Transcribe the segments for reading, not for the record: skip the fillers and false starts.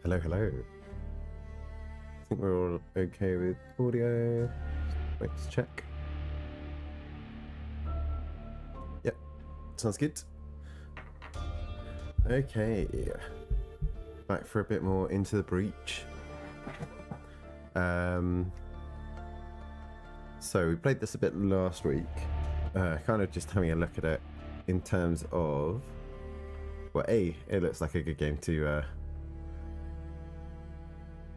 Hello, hello. I think we're all okay with audio. Let's check. Yep, sounds good. Okay, back for a bit more Into the Breach. So we played this a bit last week, kind of just having a look at it in terms of, well, it looks like a good game to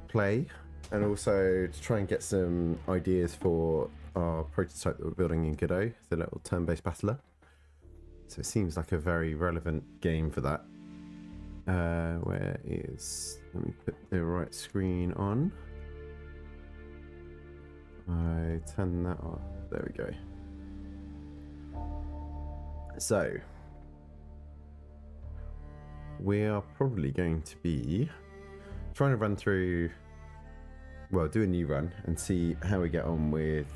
play, and also to try and get some ideas for our prototype that we're building in Godot, the little turn-based battler. So it seems like a very relevant game for that. Where is, let me put the right screen on. I turn that on. There we go. So we are probably going to be trying to run through, well, do a new run and see how we get on with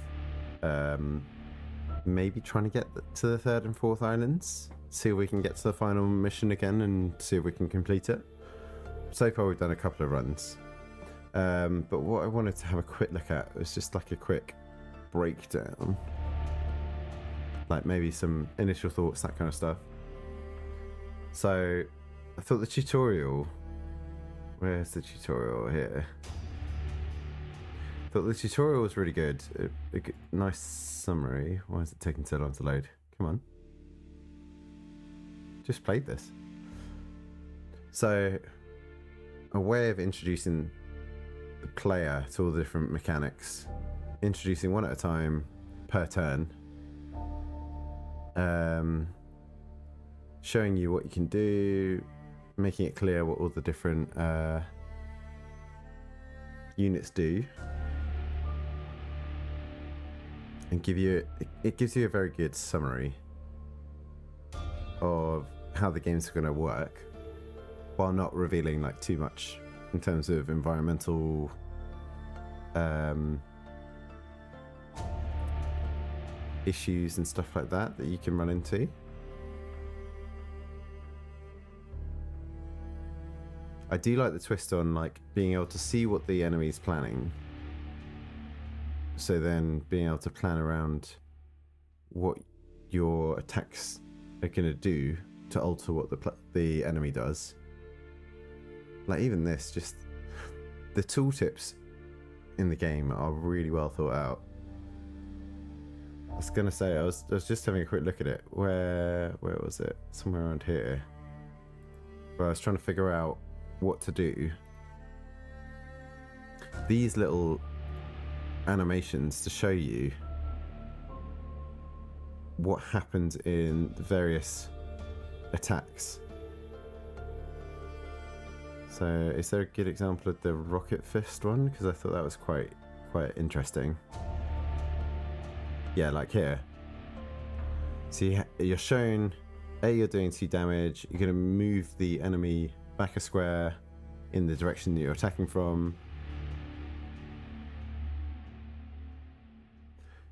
maybe trying to get to the third and fourth islands, see if we can get to the final mission again and see if we can complete it. So far we've done a couple of runs, but what I wanted to have a quick look at was just like a quick breakdown, like maybe some initial thoughts, that kind of stuff. So I thought the tutorial, where's the tutorial here? I thought the tutorial was really good. A good, nice summary. Why is it taking so long to load? Come on. Just played this. So a way of introducing the player to all the different mechanics, introducing one at a time per turn, showing you what you can do, making it clear what all the different units do, and it gives you a very good summary of how the game's going to work, while not revealing like too much in terms of environmental issues and stuff like that you can run into. I do like the twist on like being able to see what the enemy's planning, so then being able to plan around what your attacks are going to do to alter what the enemy does. Like even this, just the tooltips in the game are really well thought out. I was gonna say, I was just having a quick look at it. Where was it? Somewhere around here, where I was trying to figure out what to do. These little animations to show you what happens in the various attacks. So is there a good example of the rocket fist one? Because I thought that was quite interesting. Yeah, like here. See, you're shown, you're doing 2 damage, you're going to move the enemy back a square in the direction that you're attacking from.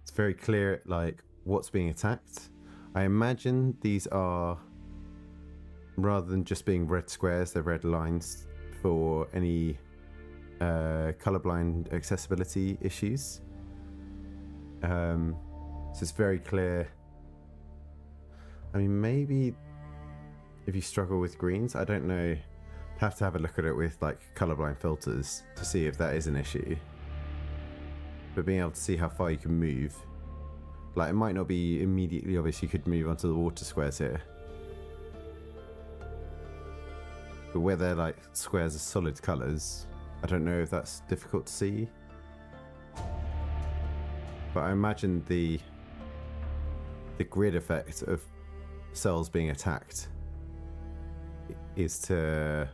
It's very clear like what's being attacked. I imagine these are, rather than just being red squares, they're red lines for any colorblind accessibility issues. So it's very clear. I mean, maybe if you struggle with greens, I don't know, have to have a look at it with like colorblind filters to see if that is an issue. But being able to see how far you can move, like it might not be immediately obvious you could move onto the water squares here, but where they're like squares of solid colors, I don't know if that's difficult to see. But I imagine the grid effect of cells being attacked is to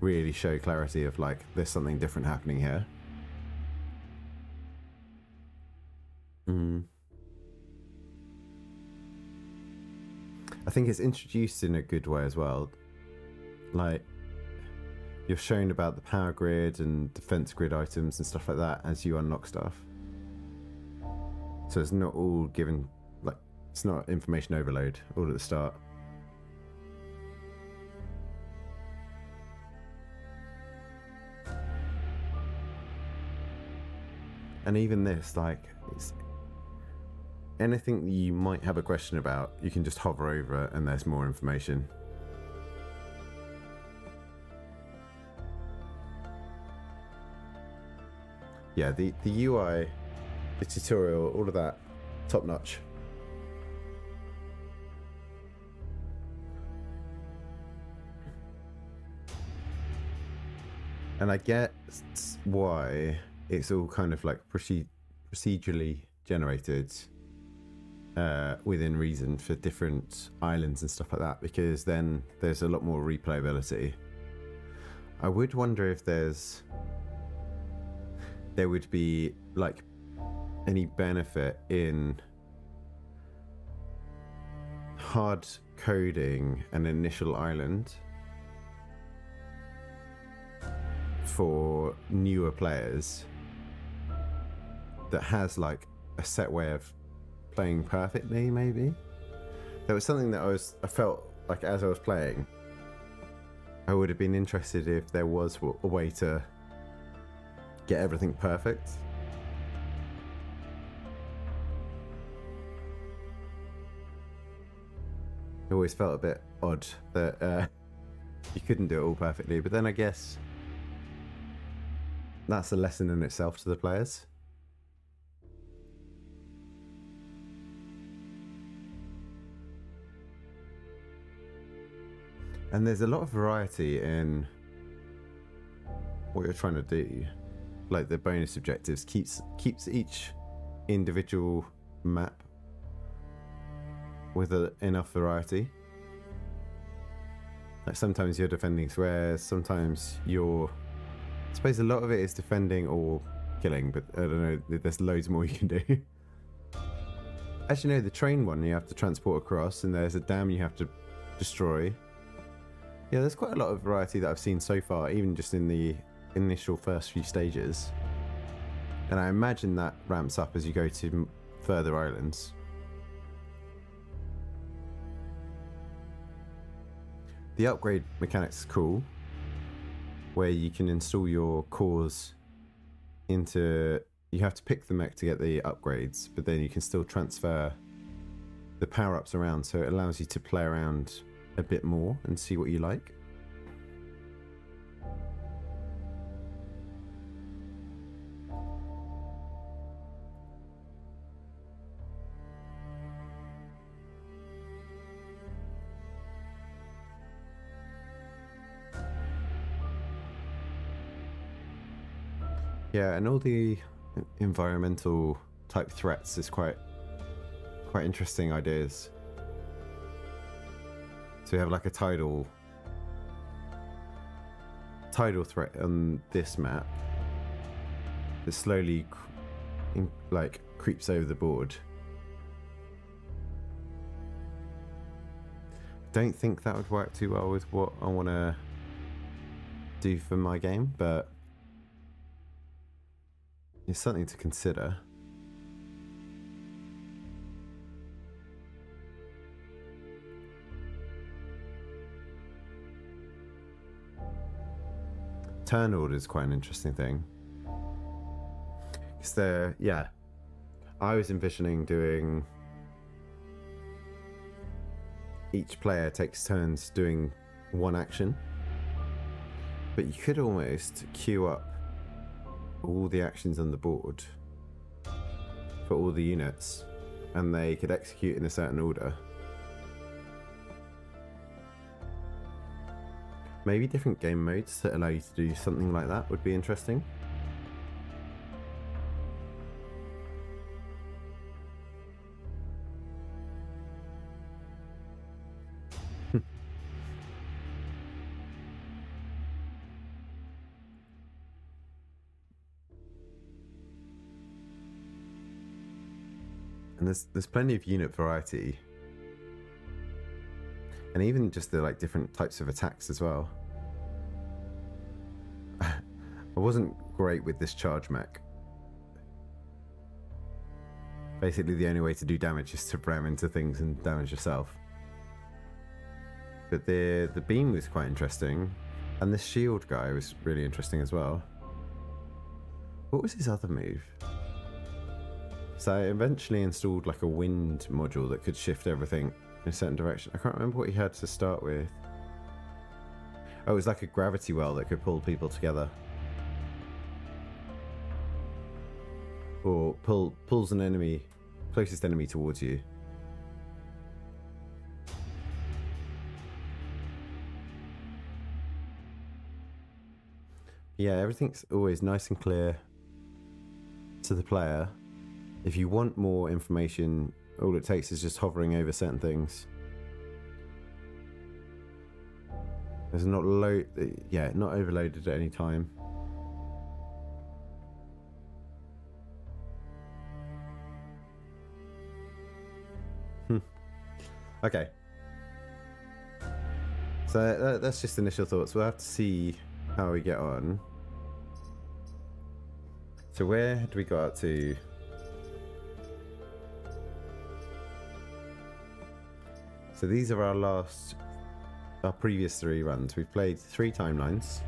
really show clarity of like there's something different happening here. I think it's introduced in a good way as well. Like you're shown about the power grid and defense grid items and stuff like that as you unlock stuff. So it's not all given, like it's not information overload all at the start. And even this, like, it's anything that you might have a question about, you can just hover over it and there's more information. Yeah, the UI, the tutorial, all of that, top notch. And I get why it's all kind of like procedurally generated within reason for different islands and stuff like that, because then there's a lot more replayability. I would wonder if there would be like any benefit in hard coding an initial island for newer players that has like a set way of playing perfectly. Maybe there was something that I felt like as I was playing, I would have been interested if there was a way to get everything perfect. It always felt a bit odd that you couldn't do it all perfectly, but then I guess that's a lesson in itself to the players. And there's a lot of variety in what you're trying to do. Like the bonus objectives keeps each individual map with enough variety. Like sometimes you're defending squares, sometimes you're, I suppose a lot of it is defending or killing, but I don't know, there's loads more you can do. As you know, the train one you have to transport across, and there's a dam you have to destroy. Yeah, there's quite a lot of variety that I've seen so far, even just in the initial first few stages. And I imagine that ramps up as you go to further islands. The upgrade mechanics is cool, where you can install your cores into, you have to pick the mech to get the upgrades, but then you can still transfer the power-ups around, so it allows you to play around a bit more and see what you like. Yeah, and all the environmental type threats is quite interesting ideas. So you have like a tidal threat on this map that slowly like creeps over the board. Don't think that would work too well with what I want to do for my game, but it's something to consider. Turn order is quite an interesting thing. Because yeah, I was envisioning doing, each player takes turns doing one action, but you could almost queue up all the actions on the board for all the units, and they could execute in a certain order. Maybe different game modes that allow you to do something like that would be interesting. And there's plenty of unit variety, and even just the like different types of attacks as well. I wasn't great with this charge mech. Basically the only way to do damage is to ram into things and damage yourself. But the beam was quite interesting, and the shield guy was really interesting as well. What was his other move? So I eventually installed like a wind module that could shift everything in a certain direction. I can't remember what he had to start with. Oh, it was like a gravity well that could pull people together. Or pulls an enemy, closest enemy towards you. Yeah, everything's always nice and clear to the player. If you want more information, all it takes is just hovering over certain things. There's not not overloaded at any time. Okay. So that's just initial thoughts. We'll have to see how we get on. So where had we got up to? So these are our previous 3 runs. We've played 3 timelines.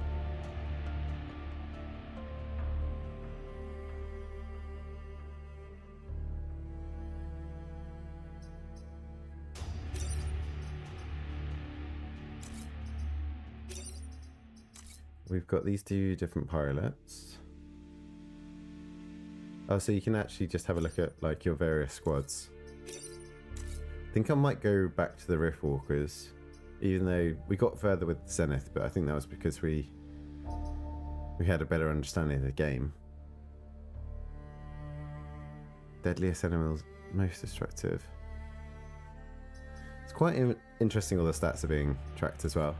We've got these 2 different pilots. Oh, so you can actually just have a look at like your various squads. I think I might go back to the Riftwalkers, even though we got further with Zenith, but I think that was because we had a better understanding of the game. Deadliest enemies, most destructive. It's quite interesting all the stats are being tracked as well.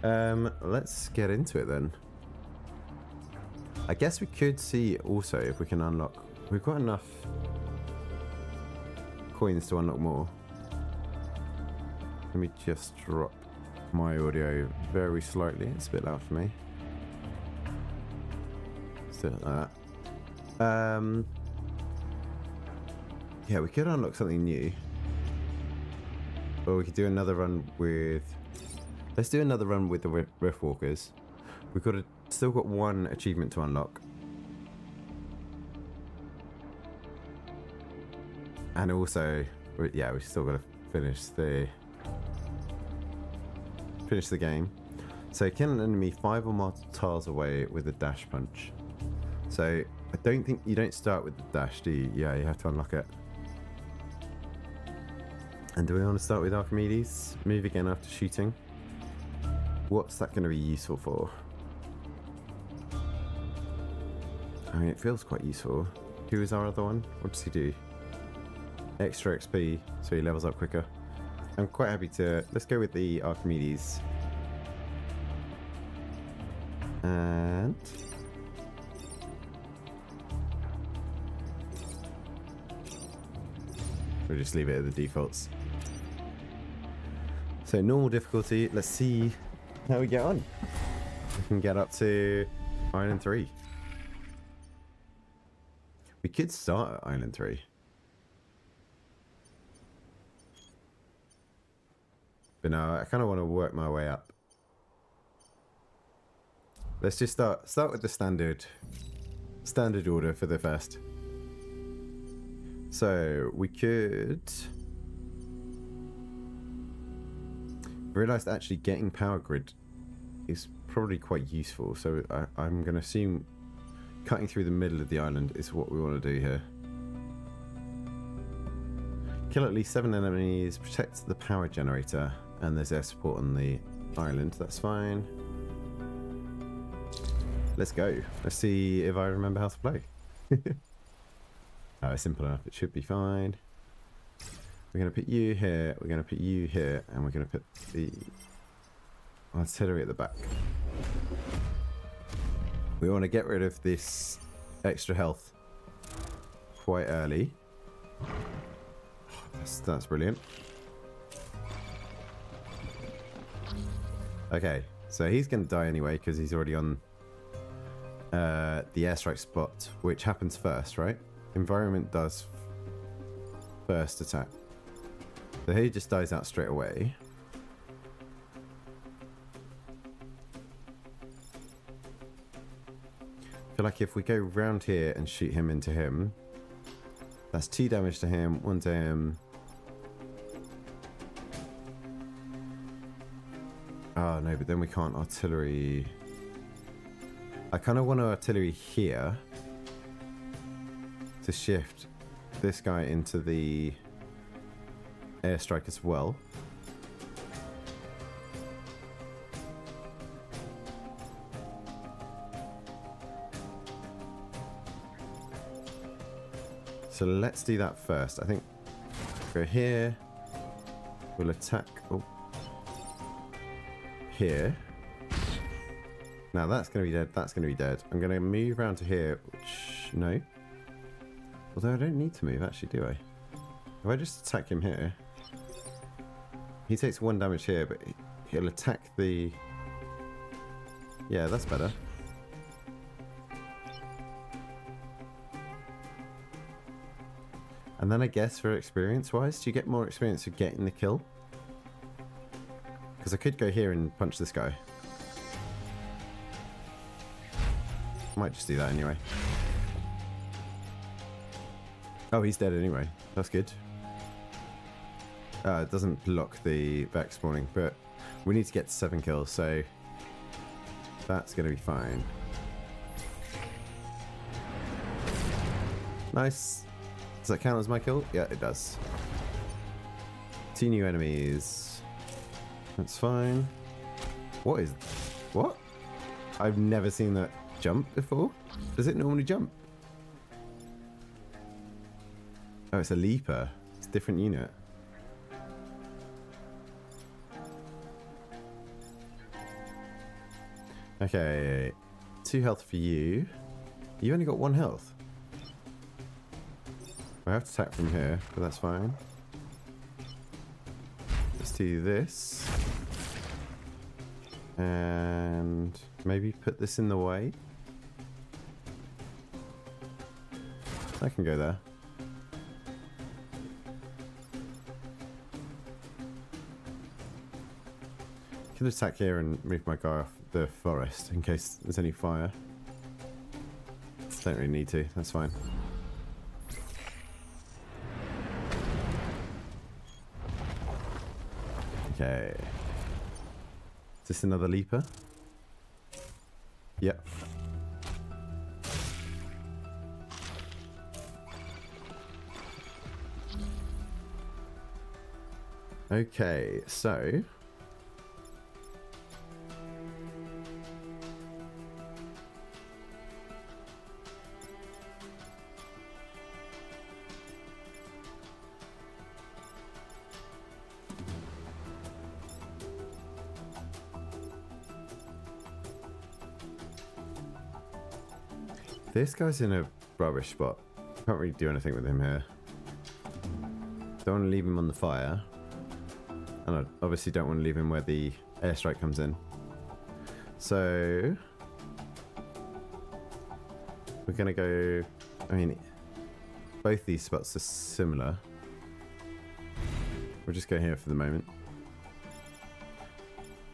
Let's get into it then. I guess we could see also if we can unlock. We've got enough coins to unlock more. Let me just drop my audio very slightly. It's a bit loud for me. Still like that. Yeah, we could unlock something new. Or we could do another run with. Let's do another run with the Riftwalkers. We've still got 1 achievement to unlock. And also, yeah, we've still got to finish the game. So kill an enemy 5 or more tiles away with a dash punch. So I don't think you don't start with the dash, do you? Yeah, you have to unlock it. And do we want to start with Archimedes? Move again after shooting. What's that going to be useful for? I mean, it feels quite useful. Who is our other one? What does he do? Extra XP, so he levels up quicker. I'm quite happy to... Let's go with the Archimedes. And... we'll just leave it at the defaults. So normal difficulty, let's see how we get on. We can get up to Island 3. We could start at Island 3. But no, I kind of want to work my way up. Let's just start with the standard order for the first. So we could... realised actually getting power grid is probably quite useful, so I'm going to assume cutting through the middle of the island is what we want to do here. Kill at least 7 enemies, protect the power generator, and there's air support on the island, that's fine. Let's go. Let's see if I remember how to play. Oh, it's simple enough, it should be fine. We're going to put you here, we're going to put you here, and we're going to put the artillery at the back. We want to get rid of this extra health quite early. That's brilliant. Okay, so he's going to die anyway because he's already on the airstrike spot, which happens first, right? Environment does first attack. So he just dies out straight away. I feel like if we go round here and shoot him into him, That's 2 damage to him, 1 to him. Oh no, but then we can't artillery. I kind of want to artillery here to shift this guy into the airstrike as well. So let's do that first. I think go here. We'll attack. Oh. Here. Now that's going to be dead. That's going to be dead. I'm going to move around to here. Which, no. Although I don't need to move, actually, do I? If I just attack him here, he takes 1 damage here, but he'll attack the... Yeah, that's better. And then I guess for experience-wise, do you get more experience for getting the kill? Because I could go here and punch this guy. Might just do that anyway. Oh, he's dead anyway. That's good. It doesn't block the Vex spawning, but we need to get to 7 kills, so that's going to be fine. Nice. Does that count as my kill? Yeah, it does. 2 new enemies. That's fine. What is... What? I've never seen that jump before. Does it normally jump? Oh, it's a leaper. It's a different unit. Okay. 2 health for you. You only got 1 health. I have to attack from here, but that's fine. Let's do this. And maybe put this in the way. I can go there. I can attack here and move my guy off the forest in case there's any fire. Don't really need to, that's fine. Okay. Is this another leaper? Yep. Okay, so this guy's in a rubbish spot. Can't really do anything with him here. Don't want to leave him on the fire. And I obviously don't want to leave him where the airstrike comes in. So we're going to go... I mean, both these spots are similar. We'll just go here for the moment.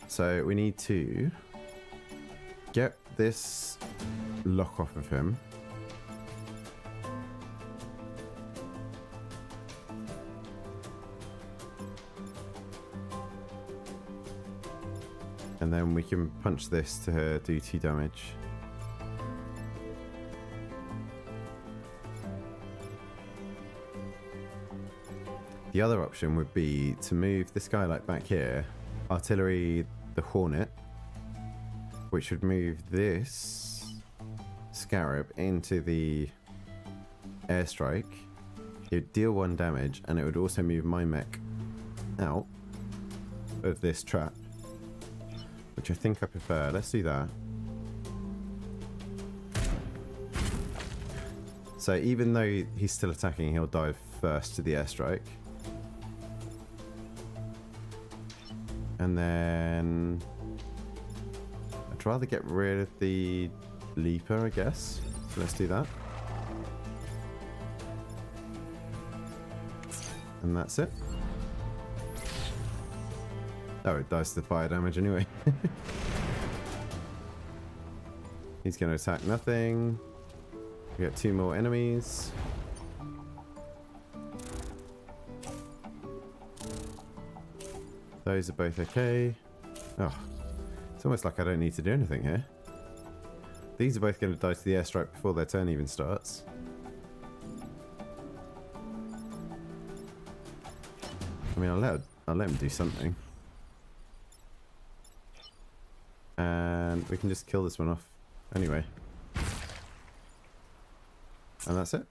So we need to get this lock off of him. And then we can punch this to do 2 damage. The other option would be to move this guy like back here, artillery the Hornet, which would move this Scarab into the airstrike. It would deal 1 damage, and it would also move my mech out of this trap, which I think I prefer. Let's do that. So even though he's still attacking, he'll dive first to the airstrike. And then I'd rather get rid of the leaper, I guess. So let's do that. And that's it. Oh, it dies to the fire damage anyway. He's going to attack nothing. We got 2 more enemies. Those are both okay. Oh, it's almost like I don't need to do anything here. These are both going to die to the airstrike before their turn even starts. I mean, I'll let them do something. And we can just kill this one off anyway. And that's it.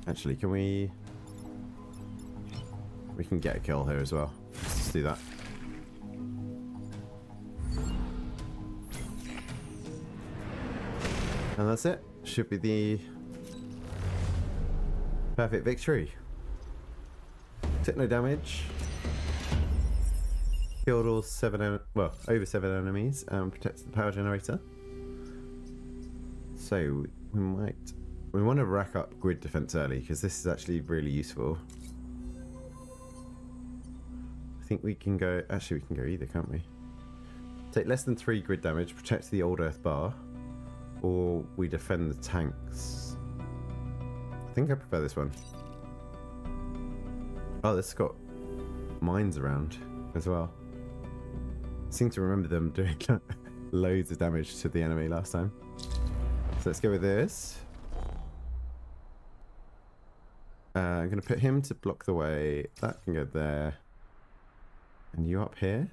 Actually, can we... We can get a kill here as well. Let's do that. And that's it. Should be the perfect victory. Took no damage. Killed all over 7 enemies and protected the power generator. So we want to rack up grid defense early because this is actually really useful. I think we can go, actually we can go either, can't we? Take less than 3 grid damage, protect the old earth bar, or we defend the tanks. I think I prefer this one. Oh, this has got mines around as well. I seem to remember them doing loads of damage to the enemy last time. So let's go with this. I'm going to put him to block the way. That can go there. And you up here?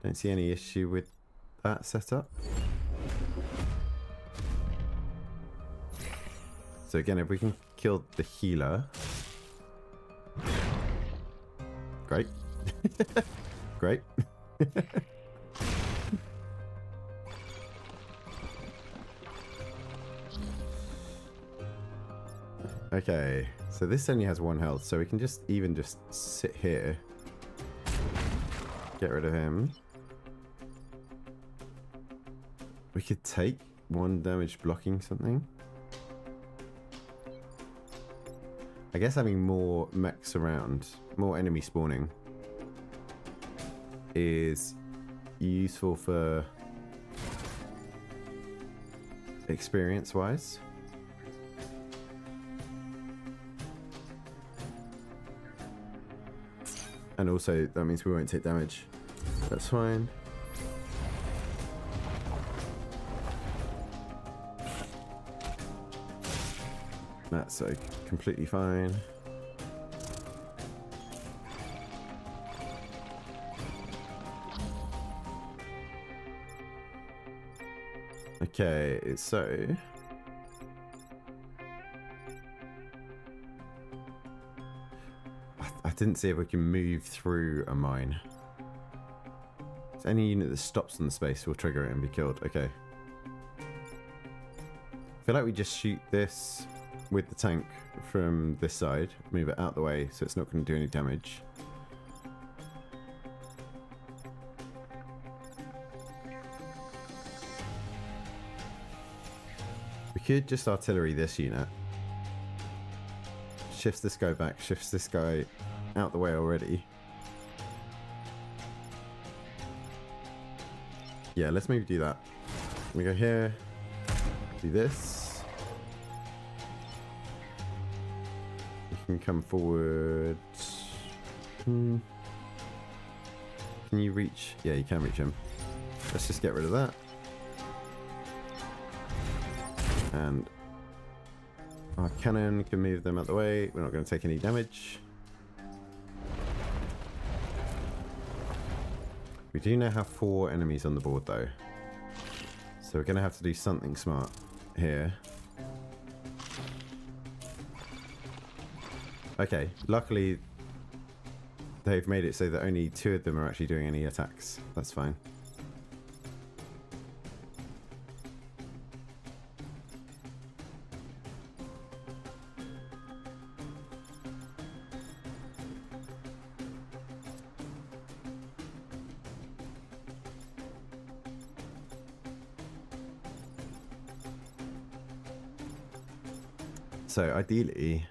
Don't see any issue with that setup. So again, if we can kill the healer. Great. Great. Okay, so this only has 1 health, so we can just sit here. Get rid of him. We could take 1 damage blocking something. I guess having more mechs around, more enemy spawning, is useful for experience-wise. And also, that means we won't take damage. That's fine. That's completely fine. Okay, so... I didn't see if we can move through a mine. So any unit that stops in the space will trigger it and be killed. Okay. I feel like we just shoot this with the tank from this side, move it out the way so it's not going to do any damage. We could just artillery this unit. Shifts this guy back, shifts this guy out the way already. Yeah, let's maybe do that. We go here, do this. You can come forward. Can you reach? Yeah, you can reach him. Let's just get rid of that. And our cannon can move them out the way. We're not going to take any damage. We do now have 4 enemies on the board though. So we're going to have to do something smart here. Okay, luckily they've made it so that only 2 of them are actually doing any attacks. That's fine. So ideally,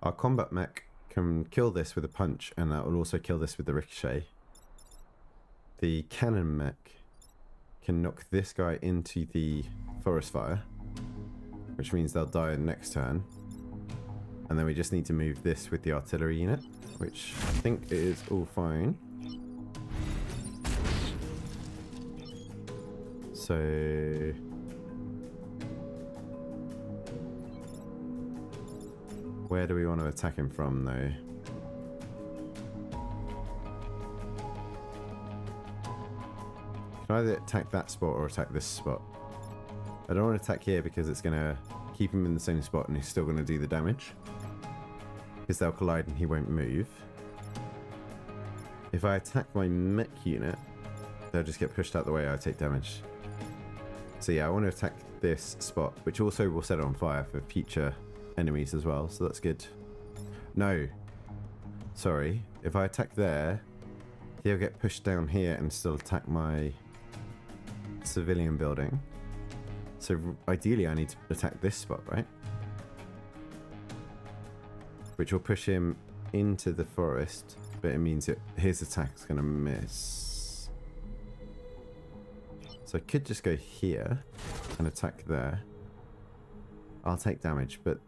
our combat mech can kill this with a punch, and that will also kill this with the ricochet. The cannon mech can knock this guy into the forest fire, which means they'll die next turn. And then we just need to move this with the artillery unit, which I think is all fine. So where do we want to attack him from, though? Can I either attack that spot or attack this spot? I don't want to attack here because it's going to keep him in the same spot and he's still going to do the damage. Because they'll collide and he won't move. If I attack my mech unit, they'll just get pushed out the way. I take damage. So yeah, I want to attack this spot, which also will set it on fire for future enemies as well. So that's good. No. Sorry. If I attack there, he'll get pushed down here and still attack my civilian building. So ideally I need to attack this spot, right? Which will push him into the forest, but it means that his attack's going to miss. So I could just go here and attack there. I'll take damage, but...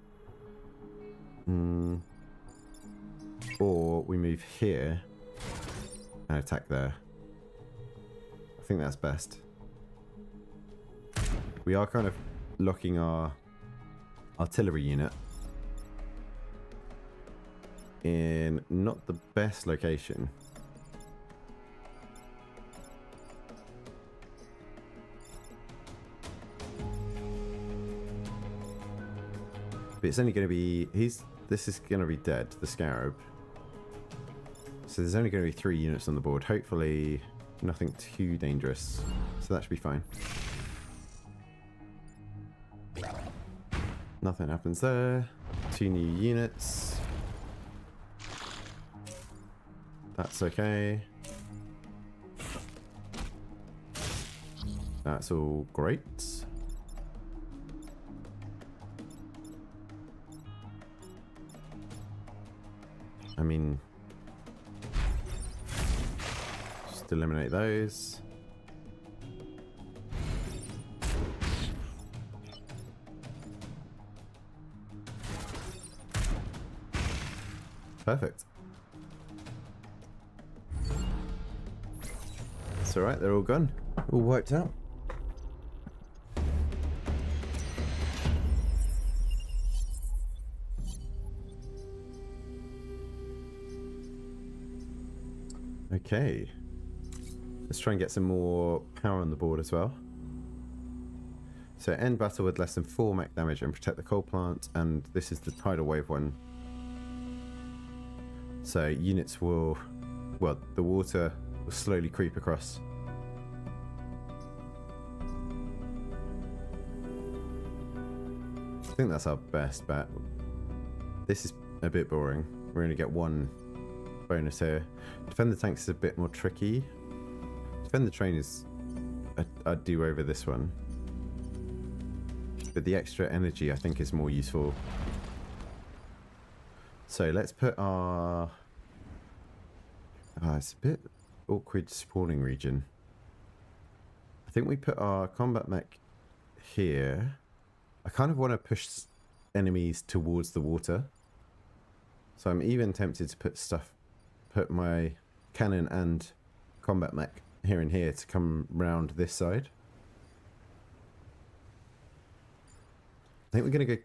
or we move here and attack there. I think that's best. We are kind of locking our artillery unit in not the best location. But it's only going to be... this is going to be dead, the Scarab. So there's only going to be 3 units on the board. Hopefully nothing too dangerous. So that should be fine. Nothing happens there. 2 new units. That's okay. That's all great. I mean, just eliminate those. Perfect. It's alright, they're all gone. All wiped out. Okay. Let's try and get some more power on the board as well. So end battle with less than 4 mech damage and protect the coal plant, and this is the tidal wave one. So units will, well, the water will slowly creep across. I think that's our best bet. This is a bit boring. We're going to get 1 bonus here. Defend the tanks is a bit more tricky. Defend the train is... I'd do over this one. But the extra energy I think is more useful. So let's put our... it's a bit awkward spawning region. I think we put our combat mech here. I kind of want to push enemies towards the water. So I'm even tempted to put my cannon and combat mech here and here to come round this side. I think we're going to go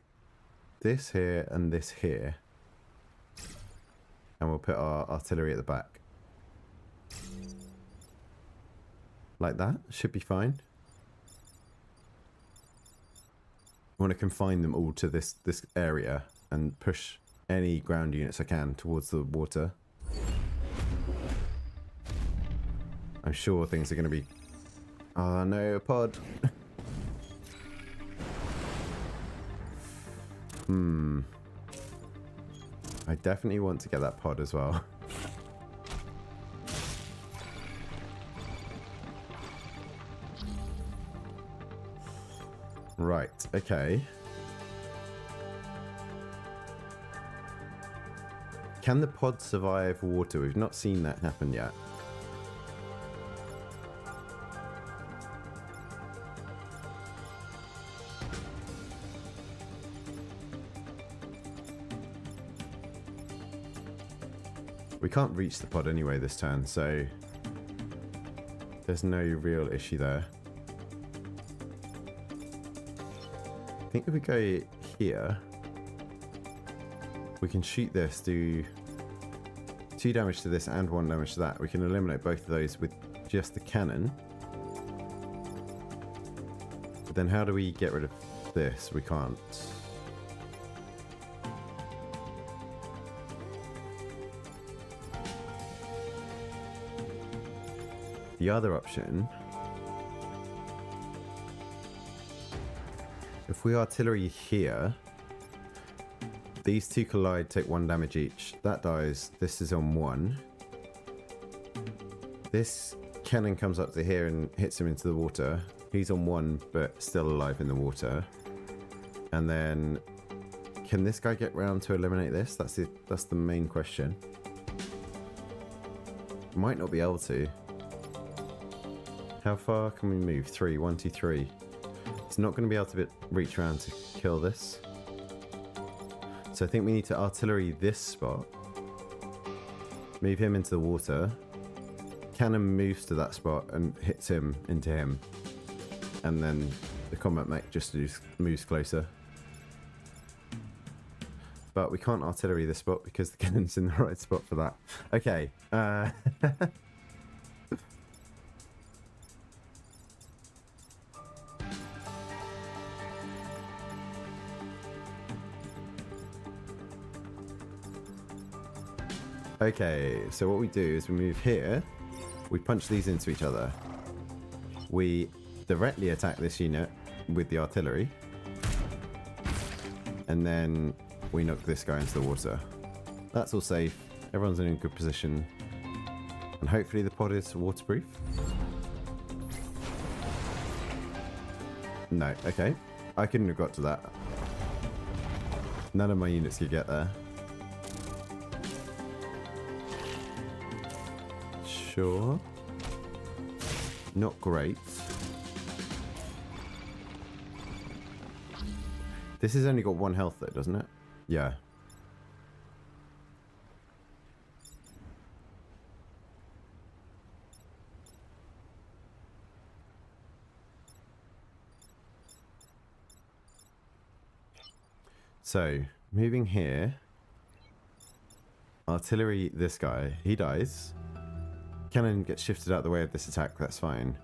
this here and this here. And we'll put our artillery at the back. Like that. Should be fine. I want to confine them all to this area and push any ground units I can towards the water. I'm sure things are going to be... Oh no, a pod. I definitely want to get that pod as well. Right, okay. Can the pod survive water? We've not seen that happen yet. We can't reach the pod anyway this turn, so there's no real issue there. I think if we go here, we can shoot this, do 2 damage to this and 1 damage to that. We can eliminate both of those with just the cannon. But then how do we get rid of this? We can't. The other option, if we artillery here, these two collide, take 1 damage each. That dies. This is on 1. This cannon comes up to here and hits him into the water. He's on 1, but still alive in the water. And then, can this guy get round to eliminate this? That's the main question. Might not be able to. How far can we move? 3. 1, 2, 3. It's not going to be able to reach around to kill this. So I think we need to artillery this spot. Move him into the water. Cannon moves to that spot and hits him into him. And then the combat mech just moves closer. But we can't artillery this spot because the cannon's in the right spot for that. Okay. Okay, so what we do is we move here, we punch these into each other. We directly attack this unit with the artillery. And then we knock this guy into the water. That's all safe. Everyone's in a good position. And hopefully the pod is waterproof. No, okay. I couldn't have got to that. None of my units could get there. Sure. Not great. This has only got 1 health though, doesn't it? Yeah. So, moving here. Artillery this guy. He dies. Cannon gets shifted out of the way of this attack, that's fine.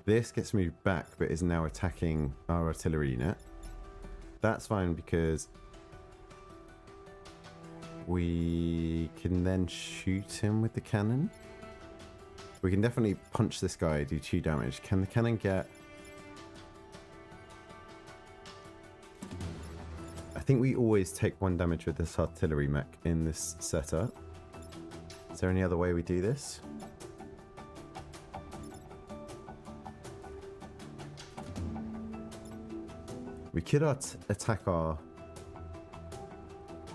This gets moved back, but is now attacking our artillery unit. That's fine because we can then shoot him with the cannon. We can definitely punch this guy, do 2 damage. Can the cannon get... I think we always take 1 damage with this artillery mech in this setup. Is there any other way we do this? We could attack our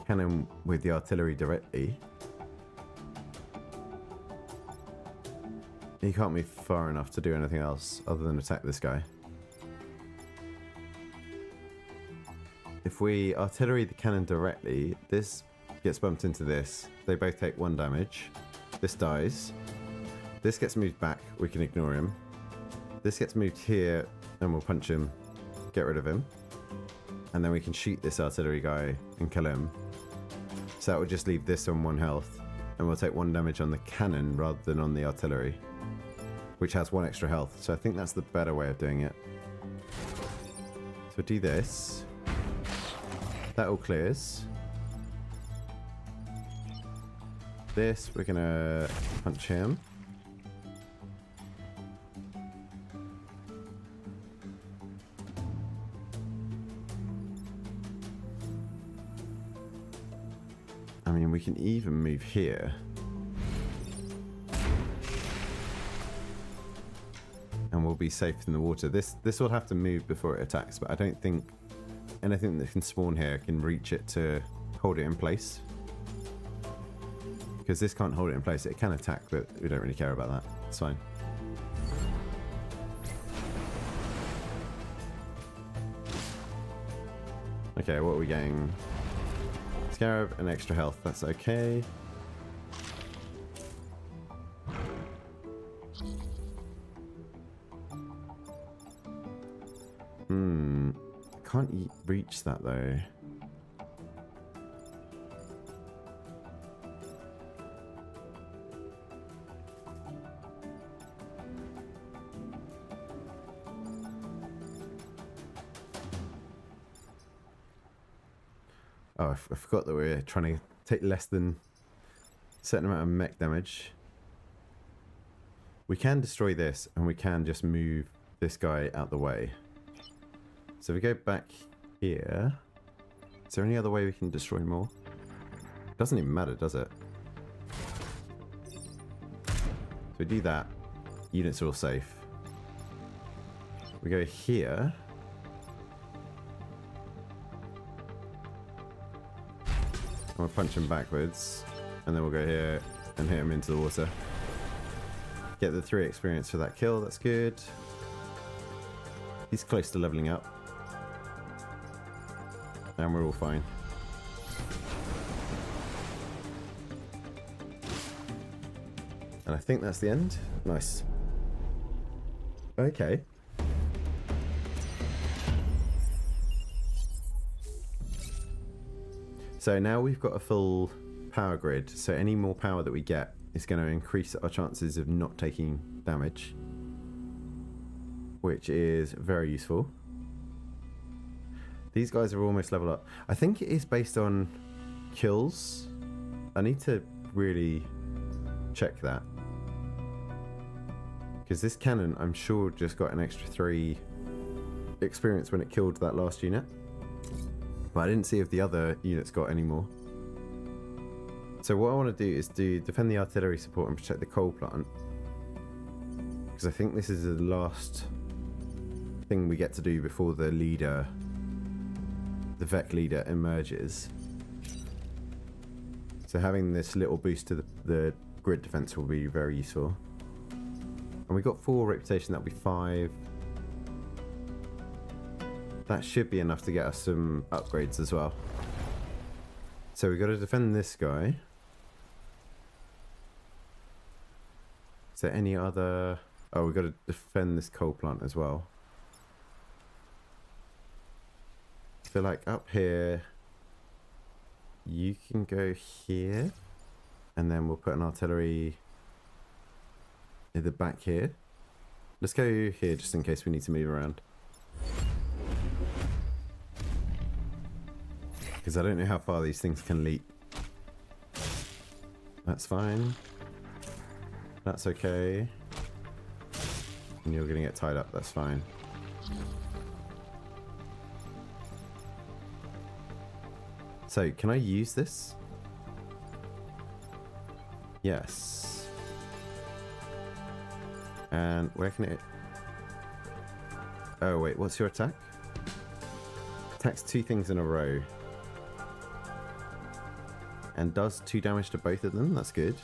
cannon with the artillery directly. He can't move far enough to do anything else other than attack this guy. If we artillery the cannon directly, this gets bumped into this. They both take 1 damage. This dies. This gets moved back. We can ignore him. This gets moved here and we'll punch him. Get rid of him. And then we can shoot this artillery guy and kill him. So that would just leave this on 1 health. And we'll take 1 damage on the cannon rather than on the artillery, which has 1 extra health. So I think that's the better way of doing it. So do this. That all clears. This, we're going to punch him. I mean, we can even move here. And we'll be safe in the water. This will have to move before it attacks, but I don't think anything that can spawn here can reach it to hold it in place. Because this can't hold it in place. It can attack, but we don't really care about that. It's fine. Okay, what are we getting? Scarab and extra health, that's okay. Can't reach that though. Oh, I forgot that we're trying to take less than a certain amount of mech damage. We can destroy this, and we can just move this guy out the way. So if we go back here, is there any other way we can destroy more? Doesn't even matter, does it? So we do that. Units are all safe. We go here. And we'll punch him backwards. And then we'll go here and hit him into the water. Get the 3 experience for that kill, that's good. He's close to leveling up. And we're all fine. And I think that's the end. Nice. Okay. So now we've got a full power grid. So any more power that we get is going to increase our chances of not taking damage, which is very useful. These guys are almost leveled up. I think it is based on kills. I need to really check that. Because this cannon, I'm sure, just got an extra 3 experience when it killed that last unit. But I didn't see if the other units got any more. So what I want to do is defend the artillery support and protect the coal plant. Because I think this is the last thing we get to do before the leader, the Vec leader, emerges. So having this little boost to the grid defense will be very useful. And we got 4 reputation, that'll be 5. That should be enough to get us some upgrades as well. So we've got to defend this guy. Is there any other... Oh, we've got to defend this coal plant as well. So like up here, you can go here. And then we'll put an artillery in the back here. Let's go here just in case we need to move around. Because I don't know how far these things can leap. That's fine. That's okay. And you're going to get tied up, that's fine. So, can I use this? Yes. And where can it... Oh wait, what's your attack? Attacks 2 things in a row. And does 2 damage to both of them, that's good.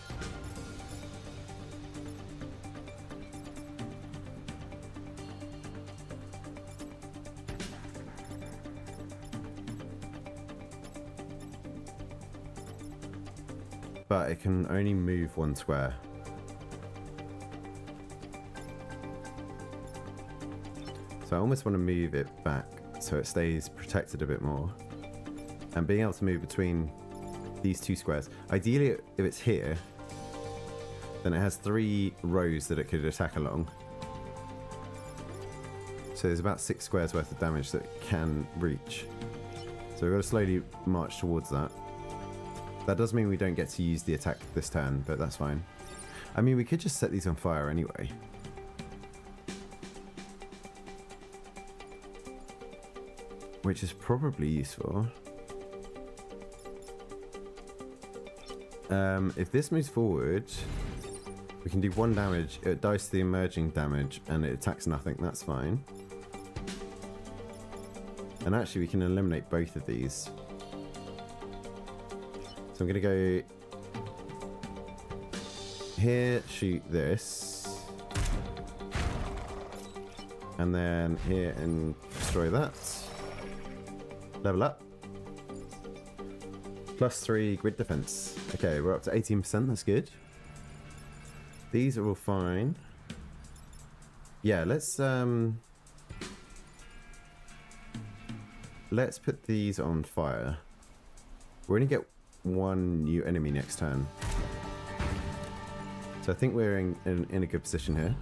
But it can only move 1 square. So I almost want to move it back so it stays protected a bit more. And being able to move between these 2 squares. Ideally, if it's here, then it has 3 rows that it could attack along. So there's about 6 squares worth of damage that it can reach. So we've got to slowly march towards that. That does mean we don't get to use the attack this turn, but that's fine. I mean, we could just set these on fire anyway. Which is probably useful. If this moves forward, we can do 1 damage. It dies to the emerging damage and it attacks nothing. That's fine. And actually, we can eliminate both of these. So I'm going to go here, shoot this. And then here and destroy that. Level up. +3 grid defense. Okay, we're up to 18%, that's good. These are all fine. Yeah, let's let's put these on fire. We're going to get one new enemy next turn. So I think we're in a good position here.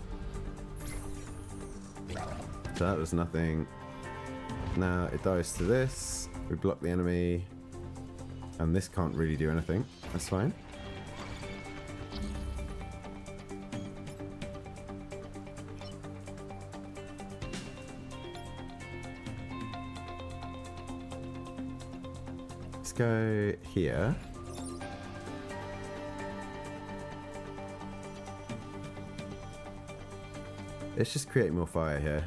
So that was nothing. Now it dies to this. We block the enemy. And this can't really do anything. That's fine. Let's go here. Let's just create more fire here.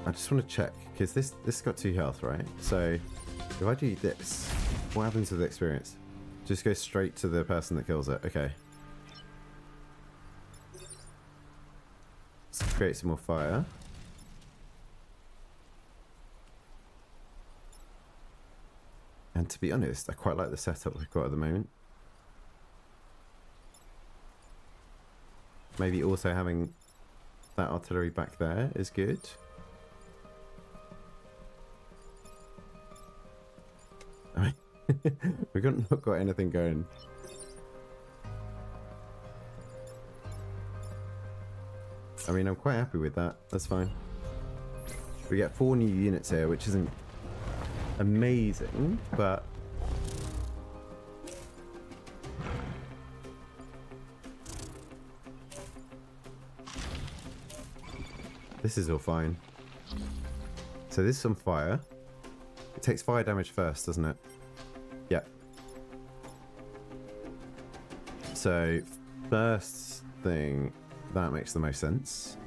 I just want to check, because this got 2 health, right? So if I do this, what happens with the experience? Just go straight to the person that kills it. Okay. Let's create some more fire. And to be honest, I quite like the setup we've got at the moment. Maybe also having that artillery back there is good. I mean, we've not got anything going. I mean, I'm quite happy with that. That's fine. We get 4 new units here, which isn't amazing, but this is all fine. So this is on fire. It takes fire damage first, doesn't it? Yeah. So first thing, that makes the most sense.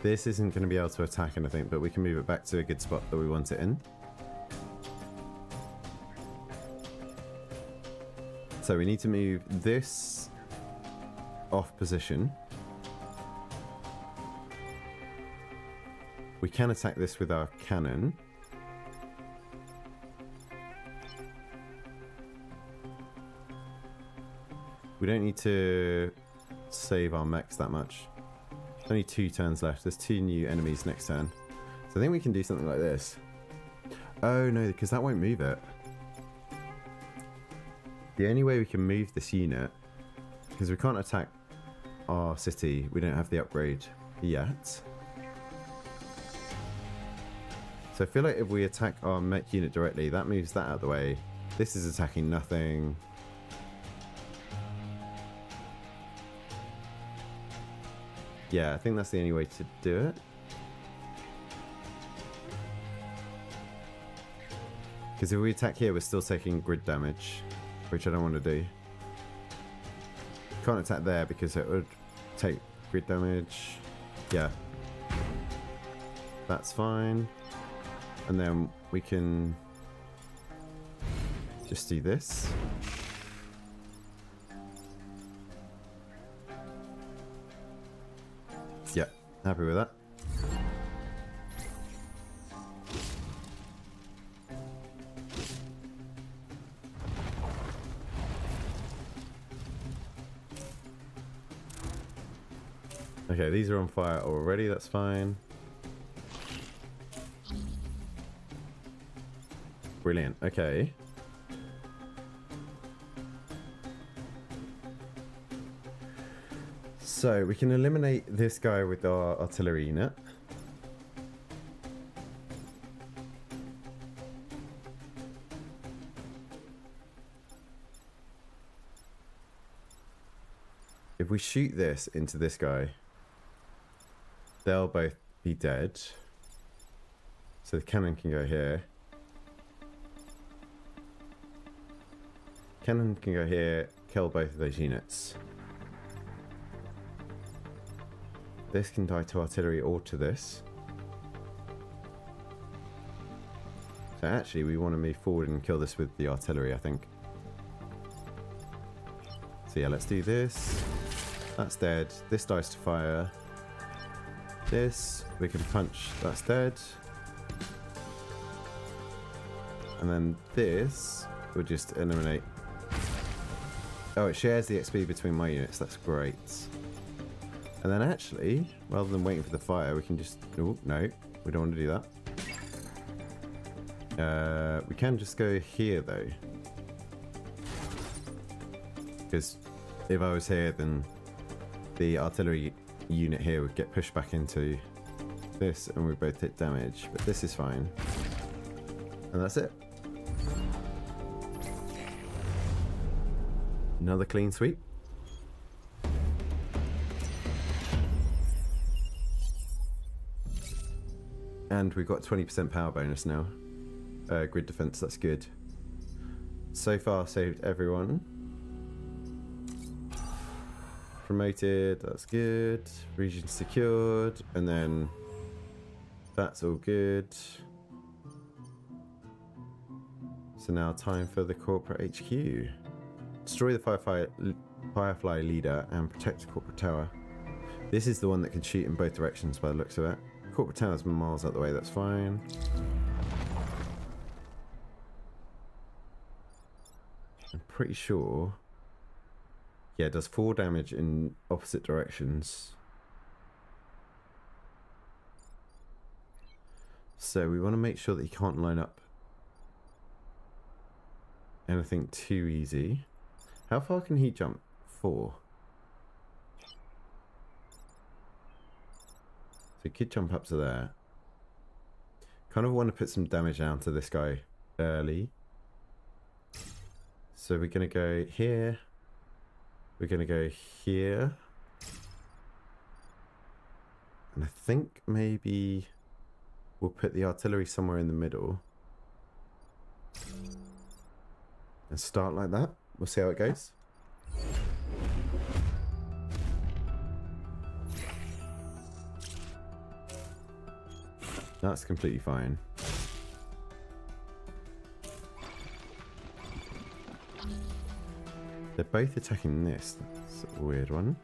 This isn't going to be able to attack anything, but we can move it back to a good spot that we want it in. So we need to move this off position. We can attack this with our cannon. We don't need to save our mechs that much. Only 2 turns left. There's 2 new enemies next turn. So I think we can do something like this. Oh no, because that won't move it. The only way we can move this unit, because we can't attack our city, we don't have the upgrade yet. So I feel like if we attack our mech unit directly, that moves that out of the way. This is attacking nothing. Yeah, I think that's the only way to do it. Because if we attack here, we're still taking grid damage, which I don't want to do. Can't attack there because it would take grid damage. Yeah. That's fine. And then we can just do this. Yeah, happy with that. Okay, these are on fire already, that's fine. Brilliant, okay. So we can eliminate this guy with our artillery unit. If we shoot this into this guy, they'll both be dead. So the cannon can go here. Cannon can go here, kill both of those units. This can die to artillery or to this. So actually we want to move forward and kill this with the artillery, I think. So yeah, let's do this. That's dead. This dies to fire. This, we can punch. That's dead. And then this will just eliminate... Oh, it shares the XP between my units. That's great. And then actually, rather than waiting for the fire, we can just... Oh, no. We don't want to do that. We can just go here, though. Because if I was here, then the artillery unit here would get pushed back into this, and we both take damage. But this is fine. And that's it. Another clean sweep. And we've got 20% power bonus now. Grid defense, that's good. So far, saved everyone. Promoted, that's good. Region secured, and then that's all good. So now time for the corporate HQ. Destroy the Firefly leader and protect the corporate tower. This is the one that can shoot in both directions by the looks of it. Corporate tower's miles out the way, that's fine. I'm pretty sure... Yeah, it does 4 damage in opposite directions. So we want to make sure that he can't line up anything too easy. How far can he jump? 4. So he could jump up to there. Kind of want to put some damage down to this guy early. So we're going to go here. We're going to go here. And I think maybe we'll put the artillery somewhere in the middle. And start like that. We'll see how it goes. That's completely fine. They're both attacking this. That's a weird one.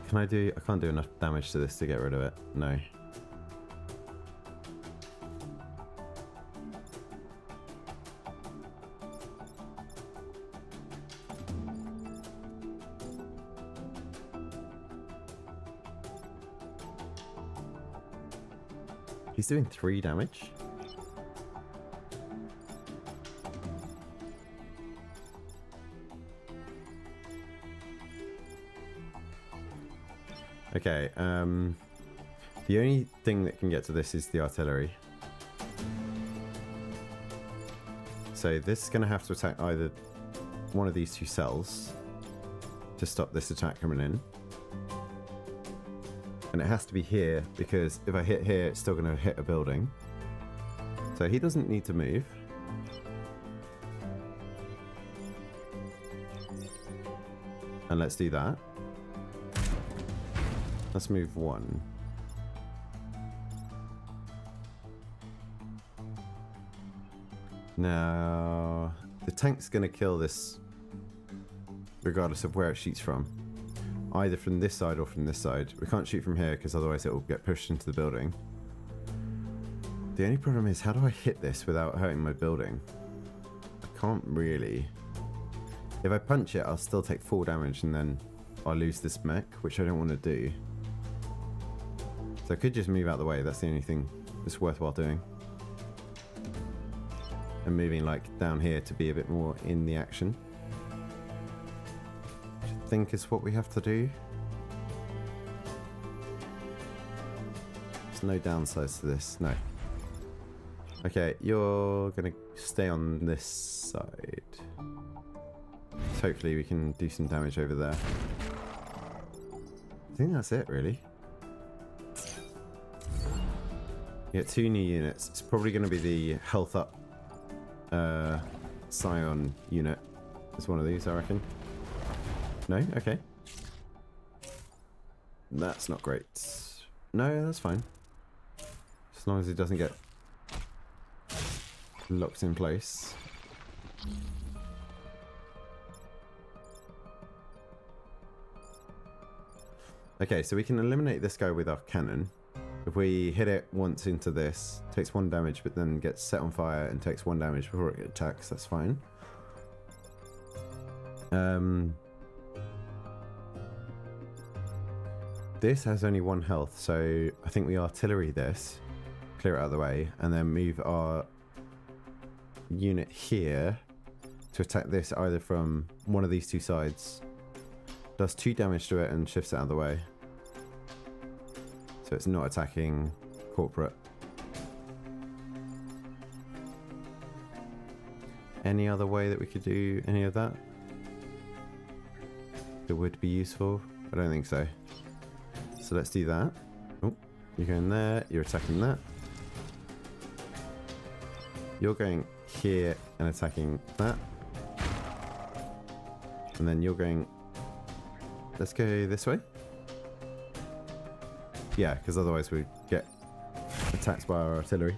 Can I do... I can't do enough damage to this to get rid of it. No. He's doing 3 damage. Okay, the only thing that can get to this is the artillery. So this is going to have to attack either one of these 2 cells to stop this attack coming in. And it has to be here, because if I hit here, it's still going to hit a building. So he doesn't need to move. And let's do that. Let's move 1. Now, the tank's going to kill this regardless of where it shoots from. Either from this side or from this side. We can't shoot from here because otherwise it will get pushed into the building. The only problem is, how do I hit this without hurting my building? I can't really. If I punch it, I'll still take 4 damage and then I'll lose this mech, which I don't want to do. So I could just move out of the way. That's the only thing that's worthwhile doing. And moving like down here to be a bit more in the action. I think is what we have to do. There's no downsides to this, no. Okay, you're gonna stay on this side. So hopefully we can do some damage over there. I think that's it, really. You get 2 new units. It's probably going to be the health up Scion unit. It's one of these, I reckon. No? Okay. That's not great. No, that's fine. As long as it doesn't get locked in place. Okay, so we can eliminate this guy with our cannon. If we hit it once into this, takes 1 damage, but then gets set on fire and takes 1 damage before it attacks, that's fine. This has only 1 health, so I think we artillery this, clear it out of the way, and then move our unit here to attack this either from one of these 2 sides. Does 2 damage to it and shifts it out of the way. So it's not attacking corporate. Any other way that we could do any of that? That would be useful? I don't think so. So let's do that. Oh, you're going there, you're attacking that. You're going here and attacking that. And then you're going... Let's go this way. Yeah, because otherwise we get attacked by our artillery.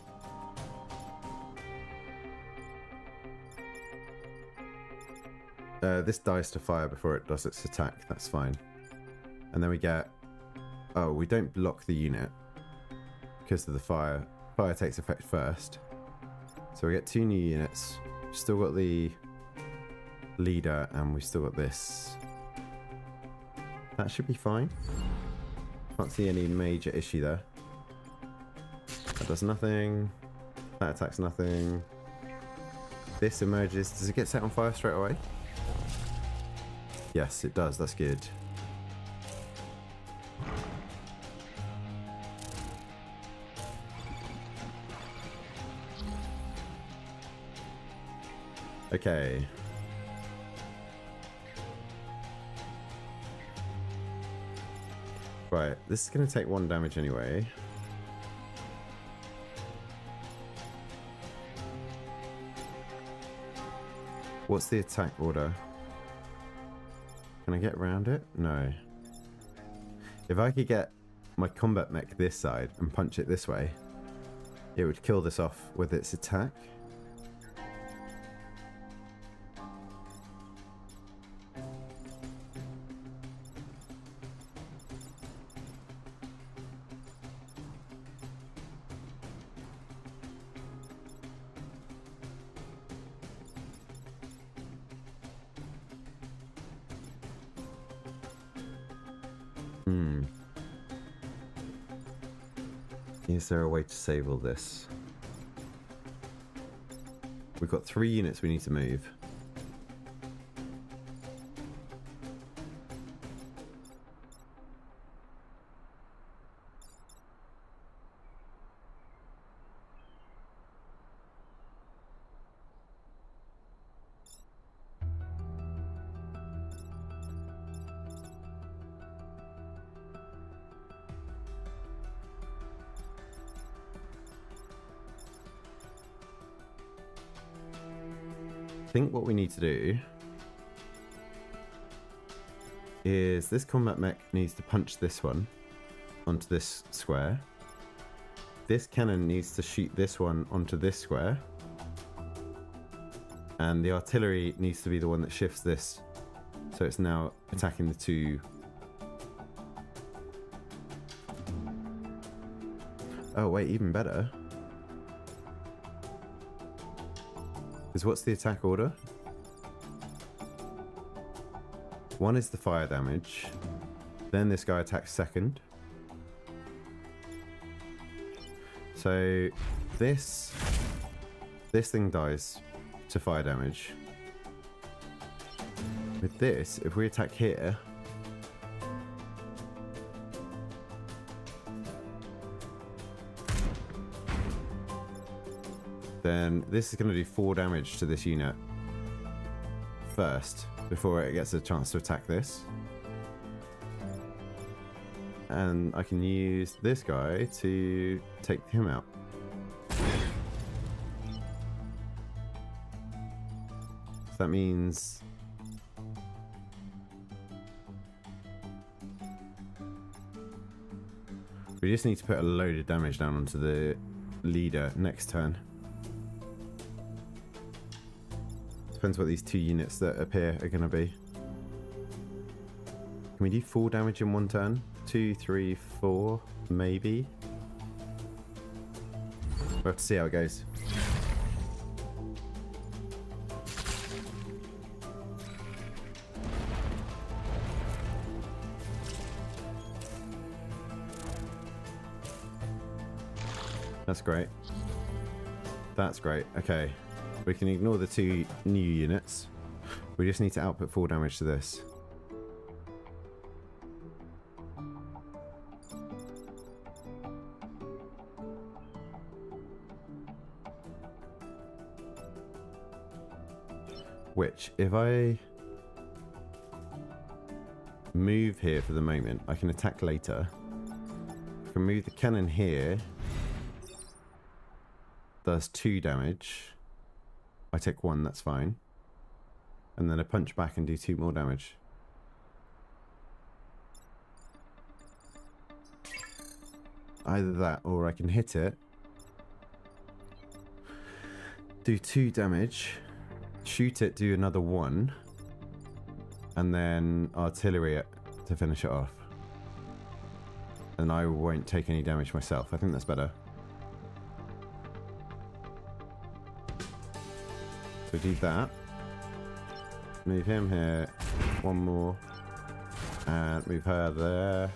This dies to fire before it does its attack. That's fine. And then we get... Oh, we don't block the unit because of the fire. Fire takes effect first. So we get 2 new units. Still got the leader and we've still got this. That should be fine. Can't see any major issue there. That does nothing. That attacks nothing. This emerges. Does it get set on fire straight away? Yes, it does. That's good. Okay. Right, this is going to take 1 damage anyway. What's the attack order? Can I get around it? No. If I could get my combat mech this side and punch it this way, it would kill this off with its attack. Is there a way to save all this? We've got 3 units we need to move. I think what we need to do is this combat mech needs to punch this one onto this square. This cannon needs to shoot this one onto this square. And the artillery needs to be the one that shifts this. So it's now attacking the 2. Oh wait, even better. Because what's the attack order? 1 is the fire damage. Then this guy attacks second. So this thing dies to fire damage. With this, if we attack here, then this is going to do 4 damage to this unit first, before it gets a chance to attack this. And I can use this guy to take him out. So that means we just need to put a load of damage down onto the leader next turn. Depends what these 2 units that appear are going to be. Can we do 4 damage in 1 turn? 2, 3, 4, maybe. We'll have to see how it goes. That's great. That's great. Okay. We can ignore the 2 new units. We just need to output 4 damage to this. Which, if I move here for the moment, I can attack later. I can move the cannon here. Does 2 damage. I take 1, that's fine. And then I punch back and do 2 more damage. Either that, or I can hit it, do 2 damage, shoot it, do another 1, and then artillery it to finish it off. And I won't take any damage myself. I think that's better. So do that. Move him here. 1 more. And move her there.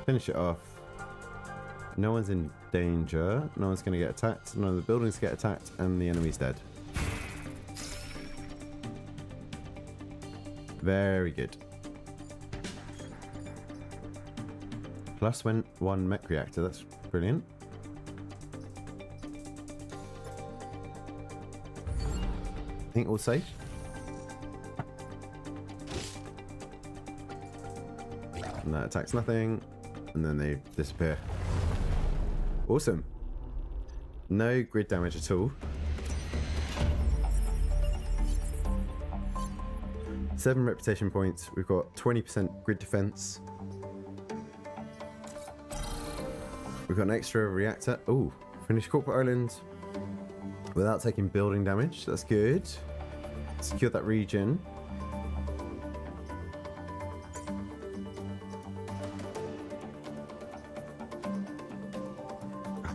Finish it off. No one's in danger. No one's going to get attacked. None of the buildings get attacked. And the enemy's dead. Very good. Plus 1 mech reactor. That's brilliant. I think all safe. And that attacks nothing. And then they disappear. Awesome. No grid damage at all. 7 reputation points. We've got 20% grid defense. We've got an extra reactor. Oh, finished corporate island without taking building damage. That's good. Secure that region.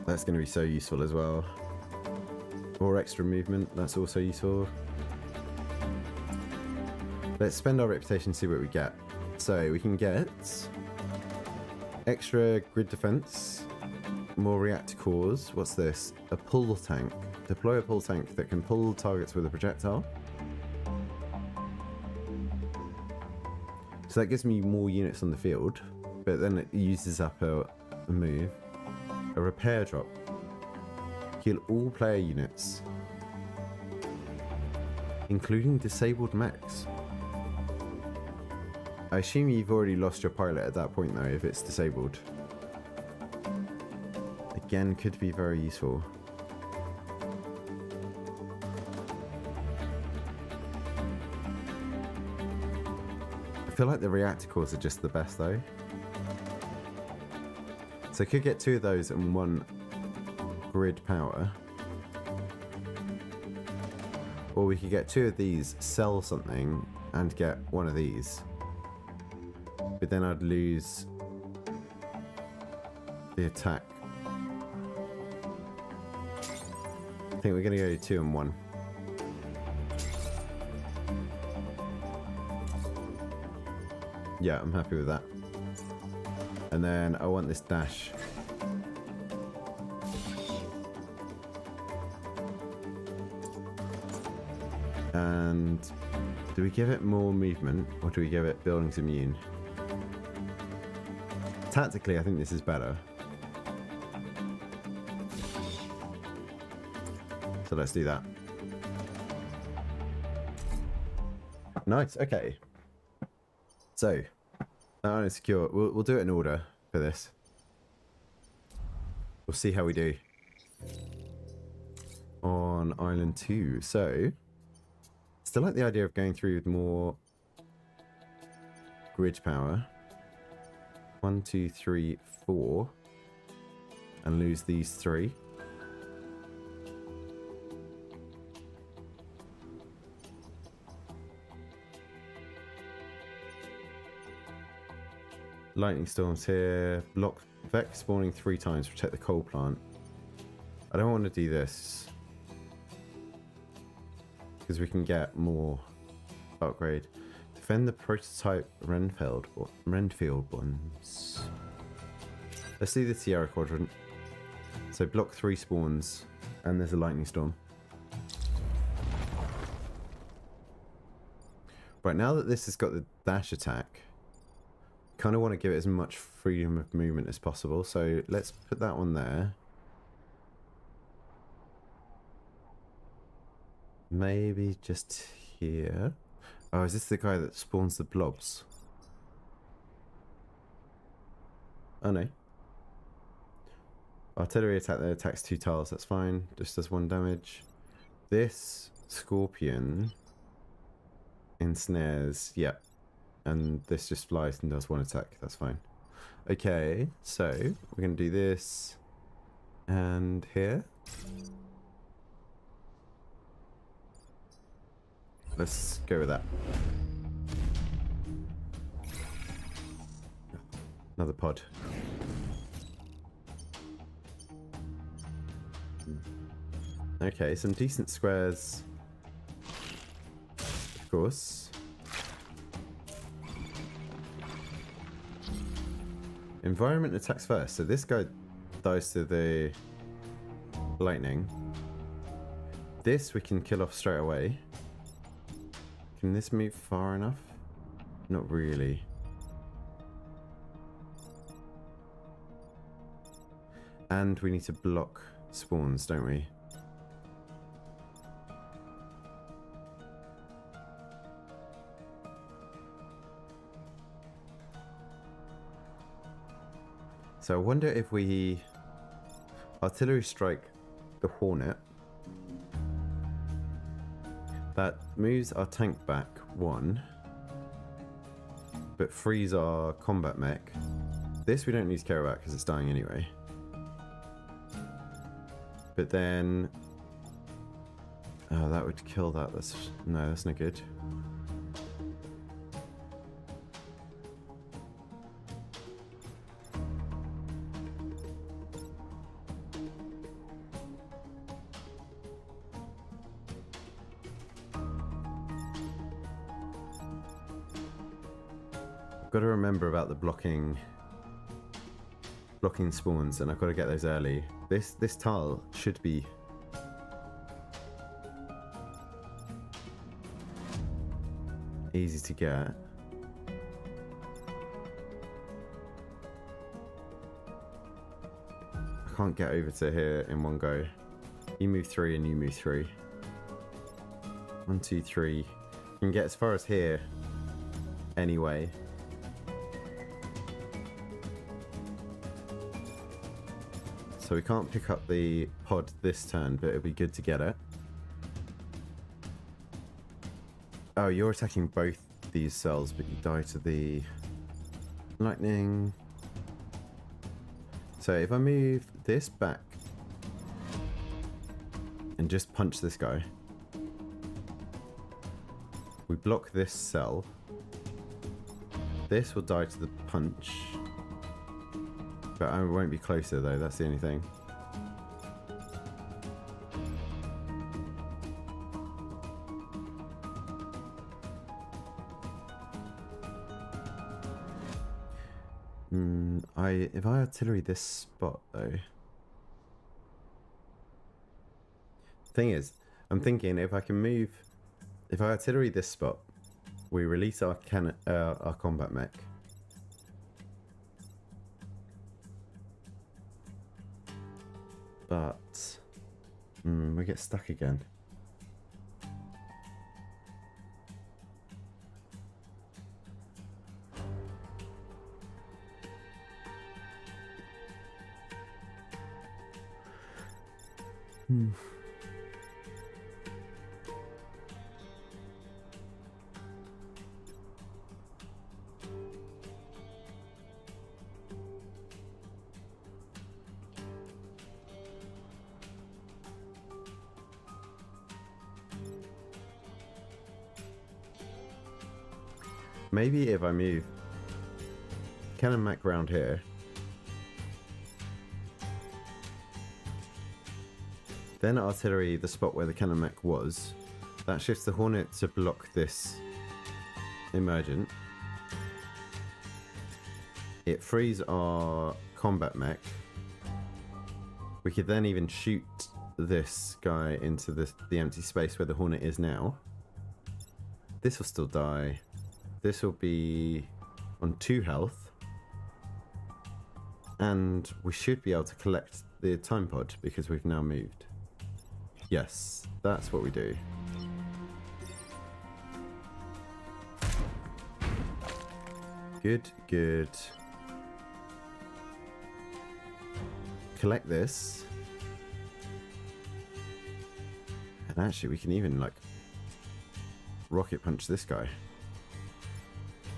That's going to be so useful as well. More extra movement. That's also useful. Let's spend our reputation and see what we get. So we can get extra grid defense, more reactor cores. What's this? A pull tank. Deploy a pull tank that can pull targets with a projectile. So that gives me more units on the field, but then it uses up a move. A repair drop. Heal all player units, including disabled mechs. I assume you've already lost your pilot at that point though, if it's disabled. Again, could be very useful. I feel like the reactor cores are just the best though. So I could get 2 of those and 1 grid power. Or we could get 2 of these, sell something, and get 1 of these. But then I'd lose the attack. I think we're going to go 2 and 1. Yeah, I'm happy with that. And then I want this dash. And do we give it more movement or do we give it buildings immune? Tactically, I think this is better. So let's do that. Nice, okay. So, that one is secure. We'll do it in order for this. We'll see how we do on Island 2. So, still like the idea of going through with more grid power. 1, 2, 3, 4. And lose these 3. Lightning storms here. Block Vex spawning 3 times. Protect the coal plant. I don't want to do this. Because we can get more upgrade. Defend the prototype Renfield ones. Let's do the Sierra Quadrant. So block 3 spawns. And there's a lightning storm. Right, now that this has got the dash attack, kind of want to give it as much freedom of movement as possible. So let's put that one there. Maybe just here. Oh, is this the guy that spawns the blobs? Oh no. Artillery attack that attacks 2 tiles, that's fine. Just does 1 damage. This scorpion ensnares, yeah. And this just flies and does 1 attack, that's fine. Okay, so we're going to do this. And here. Let's go with that. Another pod. Okay, some decent squares. Of course. Environment attacks first. So this guy dies to the lightning. This we can kill off straight away. Can this move far enough? Not really. And we need to block spawns, don't we? So I wonder if we artillery strike the Hornet. That moves our tank back 1, but frees our combat mech. This we don't need to care about because it's dying anyway. But then, oh, that would kill that. No, that's not good. Got to remember about the blocking spawns, and I've got to get those early. This tile should be easy to get. I can't get over to here in one go. You move 3 and you move 3. 1, 2, 3. You can get as far as here anyway. So we can't pick up the pod this turn, but it'll be good to get it. Oh, you're attacking both these cells, but you die to the lightning. So if I move this back and just punch this guy, we block this cell. This will die to the punch. But I won't be closer though, that's the only thing. If I artillery this spot though. Thing is, I'm thinking if I artillery this spot, we release our combat mech. But we get stuck again. Maybe if I move cannon mech round here. Then artillery, the spot where the cannon mech was. That shifts the Hornet to block this emergent. It frees our combat mech. We could then even shoot this guy into the empty space where the Hornet is now. This will still die. This will be on 2 health. And we should be able to collect the time pod because we've now moved. Yes, that's what we do. Good, good. Collect this. And actually we can even like rocket punch this guy.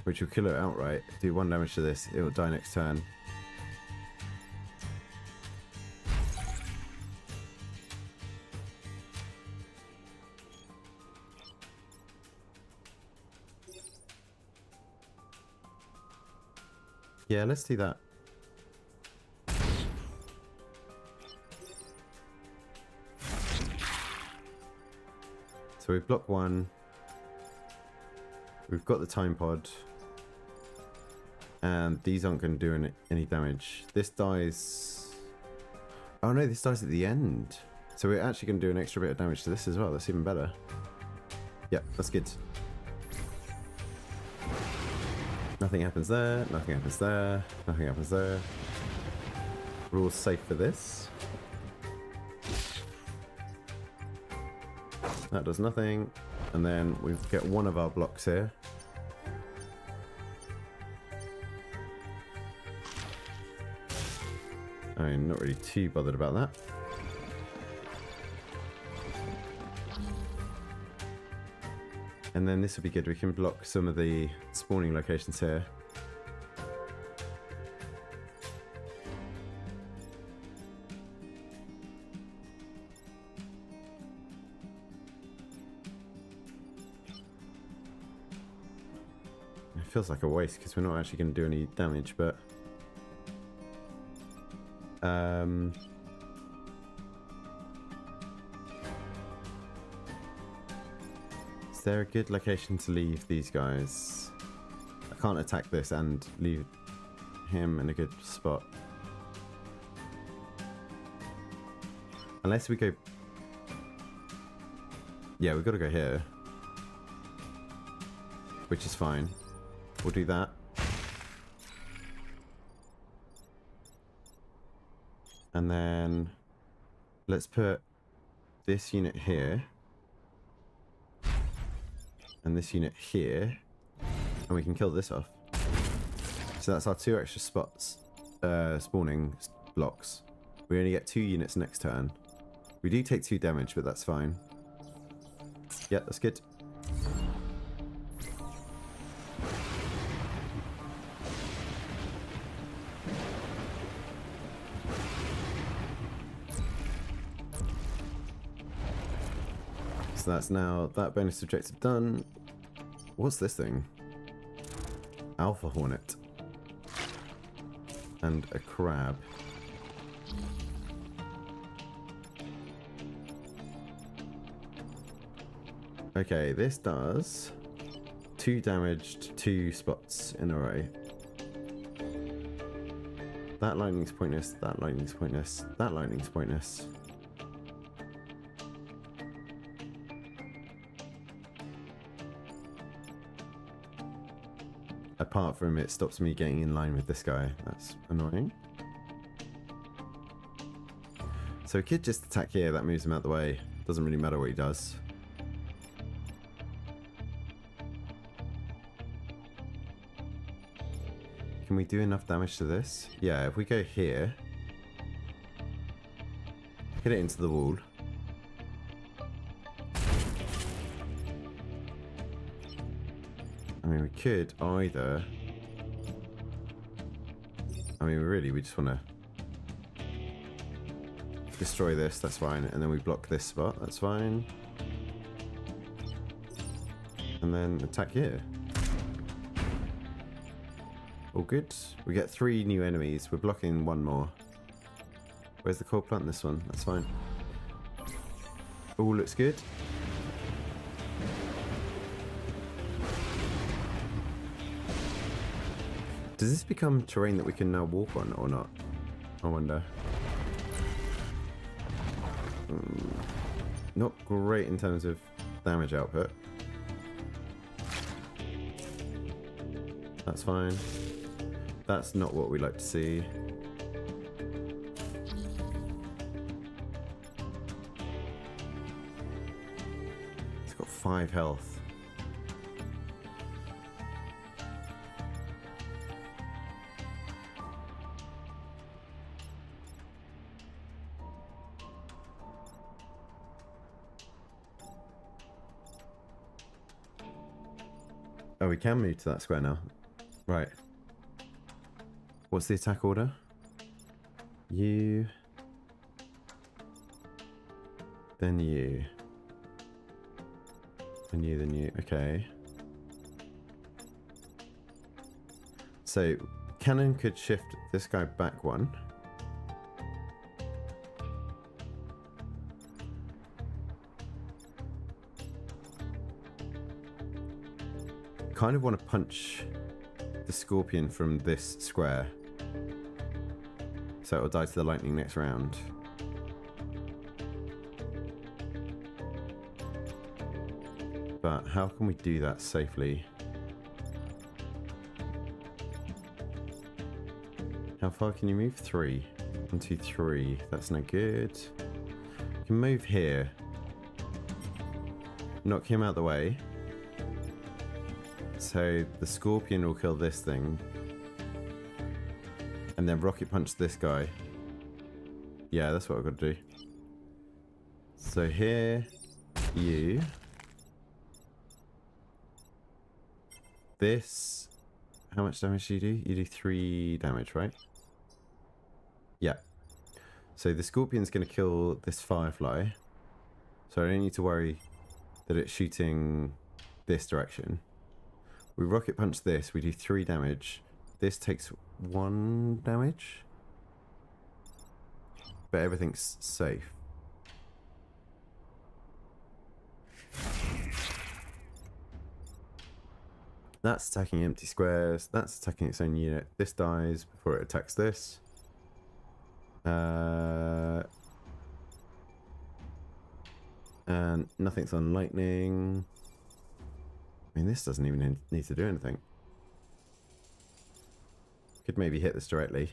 Which will kill it outright. Do 1 damage to this, it will die next turn. Yeah, let's do that. So we've blocked 1. We've got the time pod. And these aren't going to do any damage. This dies... Oh no, this dies at the end. So we're actually going to do an extra bit of damage to this as well. That's even better. Yep, that's good. Nothing happens there, nothing happens there, nothing happens there. We're all safe for this. That does nothing. And then we get 1 of our blocks here. I'm not really too bothered about that. And then this will be good. We can block some of the spawning locations here. It feels like a waste because we're not actually going to do any damage, but... Is there a good location to leave these guys? I can't attack this and leave him in a good spot. Unless we go... Yeah, we've got to go here. Which is fine. We'll do that. And then let's put this unit here. And this unit here. And we can kill this off. So that's our 2 extra spots. Spawning blocks. We only get 2 units next turn. We do take 2 damage, but that's fine. Yeah, that's good. So that's now that bonus objective done. What's this thing? Alpha Hornet. And a crab. Okay, this does 2 damage to 2 spots in a row. That lightning's pointless, that lightning's pointless, that lightning's pointless. Apart from it stops me getting in line with this guy. That's annoying. So he could just attack here, that moves him out the way. Doesn't really matter what he does. Can we do enough damage to this? Yeah, if we go here, hit it into the wall. I mean, we could either... I mean, really, we just want to destroy this, that's fine. And then we block this spot, that's fine. And then attack here. All good. We get 3 new enemies. We're blocking 1 more. Where's the coal plant? This one. That's fine. All looks good. Does this become terrain that we can now walk on or not? I wonder. Not great in terms of damage output. That's fine. That's not what we like to see. It's got 5 health. Oh, we can move to that square now. Right. What's the attack order? You. Then you. Then you, then you. Okay. So, cannon could shift this guy back 1. Kind of want to punch the scorpion from this square, so it'll die to the lightning next round. But how can we do that safely? How far can you move? 3. 1, 2, 3. That's no good. You can move here. Knock him out the way. So the scorpion will kill this thing. And then rocket punch this guy. Yeah, that's what I've got to do. So here, you. This. How much damage do you do? You do 3 damage, right? Yeah. So the scorpion's going to kill this firefly. So I don't need to worry that it's shooting this direction. We rocket punch this, we do 3 damage. This takes 1 damage. But everything's safe. That's attacking empty squares. That's attacking its own unit. This dies before it attacks this. And nothing's on lightning. I mean, this doesn't even need to do anything. Could maybe hit this directly.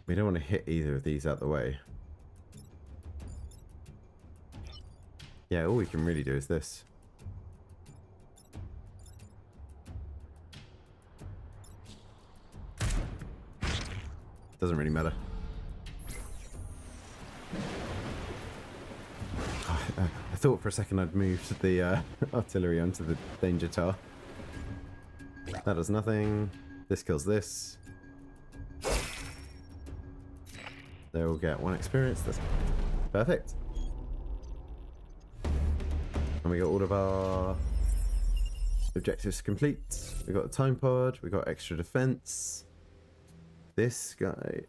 We don't want to hit either of these out the way. Yeah, all we can really do is this. Doesn't really matter. I thought for a second I'd moved the artillery onto the danger tower. That does nothing. This kills this. They will get 1 experience. That's perfect. And we got all of our objectives complete. We got the time pod. We got extra defense. This guy,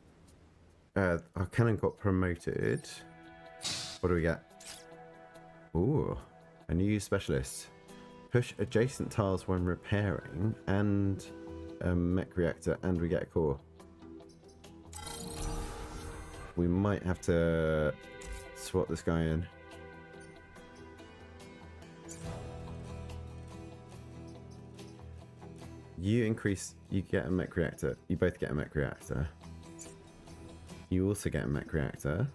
our cannon got promoted. What do we get? Ooh, a new specialist. Push adjacent tiles when repairing, and a mech reactor, and we get a core. We might have to swap this guy in. You get a mech reactor. You both get a mech reactor. You also get a mech reactor.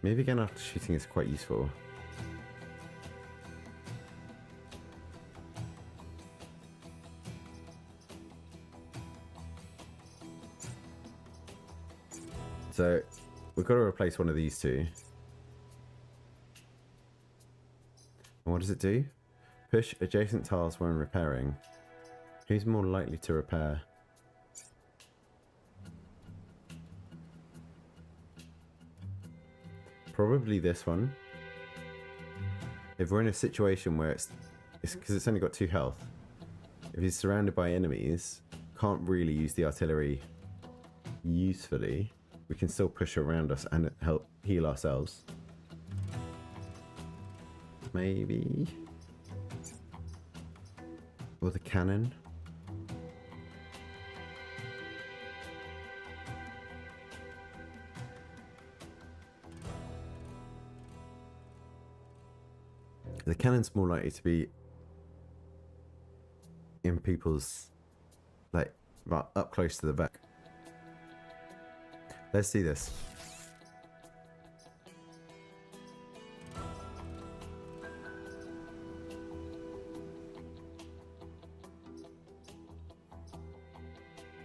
Maybe again after shooting is quite useful. So we've got to replace one of these 2. And what does it do? Push adjacent tiles when repairing. Who's more likely to repair? Probably this one. If we're in a situation where it's because it's only got 2 health. If he's surrounded by enemies, can't really use the artillery usefully. We can still push around us and help heal ourselves. Maybe. Or the cannon. The cannon's more likely to be in people's, like, right up close to the back. Let's do this.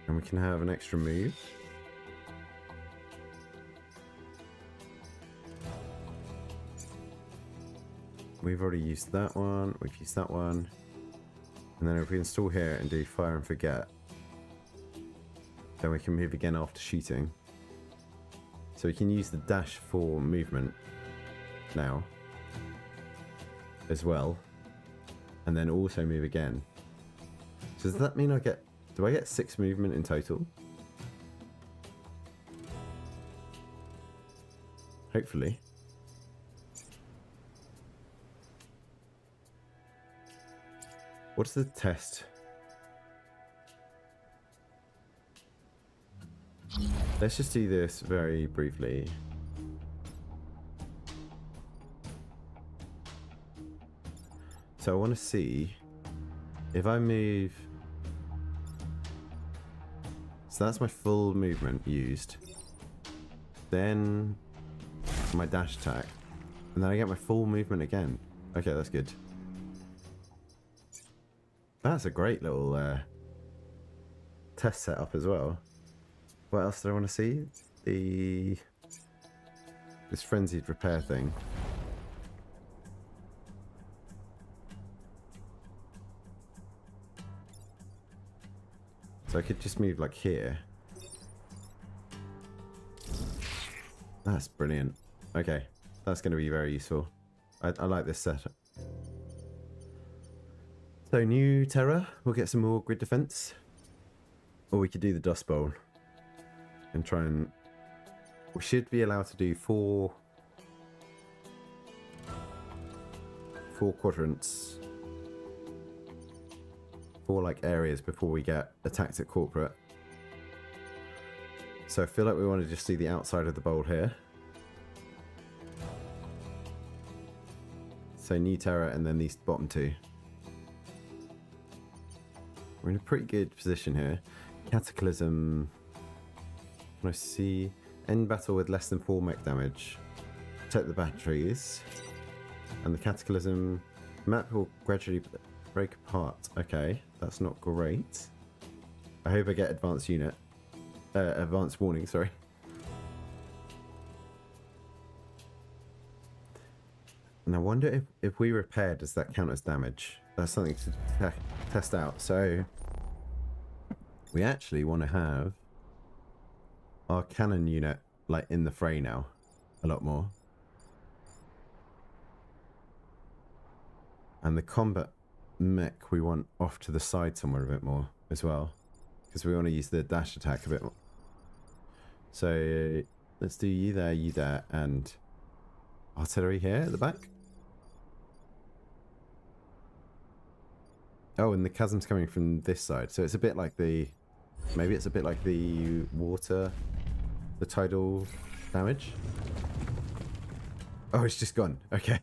And we can have an extra move. We've already used that one, we've used that one. And then if we install here and do fire and forget, then we can move again after shooting. So we can use the dash for movement now as well. And then also move again. So does that mean do I get 6 movement in total? Hopefully. What's the test? Let's just do this very briefly. So I want to see if I move. So that's my full movement used. Then my dash attack. And then I get my full movement again. Okay, that's good. That's a great little test setup as well. What else do I want to see? This frenzied repair thing. So I could just move like here. That's brilliant. Okay, that's going to be very useful. I like this setup. So new terror, we'll get some more grid defense. Or we could do the Dust Bowl. And try and... We should be allowed to do 4 quadrants. 4 like areas before we get attacked at corporate. So I feel like we want to just do the outside of the bowl here. So new terror and then these bottom 2. We're in a pretty good position here. Cataclysm. Can I see? End battle with less than 4 mech damage. Protect the batteries. And the Cataclysm. Map will gradually break apart. Okay, that's not great. I hope I get advanced unit. Advanced warning, sorry. And I wonder if we repair, does that count as damage? That's something to test out. So we actually want to have our cannon unit like in the fray now a lot more. And the combat mech we want off to the side somewhere a bit more as well. Because we want to use the dash attack a bit more. So let's do you there, and artillery here at the back. Oh, and the chasm's coming from this side. So it's a bit like the... Maybe it's a bit like the water... The tidal damage. Oh, it's just gone. Okay.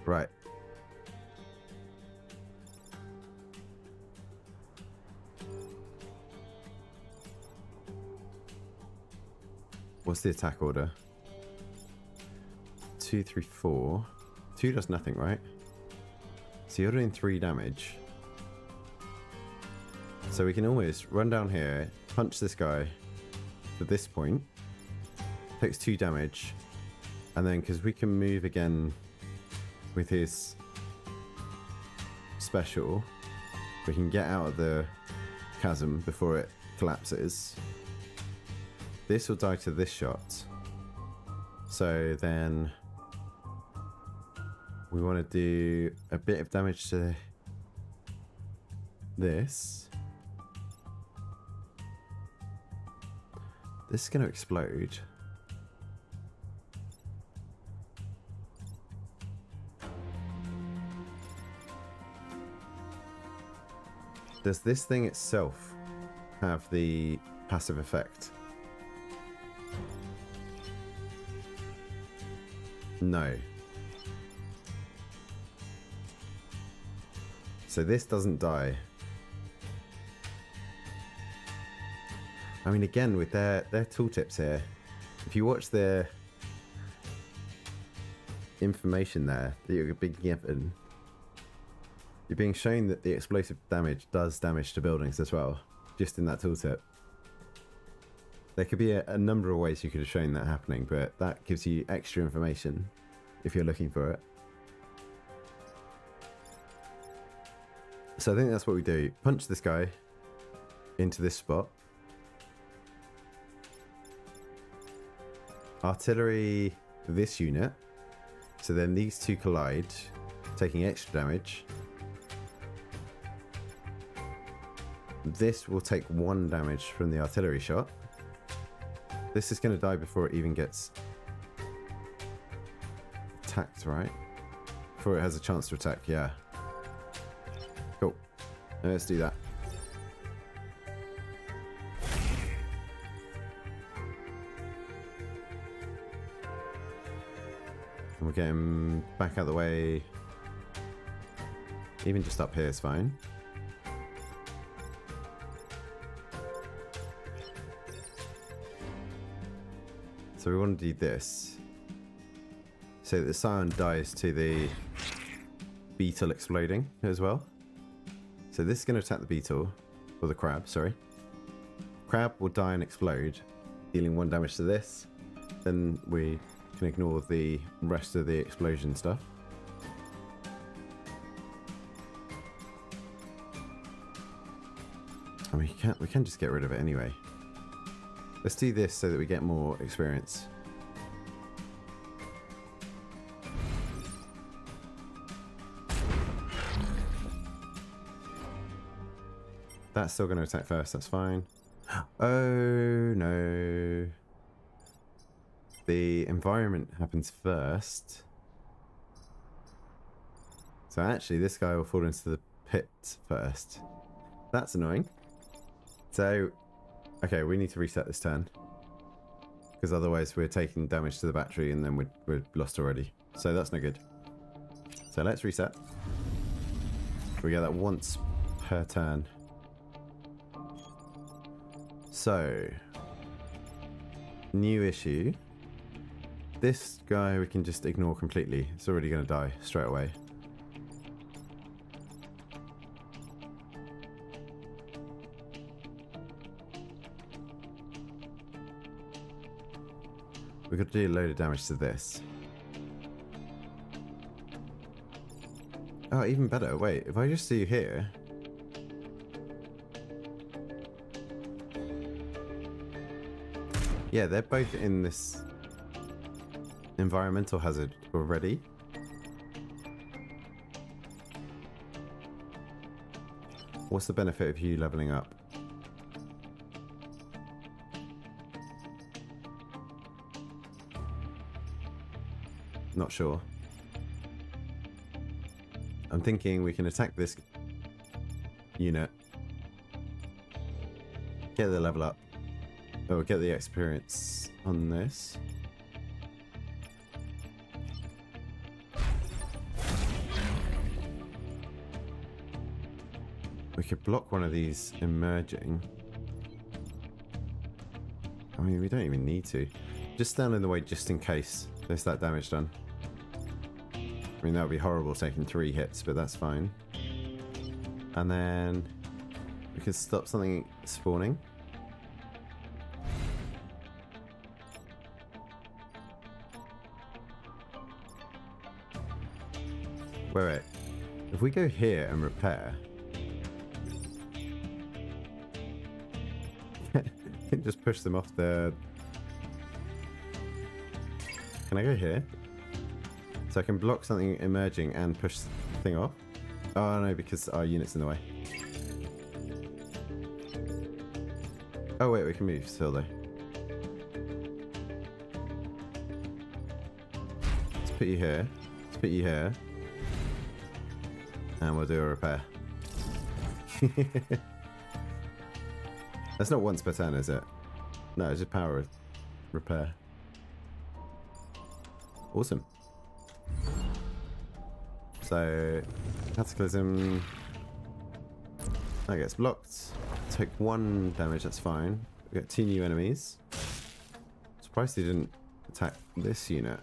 Right. What's the attack order? 2, 3, 4. 2 does nothing, right? So you're doing 3 damage. So we can always run down here, punch this guy to this point, takes 2 damage, and then because we can move again with his special, we can get out of the chasm before it collapses. This will die to this shot. So then we want to do a bit of damage to this. This is going to explode. Does this thing itself have the passive effect? No. So this doesn't die. I mean, again, with their tooltips here, if you watch their information there that you're being given, you're being shown that the explosive damage does damage to buildings as well, just in that tooltip. There could be a number of ways you could have shown that happening, but that gives you extra information if you're looking for it. So I think that's what we do. Punch this guy into this spot. Artillery this unit. So then these two collide, taking extra damage. This will take 1 damage from the artillery shot. This is going to die before it even gets attacked, right? Before it has a chance to attack, yeah. Cool. Let's do that. And we're getting back out of the way. Even just up here is fine. So we want to do this, so that the scion dies to the beetle exploding as well. So this is going to attack the beetle, or the crab, sorry. Crab will die and explode, dealing 1 damage to this. Then we can ignore the rest of the explosion stuff. I mean, we can just get rid of it anyway. Let's do this so that we get more experience. That's still going to attack first, that's fine. Oh no. The environment happens first. So actually this guy will fall into the pit first. That's annoying. So okay, we need to reset this turn, because otherwise we're taking damage to the battery and then we're lost already. So that's no good. So let's reset. We get that once per turn. So, new issue. This guy we can just ignore completely. It's already going to die straight away. We've got to do a load of damage to this. Oh, even better. Wait, if I just do here... Yeah, they're both in this environmental hazard already. What's the benefit of you leveling up? Not sure. I'm thinking we can attack this unit, get the level up, or get the experience on this. We could block one of these emerging. I mean, we don't even need to. Just stand in the way just in case there's that damage done. I mean, that would be horrible taking 3 hits, but that's fine. And then We can stop something spawning. Wait. If we go here and repair, just push them off the... Can I go here? So I can block something emerging and push the thing off? Oh no, because our unit's in the way. Oh wait, we can move still though. Let's put you here. Let's put you here. And we'll do a repair. That's not once per turn, is it? No, it's just power repair. Awesome. So, Cataclysm. That gets blocked. Take 1 damage, that's fine. We got 2 new enemies. Surprised he didn't attack this unit.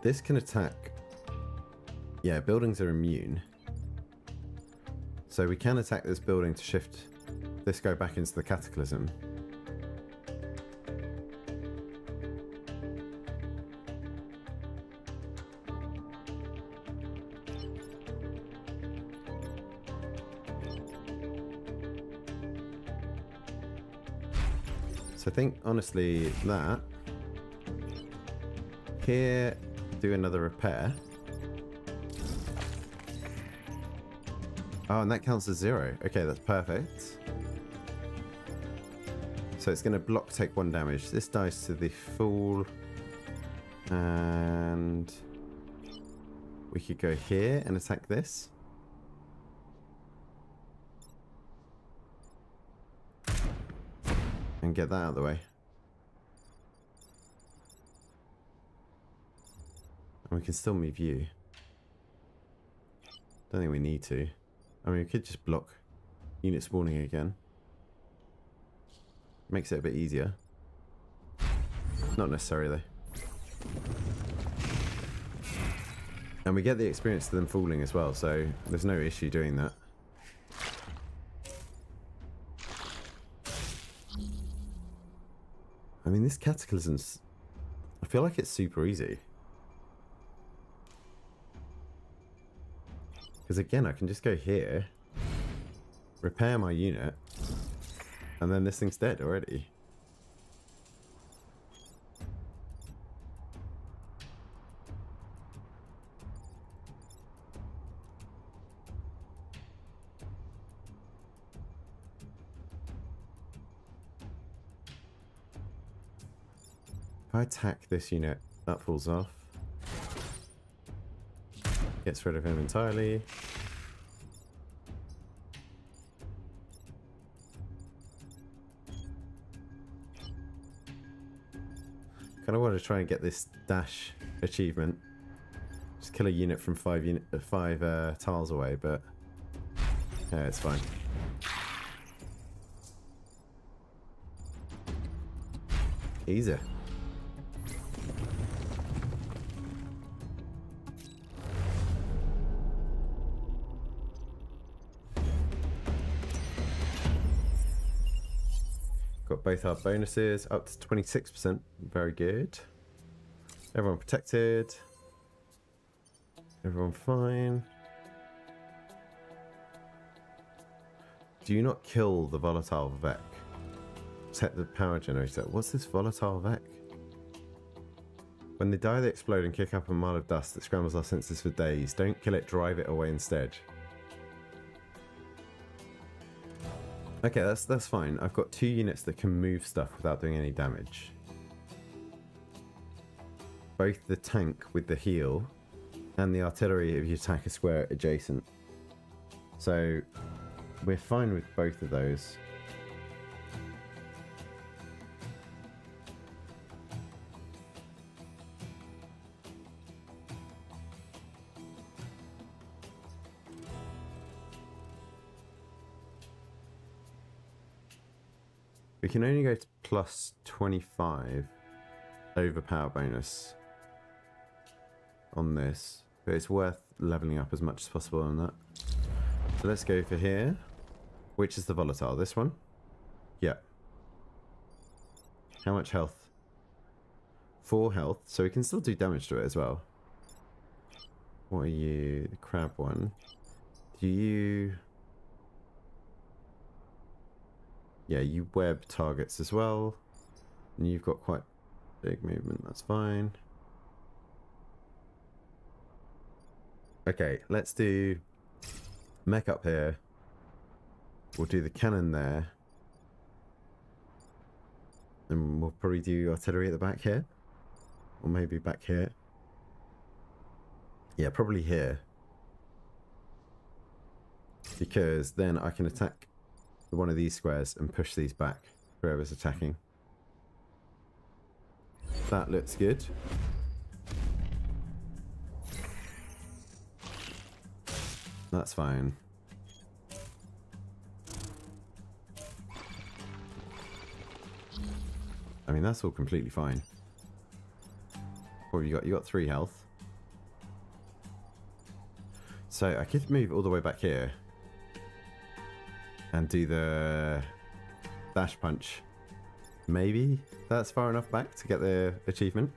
This can attack... Yeah, buildings are immune. So we can attack this building to shift this guy back into the Cataclysm. So I think, honestly, that... Here, do another repair. Oh, and that counts as 0. Okay, that's perfect. So it's going to block, take 1 damage. This dies to the Fool. And we could go here and attack this. And get that out of the way. And we can still move you. Don't think we need to. I mean, we could just block unit spawning again. Makes it a bit easier. Not necessary though. And we get the experience to them falling as well, so there's no issue doing that. I mean, this Cataclysm's... I feel like it's super easy. Because again, I can just go here, repair my unit, and then this thing's dead already. If I attack this unit, that falls off. Gets rid of him entirely. Kind of want to try and get this dash achievement. Just kill a unit from 5 tiles away, but yeah, it's fine. Easy. Got both our bonuses up to 26%. Very good. Everyone protected. Everyone fine. Do not kill the volatile Vec. Set the power generator. What's this volatile Vec? When they die, they explode and kick up a mile of dust that scrambles our senses for days. Don't kill it, drive it away instead. Okay, that's fine. I've got 2 units that can move stuff without doing any damage. Both the tank with the heal and the artillery if you attack a square adjacent. So we're fine with both of those. We can only go to plus 25 overpower bonus on this, but it's worth leveling up as much as possible on that. So let's go for here. Which is the volatile? This one? Yeah. How much health? 4 health, so we can still do damage to it as well. What are you? The crab one. Do you... Yeah, you web targets as well. And you've got quite big movement, that's fine. Okay, let's do mech up here. We'll do the cannon there. And we'll probably do artillery at the back here. Or maybe back here. Yeah, probably here. Because then I can attack one of these squares and push these back. Whoever's attacking. That looks good. That's fine. I mean, that's all completely fine. What have you got? You got 3 health. So I could move all the way back here and do the dash punch. Maybe that's far enough back to get the achievement.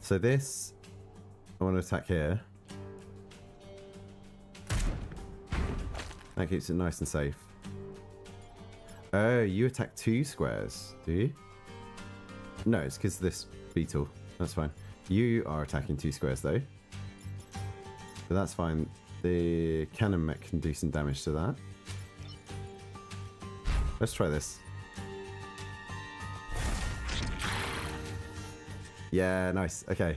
So this, I want to attack here. That keeps it nice and safe. Oh, you attack 2 squares, do you? No, it's because this beetle. That's fine. You are attacking 2 squares though. But that's fine. The cannon mech can do some damage to that. Let's try this. Yeah, nice. Okay.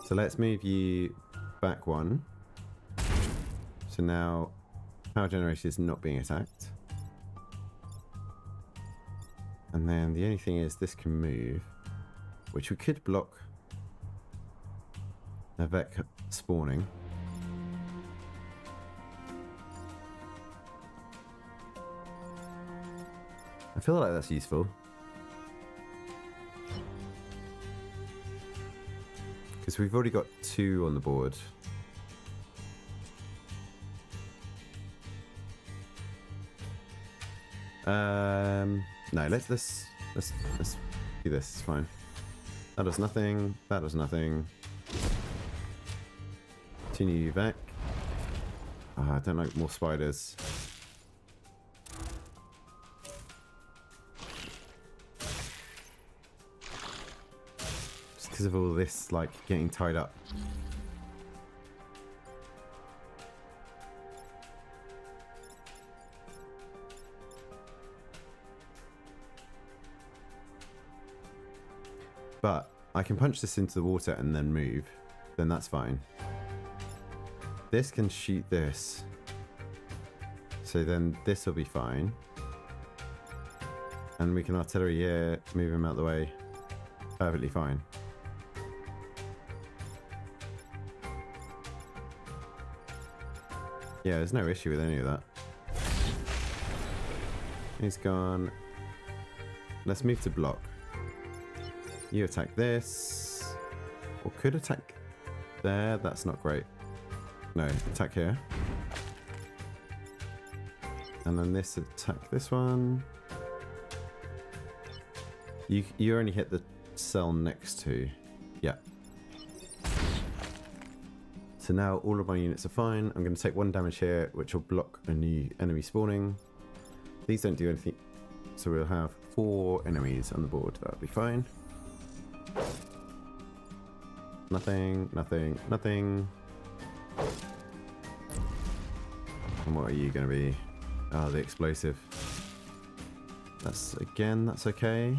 So let's move you back 1. So now power generation is not being attacked. And then the only thing is this can move, which we could block a Vec spawning. I feel like that's useful. Because we've already got 2 on the board. No, let's do this. It's fine. That does nothing. That does nothing. Continue back. I don't like more spiders. Just because of all this, like, getting tied up. But I can punch this into the water and then move. Then that's fine. This can shoot this. So then this will be fine. And we can artillery here, move him out the way. Perfectly fine. Yeah, there's no issue with any of that. He's gone. Let's move to block. You attack this. Or could attack there. That's not great. No, attack here. And then this attack this one. You only hit the cell next to. Yeah. So now all of my units are fine. I'm going to take 1 damage here, which will block a new enemy spawning. These don't do anything. So we'll have 4 enemies on the board. That'll be fine. Nothing, nothing, nothing. And what are you going to be? Oh, the explosive. That's okay.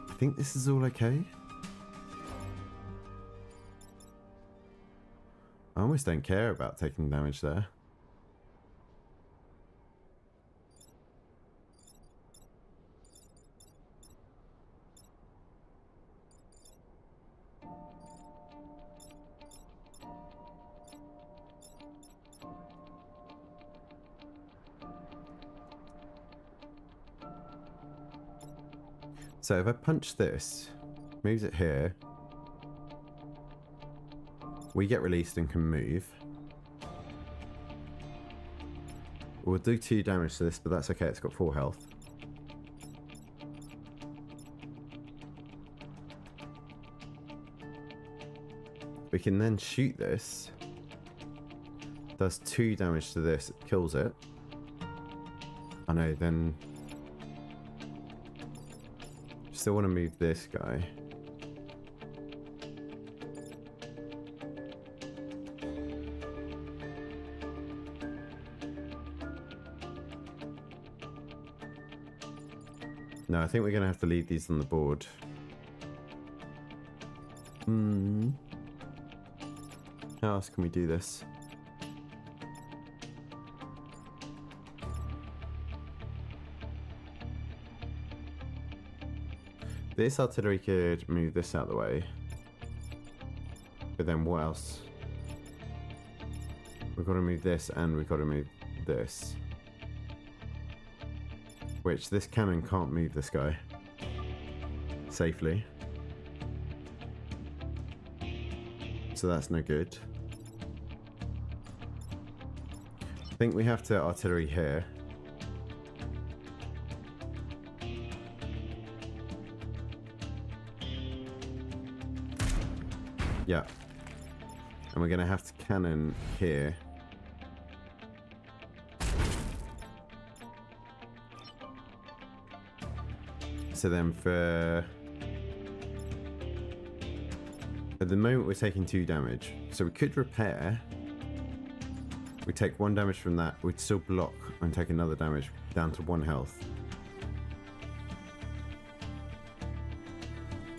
I think this is all okay. I almost don't care about taking damage there. So if I punch this, moves it here, we get released and can move. We'll do 2 damage to this, but that's okay, it's got 4 health. We can then shoot this. Does 2 damage to this, it kills it. I know, then... Still want to move this guy. No, I think we're going to have to leave these on the board. How else can we do this? This artillery could move this out of the way. But then what else? We've got to move this and we've got to move this. Which this cannon can't move this guy safely. So that's no good. I think we have to artillery here. Yeah. And we're going to have to cannon here. So then for at the moment we're taking 2 damage. So we could repair. We take 1 damage from that. We'd still block and take another damage down to 1 health.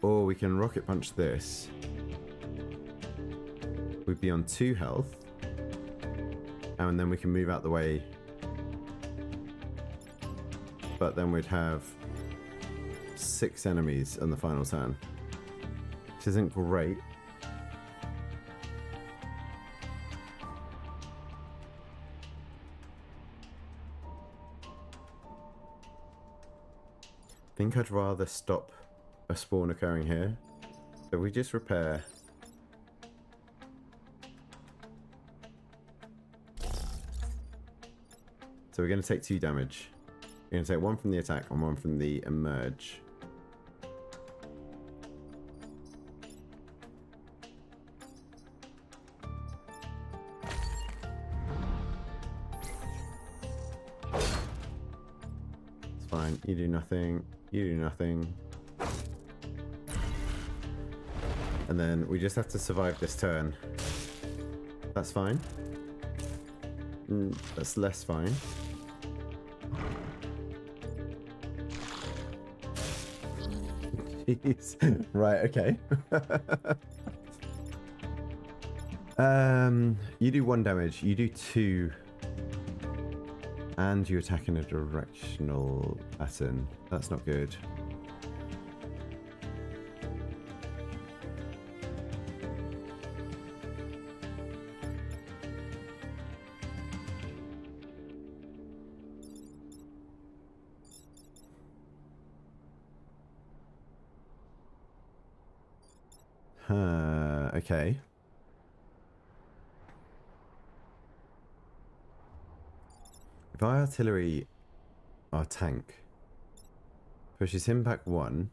Or we can rocket punch this. We'd be on 2 health. And then we can move out the way. But then we'd have 6 enemies on the final turn, which isn't great. I think I'd rather stop a spawn occurring here. So we just repair. So we're going to take 2 damage. We're going to take 1 from the attack and 1 from the emerge. It's fine. You do nothing. You do nothing. And then we just have to survive this turn. That's fine. That's less fine. Jeez. Right, okay. You do 1 damage, you do 2. And you attack in a directional pattern. That's not good. Okay. If our artillery, our tank, pushes him back 1,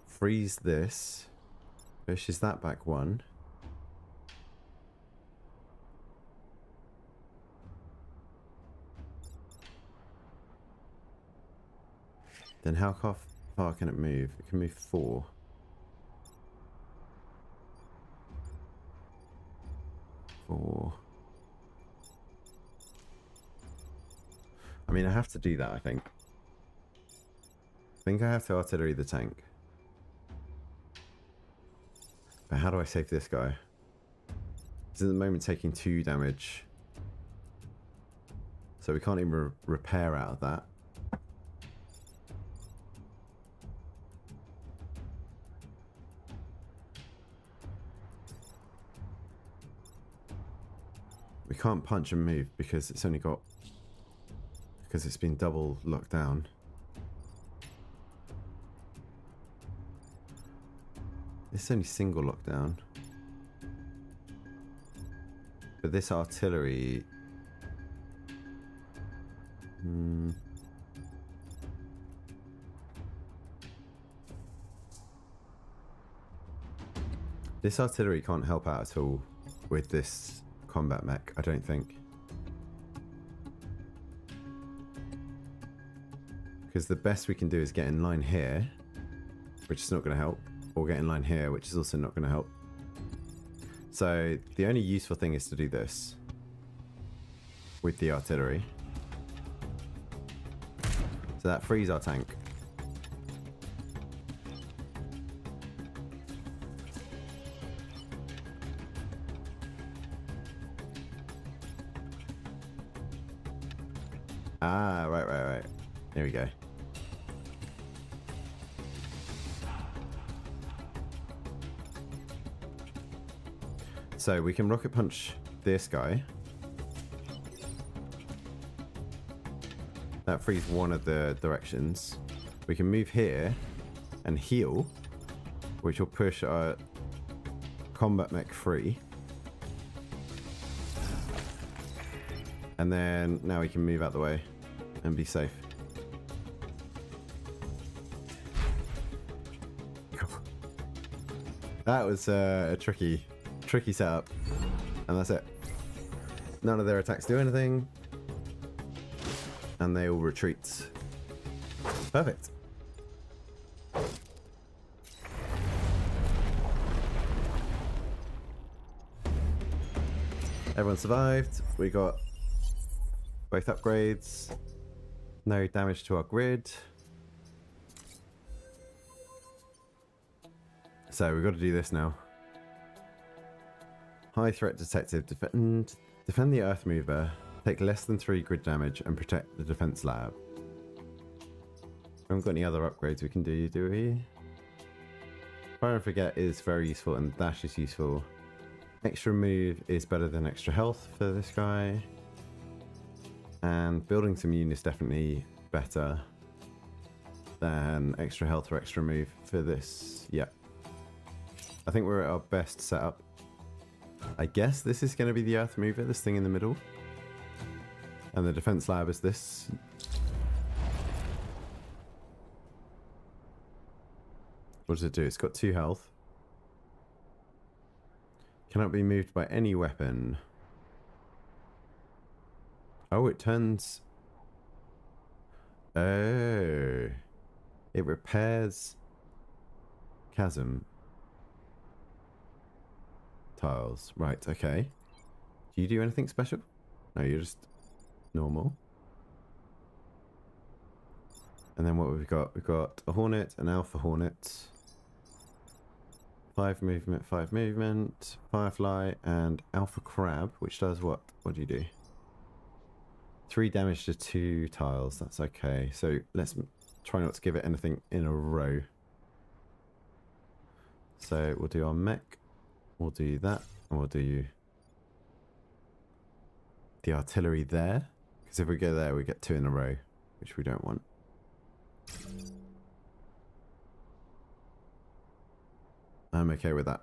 frees this, pushes that back 1, then how far can it move? It can move 4. 4. I mean, I have to do that, I think. I think I have to artillery the tank. But how do I save this guy? He's at the moment taking 2 damage. So we can't even repair out of that. We can't punch and move because it's only got... because it's been double locked down. It's only single lockdown. But this artillery... This artillery can't help out at all with this combat mech, I don't think. Because the best we can do is get in line here, which is not going to help, or get in line here, which is also not going to help. So the only useful thing is to do this with the artillery. So that frees our tank. Ah, right. There we go. So we can rocket punch this guy. That frees one of the directions. We can move here and heal, which will push our combat mech free. And then now we can move out the way and be safe. That was a tricky setup. And that's it. None of their attacks do anything. And they all retreat. Perfect. Everyone survived. We got both upgrades. No damage to our grid. So we've got to do this now. High threat detective. Defend the earth mover. Take less than 3 grid damage and protect the defense lab. We haven't got any other upgrades we can do we? Fire and forget is very useful, and dash is useful. Extra move is better than extra health for this guy. And building's immune is definitely better than extra health or extra move for this. Yeah. I think we're at our best setup. I guess this is going to be the earth mover, this thing in the middle. And the defense lab is this. What does it do? It's got 2 health. Cannot be moved by any weapon. Oh, it turns... Oh. It repairs chasm tiles. Right, okay. Do you do anything special? No, you're just normal. And then what we've got? We've got a hornet, an alpha hornet. 5 movement, 5 movement. Firefly and alpha crab, which does what? What do you do? 3 damage to 2 tiles. That's okay. So let's try not to give it anything in a row. So we'll do our mech. We'll do that. And we'll do the artillery there. Because if we go there, we get 2 in a row, which we don't want. I'm okay with that.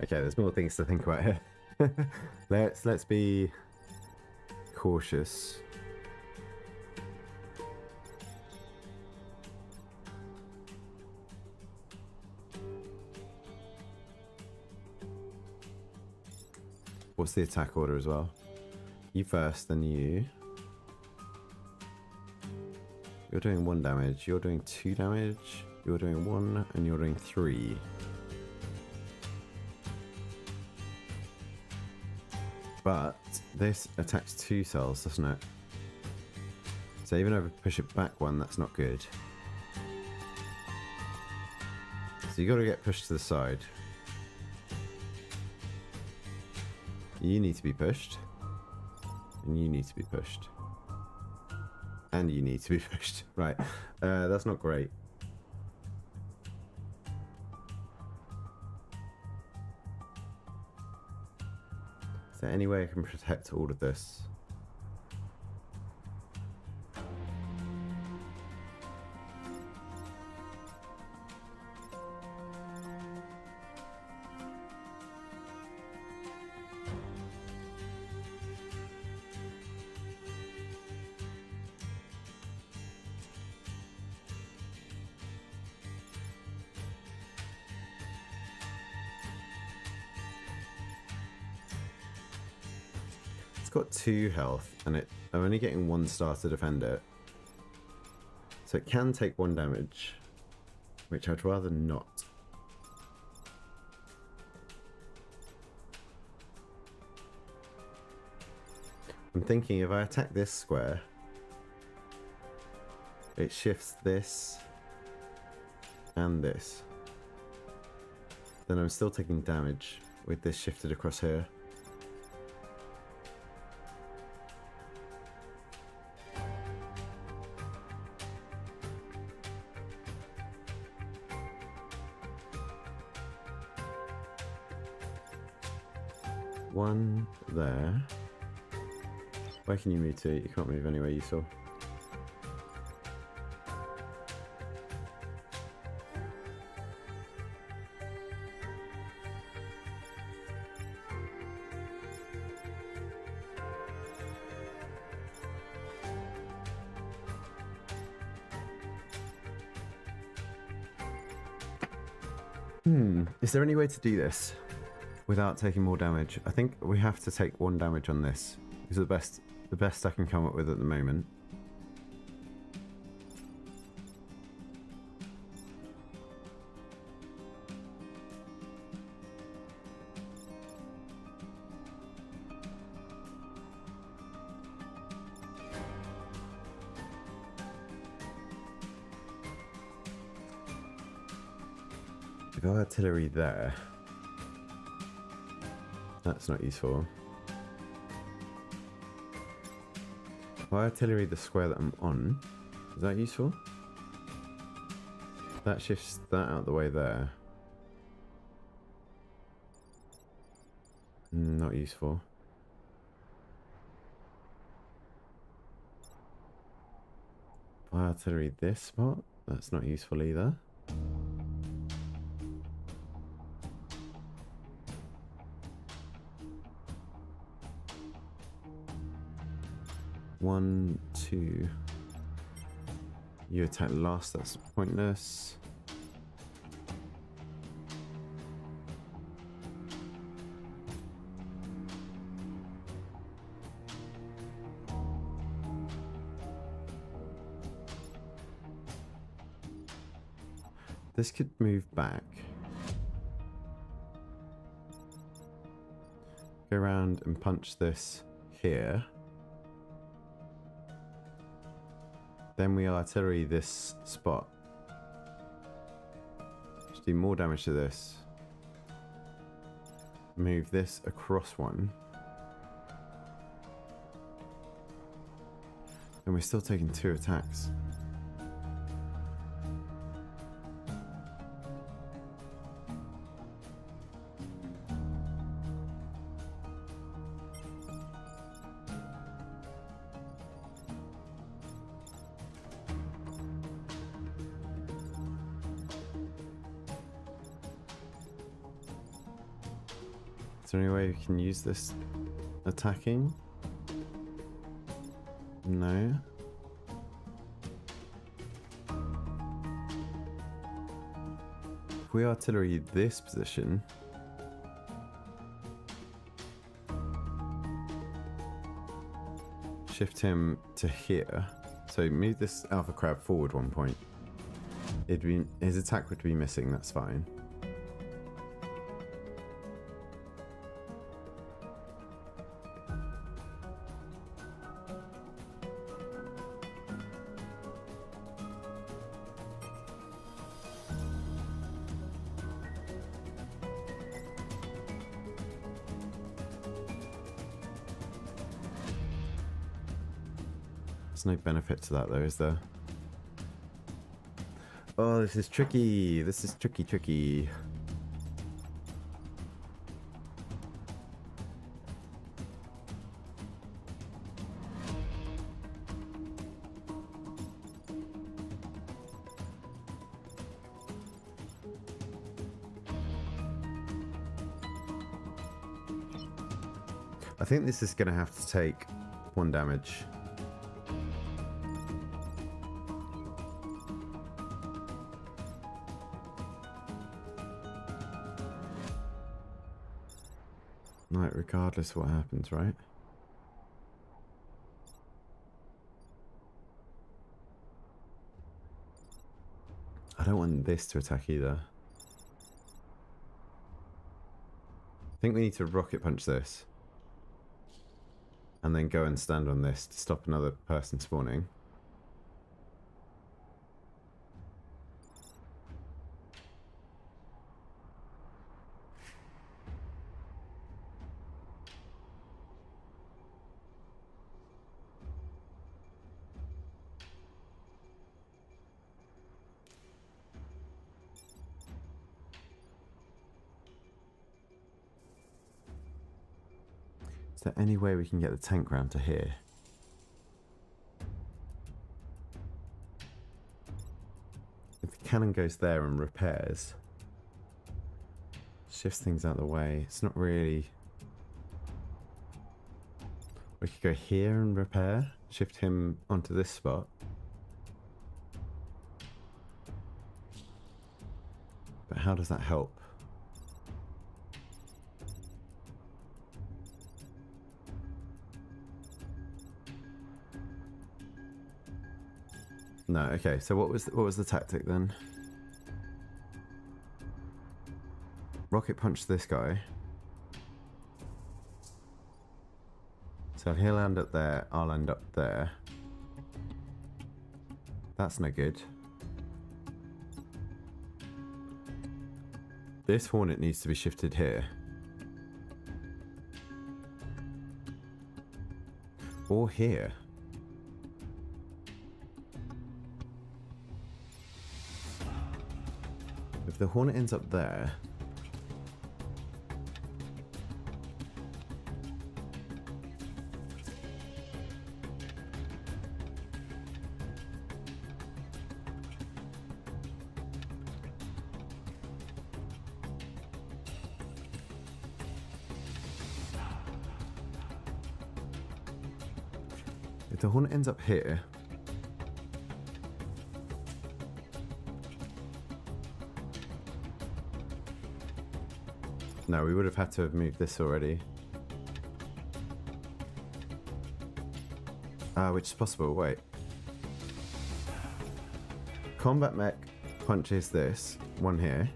Okay, there's more things to think about here. Let's be cautious. What's the attack order as well? You first, then you. You're doing 1 damage, you're doing 2 damage, you're doing 1, and you're doing 3. But this attacks 2 cells, doesn't it? So even if I push it back 1, that's not good. So you got to get pushed to the side. You need to be pushed. And you need to be pushed. And you need to be pushed. Right. That's not great. Is there any way I can protect all of this? It's got 2 health, and I'm only getting 1 star to defend it. So it can take 1 damage, which I'd rather not. I'm thinking if I attack this square, it shifts this and this. Then I'm still taking damage with this shifted across here. One there. Where can you move to? You can't move anywhere you saw. Is there any way to do this without taking more damage? I think we have to take 1 damage on this. This is the best I can come up with at the moment. If I artillery there, that's not useful. If I artillery the square that I'm on, is that useful? That shifts that out of the way there. Not useful. If I artillery this spot, that's not useful either. One, 2. You attack last, that's pointless. This could move back. Go around and punch this here. Then we artillery this spot. Just do more damage to this. Move this across one. And we're still taking 2 attacks. Is there any way we can use this attacking? No. If we artillery this position, shift him to here. So move this alpha crab forward 1 point. His attack would be missing, that's fine. There's no benefit to that though, is there? Oh, this is tricky. This is tricky. I think this is going to have to take 1 damage. Right, regardless of what happens, right? I don't want this to attack either. I think we need to rocket punch this. And then go and stand on this to stop another person spawning. Is there any way we can get the tank round to here? If the cannon goes there and repairs, shifts things out of the way, it's not really... We could go here and repair, shift him onto this spot. But how does that help? No, okay, so what was the tactic then? Rocket punch this guy. So he'll end up there, I'll end up there. That's no good. This hornet needs to be shifted here. Or here. If the hornet ends up there... If the hornet ends up here... No, we would have had to have moved this already. Which is possible, wait. Combat mech punches this, one here.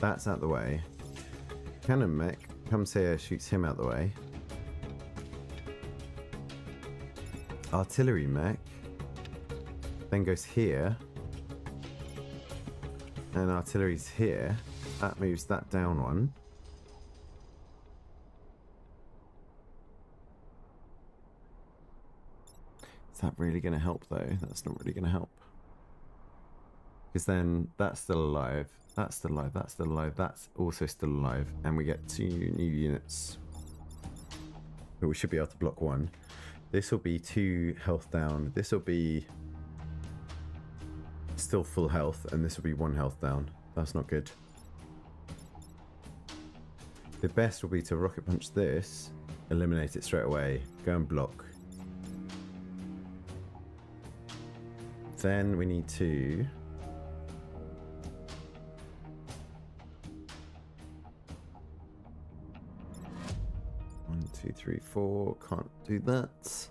That's out the way. Cannon mech comes here, shoots him out the way. Artillery mech then goes here. And artillery's here. That moves that down one. Is that really going to help though? That's not really going to help. Because then that's still alive. That's still alive. That's still alive. That's also still alive. And we get 2 new units. But we should be able to block 1. This will be 2 health down. This will be still full health. And this will be 1 health down. That's not good. The best will be to rocket punch this, eliminate it straight away, go and block. Then we need to... One, two, three, 4. Can't do that.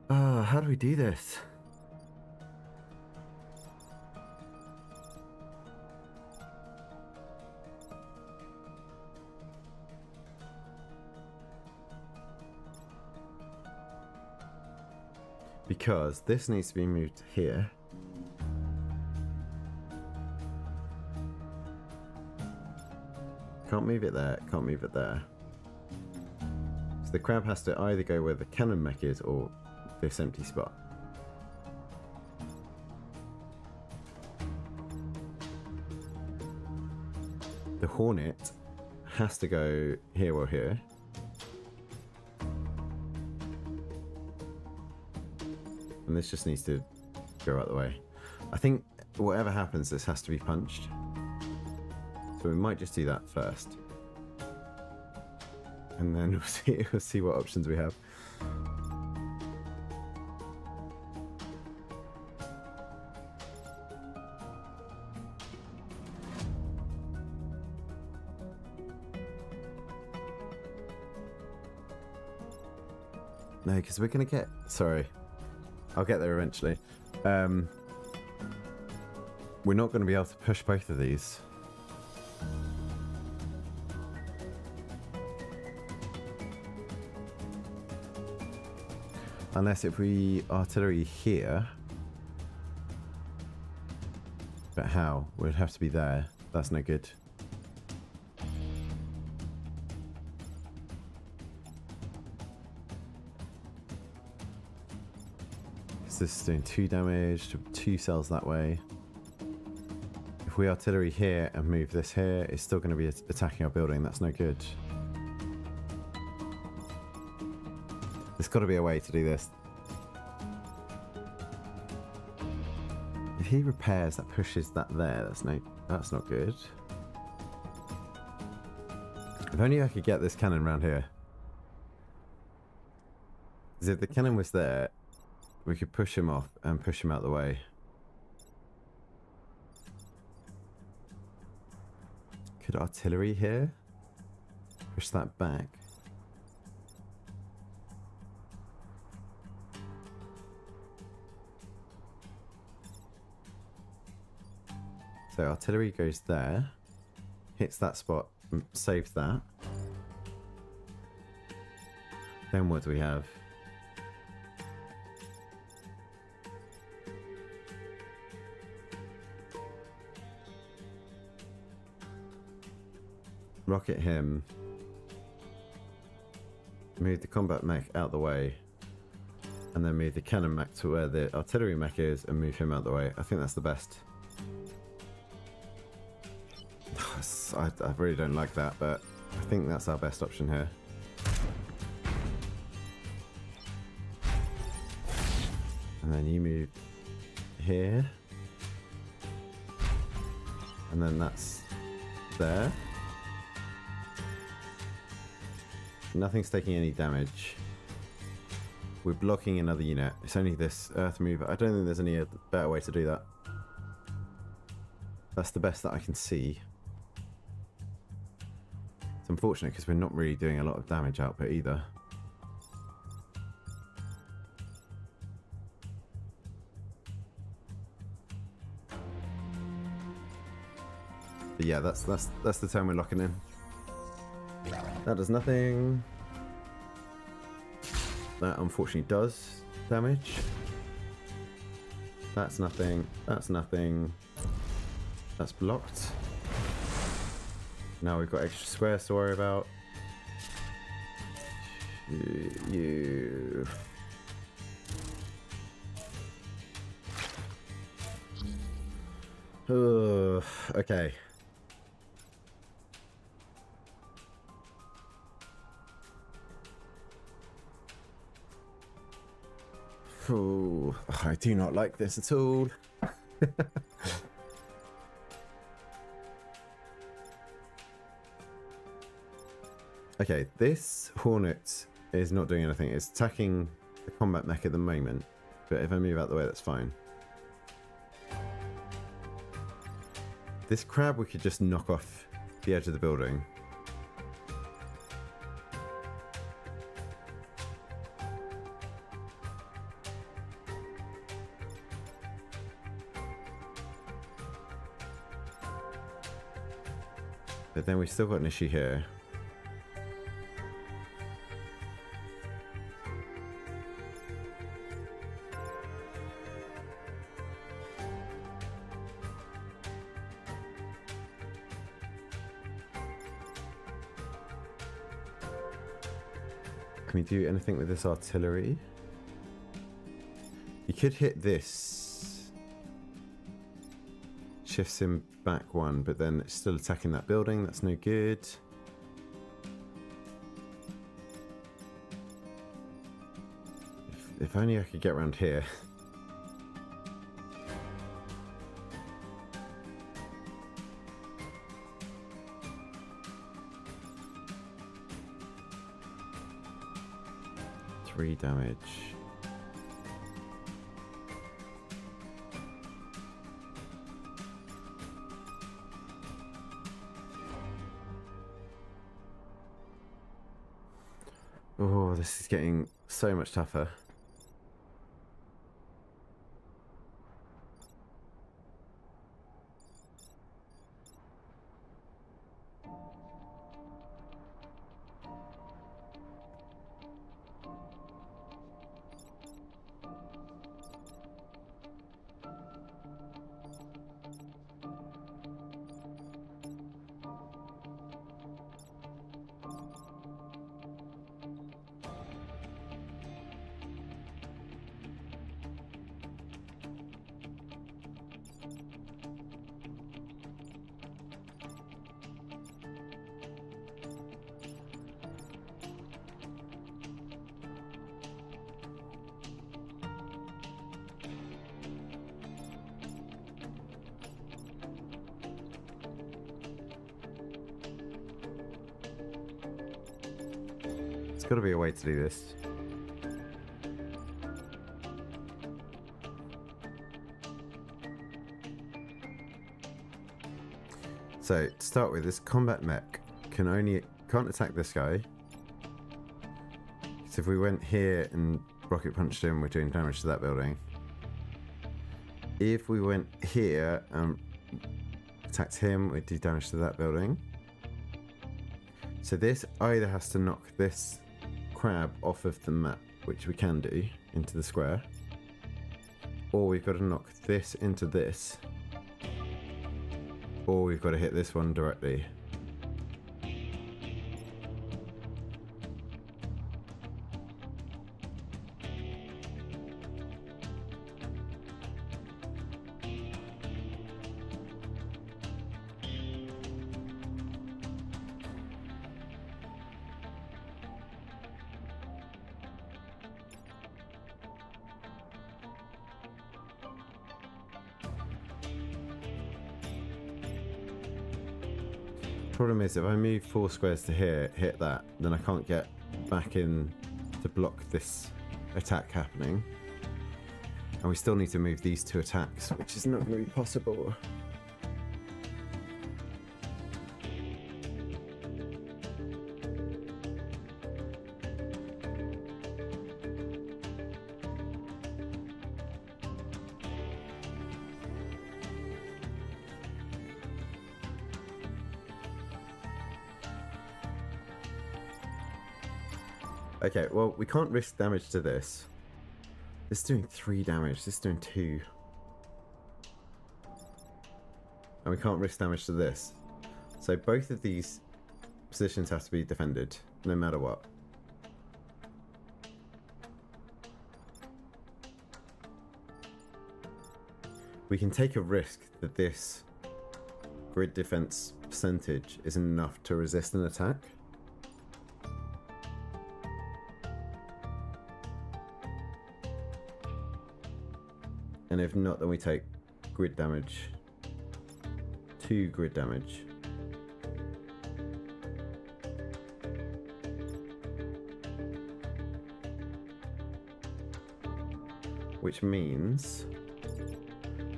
How do we do this? Because this needs to be moved here. Can't move it there, can't move it there. So the crab has to either go where the cannon mech is or this empty spot. The hornet has to go here or here. And this just needs to go out the way. I think whatever happens, this has to be punched. So we might just do that first. And then we'll see what options we have. No, because we're going to get... Sorry. I'll get there eventually. We're not going to be able to push both of these. Unless if we artillery here. But how? We'd have to be there. That's no good. This is doing 2 damage to 2 cells that way. If we artillery here and move this here, it's still going to be attacking our building. That's no good. There's got to be a way to do this. If he repairs, that pushes that there. That's not good. If only I could get this cannon around here. Because if the cannon was there, we could push him off and push him out the way. Could artillery here? Push that back. So artillery goes there, hits that spot, saves that. Then what do we have? Rocket him. Move the combat mech out the way. And then move the cannon mech to where the artillery mech is and move him out the way. I think that's the best. I really don't like that, but I think that's our best option here. And then you move here. And then that's there. Nothing's taking any damage. We're blocking another unit. It's only this earth mover. I don't think there's any better way to do that. That's the best that I can see. It's unfortunate because we're not really doing a lot of damage output either. But yeah, that's the turn we're locking in. That does nothing. That unfortunately does damage. That's nothing. That's nothing. That's blocked. Now we've got extra squares to worry about. You. Okay. Oh, I do not like this at all. Okay, this Hornet is not doing anything. It's attacking the combat mech at the moment. But if I move out the way, that's fine. This crab we could just knock off the edge of the building. But then we've still got an issue here. Can we do anything with this artillery? You could hit this. Shifts him back one, but then it's still attacking that building. That's no good. If only I could get around here. Three damage. Oh, this is getting so much tougher. There's got to be a way to do this. So, to start with, this combat mech can't attack this guy. So if we went here and rocket punched him, we're doing damage to that building. If we went here and attacked him, we'd do damage to that building. So this either has to knock this crab off of the map, which we can do, into the square, or we've got to knock this into this, or we've got to hit this one directly. Problem is, if I move 4 squares to here, hit that, then I can't get back in to block this attack happening. And we still need to move these 2 attacks, which is not going to be possible. Okay, well, we can't risk damage to this. This is doing 3 damage, this is doing 2. And we can't risk damage to this. So both of these positions have to be defended, no matter what. We can take a risk that this grid defense percentage is enough to resist an attack. And if not, then we take grid damage. 2 grid damage. Which means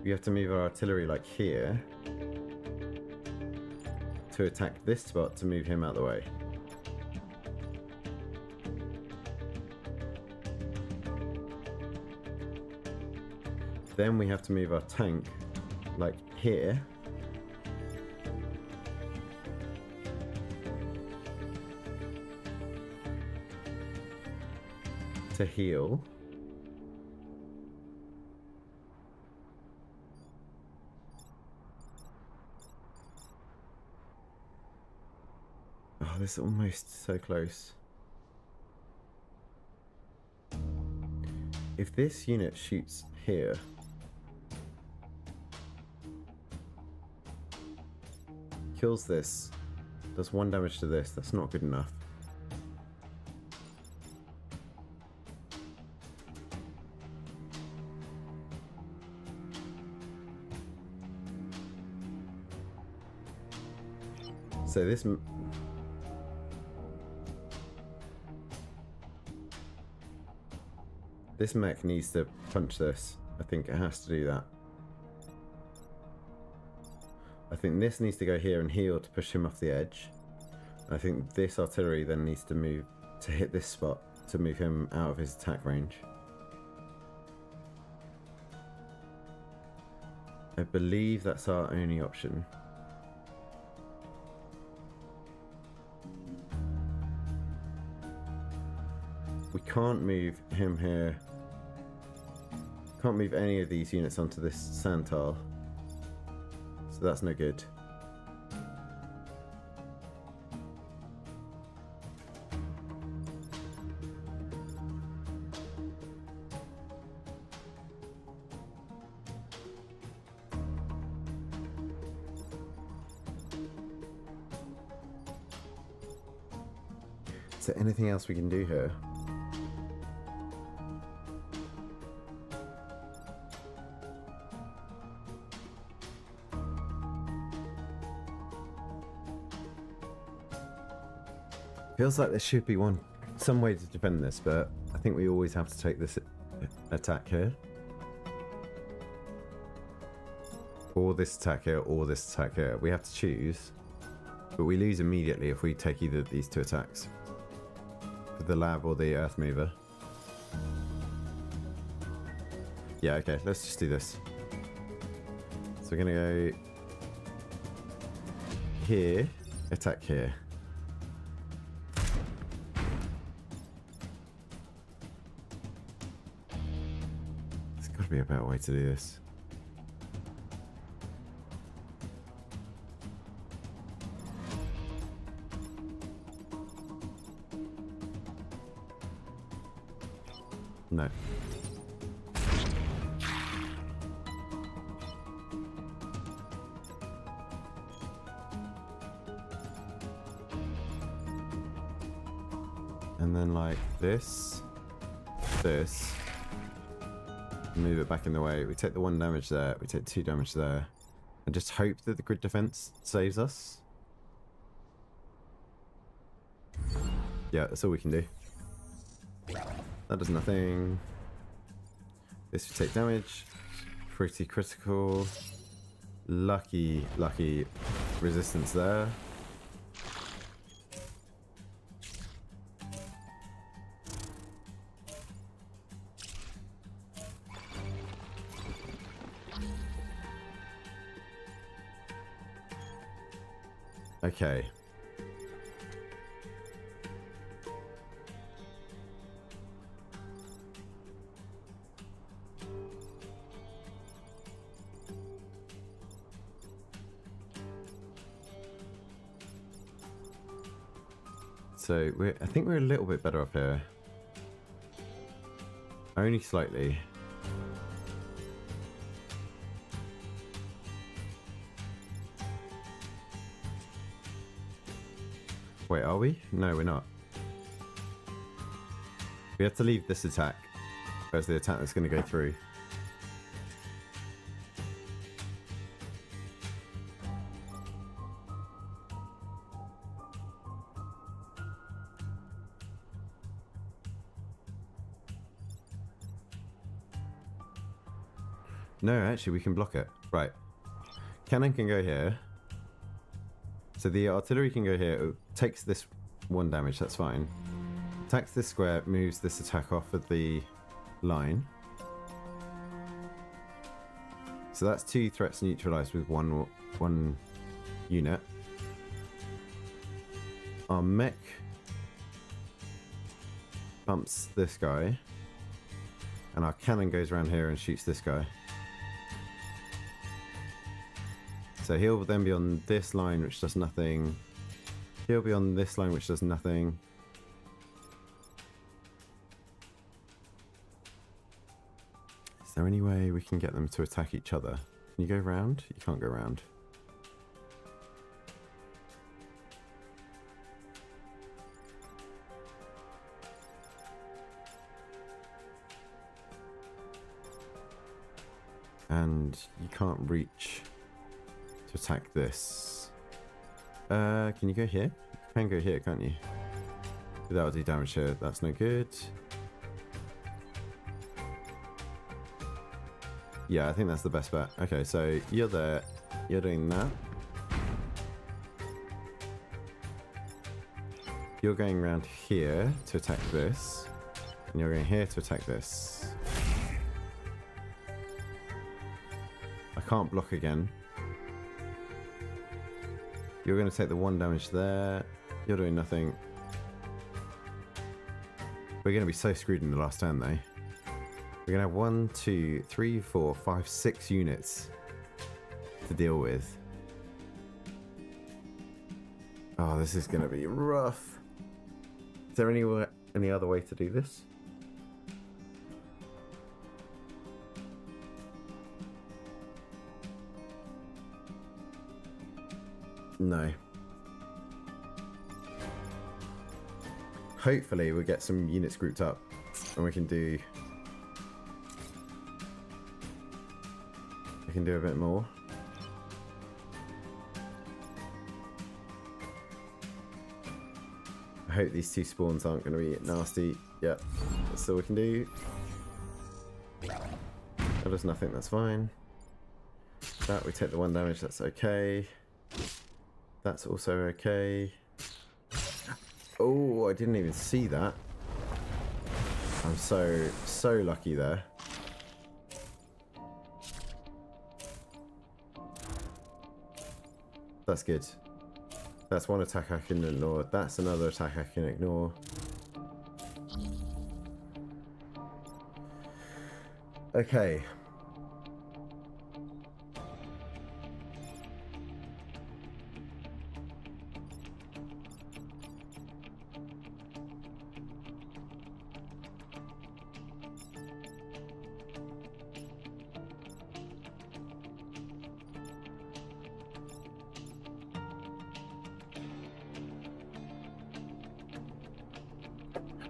we have to move our artillery like here to attack this spot to move him out of the way. Then we have to move our tank like here to heal. Oh, this is almost so close. if this unit shoots here, kills this, does 1 damage to this, that's not good enough. So this mech needs to punch this. I think it has to do that. I think this needs to go here and heal to push him off the edge. And I think this artillery then needs to move to hit this spot to move him out of his attack range. I believe that's our only option. We can't move him here. Can't move any of these units onto this sand tile. So that's no good. Is there anything else we can do here? Feels like there should be some way to defend this, but I think we always have to take this attack here. Or this attack here, or this attack here. We have to choose, but we lose immediately if we take either of these 2 attacks. For the lab or the earth mover. Yeah, okay, let's just do this. So we're gonna go here, attack here. Be a better way to do this. No. And then like this. Move it back in the way. We take the 1 damage there. We take 2 damage there. And just hope that the grid defense saves us. Yeah, that's all we can do. That does nothing. This will take damage. Pretty critical. Lucky resistance there. Okay. So I think we're a little bit better up here. Only slightly. Wait, are we? No, we're not. We have to leave this attack as the attack that's going to go through. No, actually, we can block it. Right. Cannon can go here. So the artillery can go here. It takes this 1 damage, that's fine. Attacks this square, moves this attack off of the line. So that's 2 threats neutralized with one unit. Our mech bumps this guy. And our cannon goes around here and shoots this guy. So he'll then be on this line, which does nothing. He'll be on this line, which does nothing. there any way we can get them to attack each other? Can you go round? You can't go round. And you can't reach to attack this. Can you go here? You can go here, can't you? That'll do damage here. That's no good. Yeah, I think that's the best bet. Okay, so you're there. You're doing that. You're going around here to attack this. And you're going here to attack this. I can't block again. You're going to take the 1 damage there. You're doing nothing. We're going to be so screwed in the last turn, though. We're going to have 1, 2, 3, 4, 5, 6 units to deal with. Oh, this is going to be rough. Is there any other way to do this? No. Hopefully we'll get some units grouped up and we can do a bit more. I hope these 2 spawns aren't going to be nasty. Yeah, that's all we can do. That does nothing, that's fine. That, we take the 1 damage, that's okay. That's also okay. Oh, I didn't even see that. I'm so lucky there. That's good. That's 1 attack I can ignore. That's another attack I can ignore. Okay.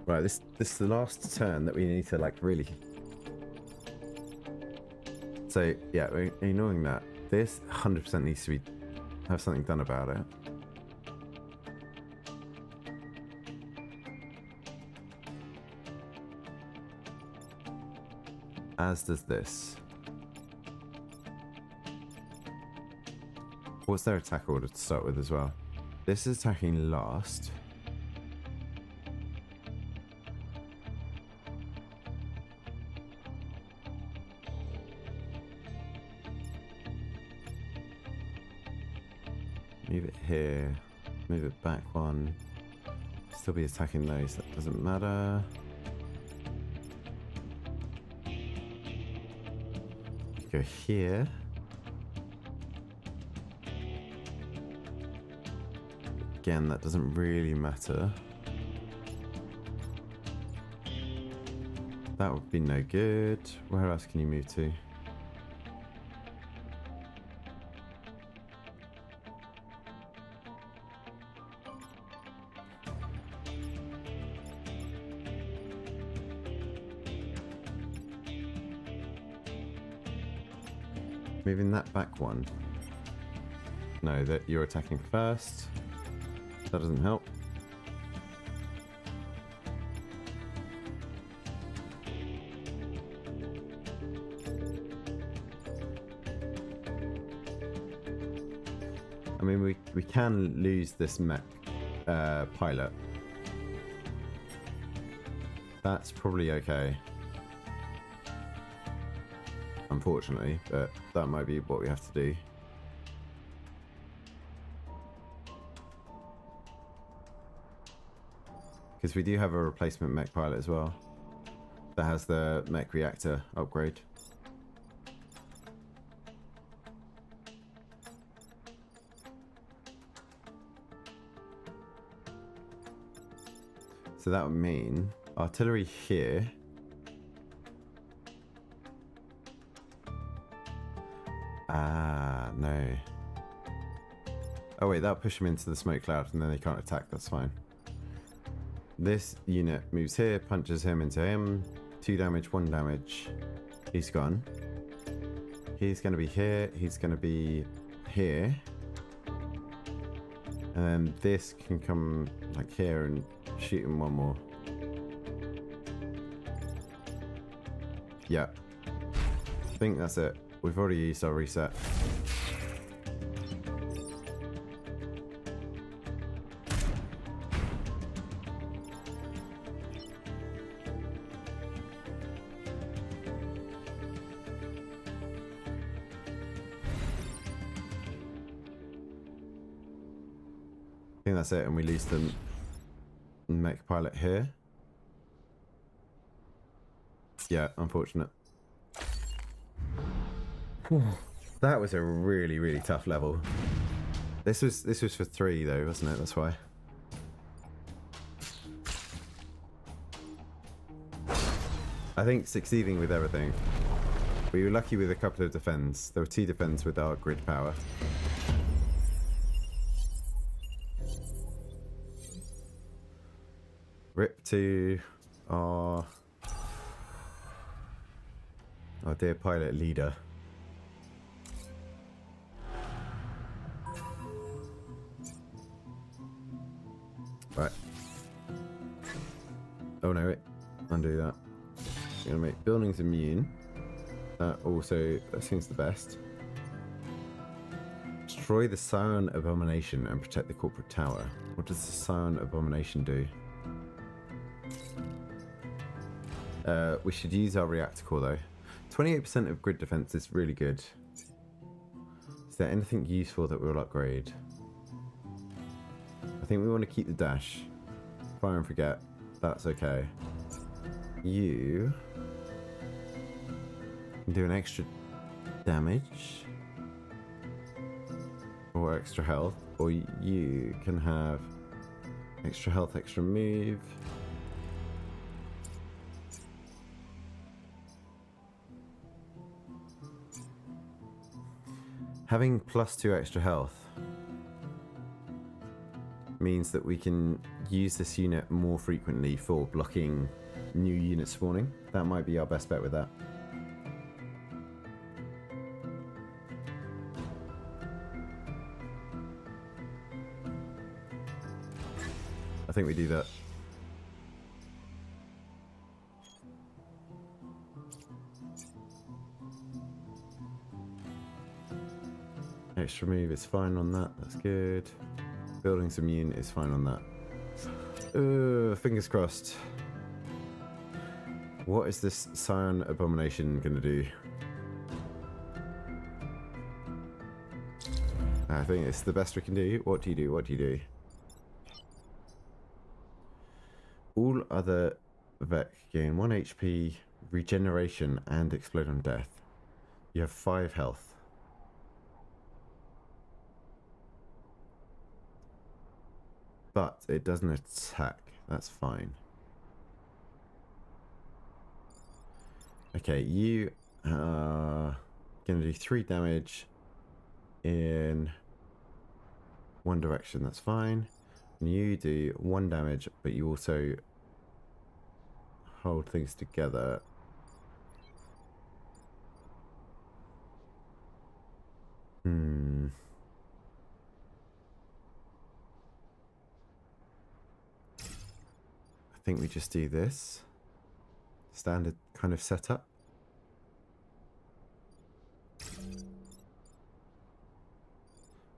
Right, this is the last turn that we need to like really. So yeah, we're ignoring that. This 100% needs to have something done about it. As does this. What's their attack order to start with as well? This is attacking last. Move it here, move it back 1, still be attacking those, that doesn't matter. Go here. Again, that doesn't really matter. That would be no good. Where else can you move to? Moving that back 1. No, that you're attacking first. That doesn't help. I mean, we can lose this mech pilot. That's probably okay. Unfortunately, but that might be what we have to do. Because we do have a replacement mech pilot as well. That has the mech reactor upgrade. So that would mean artillery here. Ah, no. Oh wait, that'll push them into the smoke cloud and then they can't attack, that's fine. This unit moves here, punches him into him. 2 damage, 1 damage. He's gone. He's going to be here, he's going to be here. And then this can come like here and shoot him 1 more. Yeah. I think that's it. We've already used our reset. I think that's it, and we lose the mech pilot here. Yeah, unfortunate. That was a really, really tough level. This was for 3 though, wasn't it? That's why. I think succeeding with everything. We were lucky with a couple of defends. There were 2 defends with our grid power. Rip to our dear pilot leader. Right. Oh no, wait. Undo that. We're gonna make buildings immune. That seems the best. Destroy the Scion Abomination and protect the corporate tower. What does the Scion Abomination do? We should use our reactor core though. 28% of grid defense is really good. Is there anything useful that we'll upgrade? I think we want to keep the dash. Fire and forget. That's okay. You can do an extra damage or extra health, or you can have extra health, extra move. Having +2 extra health means that we can use this unit more frequently for blocking new units spawning. That might be our best bet with that. I think we do that. Extra move is fine on that, that's good. Buildings immune is fine on that. Fingers crossed. What is this Scion Abomination gonna do? I think it's the best we can do. What do you do? What do you do? All other Vec gain 1 HP, regeneration, and explode on death. You have 5 health. But it doesn't attack. That's fine. Okay, you are going to do 3 damage in one direction. That's fine. And you do 1 damage, but you also hold things together. I think we just do this. Standard kind of setup.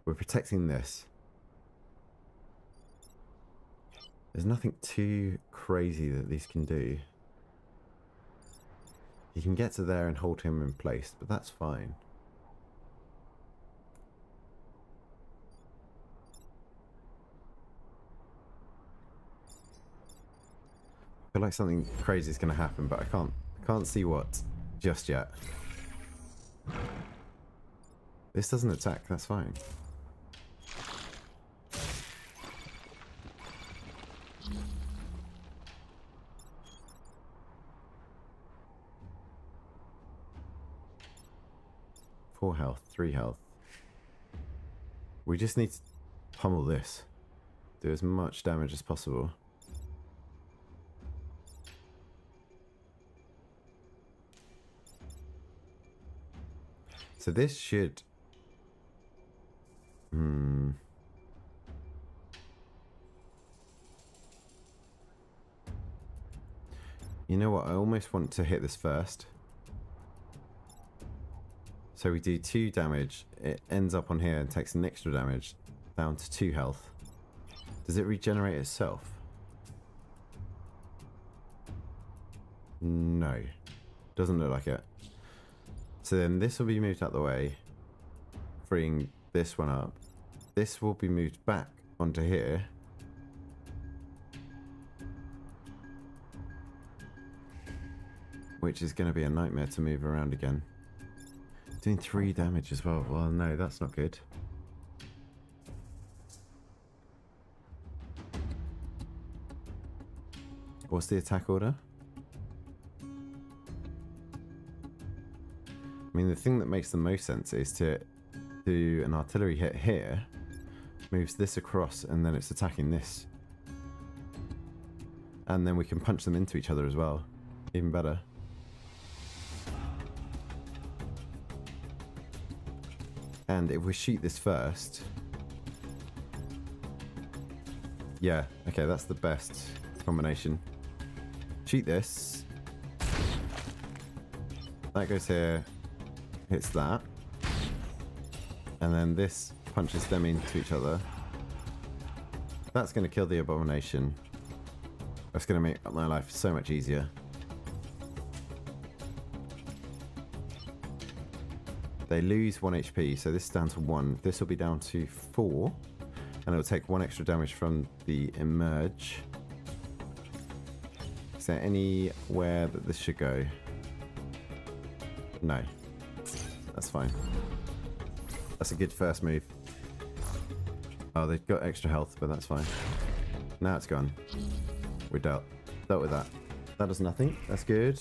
We're protecting this. There's nothing too crazy that these can do. You can get to there and hold him in place, but that's fine. I feel like something crazy is going to happen, but I can't see what just yet. This doesn't attack, that's fine. 4 health, 3 health. We just need to pummel this. Do as much damage as possible. So this should... You know what? I almost want to hit this first. So we do 2 damage. It ends up on here and takes an extra damage. Down to 2 health. Does it regenerate itself? No. Doesn't look like it. So then this will be moved out the way. Freeing this one up. This will be moved back onto here. Which is going to be a nightmare to move around again. Doing 3 damage as well. Well, no, that's not good. What's the attack order? I mean, the thing that makes the most sense is to do an artillery hit here. Moves this across and then it's attacking this. And then we can punch them into each other as well. Even better. And if we shoot this first... Yeah, okay, that's the best combination. Shoot this. That goes here. Hits that. And then this punches them into each other. That's going to kill the abomination. That's going to make my life so much easier. They lose 1 HP, so this is down to 1. This will be down to 4. And it will take 1 extra damage from the emerge. Is there anywhere that this should go? No. That's fine. That's a good first move. Oh, they've got extra health, but that's fine. Now it's gone. We dealt with that. That does nothing. That's good.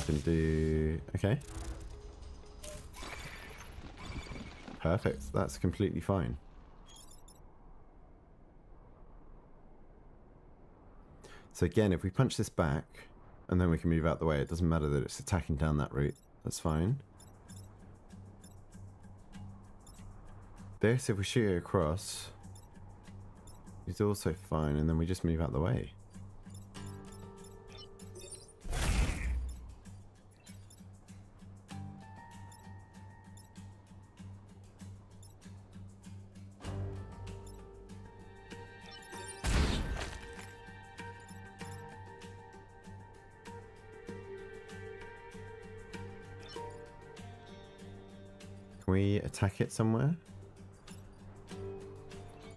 Can do... Okay. Perfect. That's completely fine. So again, if we punch this back, and then we can move out the way, it doesn't matter that it's attacking down that route. That's fine. This, if we shoot it across, is also fine, and then we just move out the way. Can we attack it somewhere?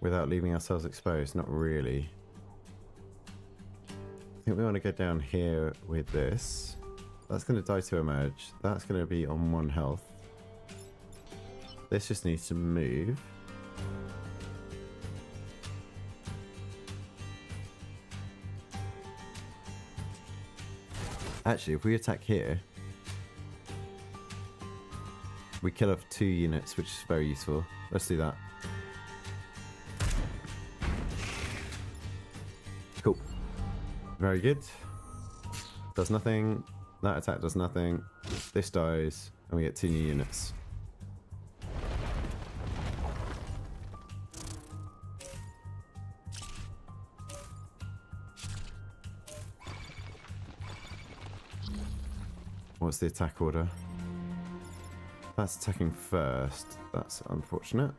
Without leaving ourselves exposed? Not really. I think we want to go down here with this. That's going to die to emerge. That's going to be on 1 health. This just needs to move. Actually, if we attack here, we kill off 2 units, which is very useful. Let's do that. Cool. Very good. Does nothing. That attack does nothing. This dies, and we get 2 new units. What's the attack order? That's attacking first. That's unfortunate.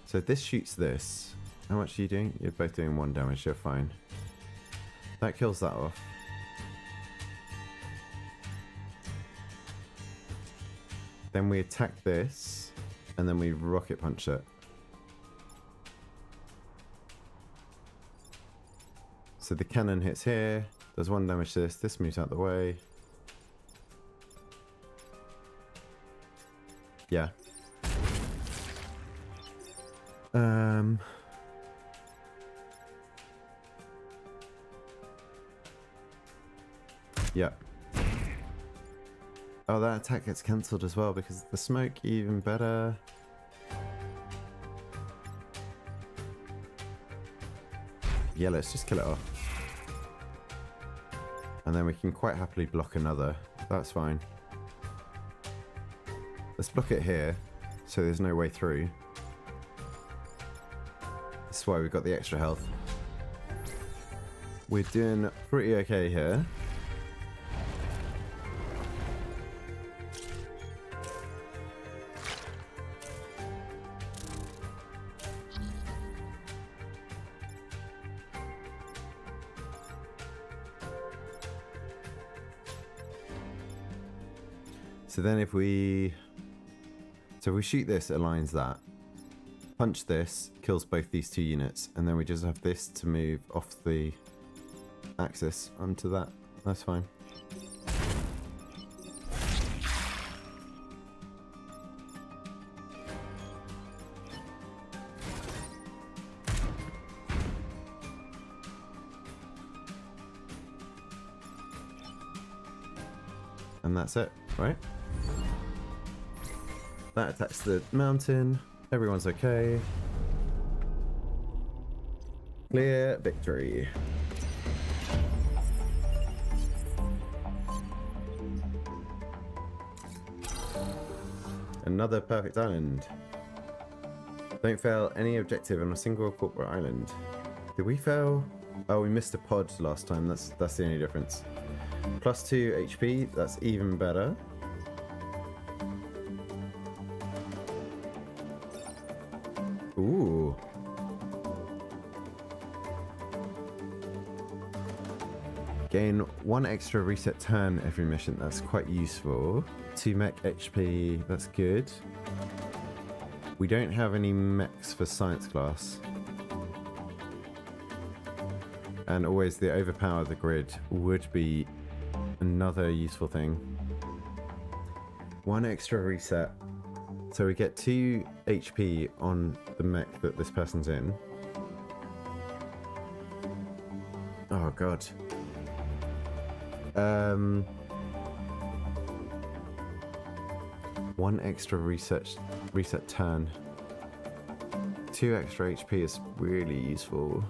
So this shoots this. How much are you doing? You're both doing 1 damage. You're fine. That kills that off. Then we attack this, and then we rocket punch it. So the cannon hits here, does 1 damage to this, this moves out the way. Yeah, Yeah. Oh, that attack gets cancelled as well because of the smoke. Even better. Yeah, let's just kill it off. And then we can quite happily block another. That's fine. Let's block it here, so there's no way through. That's why we've got the extra health. We're doing pretty okay here. So then if we shoot this, it aligns that. Punch this, kills both these two units, and then we just have this to move off the axis onto that. That's fine. And that's it, right? That attacks the mountain. Everyone's okay. Clear victory. Another perfect island. Don't fail any objective on a single corporate island. Did we fail? Oh, we missed a pod last time. That's the only difference. +2 HP. That's even better. Ooh. Gain 1 extra reset turn every mission. That's quite useful. 2 mech HP. That's good. We don't have any mechs for science class. And always the overpower the grid would be another useful thing. 1 extra reset. So we get 2 HP on the mech that this person's in. Oh god. 1 extra reset turn. 2 extra HP is really useful.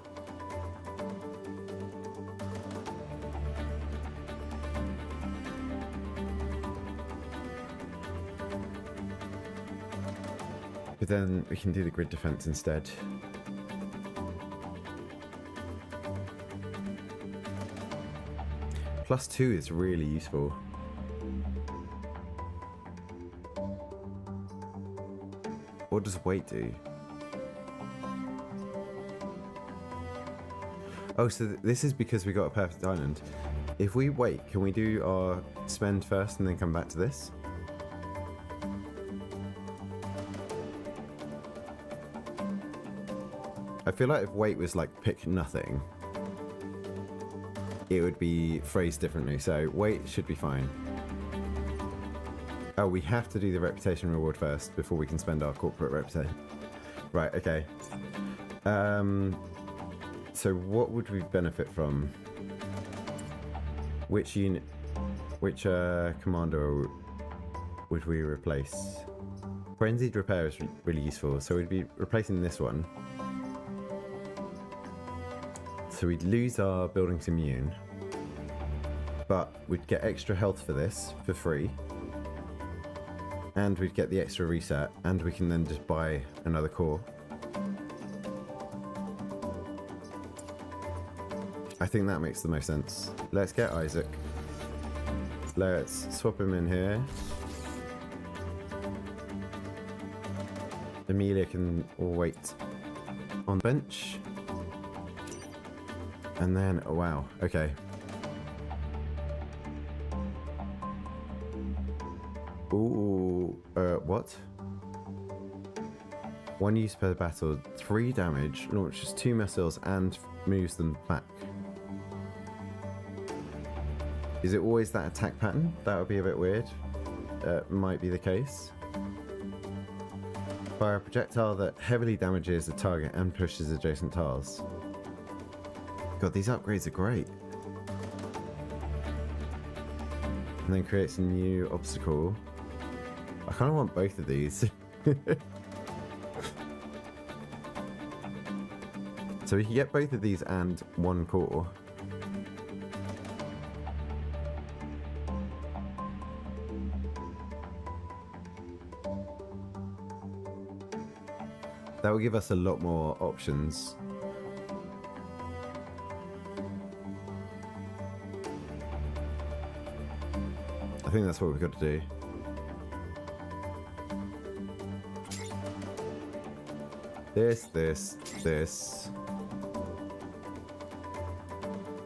But then we can do the grid defense instead. +2 is really useful. What does weight do? Oh, so this is because we got a perfect island. If we wait, can we do our spend first and then come back to this? I feel like if weight was like pick nothing, it would be phrased differently. So weight should be fine. Oh, we have to do the reputation reward first before we can spend our corporate reputation. Right, okay. So what would we benefit from? Which unit, which commander would we replace? Frenzied repair is really useful. So we'd be replacing this one. So we'd lose our buildings immune, but we'd get extra health for this for free, and we'd get the extra reset, and we can then just buy another core. I think that makes the most sense. Let's get Isaac. Let's swap him in here. Amelia can wait on the bench. And then, oh wow, okay. Ooh, what? 1 use per battle, 3 damage, launches 2 missiles and moves them back. Is it always that attack pattern? That would be a bit weird. Might be the case. Fire a projectile that heavily damages the target and pushes adjacent tiles. God, these upgrades are great. And then creates a new obstacle. I kind of want both of these. So we can get both of these and one core. That will give us a lot more options. I think that's what we've got to do. This.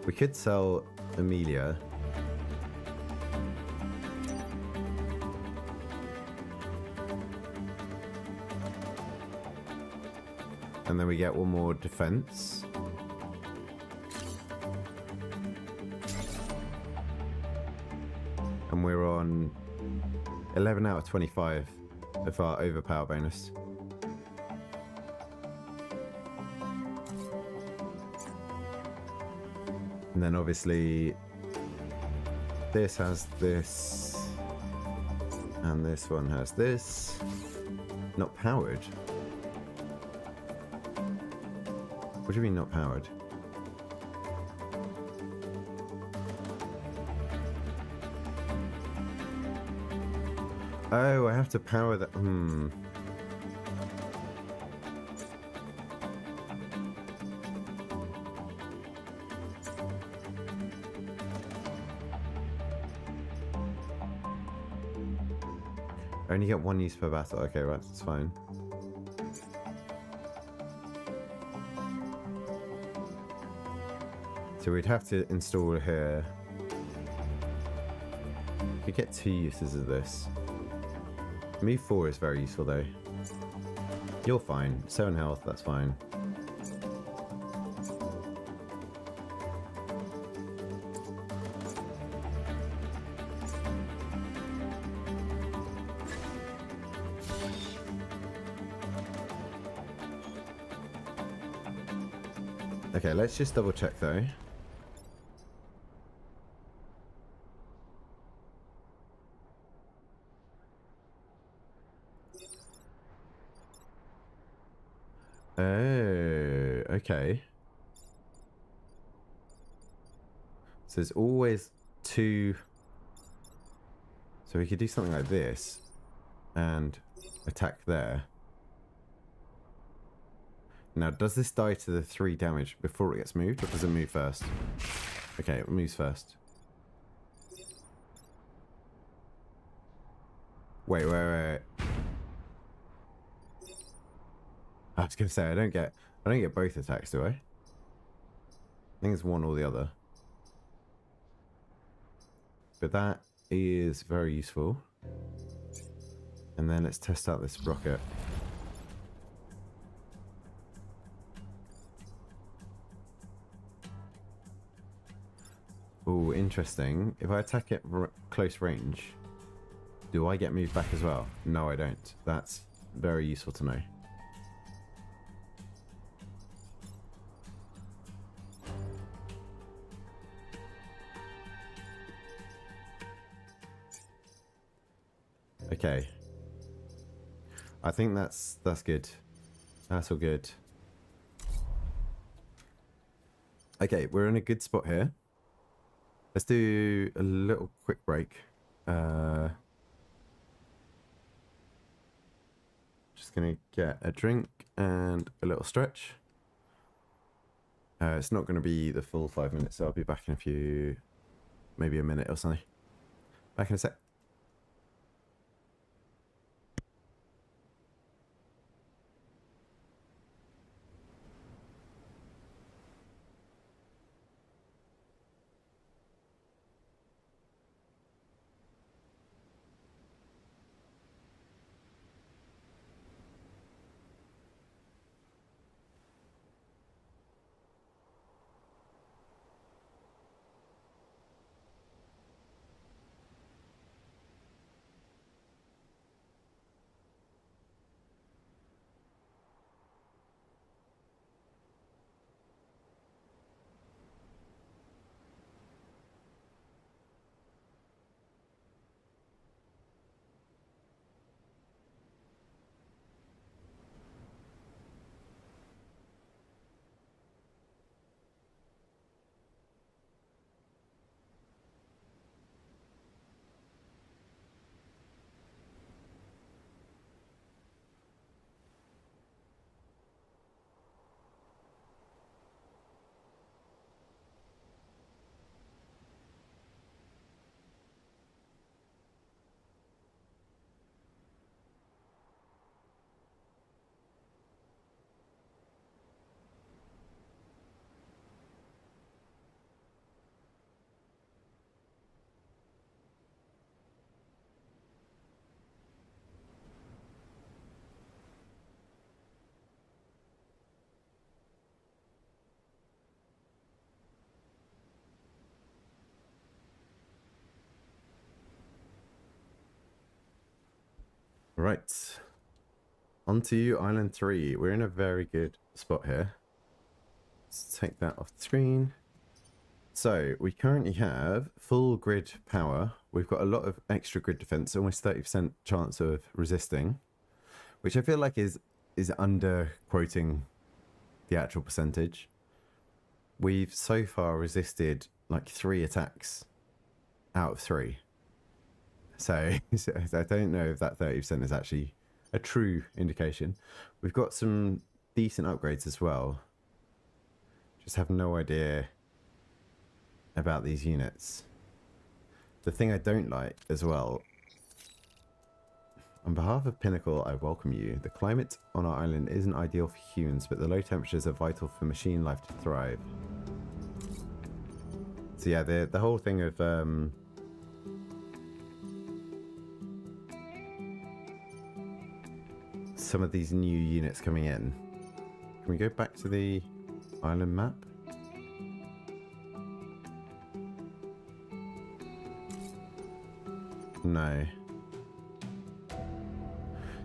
We could sell Amelia. And then we get one more defense. And we're on 11 out of 25 of our overpower bonus. And then obviously this has this, and this one has this. Not powered. What do you mean not powered? Oh, I have to power that. I only get one use per battle. Okay, right, that's fine. So we'd have to install here. We get 2 uses of this. Move 4 is very useful though. You're fine. 7 health, that's fine. Okay, let's just double check though. Oh, okay. So there's always 2. So we could do something like this and attack there. Now, does this die to the 3 damage before it gets moved, or does it move first? Okay, it moves first. Wait. I was gonna say I don't get both attacks, do I? I think it's one or the other. But that is very useful. And then let's test out this rocket. Oh, interesting. If I attack it close range, do I get moved back as well? No, I don't. That's very useful to know. Okay. I think that's good. That's all good. Okay, we're in a good spot here. Let's do a little quick break. Just gonna get a drink and a little stretch. It's not gonna be the full 5 minutes, so I'll be back in a few, maybe a minute or something. Back in a sec. Right. On to Island 3. We're in a very good spot here. Let's take that off the screen. So, we currently have full grid power. We've got a lot of extra grid defense, almost 30% chance of resisting, which I feel like is under quoting the actual percentage. We've so far resisted like 3 attacks out of 3. So, I don't know if that 30% is actually a true indication. We've got some decent upgrades as well. Just have no idea about these units. The thing I don't like as well, on behalf of Pinnacle, I welcome you. The climate on our island isn't ideal for humans, but the low temperatures are vital for machine life to thrive. So yeah, the whole thing of some of these new units coming in. Can we go back to the island map? No.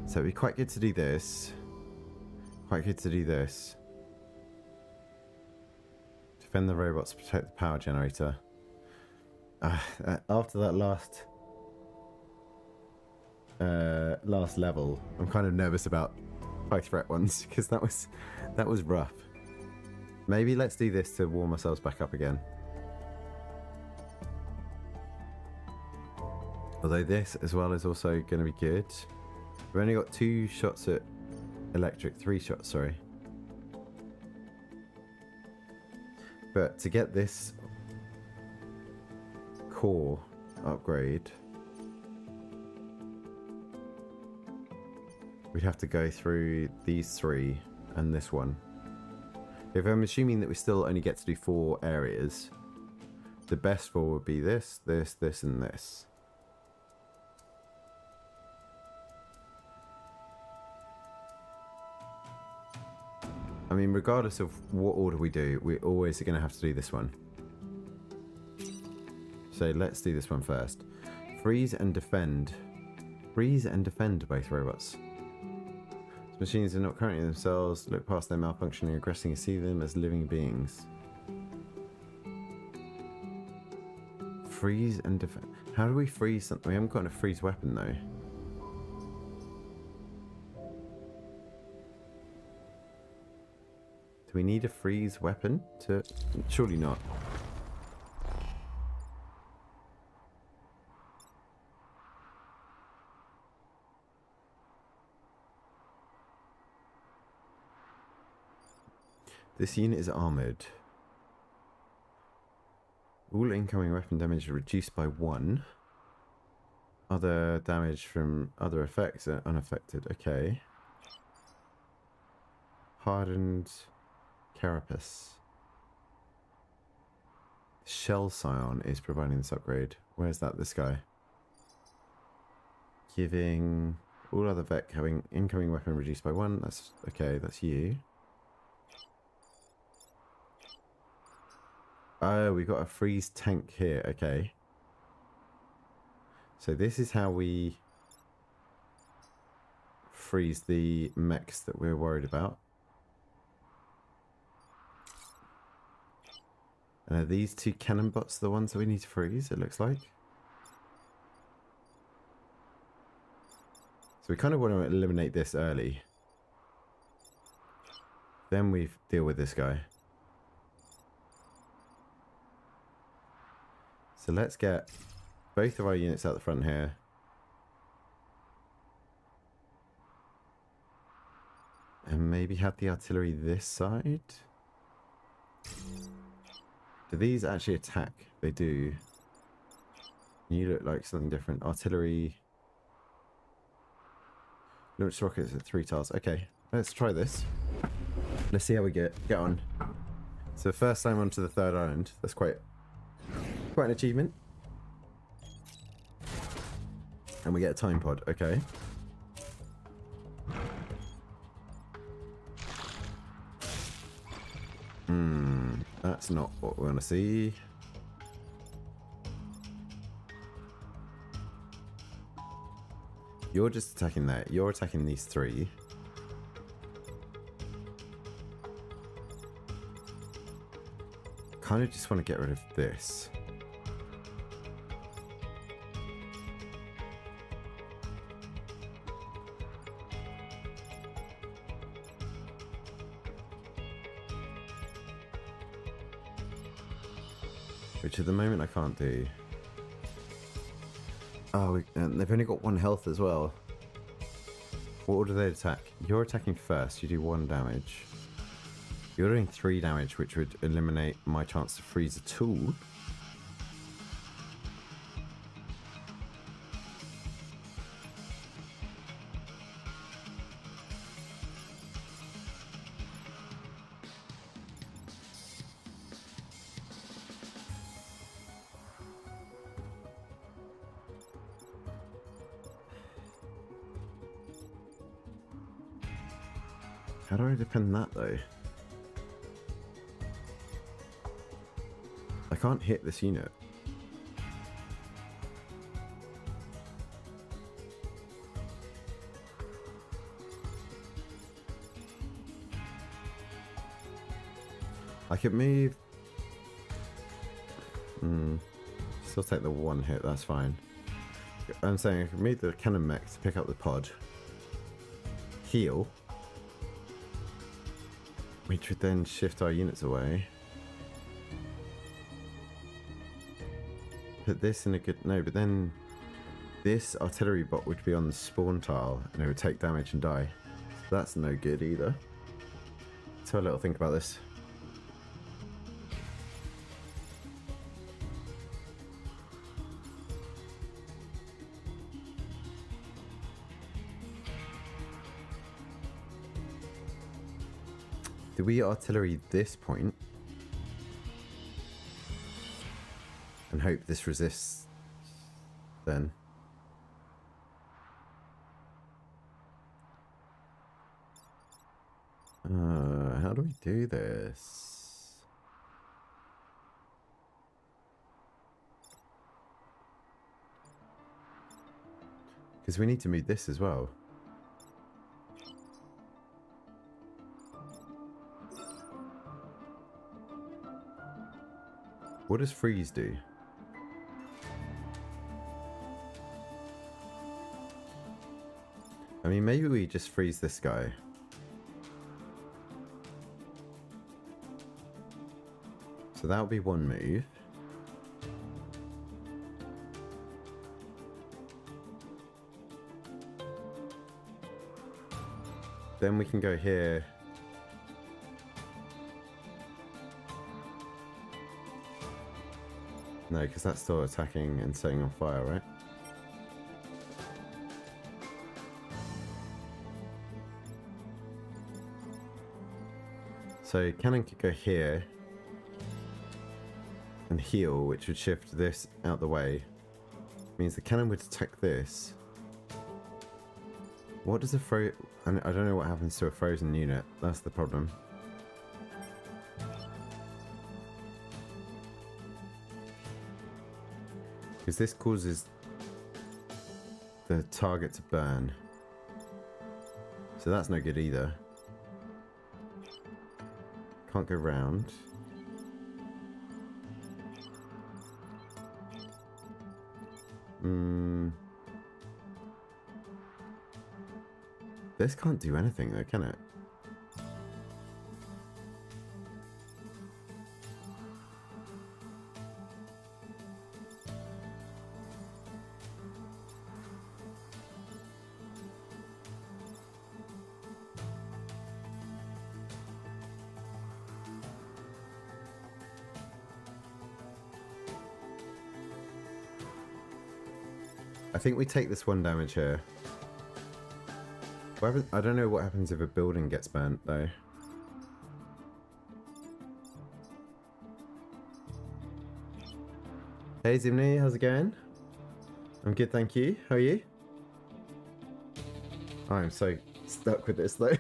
So it'd be quite good to do this. Quite good to do this. Defend the robots, protect the power generator. After that last level, I'm kind of nervous about high threat ones because that was rough. Maybe let's do this to warm ourselves back up again. Although this as well is also going to be good. We've only got 2 shots at electric, 3 shots, sorry. But to get this core upgrade, we'd have to go through these 3 and this one. If I'm assuming that we still only get to do 4 areas, the best 4 would be this, this, this, and this. I mean, regardless of what order we do, we're always going to have to do this one. So let's do this one first. Freeze and defend. Freeze and defend both robots. Machines are not currently themselves. Look past their malfunctioning, aggressing, and see them as living beings. Freeze and defend. How do we freeze something? We haven't got a freeze weapon though. Do we need a freeze weapon to? Surely not. This unit is armored. All incoming weapon damage reduced by 1. Other damage from other effects are unaffected. Okay. Hardened carapace. Shell Scion is providing this upgrade. Where's that? This guy. Giving all other Vec having incoming weapon reduced by 1. That's okay. That's you. Oh, we've got a freeze tank here. Okay. So this is how we freeze the mechs that we're worried about. And are these 2 cannon bots the ones that we need to freeze, it looks like? So we kind of want to eliminate this early. Then we deal with this guy. So let's get both of our units out the front here. And maybe have the artillery this side. Do these actually attack? They do. You look like something different. Artillery. Launch rockets at 3 tiles. Okay, let's try this. Let's see how we get on. So first time onto the 3rd island. That's quite an achievement. And we get a time pod. Okay. That's not what we want to see. You're just attacking that. You're attacking these three. Kind of just want to get rid of this. Which at the moment I can't do. Oh, and they've only got 1 health as well. What order do they attack? You're attacking first, you do 1 damage. You're doing 3 damage, which would eliminate my chance to freeze a tool. How do I defend that though? I can't hit this unit. I could move. Still take the 1 hit, that's fine. I'm saying I could move the cannon mech to pick up the pod. Heal. Which would then shift our units away. Put this in a good... No, but then this artillery bot would be on the spawn tile and it would take damage and die. That's no good either. Let's have a little think about this. Do we artillery this point and hope this resists then? How do we do this? Because we need to move this as well. What does freeze do? I mean, maybe we just freeze this guy. So that'll be 1 move. Then we can go here. No, because that's still attacking and setting on fire, right? So cannon could go here and heal, which would shift this out the way. Means the cannon would attack this. What does a I don't know what happens to a frozen unit. That's the problem. Because this causes the target to burn. So that's no good either. Can't go round. This can't do anything though, can it? I think we take this 1 damage here. I don't know what happens if a building gets burnt though. Hey Zimni, how's it going? I'm good, thank you. How are you? I'm so stuck with this though.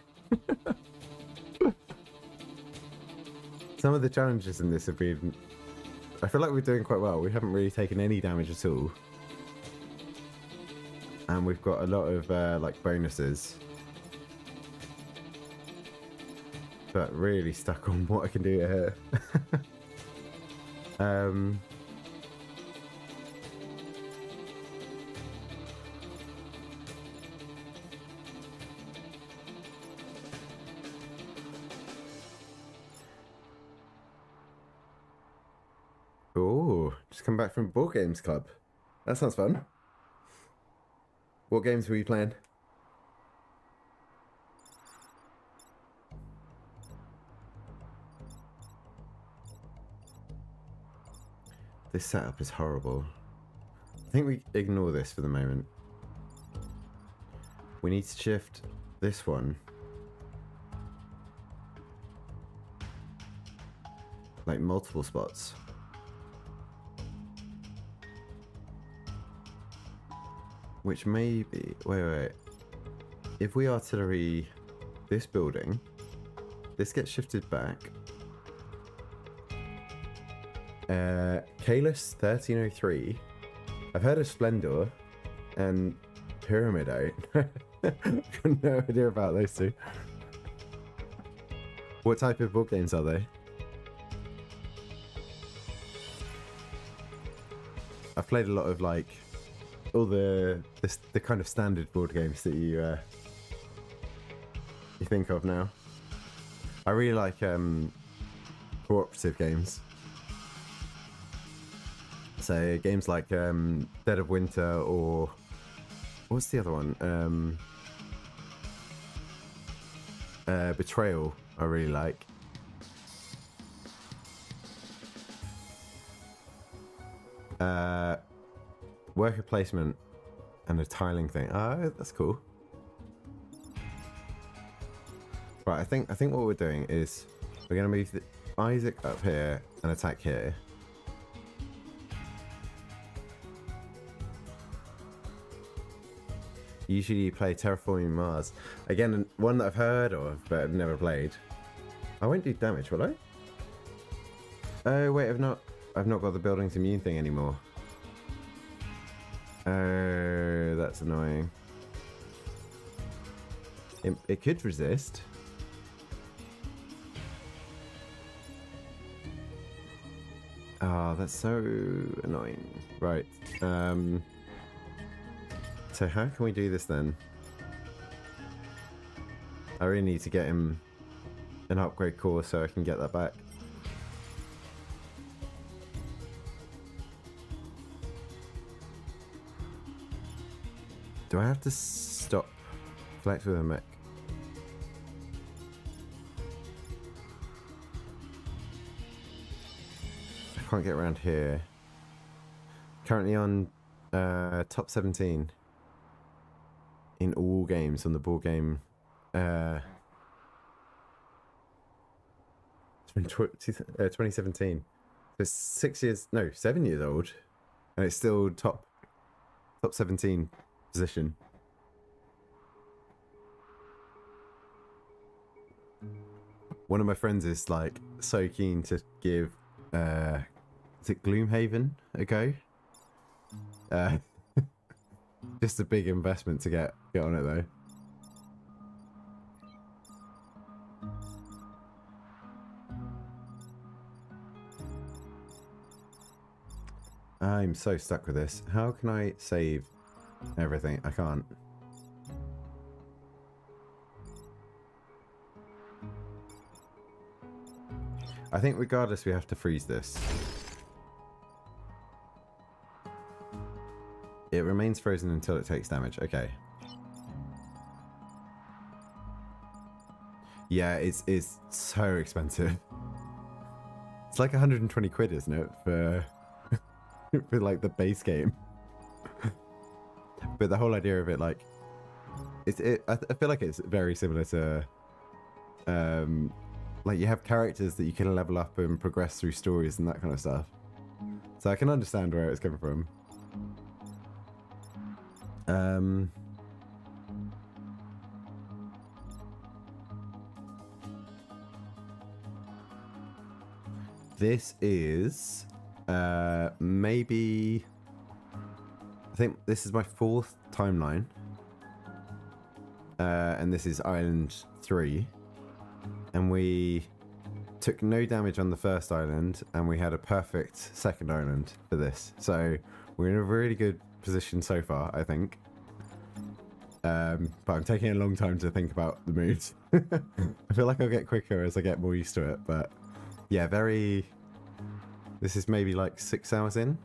Some of the challenges in this have been... I feel like we're doing quite well. We haven't really taken any damage at all. And we've got a lot of like bonuses. But really stuck on what I can do here. Oh, just come back from Board Games Club. That sounds fun. What games were you playing? This setup is horrible. I think we ignore this for the moment. We need to shift this one. Like multiple spots. Which may be... Wait. If we artillery this building, this gets shifted back. Kalis 1303. I've heard of Splendor and Pyramid Out. I've got no idea about those two. What type of board games are they? I've played a lot of like all the kind of standard board games that you think of now. I really like cooperative games. So games like Dead of Winter, or what's the other one? Betrayal, I really like. Worker placement and a tiling thing. Oh, that's cool. Right, I think what we're doing is we're gonna move Isaac up here and attack here. Usually you play Terraforming Mars. Again, one that I've heard of, but I've never played. I won't do damage, will I? Oh wait, I've not got the building's immune thing anymore. Oh, that's annoying. It could resist. Oh, that's so annoying. Right. So how can we do this then? I really need to get him an upgrade core so I can get that back. Do I have to stop flex with a mech? I can't get around here. Currently on top 17 in all games on the board game. It's been 2017. It's 7 years old, and it's still top 17 position. One of my friends is like so keen to give is it Gloomhaven a go? Just a big investment to get on it though. I'm so stuck with this. How can I save everything? I can't. I think regardless we have to freeze this. It remains frozen until it takes damage. Okay. Yeah, it's so expensive. It's like 120 quid, isn't it, for for like the base game? But the whole idea of it, like, I feel like it's very similar to, like you have characters that you can level up and progress through stories and that kind of stuff. So I can understand where it's coming from. This is maybe I think this is my 4th timeline. And this is Island 3. And we took no damage on the first island, and we had a perfect second island for this. So we're in a really good position so far, I think. But I'm taking a long time to think about the moves. I feel like I'll get quicker as I get more used to it. But yeah, this is maybe like 6 hours in.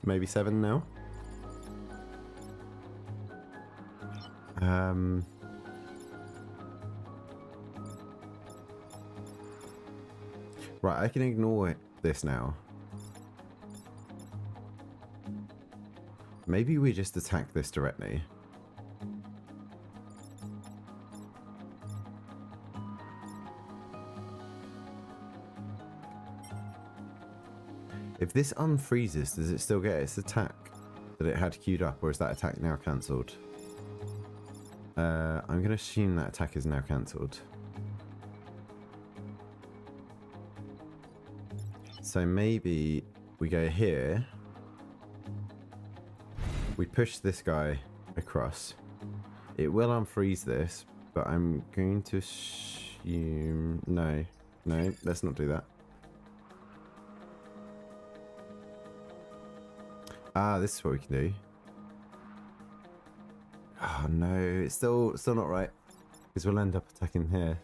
Maybe 7 now. Right, I can ignore this now. Maybe we just attack this directly. If this unfreezes, does it still get its attack that it had queued up, or is that attack now cancelled? I'm going to assume that attack is now cancelled. So maybe we go here. We push this guy across. It will unfreeze this, but I'm going to assume... No, let's not do that. Ah, this is what we can do. Oh no, it's still not right, because we'll end up attacking here.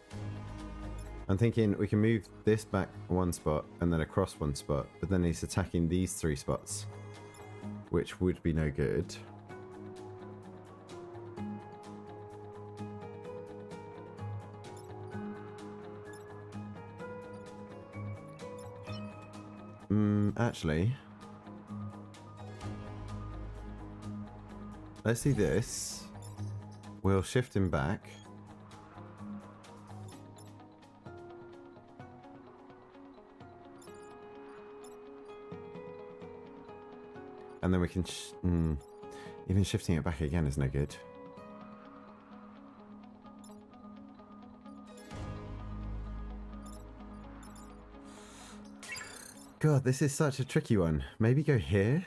I'm thinking we can move this back 1 spot and then across 1 spot, but then he's attacking these 3 spots, which would be no good. Actually, let's do this. We'll shift him back. And then we can... even shifting it back again is no good. God, this is such a tricky one. Maybe go here?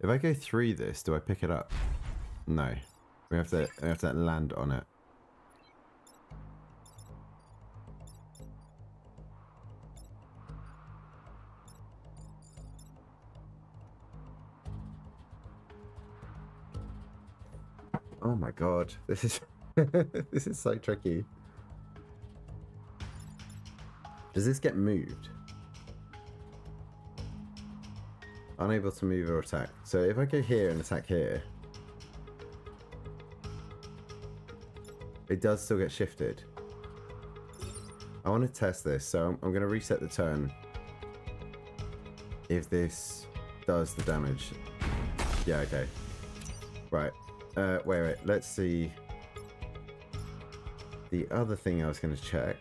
If I go through this, do I pick it up? No. We have to land on it. Oh my god, this is this is so tricky. Does this get moved? Unable to move or attack. So if I go here and attack here, it does still get shifted. I want to test this, so I'm going to reset the turn. If this does the damage. Yeah, okay. Right. Wait. Let's see. The other thing I was going to check.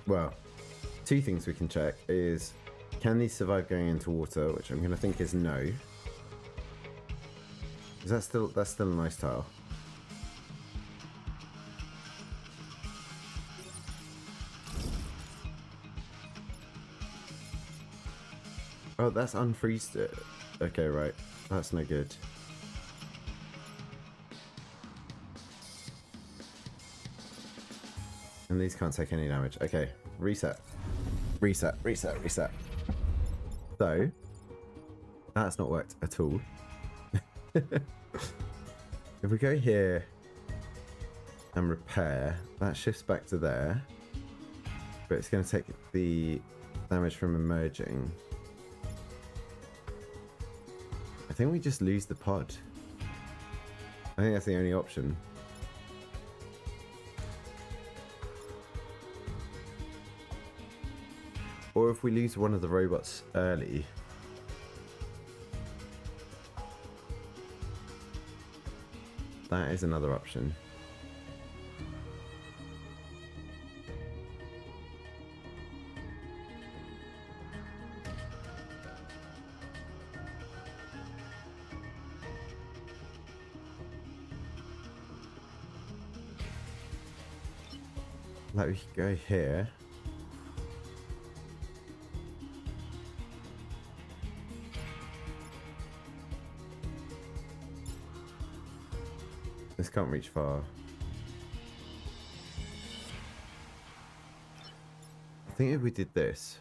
Well, 2 things we can check is, can these survive going into water, which I'm going to think is no. Is that's still a nice tile. Oh, that's unfreezed it. Okay, right. That's no good. And these can't take any damage. Okay, reset. Reset. So, that's not worked at all. If we go here and repair, that shifts back to there. But it's going to take the damage from emerging. I think we just lose the pod. I think that's the only option. Or if we lose one of the robots early. That is another option. Like we could go here. This can't reach far. I think if we did this,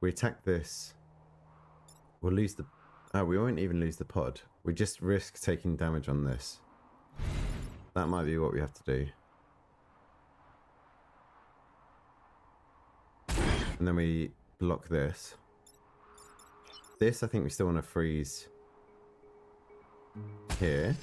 we attack this, we'll lose the... Oh, we won't even lose the pod. We just risk taking damage on this. That might be what we have to do. And then we block this. This, I think we still want to freeze here.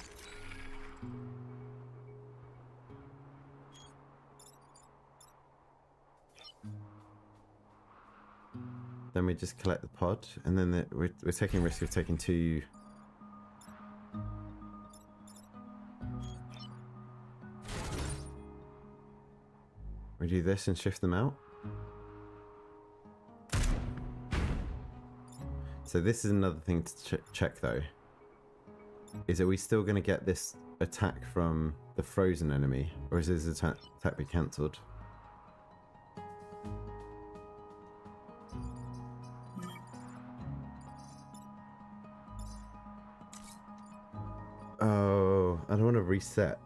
Then we just collect the pod, and then we're taking risk of taking two. We do this and shift them out. So this is another thing to check though. Is are we still going to get this attack from the frozen enemy, or is this attack be cancelled? Oh, I don't want to reset.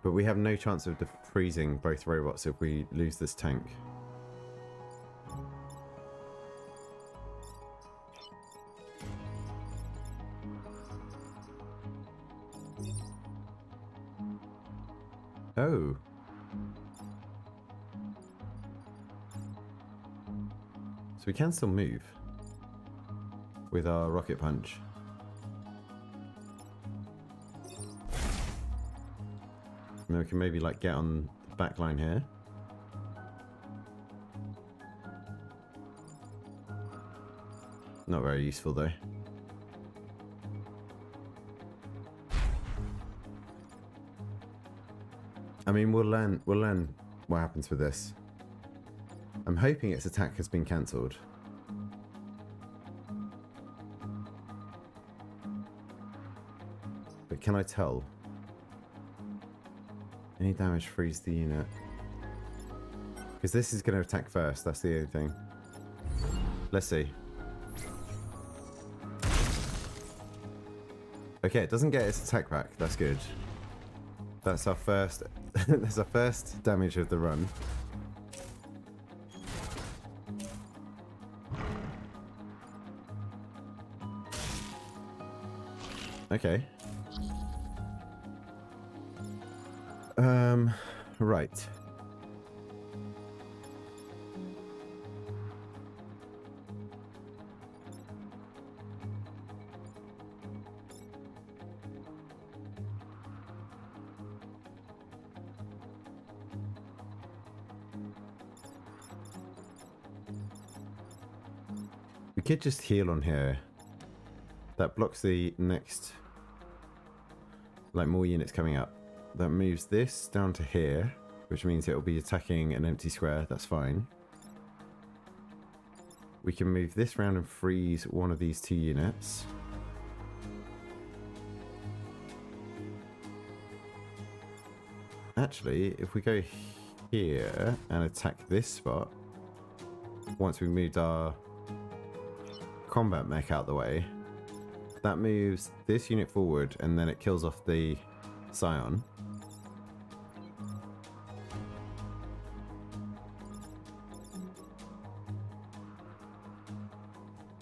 But we have no chance of freezing both robots if we lose this tank. Oh. So we can still move with our rocket punch. And then we can maybe like get on the back line here. Not very useful though. I mean, we'll learn what happens with this. I'm hoping its attack has been cancelled. But can I tell? Any damage frees the unit. Because this is going to attack first, that's the only thing. Let's see. Okay, it doesn't get its attack back, that's good. That's our first that's our first damage of the run. Okay. Right. We could just heal on here. That blocks the next, like, more units coming up. That moves this down to here, which means it will be attacking an empty square. That's fine. We can move this round and freeze one of these two units. Actually, if we go here and attack this spot, once we've moved our combat mech out the way, that moves this unit forward and then it kills off the Scion.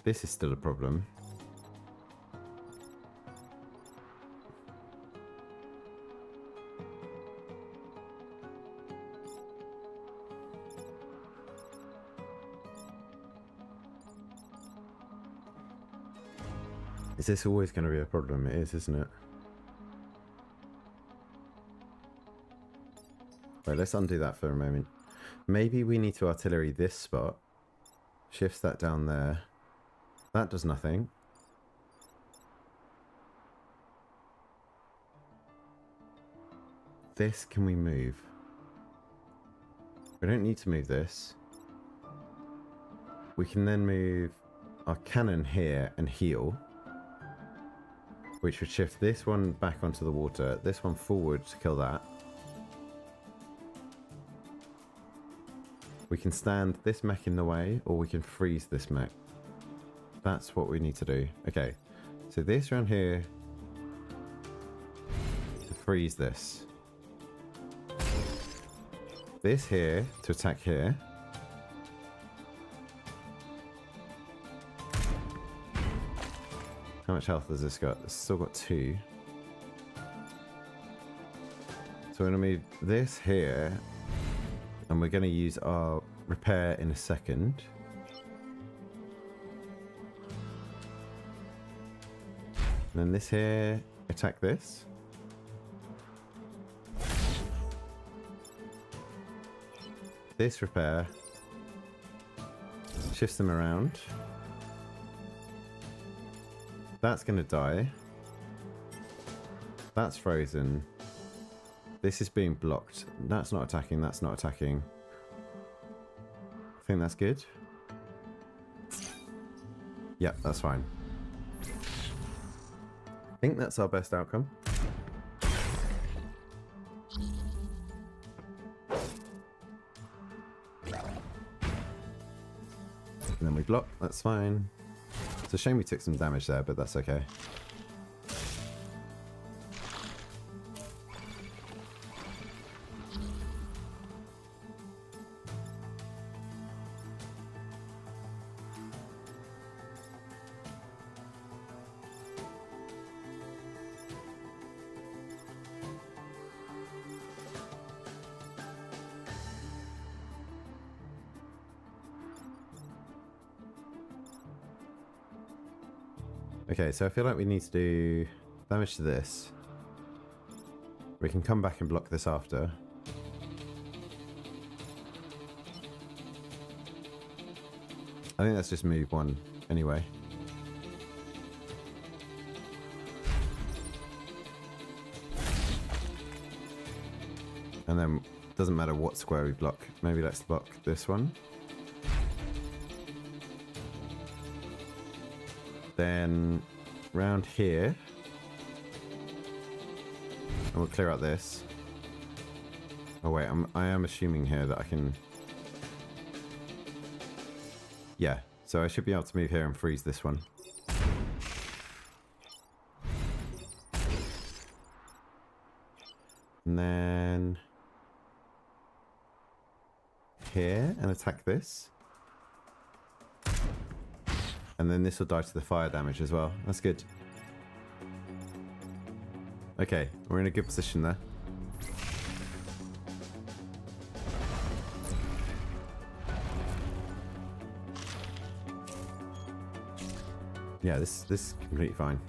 This is still a problem. Is this always going to be a problem? It is, isn't it? Right, let's undo that for a moment. Maybe we need to artillery this spot. Shifts that down there. That does nothing. This can we move? We don't need to move this. We can then move our cannon here and heal. which would shift this one back onto the water, this one forward to kill that. We can stand this mech in the way, or we can freeze this mech. That's what we need to do. Okay, so this around here to freeze this. This here to attack here. How much health has this got? It's still got 2. So we're going to move this here, and we're going to use our repair in a second. And then this here, attack this. This repair shifts them around. That's going to die. That's frozen. This is being blocked. That's not attacking. That's not attacking. I think that's good. Yep, that's fine. I think that's our best outcome. And then we block. That's fine. It's a shame we took some damage there, but that's okay. Okay, so I feel like we need to do damage to this. We can come back and block this after. I think let's just move one anyway. And then doesn't matter what square we block. Maybe let's block this one. Then round here, and we'll clear out this. Oh wait, I am assuming here that I can. Yeah, so I should be able to move here and freeze this one. And then here and attack this. And then this will die to the fire damage as well. That's good. Okay, we're in a good position there. Yeah, this is completely fine.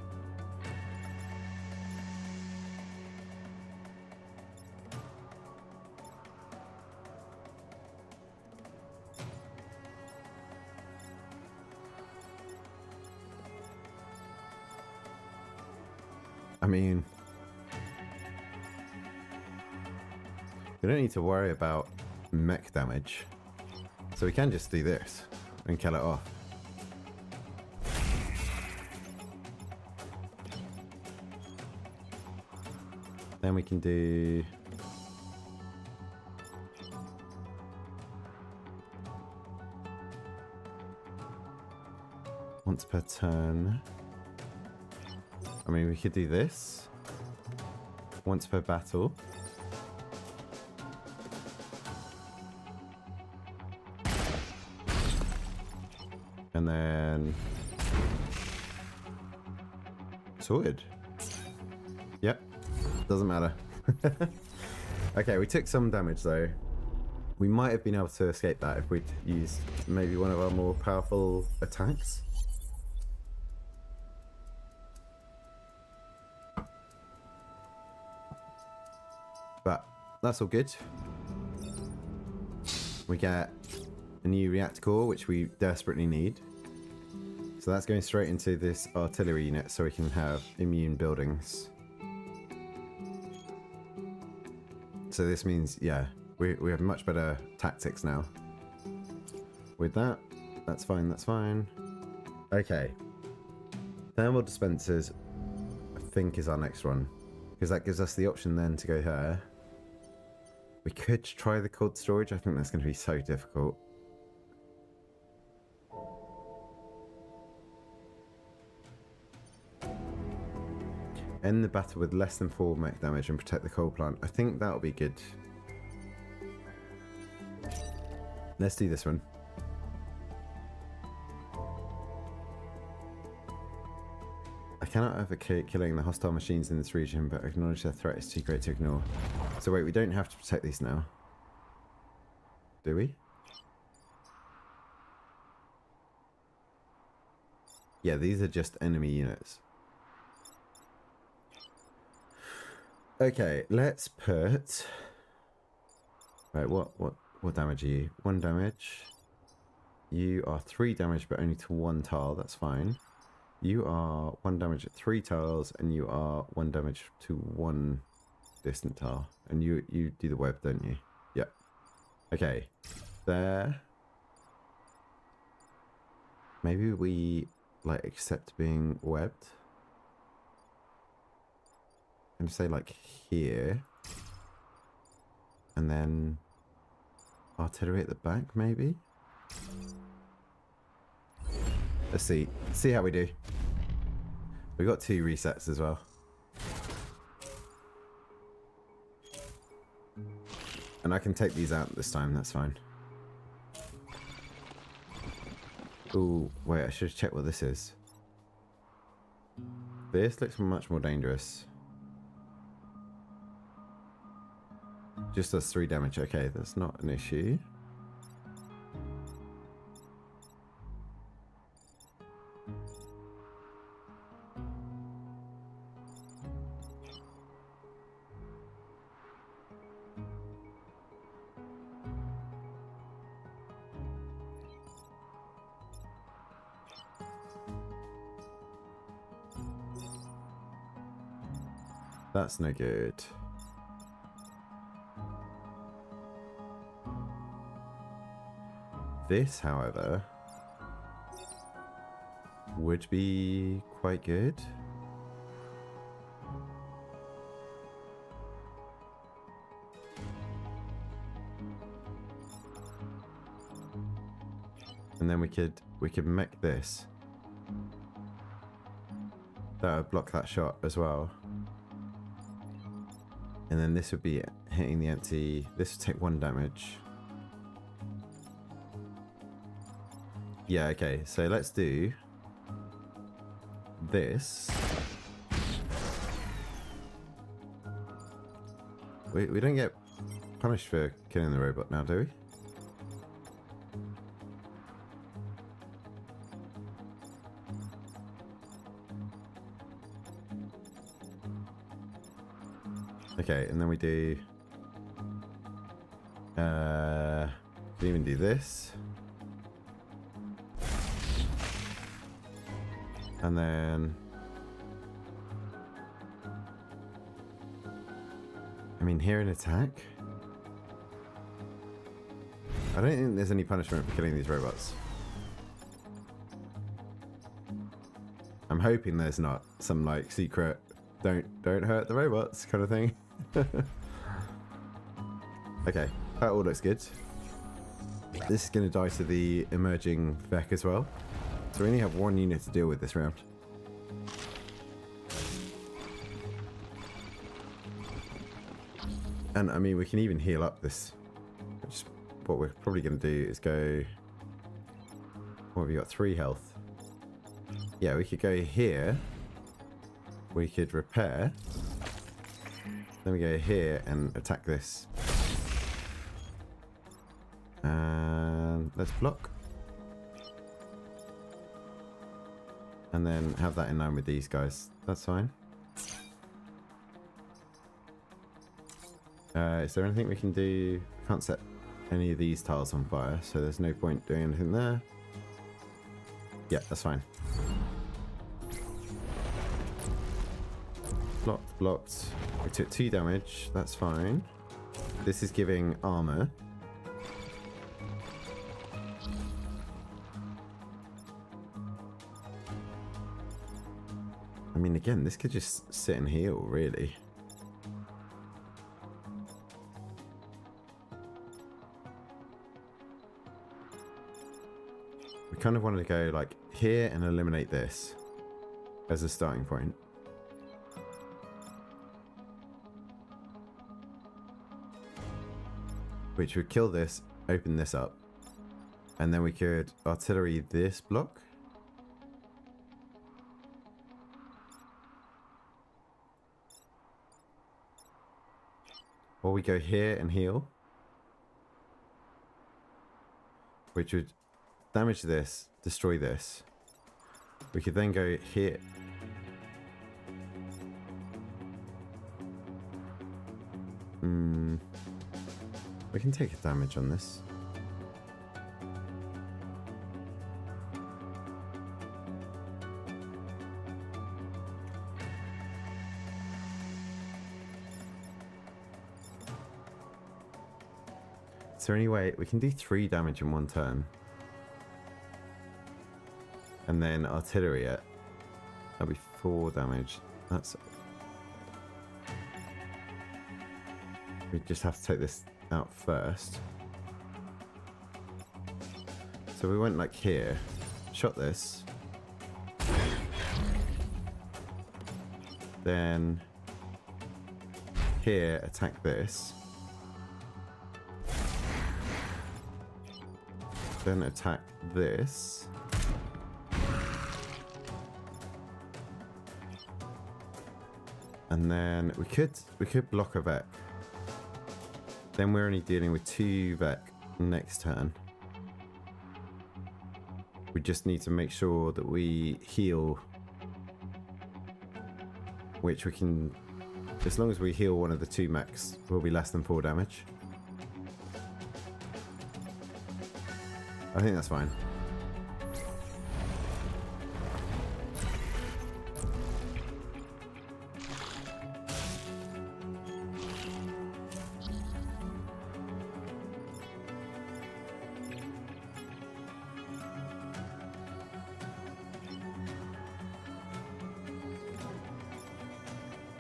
I mean, we don't need to worry about mech damage, so we can just do this and kill it off. Then we can do once per turn. I mean, we could do this once per battle. And then sorted. Yep, doesn't matter. Okay, we took some damage though. We might have been able to escape that if we'd used maybe one of our more powerful attacks. But that's all good. We get a new reactor core, which we desperately need. So that's going straight into this artillery unit so we can have immune buildings. So this means, yeah, we have much better tactics now. With that, that's fine, that's fine. Okay. Thermal dispensers think is our next one, because that gives us the option then to go there. We could try the cold storage. I think that's going to be so difficult. End the battle with less than 4 mech damage and protect the coal plant. I think that'll be good. Let's do this one. I cannot advocate killing the hostile machines in this region, but acknowledge their threat is too great to ignore. So wait, we don't have to protect these now. Do we? Yeah, these are just enemy units. Okay, let's put... Right, what damage are you? 1 damage. You are 3 damage, but only to 1 tile. That's fine. You are 1 damage at 3 tiles, and you are 1 damage to 1 distant tile. And you do the web, don't you? Yep. Okay. There. Maybe we, like, accept being webbed. And say, like, here. And then artillery at the back, maybe? Let's see. See how we do. We got 2 resets as well. And I can take these out this time, that's fine. Ooh, wait, I should have checked what this is. This looks much more dangerous. Just does 3 damage. Okay, that's not an issue. That's no good. This, however, would be quite good. And then we could mech this. That would block that shot as well. And then this would be hitting the empty. This would take 1 damage. Yeah, okay, so let's do this. We don't get punished for killing the robot now, do we? Okay, and then we do... can even do this. And then... I mean, here an attack? I don't think there's any punishment for killing these robots. I'm hoping there's not some, like, secret don't hurt the robots kind of thing. Okay, that all looks good. This is going to die to the emerging Vec as well. So we only have 1 unit to deal with this round. And I mean, we can even heal up this. Which, what we're probably going to do is go... What have we got? 3 health. Yeah, we could go here. We could repair. Then we go here and attack this. And let's block. And then have that in line with these guys. That's fine. Is there anything we can do? Can't set any of these tiles on fire, so there's no point doing anything there. Yeah, that's fine. Blocked, blocked. We took 2 damage. That's fine. This is giving armor. I mean, again, this could just sit and heal, really. We kind of wanted to go like here and eliminate this as a starting point. Which would kill this, open this up. And then we could artillery this block. Or we go here and heal. Which would damage this, destroy this. We could then go here. We can take a damage on this. Is there any way we can do 3 damage in one turn? And then artillery it. That'll be 4 damage. That's... We just have to take this out first. So we went like here, shot this, then here attack this, then attack this, and then we could block a Vec. Then we're only dealing with 2 Vec next turn. We just need to make sure that we heal, which we can, as long as we heal one of the 2 mechs, will be less than 4 damage. I think that's fine.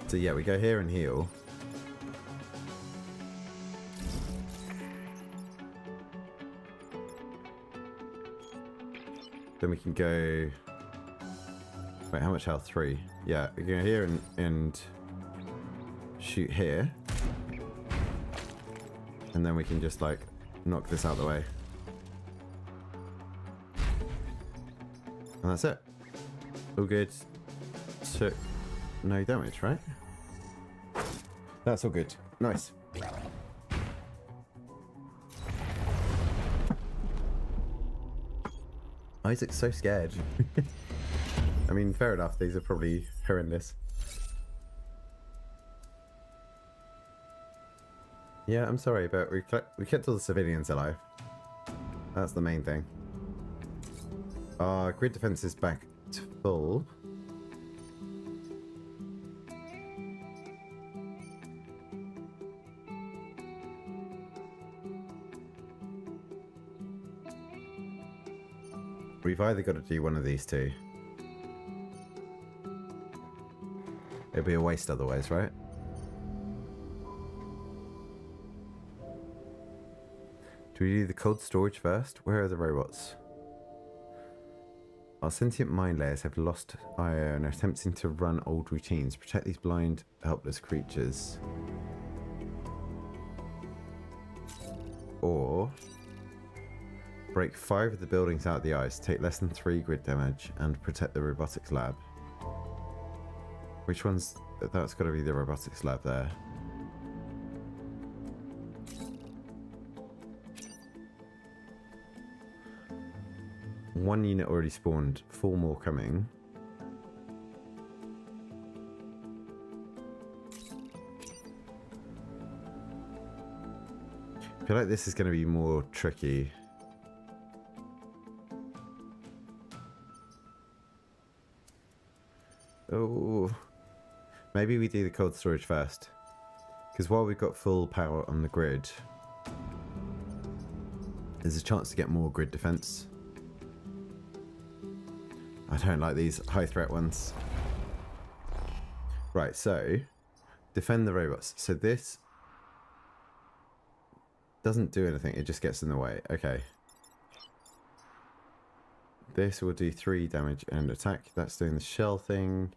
So yeah, we go here and heal. Then we can go... Wait, how much health? 3. Yeah, we go here and shoot here. And then we can just like knock this out of the way. And that's it. All good. Took no damage, right? That's all good. Nice. Isaac's so scared. I mean, fair enough. These are probably horrendous. Yeah, I'm sorry, but we kept all the civilians alive. That's the main thing. Our grid defense is back to full. We've either got to do one of these two. It'd be a waste otherwise, right? Do we do the cold storage first? Where are the robots? Our sentient mind layers have lost IO and are attempting to run old routines. Protect these blind, helpless creatures. Or... break 5 of the buildings out of the ice, take less than 3 grid damage, and protect the robotics lab. Which one's... That's got to be the robotics lab there. One unit already spawned, 4 more coming. I feel like this is going to be more tricky. Oh, maybe we do the cold storage first, because while we've got full power on the grid, there's a chance to get more grid defense. I don't like these high threat ones. Right, so defend the robots. So this doesn't do anything. It just gets in the way. Okay. This will do 3 damage and attack. That's doing the shell thing.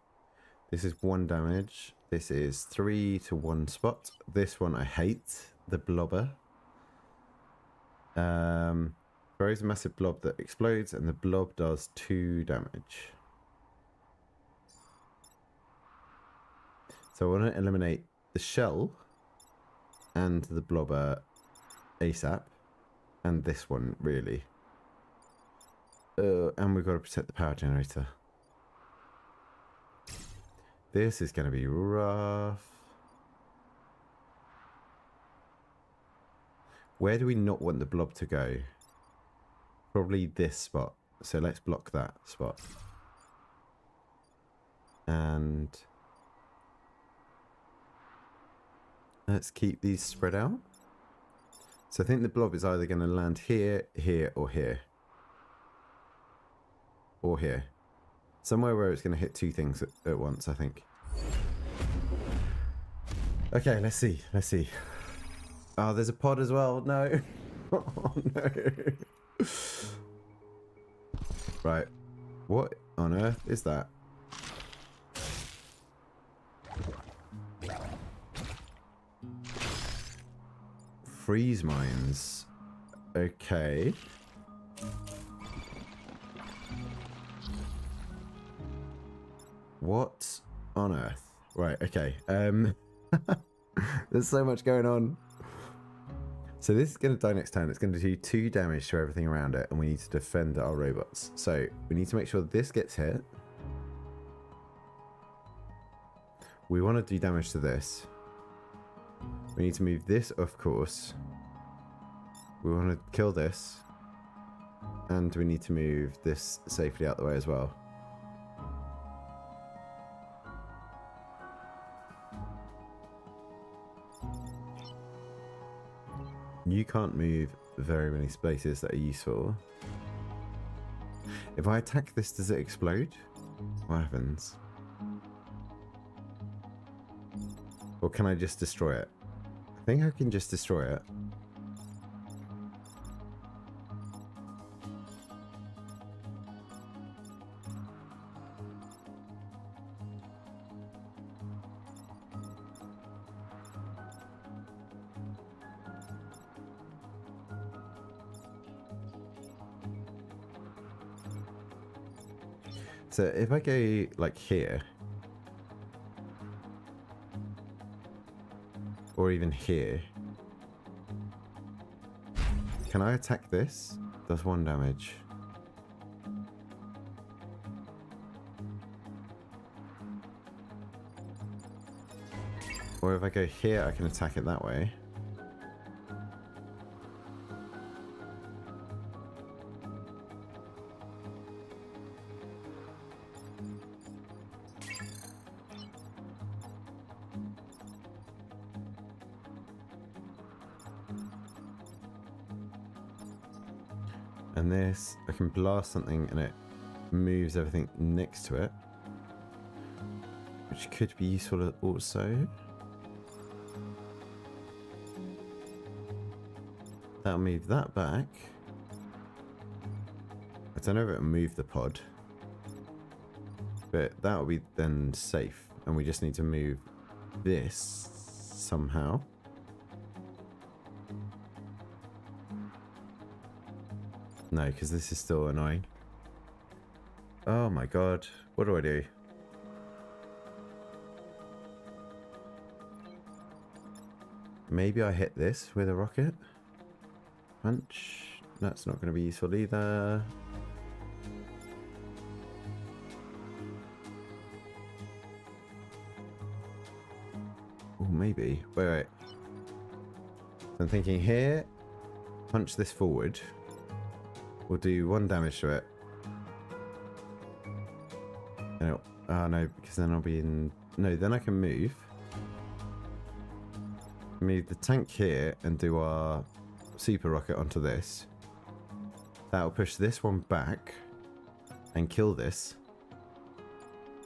This is 1 damage. This is 3 to 1 spot. This one I hate. The blobber. Throws a massive blob that explodes, and the blob does 2 damage. So I want to eliminate the shell and the blobber ASAP. And this one, really. And we've got to protect the power generator. This is going to be rough. Where do we not want the blob to go? Probably this spot. So let's block that spot. And let's keep these spread out. So I think the blob is either going to land here, here, or here. Or here. Somewhere where it's going to hit 2 things at once, I think. Okay, let's see. Let's see. Oh, there's a pod as well. No. Oh, no. Right. What on earth is that? Freeze mines. Okay. What on earth? Right, okay. There's so much going on. So this is going to die next turn. It's going to do 2 damage to everything around it, and we need to defend our robots. So we need to make sure this gets hit. We want to do damage to this. We need to move this, of course. We want to kill this. And we need to move this safely out the way as well. You can't move very many spaces that are useful. If I attack this, does it explode? What happens? Or can I just destroy it? I think I can just destroy it. So if I go like here, or even here, can I attack this? Does 1 damage. Or if I go here, I can attack it that way. And this, I can blast something and it moves everything next to it. Which could be useful also. That'll move that back. I don't know if it'll move the pod. But that'll be then safe. And we just need to move this somehow. No, because this is still annoying. Oh my god. What do I do? Maybe I hit this with a rocket? Punch. That's not going to be useful either. Oh, maybe. Wait. So I'm thinking here. Punch this forward. We'll do 1 damage to it. And oh no, because then I'll be in... No, then I can move. Move the tank here and do our super rocket onto this. That'll push this one back and kill this.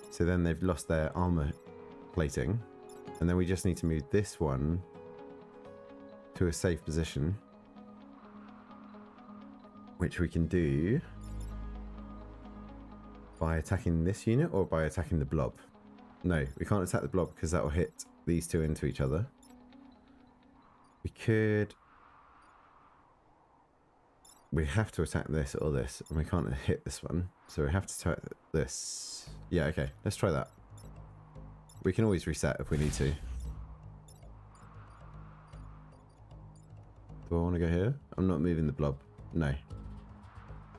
So then they've lost their armor plating. And then we just need to move this one to a safe position, which we can do by attacking this unit or by attacking the blob. No, we can't attack the blob because that will hit these two into each other. We could... We have to attack this or this, and we can't hit this one, so we have to attack this. Yeah, okay, let's try that. We can always reset if we need to. Do I want to go here? I'm not moving the blob. No. I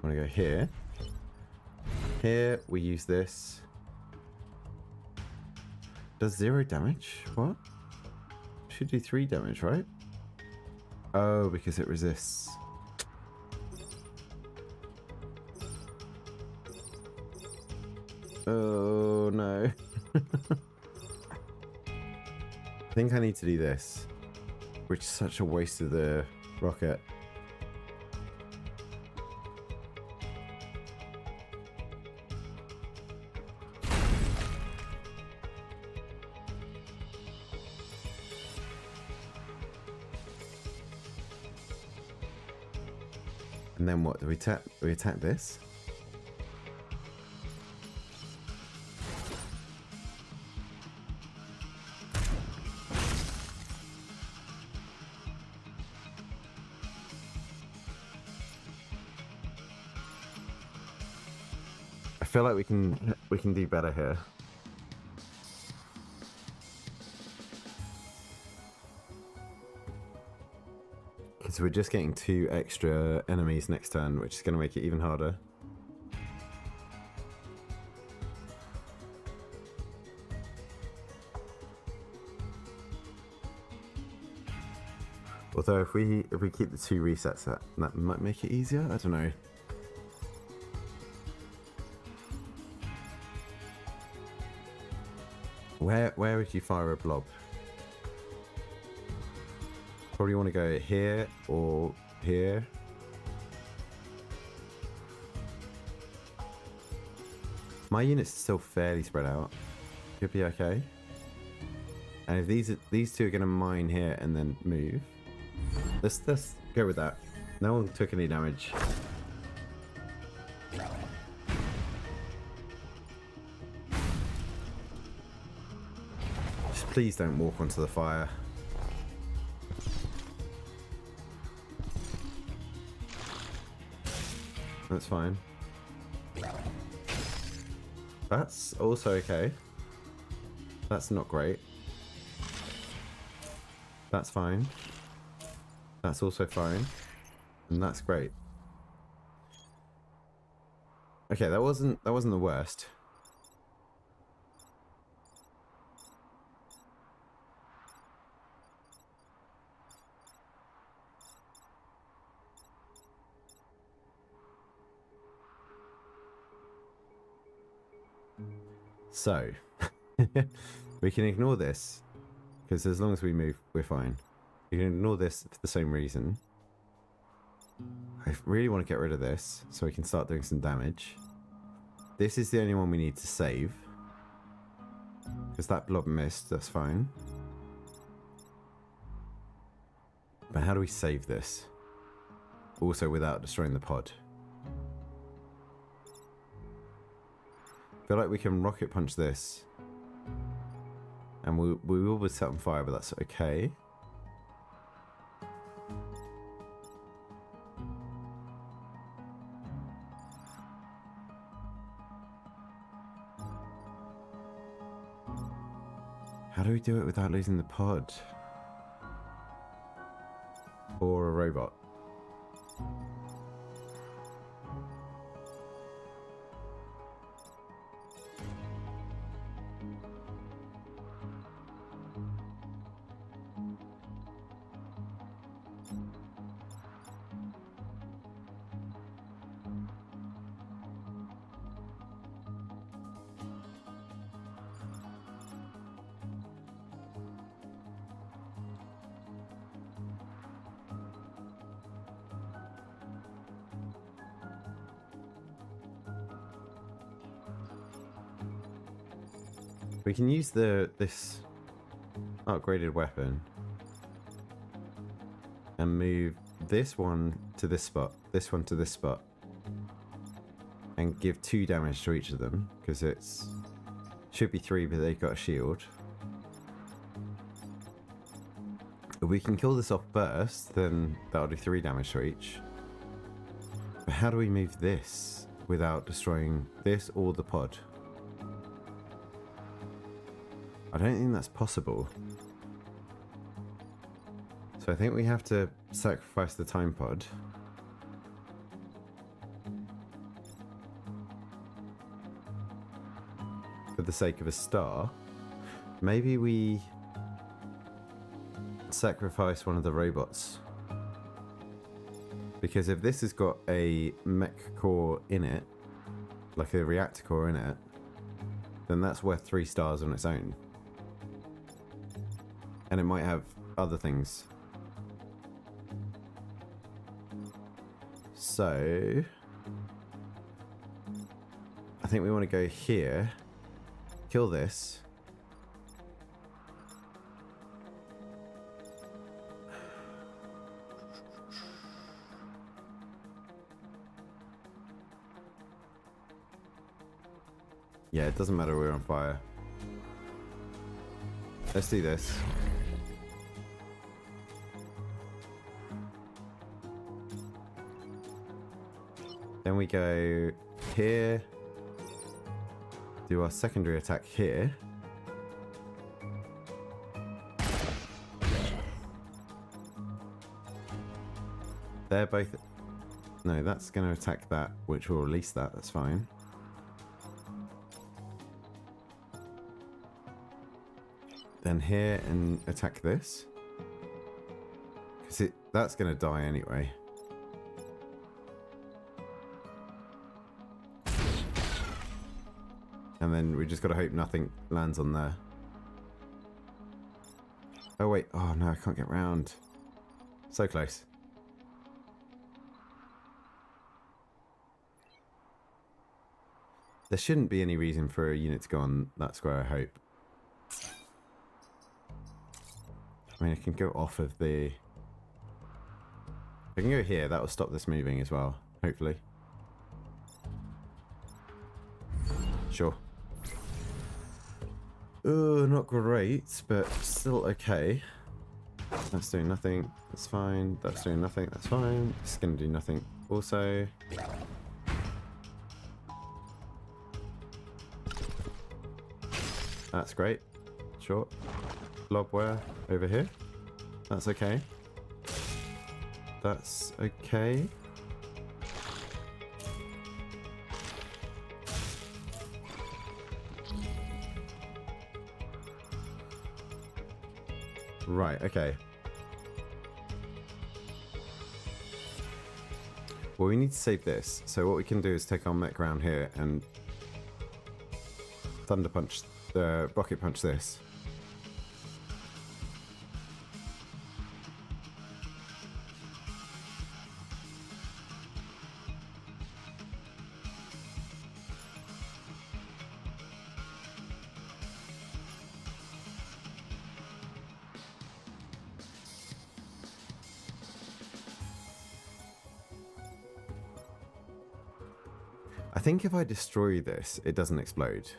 want to go here. Here, we use this. Does 0 damage? What? Should do 3 damage, right? Oh, because it resists. Oh, no. I think I need to do this, which is such a waste of the rocket. And then what? Do we attack? We attack this? I feel like we can do better here. Because we're just getting 2 extra enemies next turn, which is going to make it even harder. Although if we keep the 2 resets, that might make it easier. I don't know. Where would you fire a blob? Probably want to go here or here. My unit's still fairly spread out. Could be okay. And if these two are going to mine here and then move, let's go with that. No one took any damage. Just please don't walk onto the fire. That's fine. That's also okay. That's not great. That's fine. That's also fine. And that's great. Okay, that wasn't the worst. So, we can ignore this, because as long as we move, we're fine. We can ignore this for the same reason. I really want to get rid of this, so we can start doing some damage. This is the only one we need to save. Because that blob missed, that's fine. But how do we save this? Also without destroying the pod. I feel like we can rocket punch this, and we will be set on fire, but that's okay. How do we do it without losing the pod? Or a robot? We can use this upgraded weapon and move this one to this spot, this one to this spot, and give 2 damage to each of them, because it's should be 3, but they've got a shield. If we can kill this off first, then that'll do 3 damage to each. But how do we move this without destroying this or the pod? I don't think that's possible. So I think we have to sacrifice the time pod. For the sake of a star. Maybe we sacrifice one of the robots. Because if this has got a mech core in it, like a reactor core in it, then that's worth 3 stars on its own. And it might have other things. So I think we want to go here, kill this. Yeah, it doesn't matter, we're on fire. Let's do this. Then we go here, do our secondary attack here. They're both... No, that's going to attack that, which will release that, that's fine. Then here and attack this. Because that's going to die anyway. And then we just got to hope nothing lands on there. Oh wait, oh no, I can't get round. So close. There shouldn't be any reason for a unit to go on that square, I hope. I mean, I can go off of the... If I can go here, that will stop this moving as well, hopefully. Sure. Oh, not great, but still okay. That's doing nothing, that's fine. That's doing nothing, that's fine. It's going to do nothing also. That's great. Sure. Blobware over here. That's okay. That's okay. Right, okay. Well, we need to save this. So what we can do is take our mech around here and thunder punch, rocket punch this. I think if I destroy this, it doesn't explode.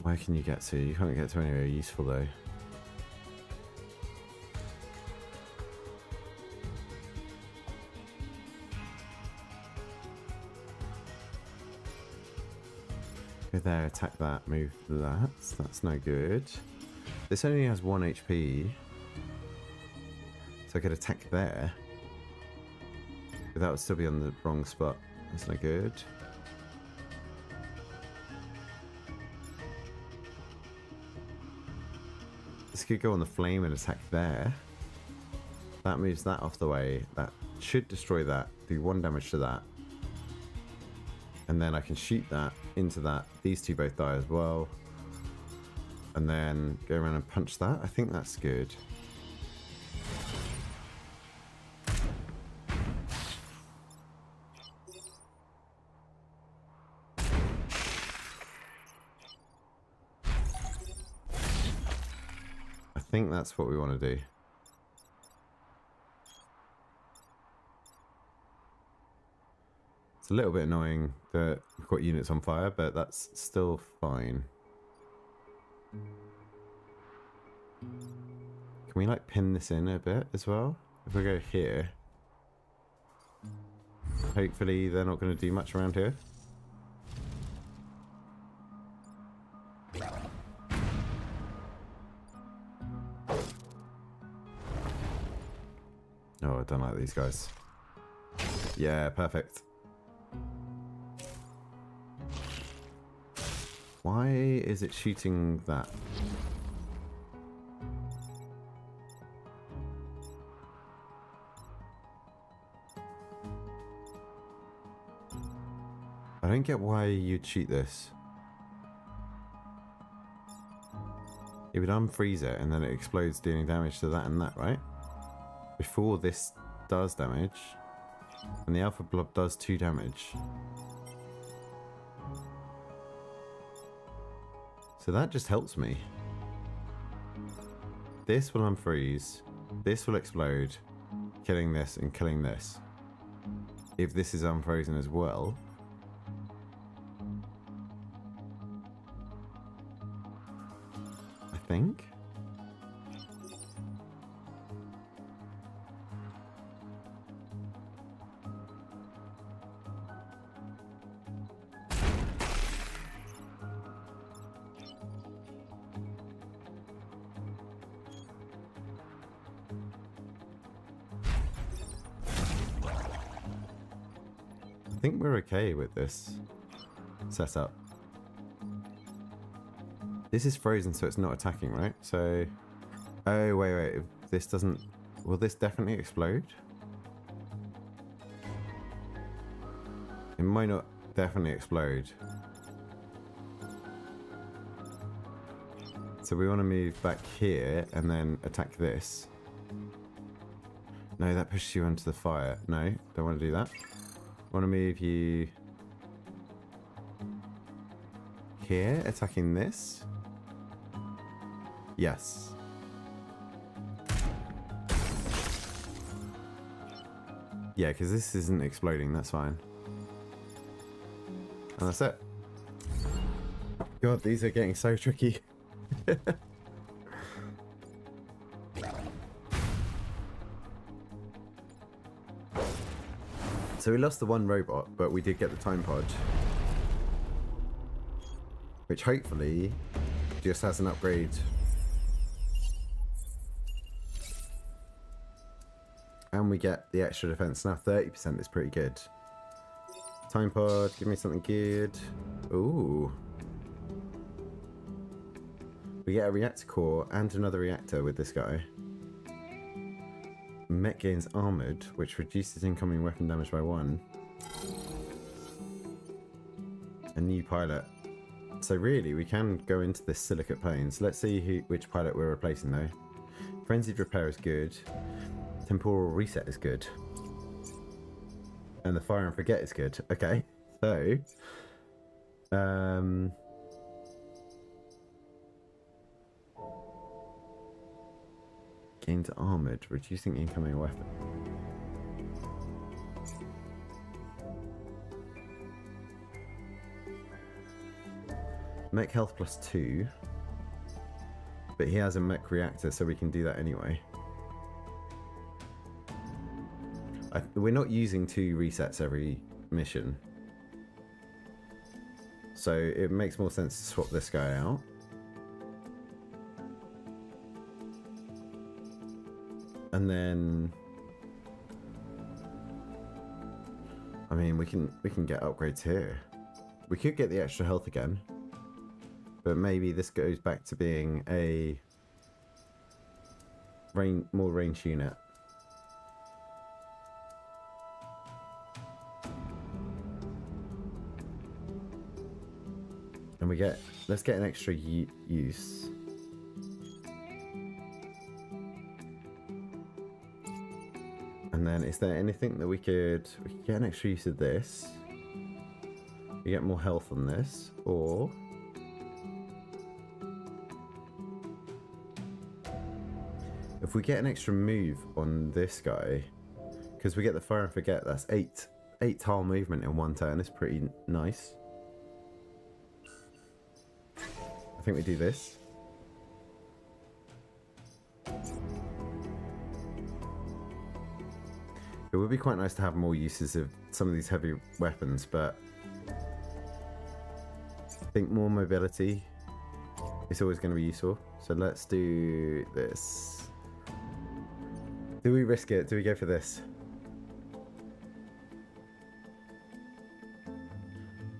Where can you get to? You can't get to anywhere useful though. Go there, attack that, move that. That's no good. This only has 1 HP. So I could attack there. But that would still be on the wrong spot. That's no good. This could go on the flame and attack there. That moves that off the way. That should destroy that. Do 1 damage to that. And then I can shoot that into that. These two both die as well. And then go around and punch that. I think that's good. I think that's what we want to do. It's a little bit annoying that we've got units on fire, but that's still fine. Can we like pin this in a bit as well? If we go here, hopefully they're not going to do much around here. Oh, I don't like these guys. Yeah, perfect. Why is it shooting that? I don't get why you'd shoot this. It would unfreeze it and then it explodes, dealing damage to that and that, right? Before this does damage. And the alpha blob does 2 damage. So that just helps me. This will unfreeze. This will explode, killing this and killing this. If this is unfrozen as well. I think. I think we're okay with this setup. This is frozen, so it's not attacking, right? So, oh wait, if this doesn't, will this definitely explode? It might not definitely explode. So we want to move back here and then attack this. No, that pushes you into the fire. No, don't want to do that. I want to move you here, attacking this. Yes. Yeah, because this isn't exploding, that's fine. And that's it. God, these are getting so tricky. So we lost the one robot, but we did get the time pod. Which hopefully just has an upgrade. And we get the extra defense. Now 30% is pretty good. Time pod, give me something good. Ooh. We get a reactor core and another reactor with this guy. Mech gains armored, which reduces incoming weapon damage by 1. A new pilot. So really, we can go into this silicate plains. Let's see which pilot we're replacing though. Frenzied repair is good. Temporal reset is good. And the fire and forget is good. Okay, so gains armored, reducing incoming weapon. Mech health plus 2. But he has a mech reactor, so we can do that anyway. We're not using 2 resets every mission. So it makes more sense to swap this guy out. And then, I mean, we can get upgrades here. We could get the extra health again, but maybe this goes back to being a more ranged unit. And let's get an extra use. And then is there anything that we could get an extra use of this? We get more health on this, or if we get an extra move on this guy, because we get the fire and forget, that's 8 tile movement in one turn. It's pretty nice. I think we do this. It would be quite nice to have more uses of some of these heavy weapons, but I think more mobility is always going to be useful. So let's do this. Do we risk it? Do we go for this?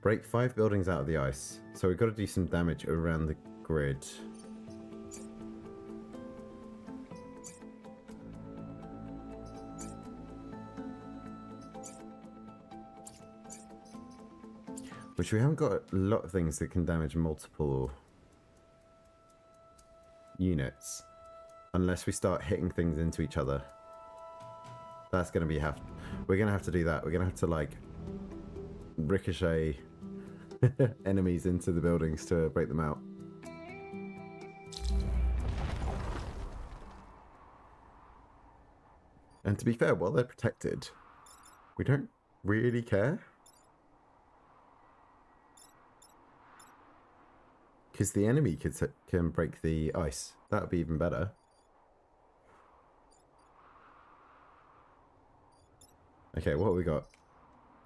Break 5 buildings out of the ice. So we've got to do some damage around the grid. Which we haven't got a lot of things that can damage multiple units. Unless we start hitting things into each other. That's going to be we're going to have to do that. We're going to have to like ricochet enemies into the buildings to break them out. And to be fair, while they're protected, we don't really care. Because the enemy can break the ice. That would be even better. Okay, what have we got?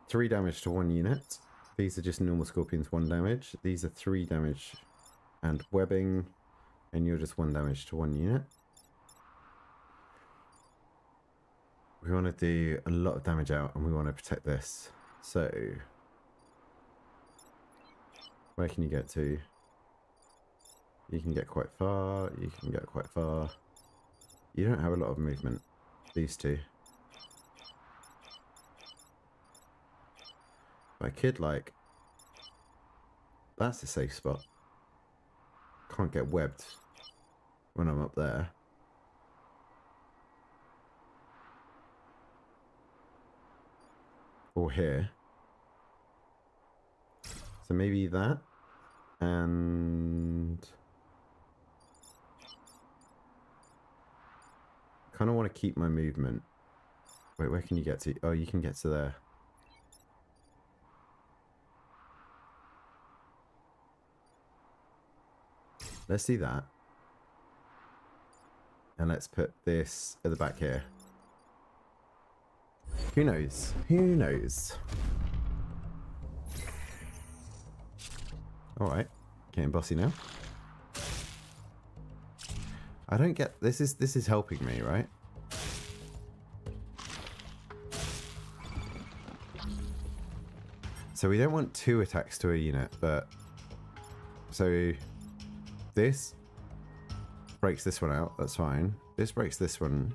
3 damage to 1 unit. These are just normal scorpions, 1 damage. These are 3 damage and webbing. And you're just 1 damage to 1 unit. We want to do a lot of damage out and we want to protect this. So, where can you get to? You can get quite far, you can get quite far. You don't have a lot of movement, these two. My kid, like, that's a safe spot. Can't get webbed when I'm up there. Or here. So maybe that. And kind of want to keep my movement. Wait, where can you get to? Oh, you can get to there. Let's do that. And let's put this at the back here. Who knows? Who knows? Alright. Getting bossy now. I don't get this is helping me, right? So we don't want 2 attacks to a unit, but so this breaks this one out, that's fine. This breaks this one.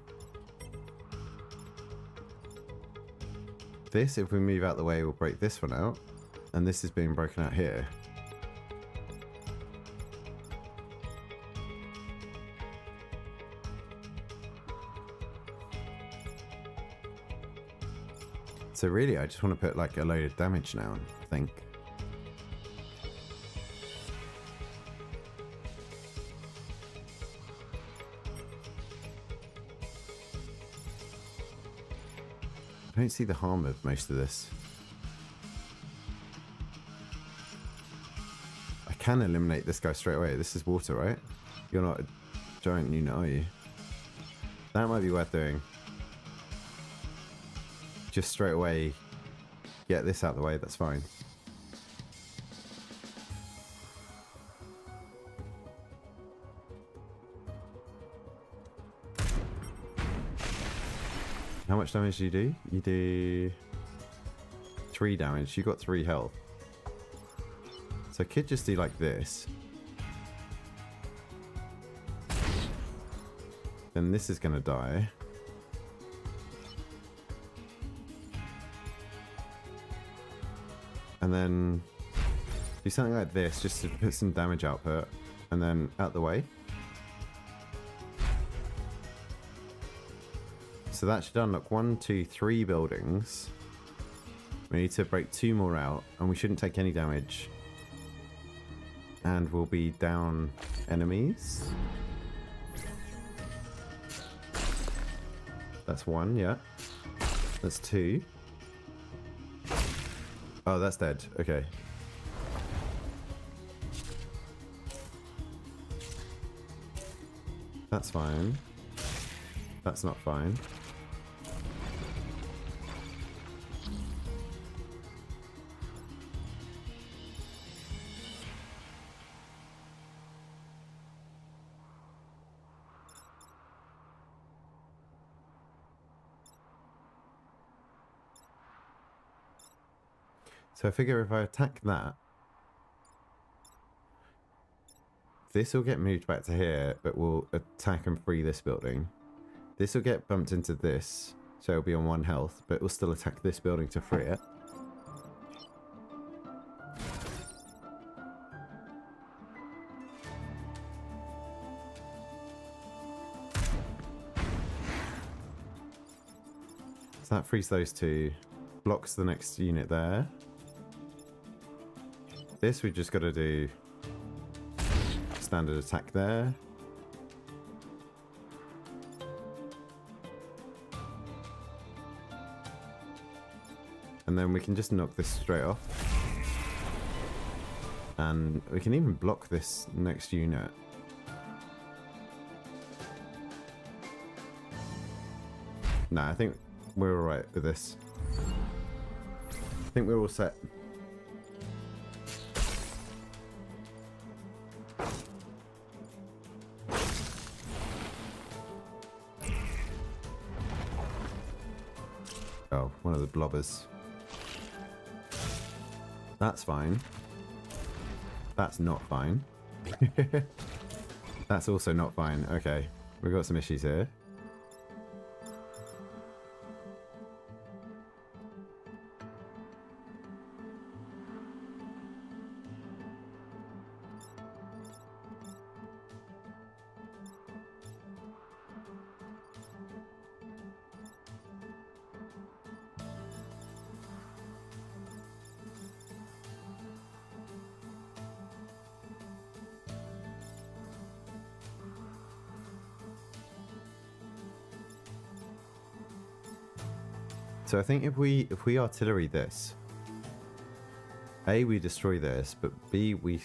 This, if we move out the way, will break this one out. And this is being broken out here. So really, I just want to put like a load of damage now, I think. I don't see the harm of most of this. I can eliminate this guy straight away. This is water, right? You're not a giant unit, are you? That might be worth doing. Just straight away get this out of the way, that's fine. How much damage do you do? You do 3 damage. You got 3 health. So I could just do like this. Then this is going to die. And then Do something like this just to put some damage output, and then out the way. So that should unlock 1, 2, 3 buildings. We need to break 2 more out, and we shouldn't take any damage. And we'll be down enemies. That's 1, yeah. That's 2. Oh, that's dead. Okay. That's fine. That's not fine. So I figure if I attack that, this will get moved back to here, but we'll attack and free this building. This will get bumped into this, so it'll be on 1 health, but it will still attack this building to free it. So that frees those 2, blocks the next unit there. This we just got to do standard attack there. And then we can just knock this straight off. And we can even block this next unit. Nah, I think we're alright with this. I think we're all set. Oh, one of the blobbers. That's fine. That's not fine. That's also not fine. Okay, we've got some issues here. So I think if we artillery this, A, we destroy this, but B, we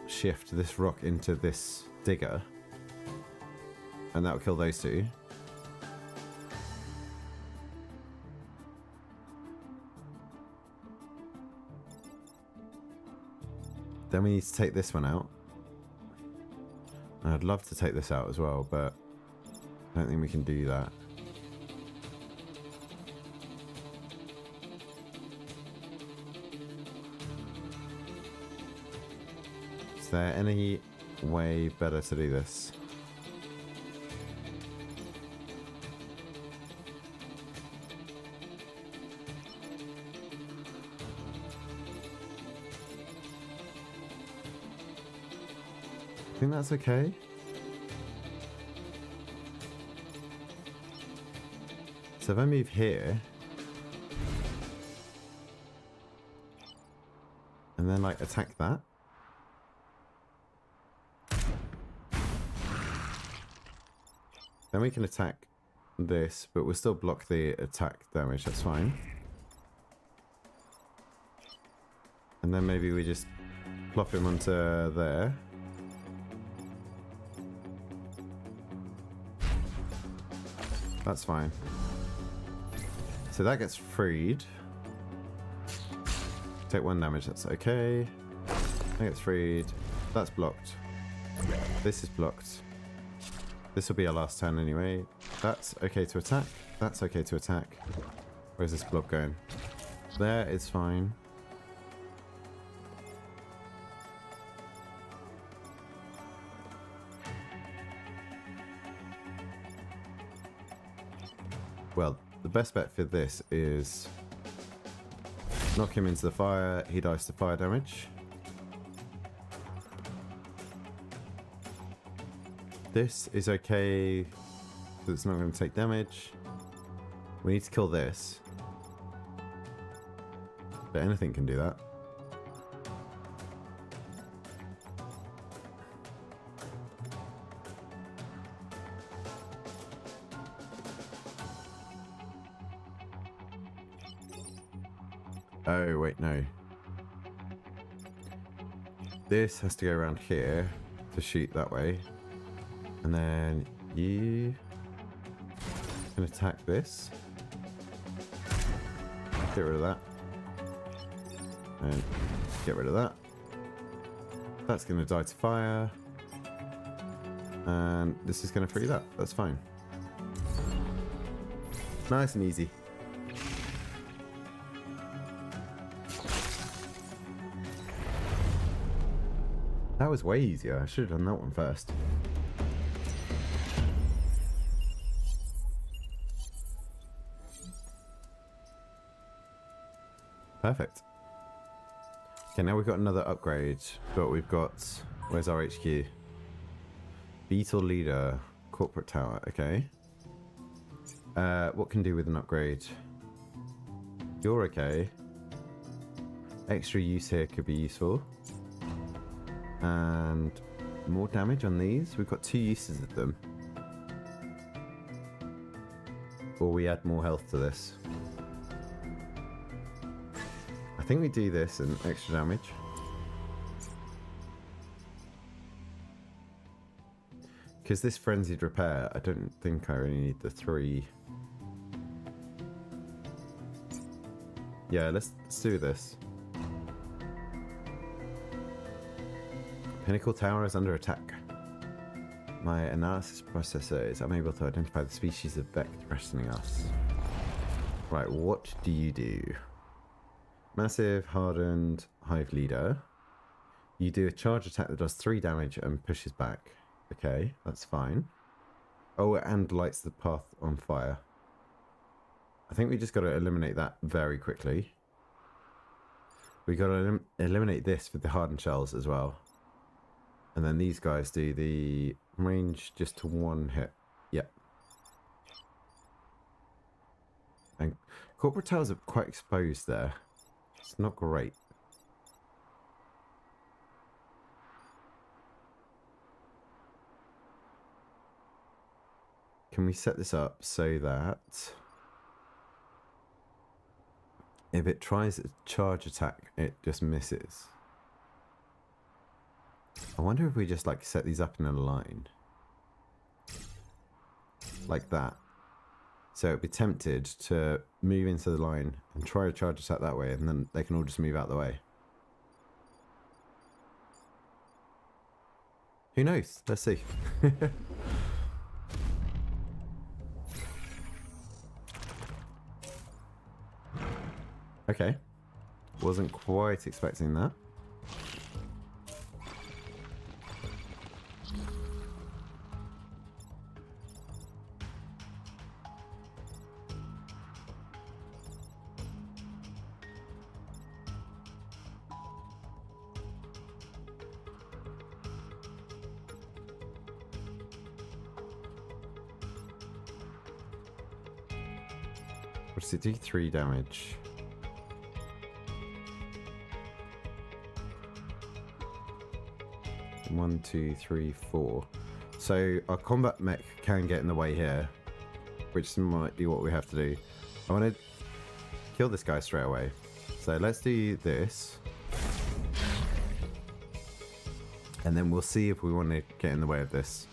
shift this rock into this digger, and that'll kill those 2. Then we need to take this one out. And I'd love to take this out as well, but I don't think we can do that. Is there any way better to do this? I think that's okay. So if I move here, and then like attack that. Then we can attack this, but we'll still block the attack damage, that's fine. And then maybe we just plop him onto there. That's fine. So that gets freed. Take 1 damage, that's okay. That gets freed. That's blocked. This is blocked. This will be our last turn anyway. That's okay to attack. That's okay to attack. Where's this blob going? There, it's fine. Well, the best bet for this is knock him into the fire. He dies to fire damage. This is okay, but it's not going to take damage. We need to kill this. But anything can do that. Oh, wait, no. This has to go around here to shoot that way. And then you can attack this. Get rid of that. And get rid of that. That's going to die to fire. And this is going to free that. That's fine. Nice and easy. That was way easier. I should have done that one first. Perfect. Okay, now we've got another upgrade, but we've got... Where's our HQ? Beetle Leader, Corporate Tower, okay. What can do with an upgrade? You're okay. Extra use here could be useful. And more damage on these. We've got 2 uses of them. Or we add more health to this. I think we do this and extra damage. Because this frenzied repair, I don't think I really need the 3. Yeah, let's do this. Pinnacle Tower is under attack. My analysis processor is unable to identify the species of Beck threatening us. Right, what do you do? Massive, hardened Hive Leader. You do a charge attack that does 3 damage and pushes back. Okay, that's fine. Oh, and lights the path on fire. I think we just got to eliminate that very quickly. We got to eliminate this with the hardened shells as well. And then these guys do the range just to 1 hit. Yep. And corporate towers are quite exposed there. It's not great. Can we set this up so that if it tries a charge attack, it just misses? I wonder if we just like set these up in a line. Like that. So it'd be tempted to move into the line and try a charge attack that way, and then they can all just move out the way. Who knows? Let's see. Okay. Wasn't quite expecting that. What does it do? 3 damage. One, 2, 3, 4. So our combat mech can get in the way here, which might be what we have to do. I want to kill this guy straight away. So let's do this. And then we'll see if we want to get in the way of this.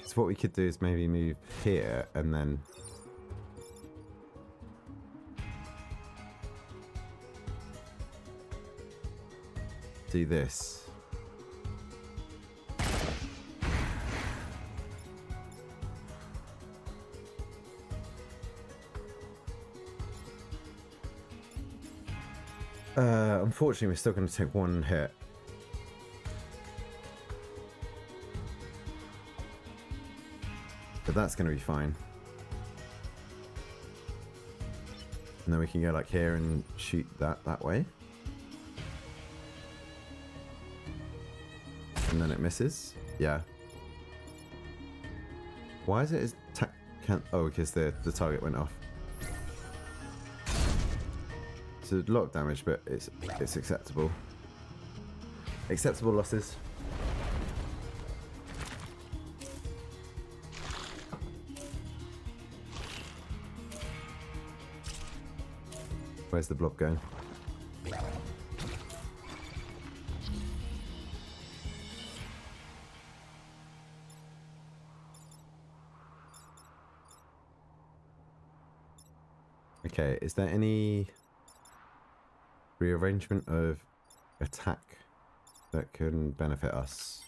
So what we could do is maybe move here and then do this. Unfortunately, we're still going to take one hit. But that's going to be fine. And then we can go like here and shoot that way. And then it misses. Yeah. Why is it as oh, because the target went off. It's a lot of damage, but it's acceptable. Acceptable losses. Where's the blob going? Okay, is there any rearrangement of attack that can benefit us?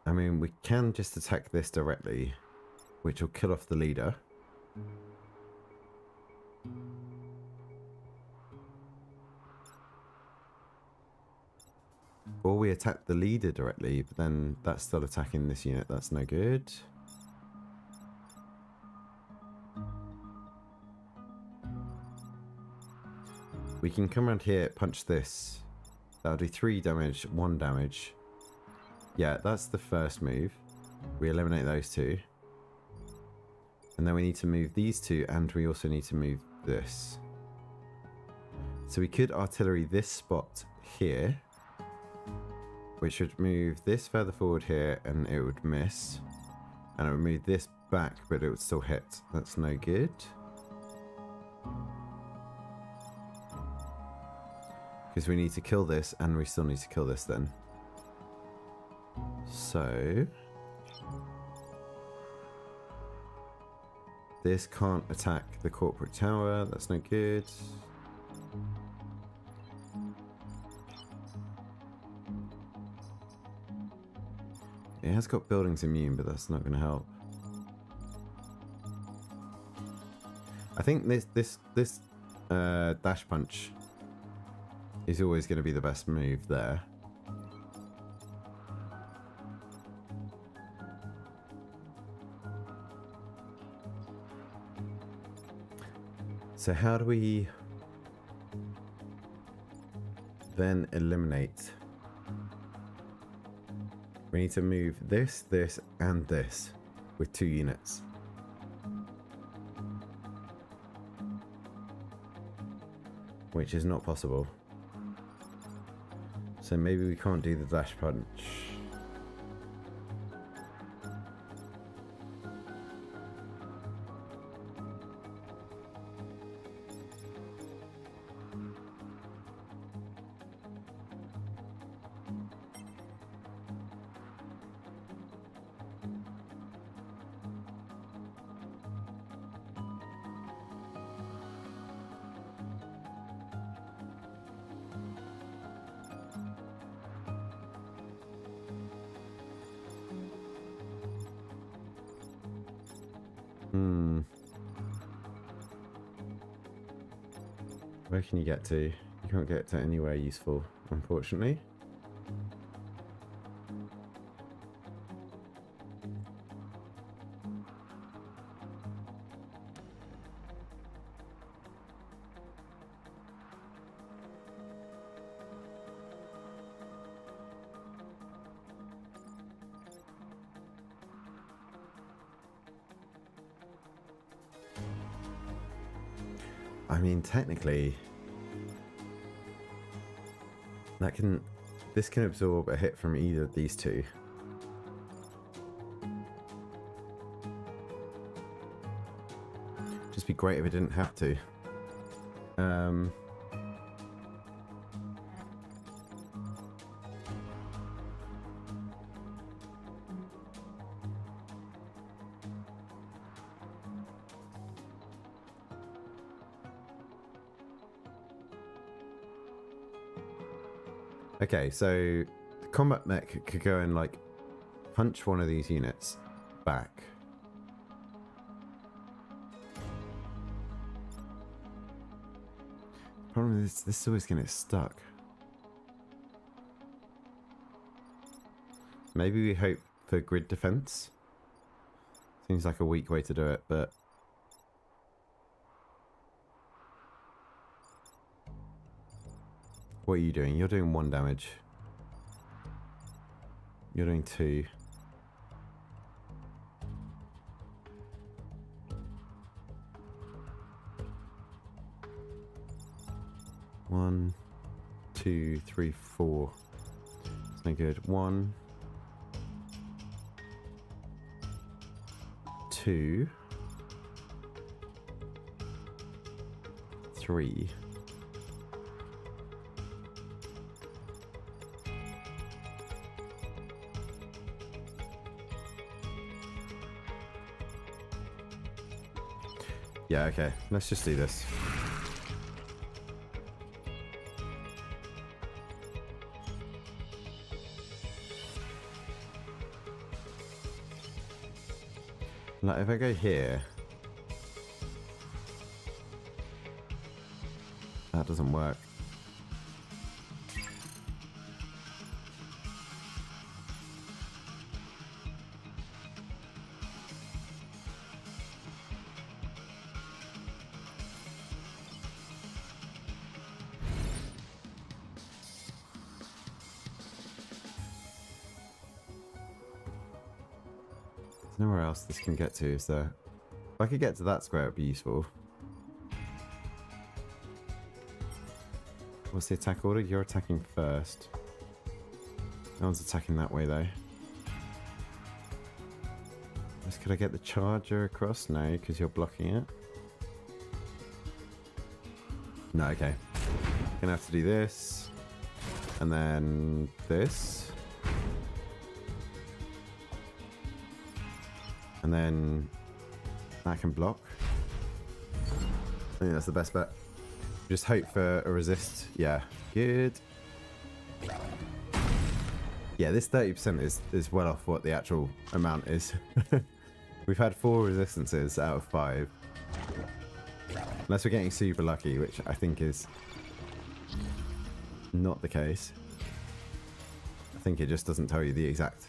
I mean, we can just attack this directly, which will kill off the leader. Or we attack the leader directly, but then that's still attacking this unit. That's no good. We can come around here, punch this. That'll do 3 damage, 1 damage. Yeah, that's the first move. We eliminate those 2. And then we need to move these 2, and we also need to move this. So we could artillery this spot here, which would move this further forward here, and it would miss. And it would move this back, but it would still hit. That's no good. Because we need to kill this, and we still need to kill this then. So this can't attack the corporate tower. That's no good. It has got buildings immune, but that's not going to help. I think this dash punch is always going to be the best move there. So how do we then eliminate? We need to move this, this, and this with 2 units. Which is not possible. So maybe we can't do the dash punch. Where can you get to? You can't get to anywhere useful, unfortunately. I mean, technically, this can absorb a hit from either of these 2. Just be great if it didn't have to. Okay, so the combat mech could go and like punch one of these units back. Problem is, this is always going to get stuck. Maybe we hope for grid defense. Seems like a weak way to do it, but... What are you doing? You're doing 1 damage. You're doing 2. One, 2, 3, 4. It's no good. 1, 2, 3. Yeah, okay. Let's just do this. Like, if I go here... That doesn't work. There's nowhere else this can get to, is there? If I could get to that square, it would be useful. What's the attack order? You're attacking first. No one's attacking that way, though. Could I get the charger across? No, because you're blocking it. No, okay. Gonna have to do this. And then this. And then that can block. I think that's the best bet. Just hope for a resist. Yeah, good. Yeah, this 30% is well off what the actual amount is. We've had 4 resistances out of 5. Unless we're getting super lucky, which I think is not the case. I think it just doesn't tell you the exact.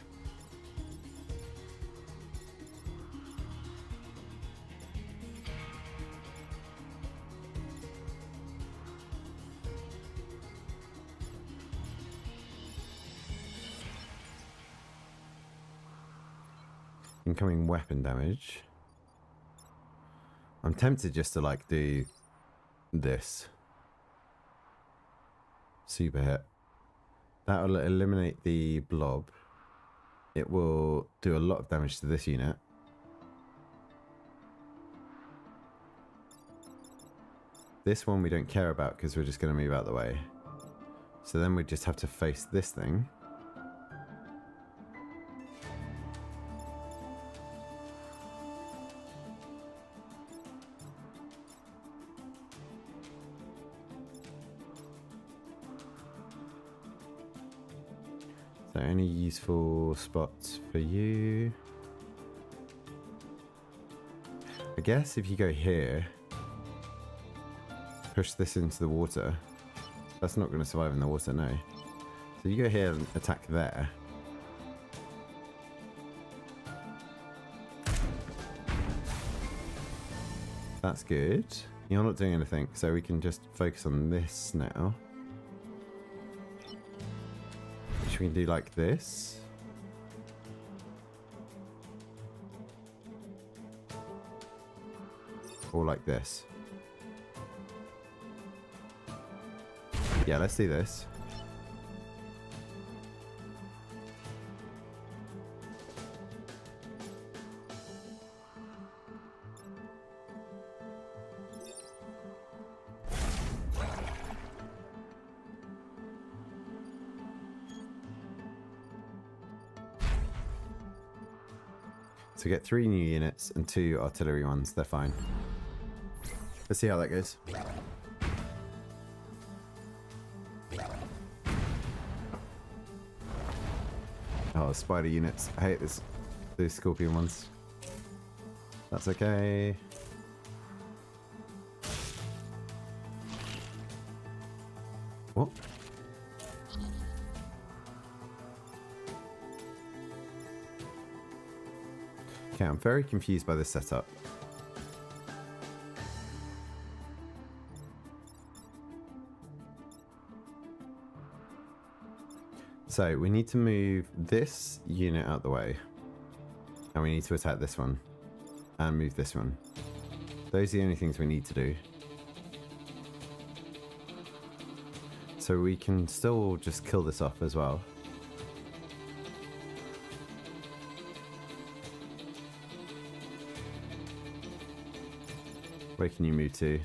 Incoming weapon damage. I'm tempted just to like do this. Super hit. That will eliminate the blob. It will do a lot of damage to this unit. This one we don't care about because we're just going to move out of the way. So then we just have to face this thing. So any useful spots for you? I guess if you go here, push this into the water. That's not going to survive in the water, no. So you go here and attack there. That's good. You're not doing anything, so we can just focus on this now. We can do like this. Or like this. Yeah, let's do this. So get 3 new units and 2 artillery ones. They're fine. Let's see how that goes. Oh, spider units. I hate this. These scorpion ones. That's okay. What? Okay, I'm very confused by this setup. So we need to move this unit out the way. And we need to attack this one. And move this one. Those are the only things we need to do. So we can still just kill this off as well. Where can you move to?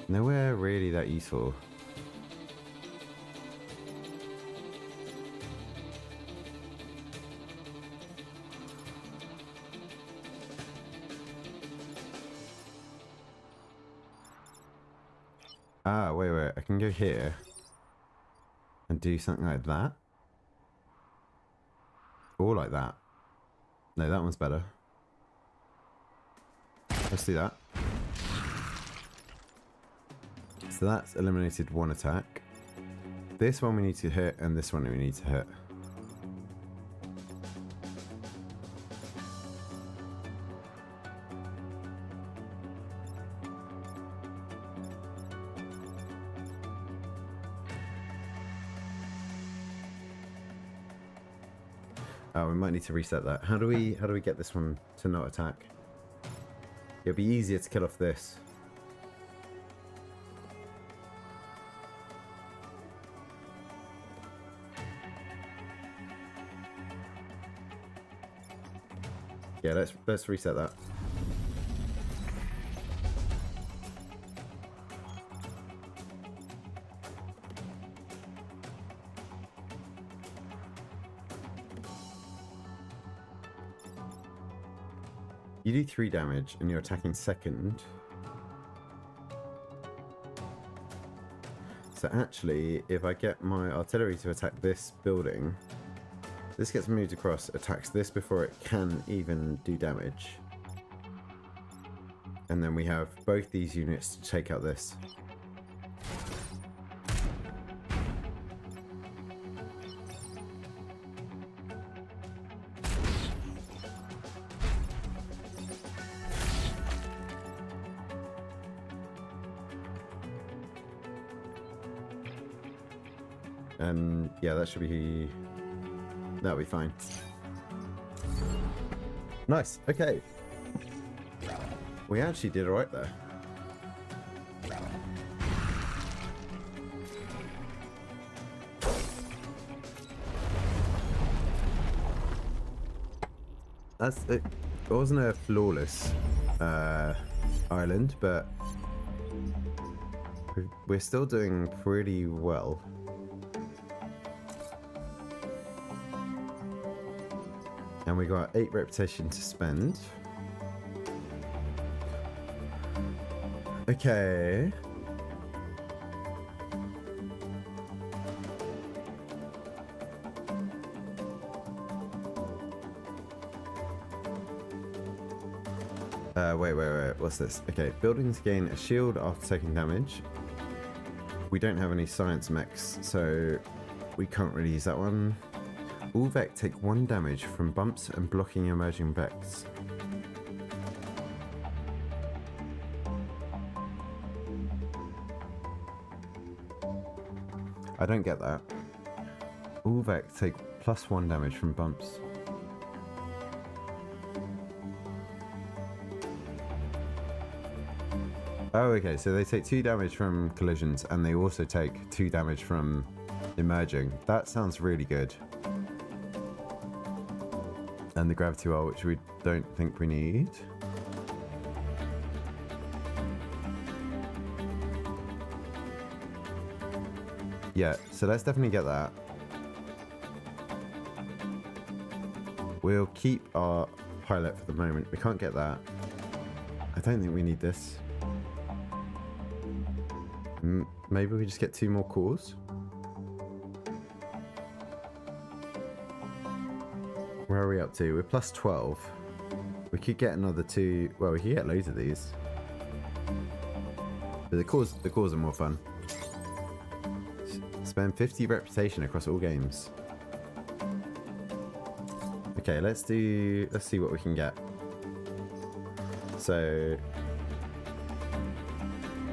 Nowhere really that useful. Ah, wait. I can go here and do something like that. Or like that. No, that one's better. Let's do that. So that's eliminated one attack. This one we need to hit, and this one we need to hit. Oh, we might need to reset that. How do we get this one to not attack? It'll be easier to kill off this. Yeah, let's reset that. You do 3 damage and you're attacking second. So actually, if I get my artillery to attack this building, this gets moved across, attacks this before it can even do damage. And then we have both these units to take out this. And yeah, that'll be fine. Nice. Okay. We actually did alright there. It wasn't a flawless island, but we're still doing pretty well. And we got 8 reputation to spend. Okay. Wait. What's this? Okay, buildings gain a shield after taking damage. We don't have any science mechs, so we can't really use that one. All Vec take 1 damage from bumps and blocking emerging Vecs. I don't get that. All Vec take +1 damage from bumps. Oh, okay, so they take 2 damage from collisions and they also take 2 damage from emerging. That sounds really good. And the gravity well, which we don't think we need. Yeah, so let's definitely get that. We'll keep our pilot for the moment. We can't get that. I don't think we need this. Maybe we just get 2 more cores. Where are we up to? We're +12. We could get another 2. Well, we could get loads of these. But the cores are more fun. Spend 50 reputation across all games. Okay, let's see what we can get. So,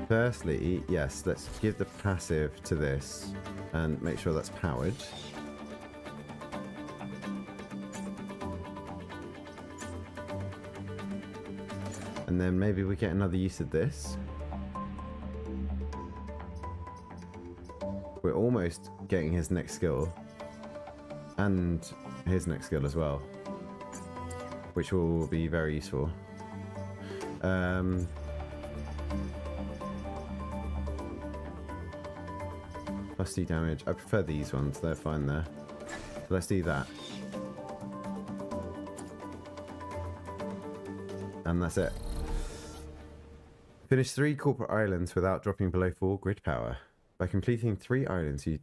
firstly, yes, let's give the passive to this and make sure that's powered. And then maybe we get another use of this. We're almost getting his next skill. And his next skill as well. Which will be very useful. Plus 2 damage. I prefer these ones, they're fine there. So let's do that. And that's it. Finish 3 corporate islands without dropping below 4 grid power. By completing 3 islands, you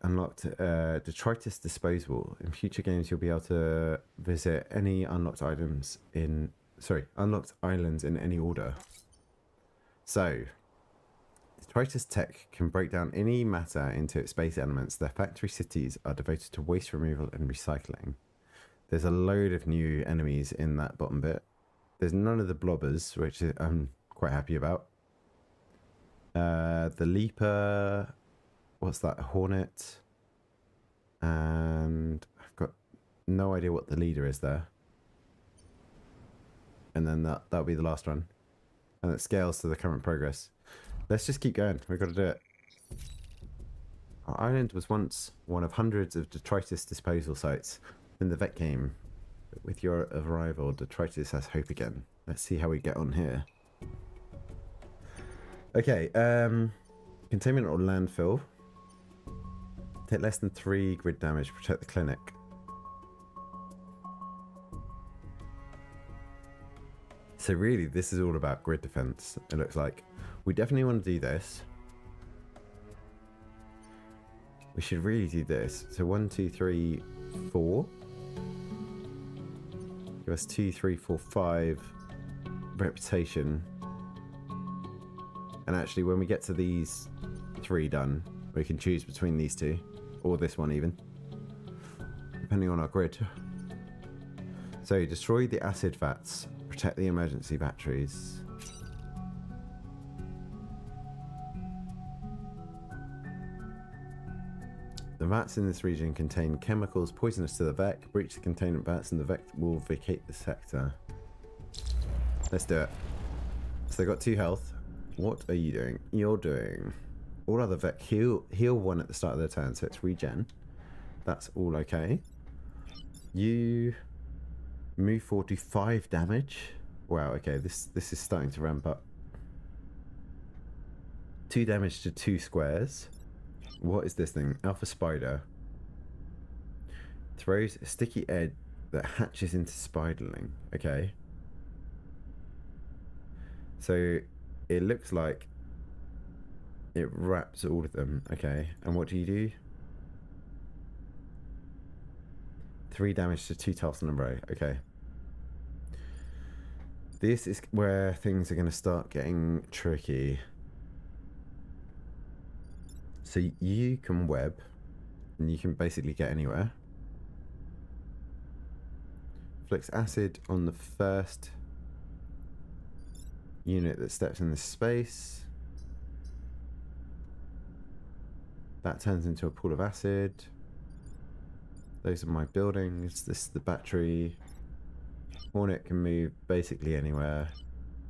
unlocked detritus disposal. In future games, you'll be able to visit any unlocked islands in any order. So, detritus tech can break down any matter into its base elements. Their factory cities are devoted to waste removal and recycling. There's a load of new enemies in that bottom bit. There's none of the blobbers, which I'm quite happy about. The Leaper, what's that, Hornet, and I've got no idea what the leader is there. And then that'll be the last one. And it scales to the current progress. Let's just keep going, we've got to do it. Our island was once one of hundreds of detritus disposal sites in the vet game. But with your arrival, detritus has hope again. Let's see how we get on here. Okay, containment or landfill. Take less than 3 grid damage, protect the clinic. So really, this is all about grid defense, it looks like. We definitely want to do this. We should really do this. So 1, 2, 3, 4. Give us 2, 3, 4, 5 reputation. And actually, when we get to these 3 done, we can choose between these 2. Or this one even. Depending on our grid. So, destroy the acid vats. Protect the emergency batteries. The vats in this region contain chemicals poisonous to the vet. Breach the containment vats and the vet will vacate the sector. Let's do it. So they got 2 health. What are you doing? You're doing... All other vet heal 1 at the start of their turn, so it's regen. That's all okay. You move forward to 5 damage. Wow, okay, this is starting to ramp up. 2 damage to 2 squares. What is this thing? Alpha Spider. Throws a sticky egg that hatches into spiderling. Okay. So it looks like it wraps all of them. Okay. And what do you do? 3 damage to 2 tiles in a row. Okay. This is where things are going to start getting tricky. So you can web, and you can basically get anywhere. Flicks acid on the first unit that steps in this space. That turns into a pool of acid. Those are my buildings. This is the battery. Hornet can move basically anywhere.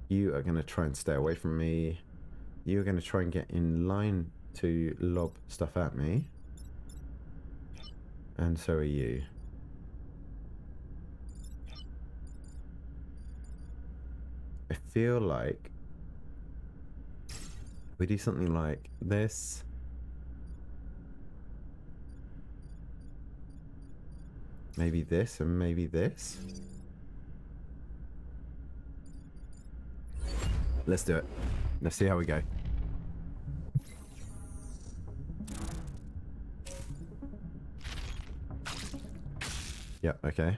You are going to try and stay away from me. You are going to try and get in line to lob stuff at me. And so are you. I feel like we do something like this. Maybe this and maybe this. Let's do it. Let's see how we go. Yep, okay.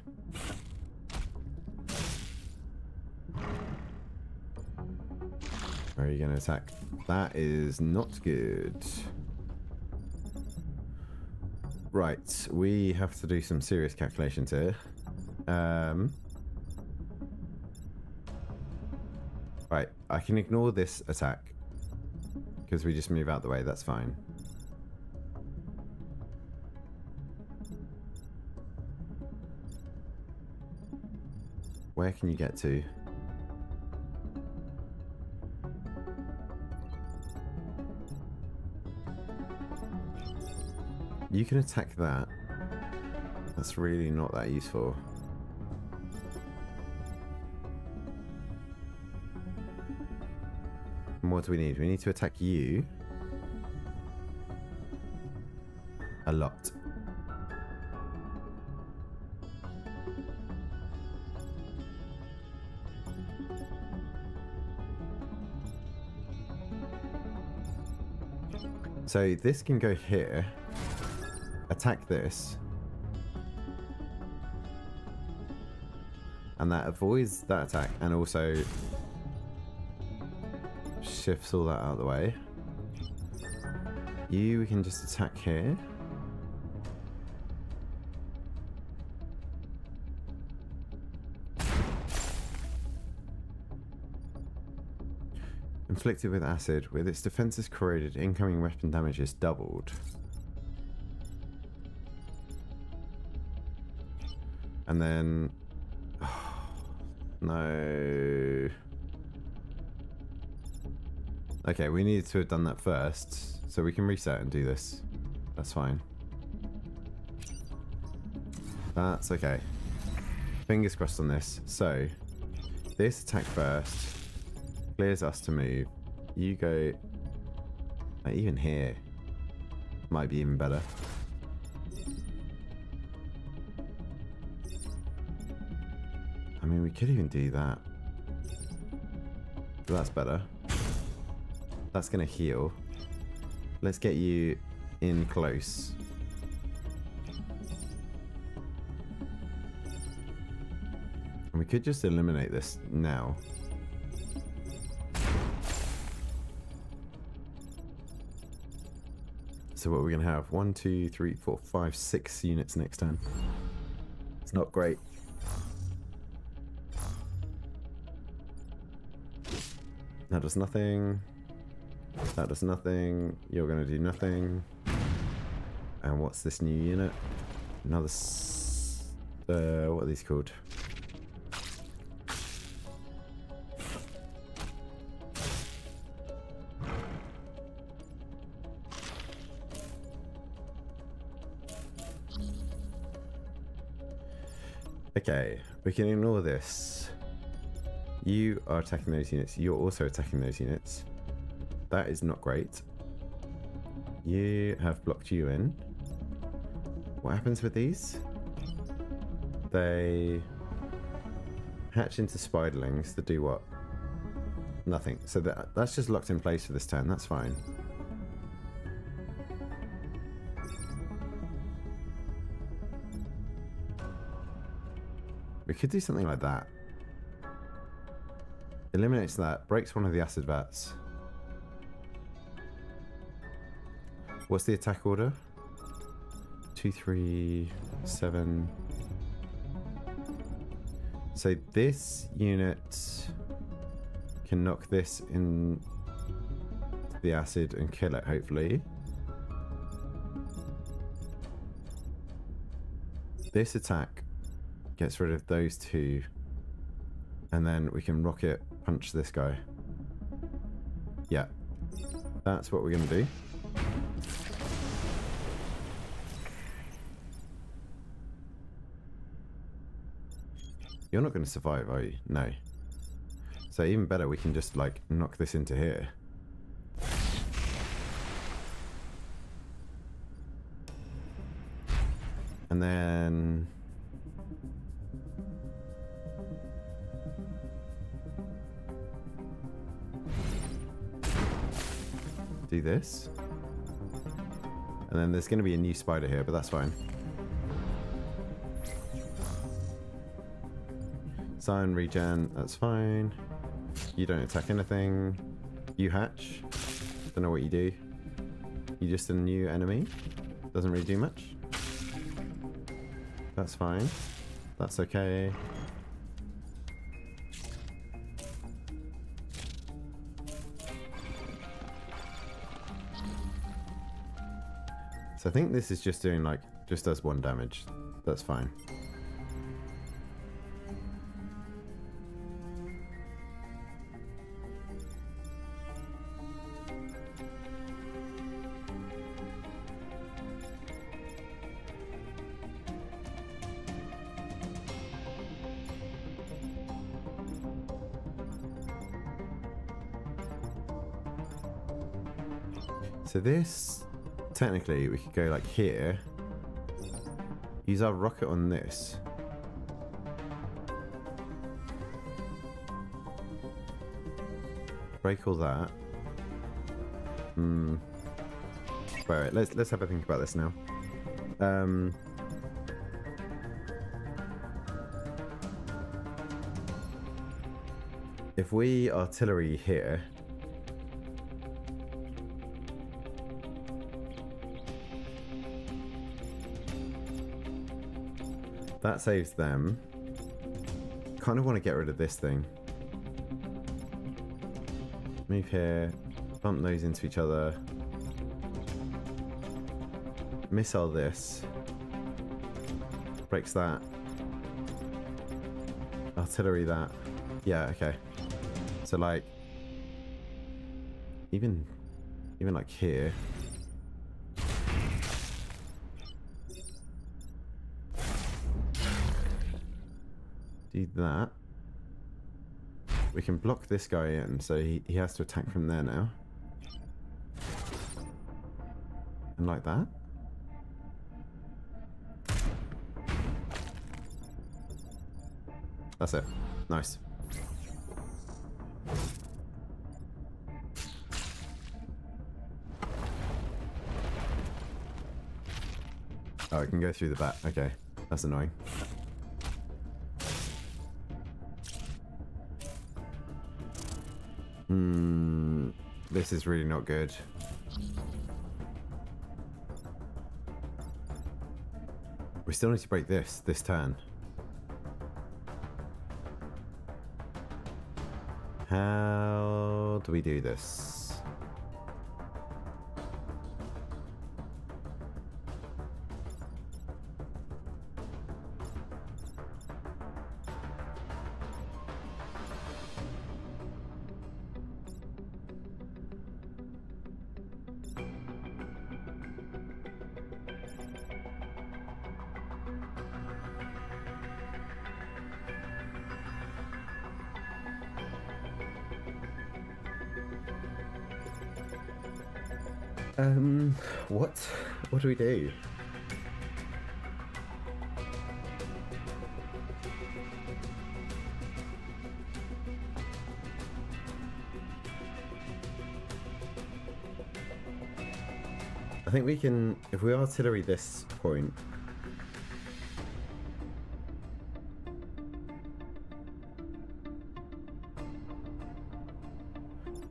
Where are you going to attack? That is not good. Right, we have to do some serious calculations here. Right, I can ignore this attack because we just move out the way, that's fine. Where can you get to? You can attack that. That's really not that useful. And what do we need? We need to attack you a lot. So this can go here, attack this, and that avoids that attack and also shifts all that out of the way. You, we can just attack here. Inflicted with acid. With its defenses corroded, incoming weapon damage is doubled. And then... Oh, no... Okay, we needed to have done that first, so we can reset and do this. That's fine. That's okay. Fingers crossed on this. So, this attack first clears us to move. You go... even here. Might be even better. I mean, we could even do that. But that's better. That's going to heal. Let's get you in close. And we could just eliminate this now. So what are we going to have? 1, 2, 3, 4, 5, 6 units next turn. It's not great. That does nothing. That does nothing. You're going to do nothing. And what's this new unit? Another... what are these called? Okay, we can ignore this. You are attacking those units. You're also attacking those units. That is not great. You have blocked you in. What happens with these? They hatch into spiderlings that do what? Nothing. So that's just locked in place for this turn. That's fine. We could do something like that. Eliminates that. Breaks one of the acid vats. What's the attack order? 2, 3, 7. So this unit can knock this in the acid and kill it, hopefully. This attack gets rid of those two. And then we can rocket punch this guy. Yeah. That's what we're going to do. You're not going to survive, are you? No. So even better, we can just like knock this into here. And then... do this. And then there's going to be a new spider here, but that's fine. Sign, regen, that's fine. You don't attack anything. You hatch. Don't know what you do. You just a new enemy. Doesn't really do much. That's fine. That's okay. So I think this is just doing like, just does 1 damage. That's fine. So this, technically, we could go like here. Use our rocket on this. Break all that. Wait, let's have a think about this now. If we artillery here, that saves them. Kind of want to get rid of this thing. Move here, bump those into each other. Missile this. Breaks that. Artillery that. Yeah, okay. So like, even like here. Do that. We can block this guy in, so he has to attack from there now. And like that. That's it. Nice. Oh, it can go through the back. Okay. That's annoying. This is really not good. We still need to break this turn. How do we do this? What do we do? I think we can, if we artillery this point,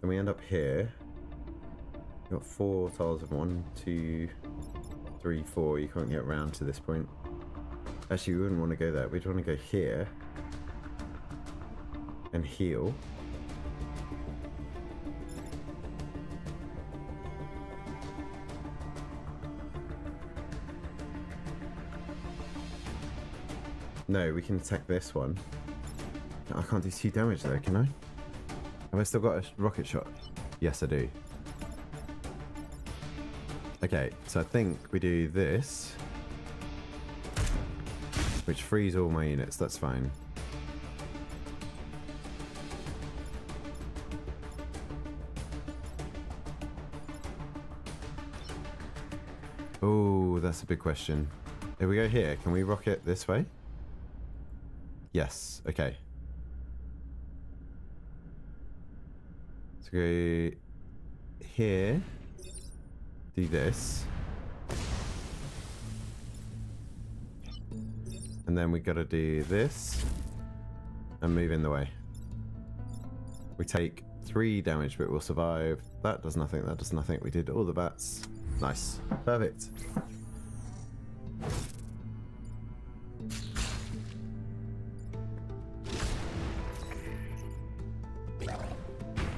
then we end up here. We've got 4 tiles of 1, 2, 3, 4. You can't get around to this point. Actually, we wouldn't want to go there. We'd want to go here and heal. No, we can attack this one. I can't do 2 damage though, can I? Have I still got a rocket shot? Yes, I do. Okay, so I think we do this, which frees all my units. That's fine. Oh, that's a big question. If we go here, can we rocket this way? Yes, okay. So go here, do this. And then we gotta do this and move in the way. We take 3 damage, but we'll survive. That does nothing, that does nothing. We did all the bats. Nice. Perfect.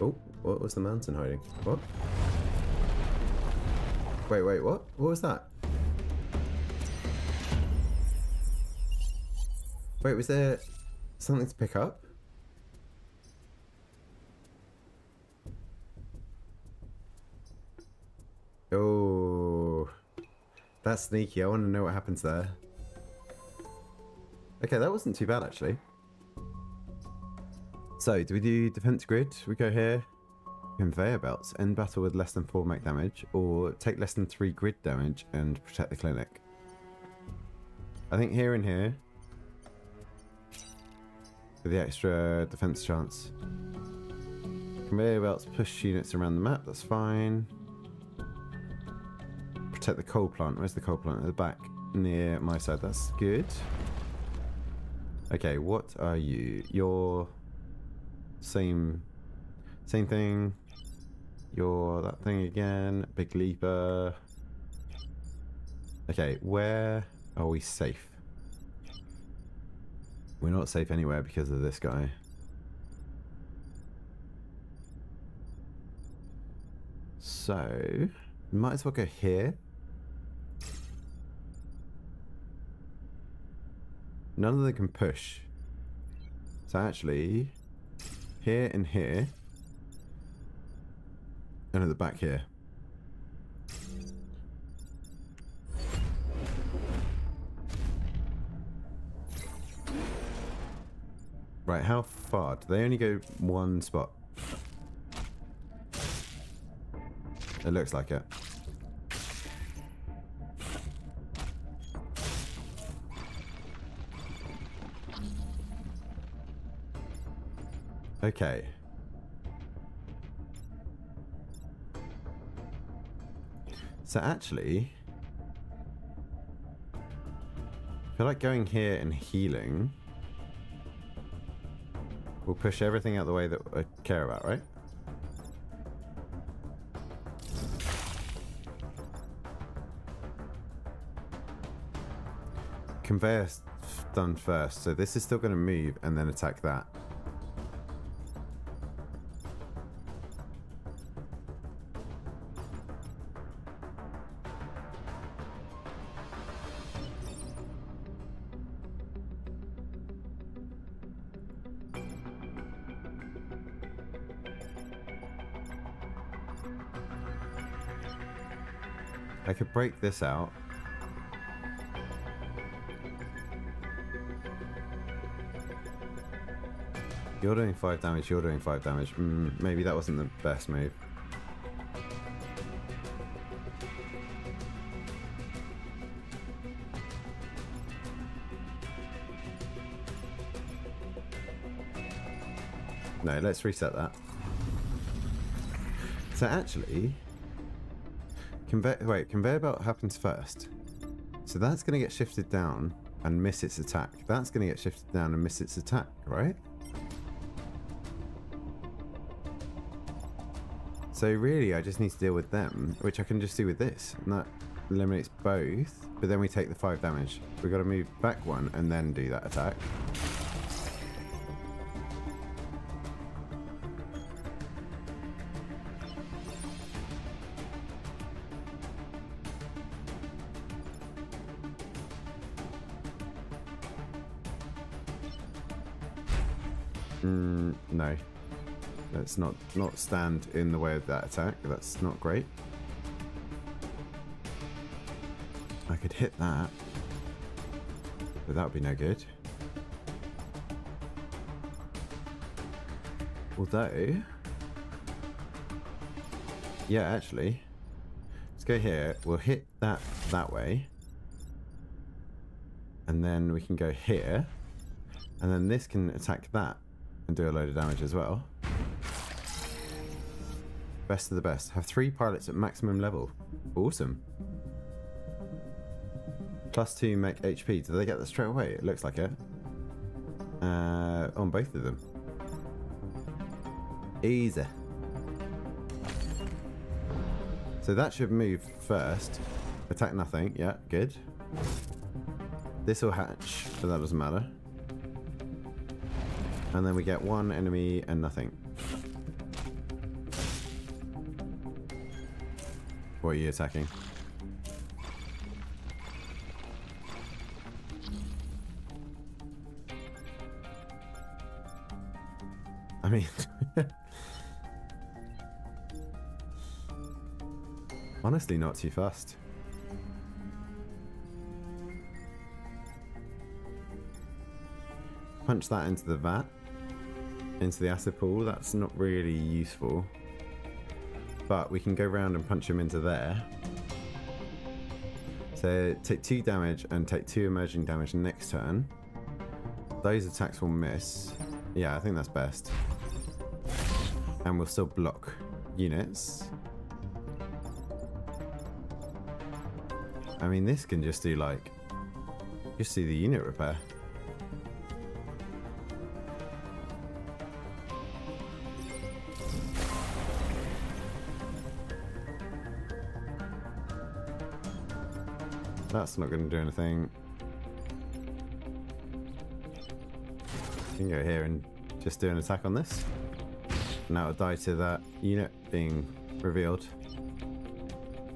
Oh, what was the mountain hiding? What? Wait, what? What was that? Wait, was there something to pick up? Oh, that's sneaky. I want to know what happens there. Okay, that wasn't too bad actually. So, do we do defense grid? We go here. Conveyor belts. End battle with less than 4 mech damage, or take less than 3 grid damage and protect the clinic. I think here and here for the extra defense chance. Conveyor belts push units around the map. That's fine. Protect the coal plant. Where's the coal plant? At the back near my side. That's good. Okay, what are you? You're same thing. You're that thing again. Big leaper. Okay, where are we safe? We're not safe anywhere because of this guy. So, might as well go here. None of them can push. So actually, here and here. And at the back here. Right, how far? Do they only go one spot? It looks like it. Okay. So actually, I feel like going here and healing will push everything out the way that I care about, right? Conveyor's done first, so this is still going to move and then attack that. I could break this out. You're doing 5 damage, you're doing 5 damage. Maybe that wasn't the best move. No, let's reset that. So actually, conveyor belt happens first. So that's going to get shifted down and miss its attack. That's going to get shifted down and miss its attack, right? So really, I just need to deal with them, which I can just do with this. And that eliminates both, but then we take the 5 damage. We've got to move back 1 and then do that attack. No. Let's not stand in the way of that attack. That's not great. I could hit that, but that would be no good. Although, yeah, actually, let's go here. We'll hit that way, and then we can go here, and then this can attack that and do a load of damage as well. Best of the best. Have 3 pilots at maximum level. Awesome. +2 mech HP. Do they get that straight away? It looks like it. On both of them. Easy. So that should move first. Attack nothing. Yeah, good. This will hatch, but that doesn't matter. And then we get one enemy and nothing. What are you attacking? I mean... honestly, not too fast. Punch that into the vat. Into the acid pool. That's not really useful. But we can go around and punch him into there. So take 2 damage and take 2 emerging damage next turn. Those attacks will miss. Yeah, I think that's best. And we'll still block units. I mean, this can just do like... just do the unit repair. That's not going to do anything. You can go here and just do an attack on this. Now it'll die to that unit being revealed.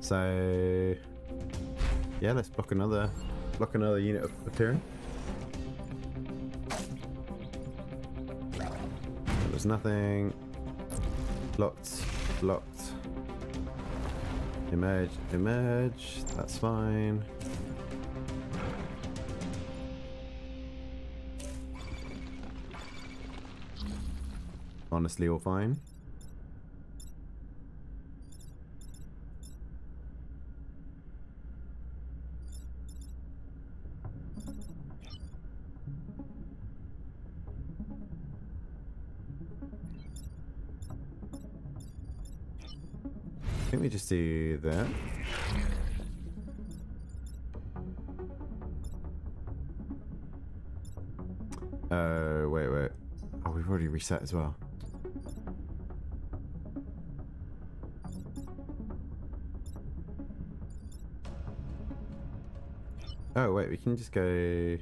So yeah, let's block another unit of appearing. There's nothing. Blocked. Emerge. That's fine. Honestly, all fine. I think we just do that. Wait. Oh, we've already reset as well. Oh wait, we can just go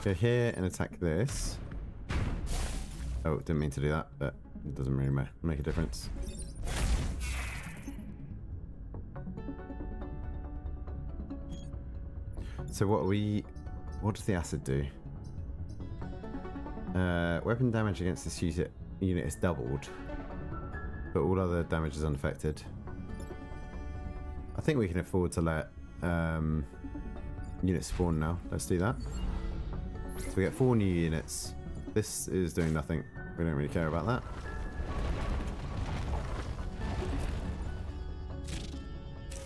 here and attack this. Oh, didn't mean to do that, but it doesn't really make a difference. So what does the acid do? Weapon damage against this unit is doubled, but all other damage is unaffected. I think we can afford to let units spawn now. Let's do that. So we get 4 new units. This is doing nothing. We don't really care about that.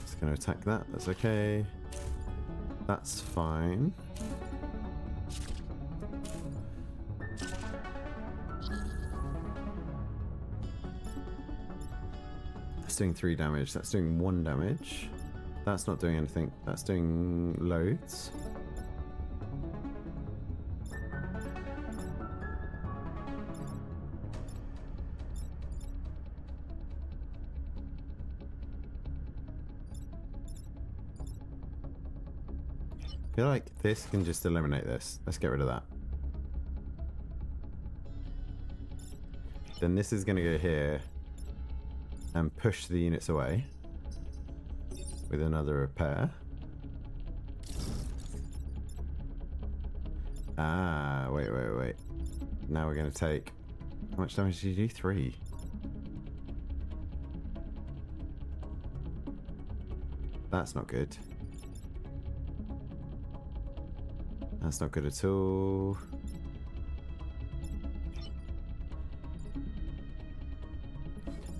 Just going to attack that. That's okay. That's fine. That's doing 3 damage. That's doing 1 damage. That's not doing anything. That's doing loads. I feel like this can just eliminate this. Let's get rid of that. Then this is going to go here and push the units away with another repair. Ah, wait. Now we're going to take... how much damage did you do? 3. That's not good. That's not good at all.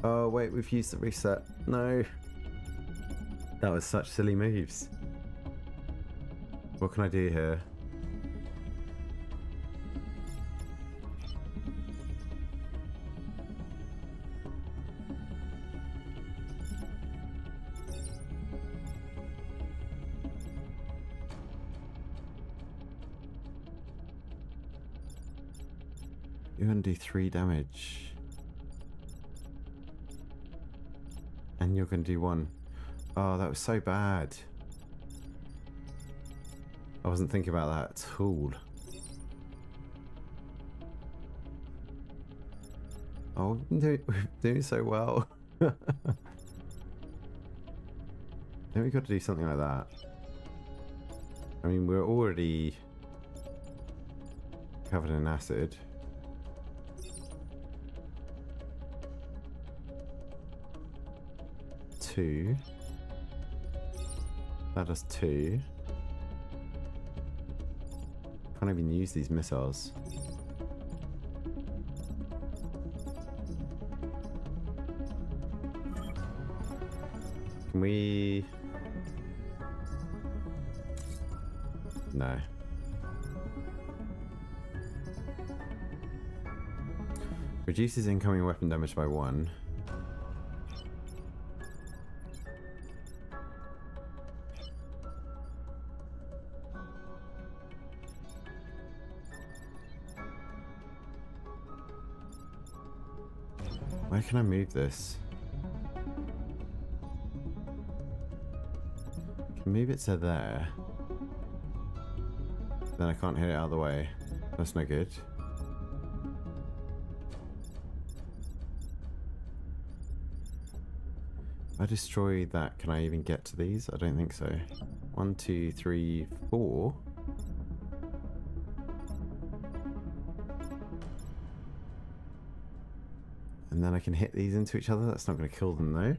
Oh wait, we've used the reset. No. That was such silly moves. What can I do here? You're gonna do 3 damage. And you're going to do 1. Oh, that was so bad. I wasn't thinking about that at all. Oh, we're doing so well. Then we've got to do something like that. I mean, we're already covered in acid. Two. That does 2. Can't even use these missiles. Can we... No. Reduces incoming weapon damage by 1. Where can I move this? Can move it to there. Then I can't hit it out of the way. That's no good. If I destroy that, can I even get to these? I don't think so. 1, 2, 3, 4. And then I can hit these into each other. That's not going to kill them though.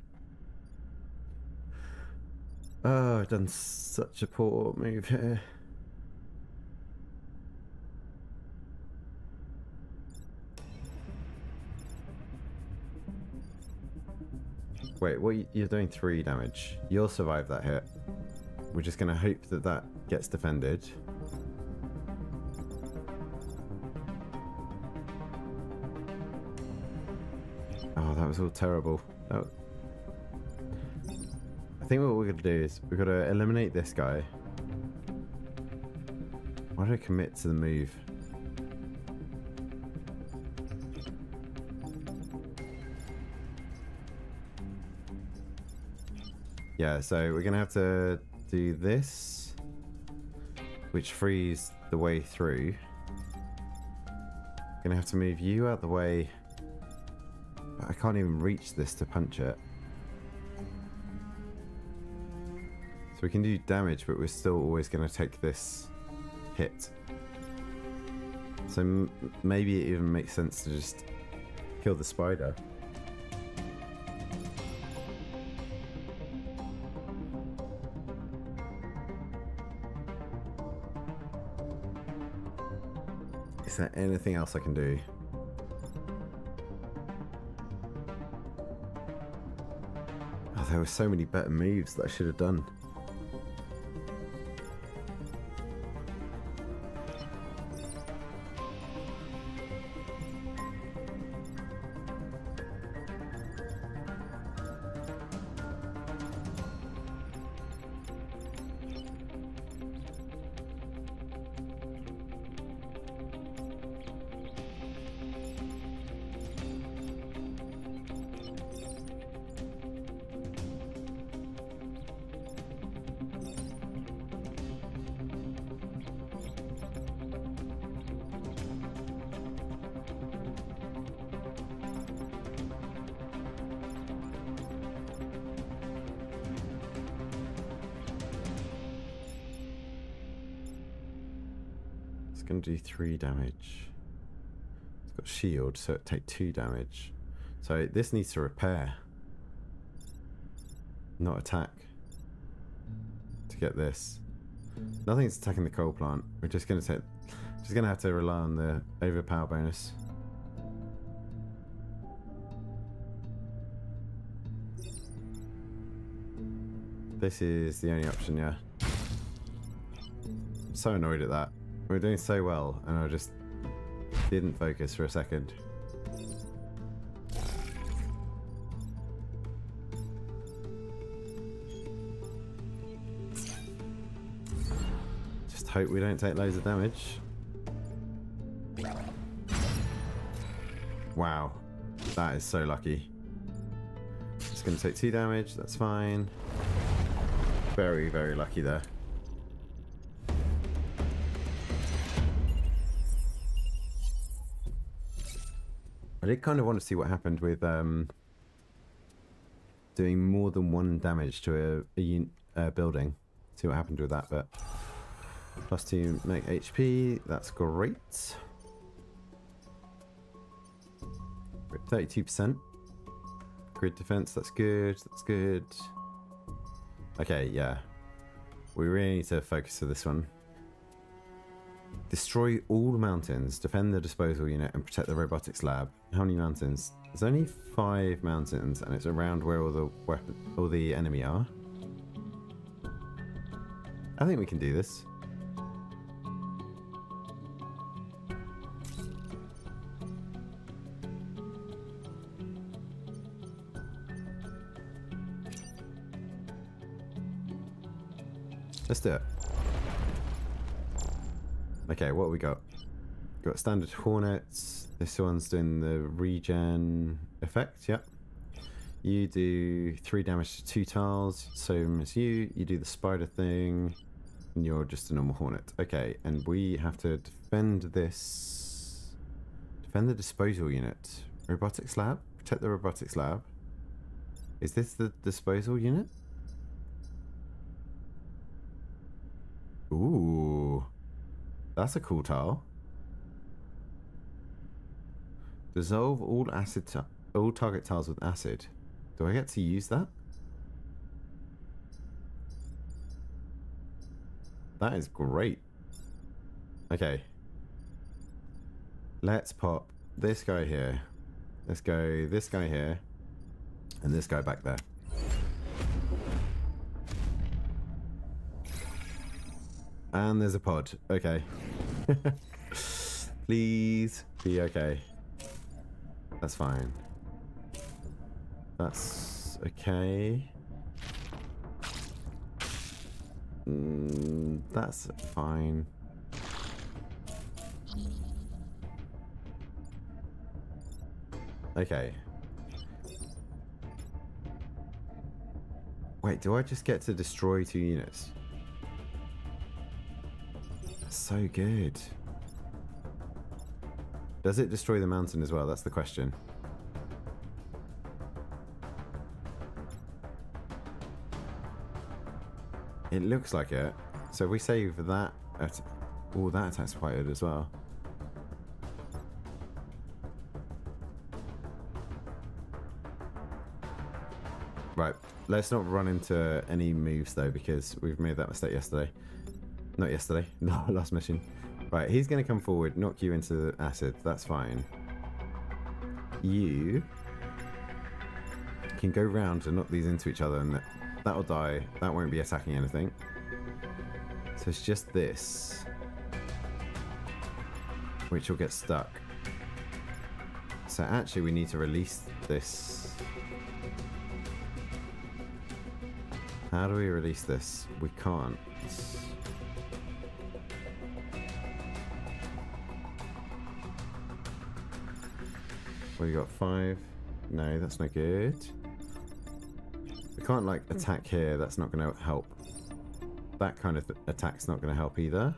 Oh, I've done such a poor move here. Wait, what? You're doing 3 damage. You'll survive that hit. We're just going to hope that that gets defended. Oh, that was all terrible. I think what we're going to do is we've got to eliminate this guy. Why do I commit to the move? Yeah, so we're going to have to do this, which frees the way through. Going to have to move you out the way. I can't even reach this to punch it. So we can do damage, but we're still always going to take this hit. So maybe it even makes sense to just kill the spider. Is there anything else I can do? Oh, there were so many better moves that I should have done. Going to do 3 damage. It's got shield, so it take 2 damage. So this needs to repair, not attack. To get this, nothing's attacking the coal plant. We're just going to have to rely on the overpower bonus. This is the only option, yeah. I'm so annoyed at that. We were doing so well, and I just didn't focus for a second. Just hope we don't take loads of damage. Wow, that is so lucky. Just just going to take 2 damage. That's fine. Very, very lucky there. I did kind of want to see what happened with doing more than 1 damage to a building. See what happened with that, but +2 make HP. That's great. 32%. Grid defense. That's good. That's good. Okay, yeah. We really need to focus for this one. Destroy all mountains, defend the disposal unit, and protect the robotics lab. How many mountains? There's only 5 mountains, and it's around where all the enemy are. I think we can do this. Let's do it. Okay, what have we got? Got standard hornets. This one's doing the regen effect, yep. You do 3 damage to 2 tiles, same as you. You do the spider thing, and you're just a normal hornet. Okay, and we have to defend this. Defend the disposal unit. Robotics lab? Protect the robotics lab. Is this the disposal unit? Ooh. That's a cool tile. Dissolve all all target tiles with acid. Do I get to use that? That is great. Okay. Let's pop this guy here. Let's go this guy here. And this guy back there. And there's a pod. Okay. Please be okay. That's fine. That's okay. That's fine. Okay. Wait, do I just get to destroy 2 units? So good. Does it destroy the mountain as well? That's the question. It looks like it. So if we save that. Oh, that attack's quite good as well. Right. Let's not run into any moves though, because we've made that mistake yesterday. Not yesterday. No, last mission. Right, he's going to come forward, knock you into the acid. That's fine. You can go round and knock these into each other, and that'll die. That won't be attacking anything. So it's just this, which will get stuck. So actually we need to release this. How do we release this? We can't. We got 5. No, that's not good. We can't like attack here. That's not going to help. That kind of attack's not going to help either.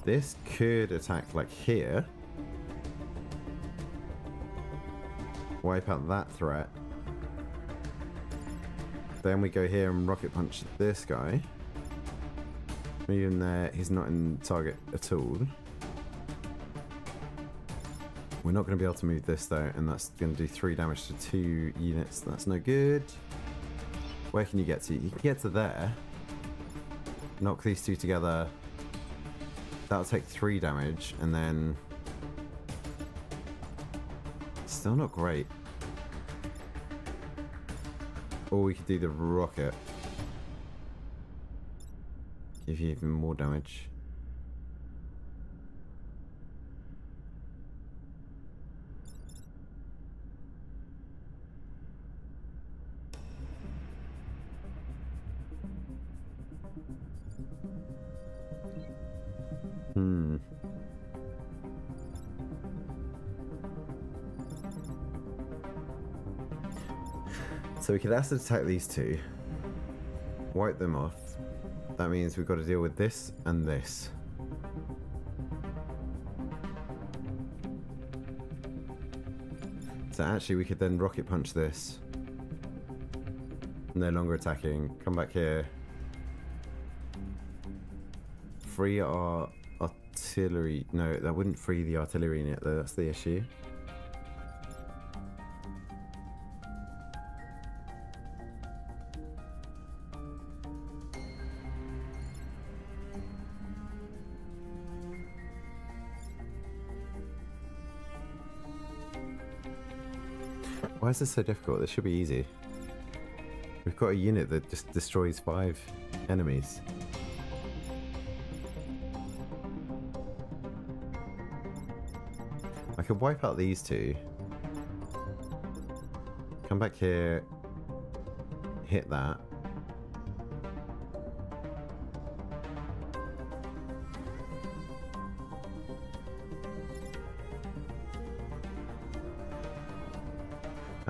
This could attack like here. Wipe out that threat. Then we go here and rocket punch this guy. Even there, he's not in target at all. We're not going to be able to move this though, and that's going to do 3 damage to 2 units. That's no good. Where can you get to? You can get to there. Knock these 2 together. That'll take 3 damage, and then... Still not great. Or we could do the rocket. Give you even more damage. So we could acid attack these two, wipe them off. That means we've got to deal with this and this. So actually we could then rocket punch this. No longer attacking. Come back here. Free our artillery. No, that wouldn't free the artillery yet though. That's the issue. Why is this so difficult? This should be easy. We've got a unit that just destroys 5 enemies. I could wipe out these two. Come back here. Hit that.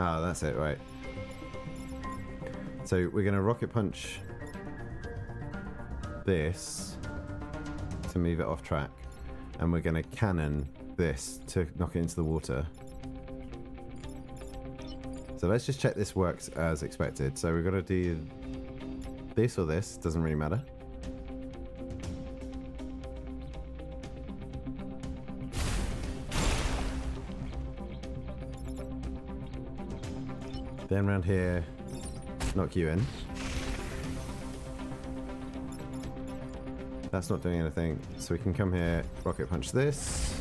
Ah, that's it, right. So we're going to rocket punch this to move it off track, and we're going to cannon this to knock it into the water. So let's just check this works as expected. So we've got to do this or this, doesn't really matter. Then around here, knock you in. That's not doing anything, so we can come here, rocket punch this.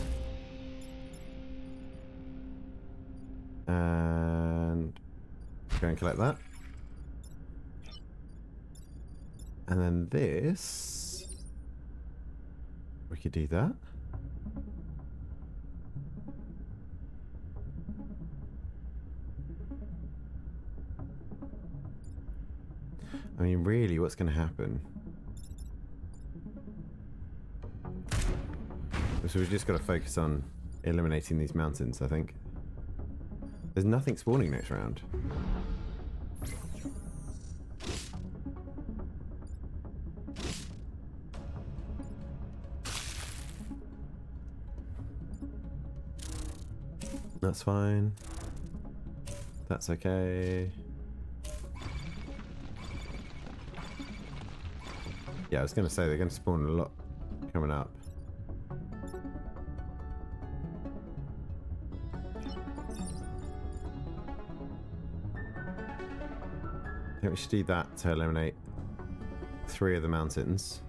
And go and collect that. And then this, we could do that. I mean, really, what's going to happen? So we've just got to focus on eliminating these mountains, I think. There's nothing spawning next round. That's fine. That's okay. Yeah, I was going to say they're going to spawn a lot coming up. I think we should do that to eliminate 3 of the mountains.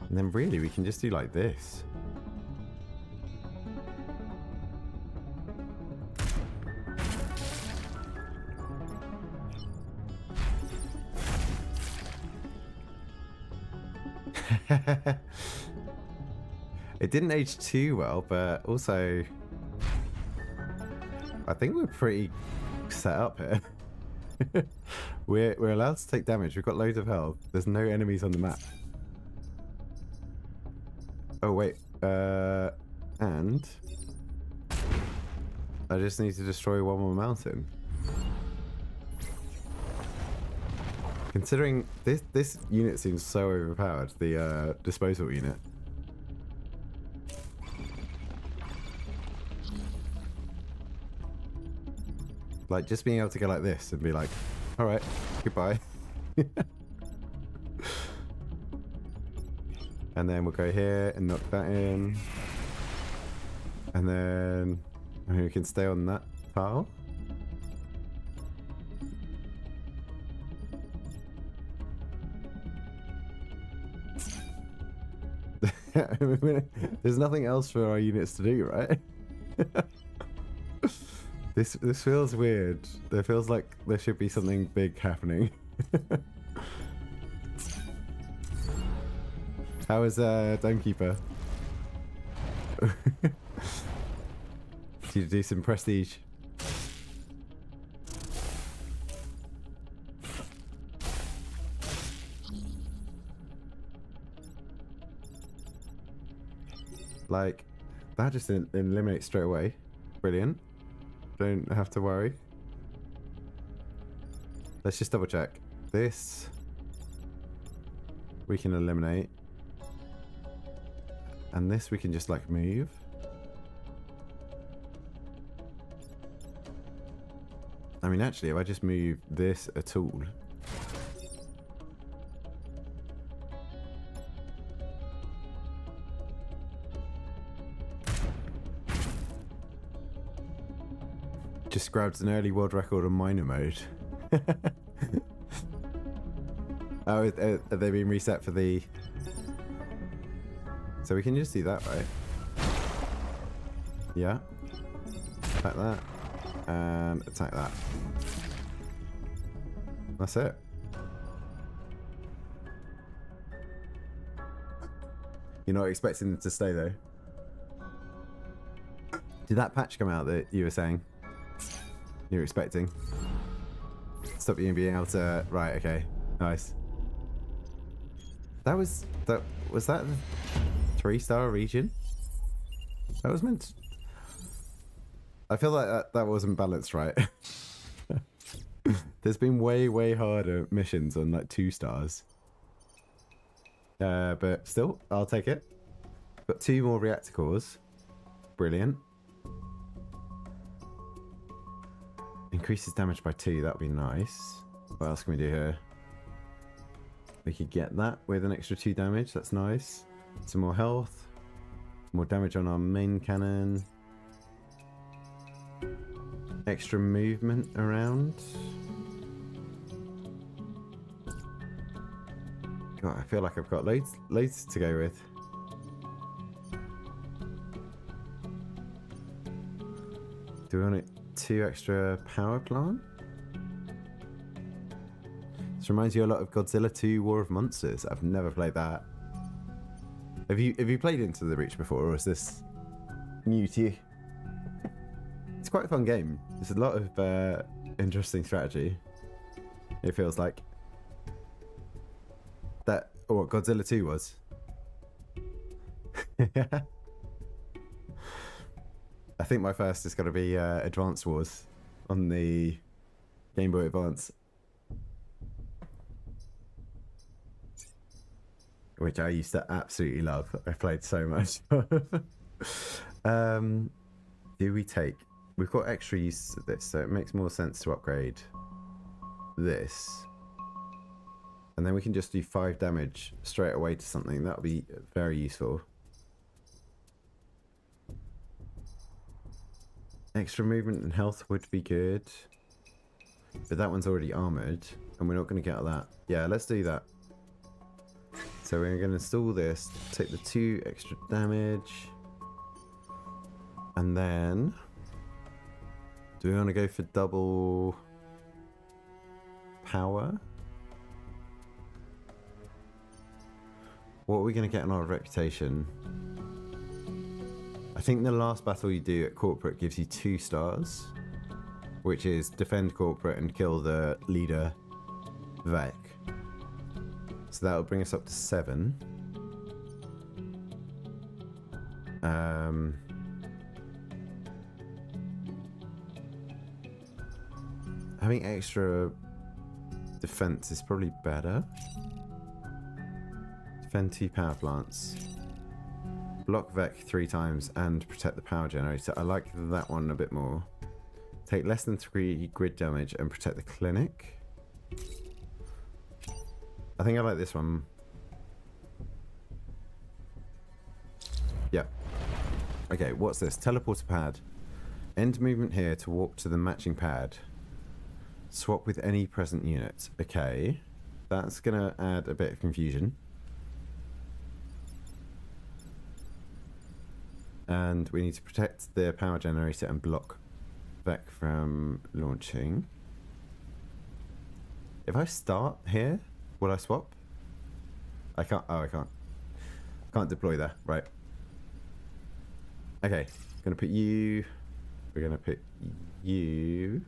And then really we can just do like this. It didn't age too well, but also I think we're pretty set up here. We're allowed to take damage. We've got loads of health. There's no enemies on the map. Oh wait, and I just need to destroy one more mountain. Considering this unit seems so overpowered, the disposal unit. Like just being able to go like this and be like, all right, goodbye. And then we'll go here and knock that in. And then we can stay on that tile. There's nothing else for our units to do, right? This feels weird. There feels like there should be something big happening. How is Domekeeper? Did you do some prestige? Like, that just eliminates straight away. Brilliant. Don't have to worry. Let's just double check. This we can eliminate. And this we can just like move. I mean, actually, if I just move this at all. Just grabbed an early world record on minor mode. Oh, have they been reset for the... So we can just do that, right? Yeah. Attack that. And attack that. That's it. You're not expecting them to stay, though. Did that patch come out that you were saying? You were expecting? Stop you being able to... Right, okay. Nice. Was that the 3-star region? That was meant to... I feel like that wasn't balanced right. There's been way harder missions on like 2 stars. But still, I'll take it. Got 2 more reactor cores. Brilliant. Increases damage by 2, that'd be nice. What else can we do here? We could get that with an extra 2 damage, that's nice. Some more health. More damage on our main cannon. Extra movement around. God, I feel like I've got loads to go with. Do we want 2 extra power plant? This reminds you a lot of Godzilla 2 War of Monsters. I've never played that. Have you played Into the Breach before, or is this new to you? It's quite a fun game. There's a lot of interesting strategy. It feels like that. Or what Godzilla 2 was. I think my first is going to be Advance Wars on the Game Boy Advance, which I used to absolutely love. I played so much. Do we take... We've got extra use of this, so it makes more sense to upgrade this. And then we can just do 5 damage straight away to something. That would be very useful. Extra movement and health would be good. But that one's already armoured, and we're not going to get that. Yeah, let's do that. So we're going to install this, take the 2 extra damage. And then... do we want to go for double power? What are we going to get on our reputation? I think the last battle you do at corporate gives you 2 stars, which is defend corporate and kill the leader, Vec. So that will bring us up to 7. Having extra defense is probably better. Defend 2 power plants. Block Vec 3 times and protect the power generator. I like that one a bit more. Take less than 3 grid damage and protect the clinic. I think I like this one. Yeah. Okay, what's this? Teleporter pad. End movement here to warp to the matching pad. Swap with any present unit. Okay. That's going to add a bit of confusion. And we need to protect the power generator and block Vec from launching. If I start here, will I swap? I can't. Oh, I can't. Can't deploy there. Right. Okay. Gonna put you. We're gonna put you.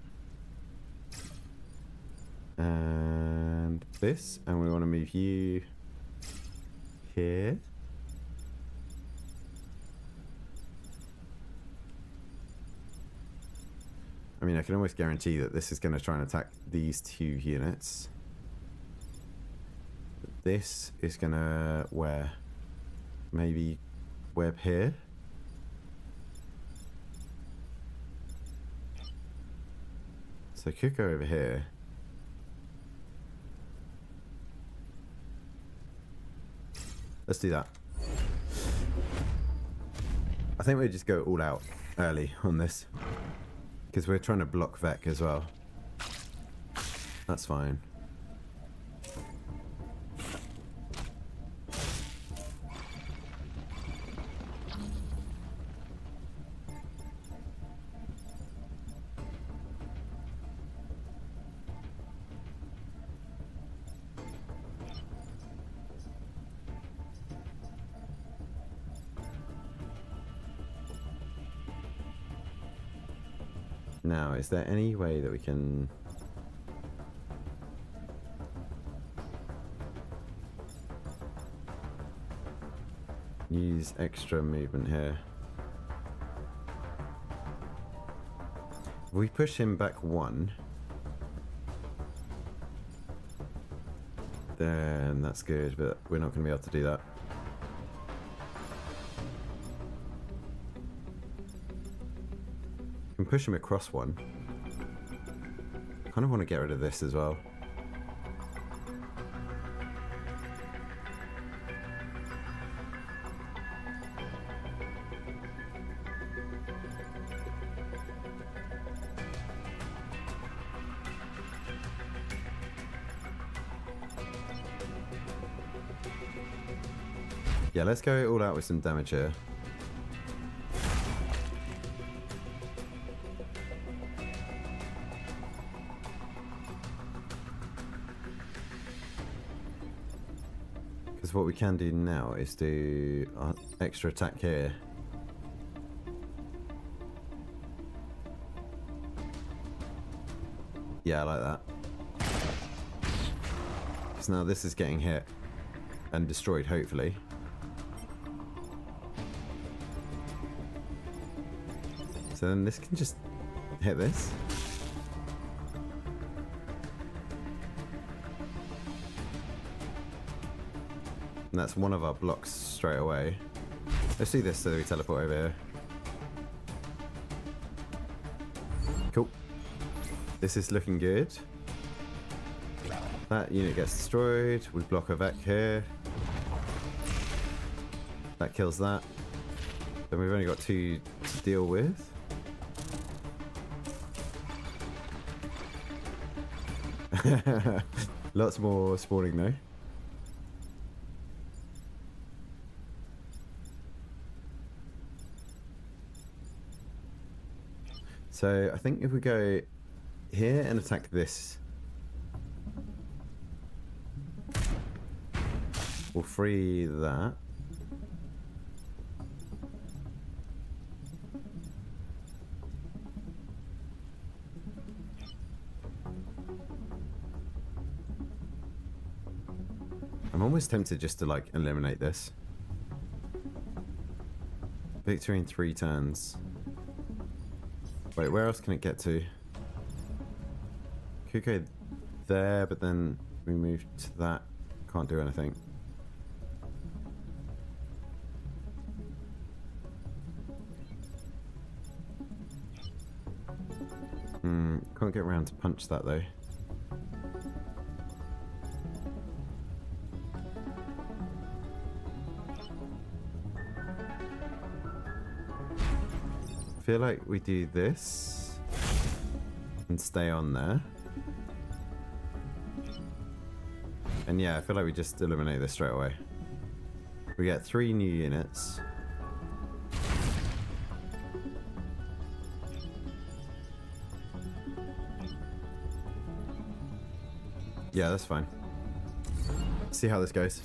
And this. And we want to move you here. mean, I can almost guarantee that this is going to try and attack these 2 units. This is going to where? Maybe web here? So it could go over here. Let's do that. I think we'll just go all out early on this. Because we're trying to block Vec as well. That's fine. Now, is there any way that we can... use extra movement here? If we push him back 1, then that's good, but we're not going to be able to do that. Can push him across 1. Kind of want to get rid of this as well. Yeah, let's go all out with some damage here. Because what we can do now is do our extra attack here. Yeah, I like that. Because now this is getting hit and destroyed, hopefully. So then this can just hit this. And that's one of our blocks straight away. Let's do this so that we teleport over here. Cool. This is looking good. That unit gets destroyed. We block a Vec here. That kills that. Then we've only got 2 to deal with. Lots more spawning though. So I think if we go here and attack this, we'll free that. I'm almost tempted just to like eliminate this. Victory in 3 turns. Wait, where else can it get to? Could go there, but then we move to that. Can't do anything. Can't get around to punch that though. I feel like we do this and stay on there. And yeah, I feel like we just eliminate this straight away. We get 3 new units. Yeah, that's fine. See how this goes.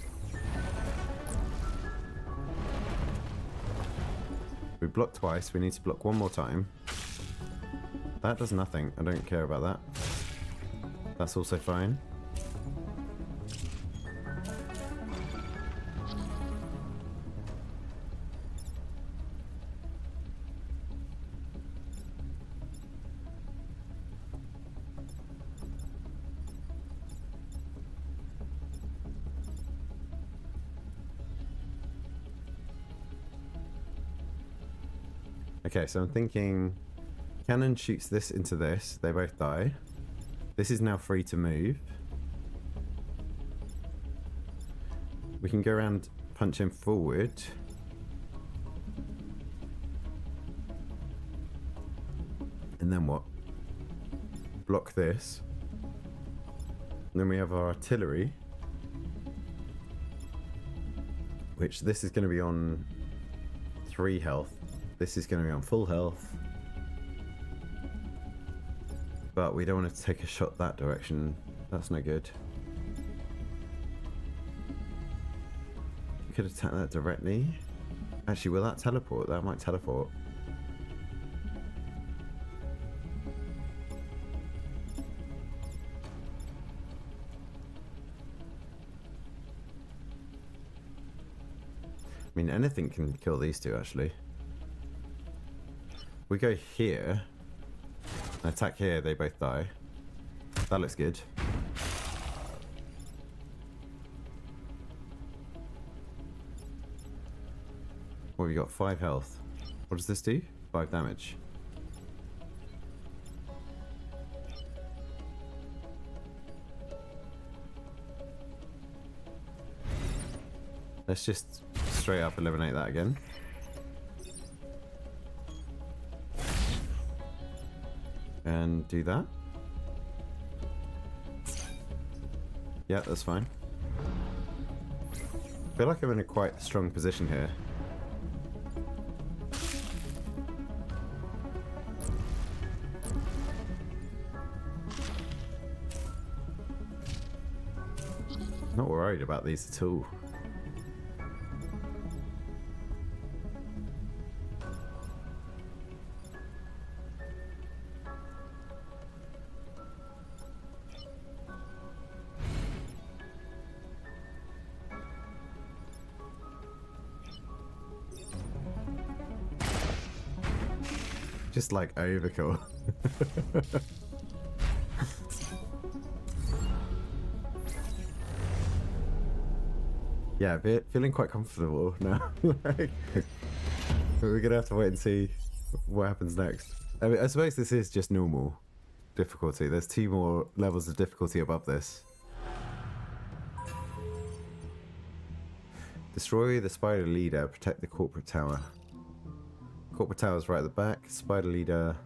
We blocked twice, we need to block 1 more time. That does nothing, I don't care about that. That's also fine. Okay, so I'm thinking cannon shoots this into this. They both die. This is now free to move. We can go around, punch him forward. And then what? Block this. And then we have our artillery. Which this is going to be on 3 health. This is going to be on full health. But we don't want to take a shot that direction. That's no good. We could attack that directly. Actually, will that teleport? That might teleport. I mean, anything can kill these two, actually. We go here. Attack here, they both die. That looks good. What have we got? 5 health. What does this do? 5 damage. Let's just straight up eliminate that again. And do that. Yeah, that's fine. I feel like I'm in a quite strong position here. Not worried about these at all. Just like overkill. Yeah, feeling quite comfortable now. Like, we're gonna have to wait and see what happens next. I mean, I suppose this is just normal difficulty. There's 2 more levels of difficulty above this. Destroy the spider leader. Protect the corporate tower. Corporate tower's right at the back. Spider leader.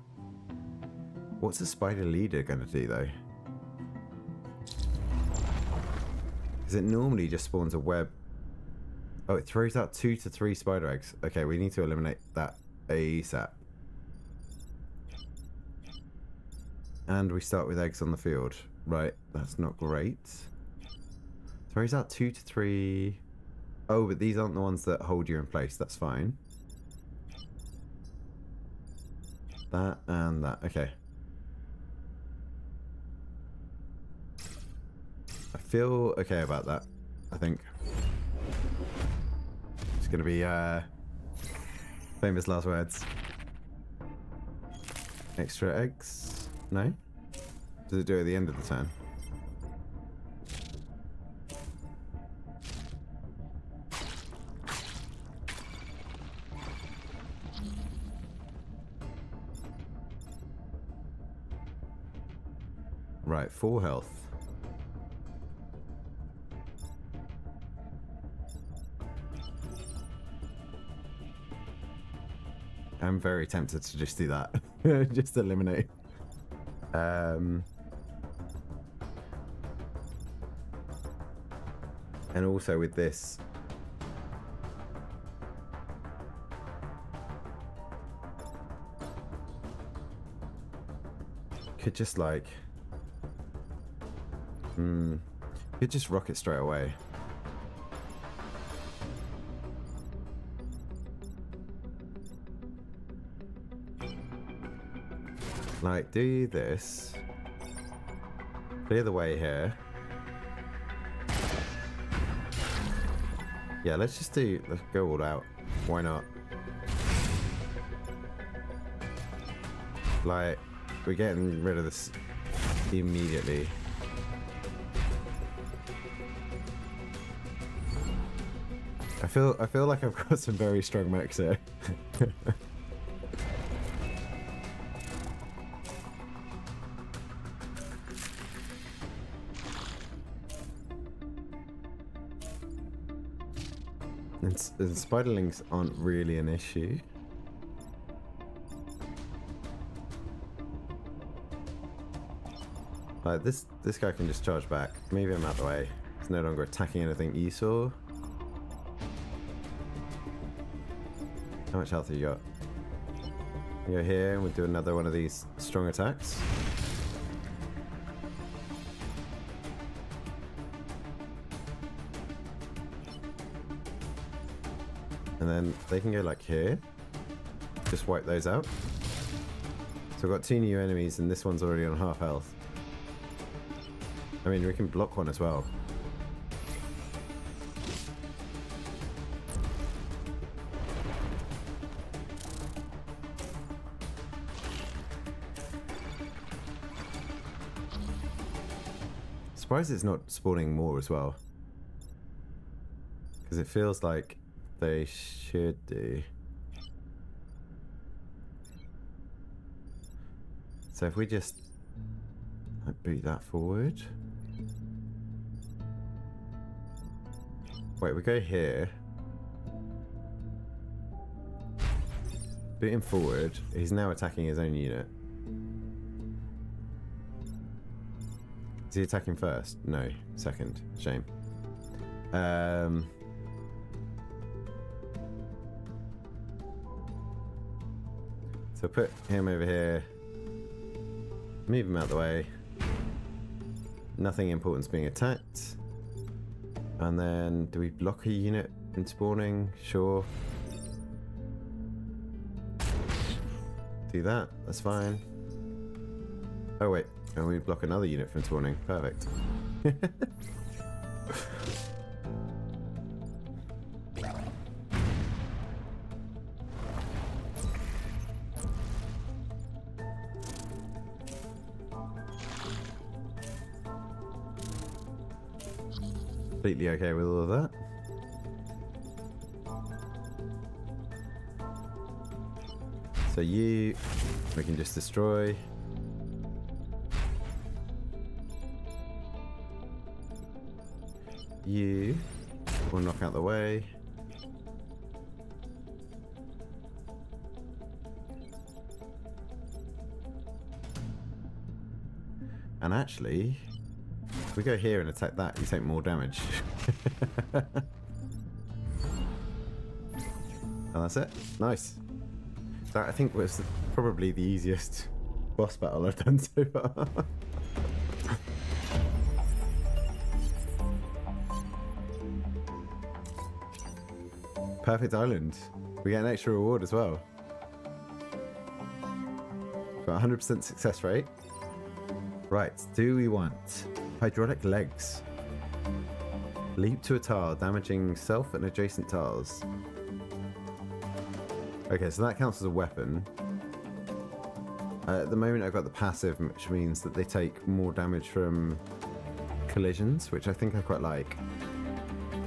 What's a spider leader gonna do though? Because it normally just spawns a web. Oh, it throws out 2 to 3 spider eggs. Okay, we need to eliminate that ASAP. And we start with eggs on the field. Right, that's not great. Throws out 2 to 3. Oh, but these aren't the ones that hold you in place. That's fine. That and that. Okay. I feel okay about that, I think. It's going to be famous last words. Extra eggs? No? Does it do it at the end of the turn? Right, 4 health. I'm very tempted to just do that. Just eliminate. And also with this, could just like could just rock it straight away. Like, do this. Clear the way here. Yeah, let's go all out. Why not? Like, we're getting rid of this immediately. I feel like I've got some very strong mechs here. And spiderlings aren't really an issue. Like this guy can just charge back. Move him out the way. He's no longer attacking anything you saw. How much health have you got? We go here and we'll do another one of these strong attacks. And then they can go like here. Just wipe those out. So we've got 2 new enemies and this one's already on half health. I mean, we can block one as well. Surprised it's not spawning more as well. Because it feels like they should do. So if we just boot that forward. Wait, we go here. Boot him forward. He's now attacking his own unit. Is he attacking first? No, second. Shame. So put him over here. Move him out of the way. Nothing important's being attacked. And then, do we block a unit in spawning? Sure. Do that, that's fine. Oh wait, and we block another unit from spawning. Perfect. Completely okay with all of that. So we can just destroy. We'll knock out the way. And actually, if we go here and attack that, you take more damage. And that's it. Nice. That I think was probably the easiest boss battle I've done so far. Perfect island. We get an extra reward as well. Got 100% success rate. Right, do we want hydraulic legs? Leap to a tile, damaging self and adjacent tiles. Okay, so that counts as a weapon. At the moment I've got the passive, which means that they take more damage from collisions, which I think I quite like.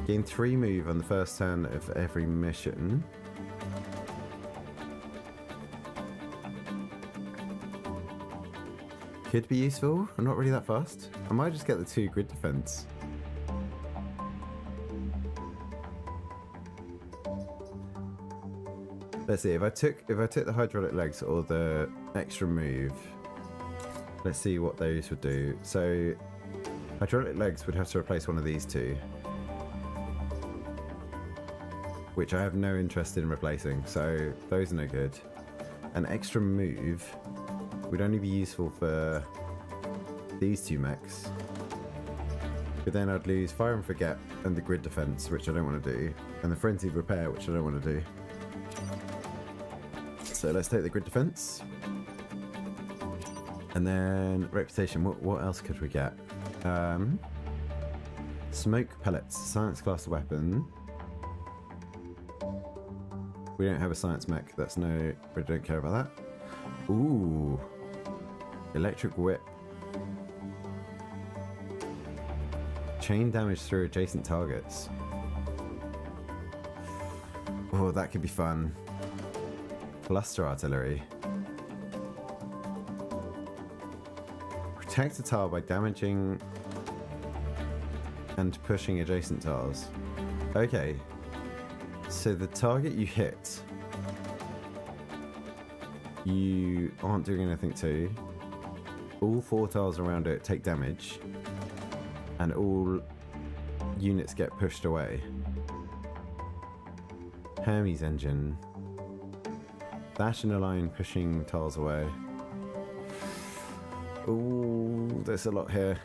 Gain 3 move on the first turn of every mission. Could be useful. I'm not really that fast. I might just get the 2 grid defense. Let's see, if I took the hydraulic legs or the extra move, let's see what those would do. So hydraulic legs would have to replace one of these 2, which I have no interest in replacing, so those are no good. An extra move would only be useful for these 2 mechs, but then I'd lose Fire and Forget and the grid defense, which I don't want to do, and the Frenzied Repair, which I don't want to do. So let's take the grid defense. And then reputation, what else could we get? Smoke pellets, science class weapon. We don't have a science mech, we don't care about that. Ooh. Electric whip. Chain damage through adjacent targets. Oh, that could be fun. Cluster artillery. Protect a tile by damaging and pushing adjacent tiles. Okay. So the target you hit, you aren't doing anything to. All 4 tiles around it take damage, and all units get pushed away. Hermes engine. Dash in a line, pushing tiles away. Ooh, there's a lot here.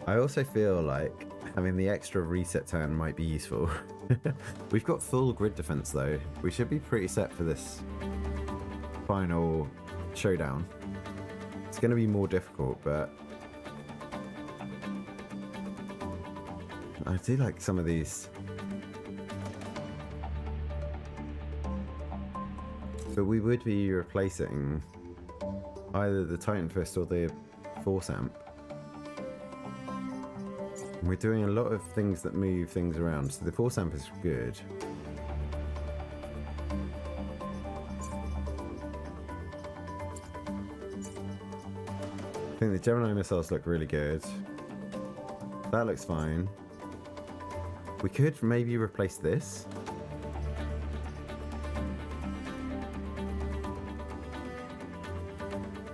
I also feel like having the extra reset turn might be useful. We've got full grid defense though. We should be pretty set for this final showdown. It's going to be more difficult, but I do like some of these. But we would be replacing either the Titan Fist or the Force Amp. We're doing a lot of things that move things around, so the Force Amp is good. I think the Gemini missiles look really good. That looks fine. We could maybe replace this.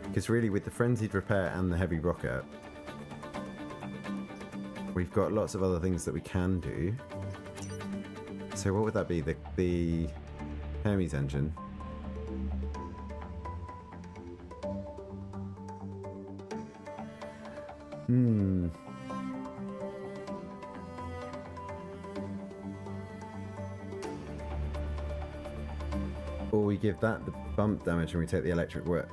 Because really with the Frenzied Repair and the Heavy Rocket, we've got lots of other things that we can do. So what would that be? The Hermes engine. Or we give that the bump damage and we take the electric whip.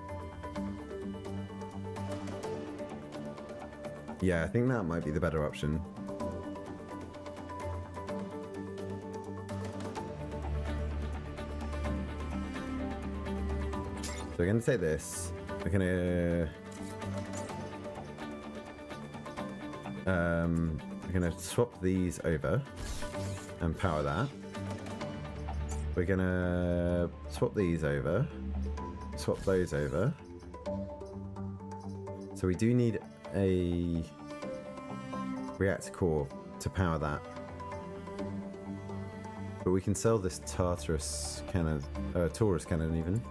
Yeah, I think that might be the better option. So we're going to take this. We're going to swap these over and power that. We're going to swap these over, swap those over. So we do need a reactor core to power that, but we can sell this Tartarus cannon, Taurus cannon even.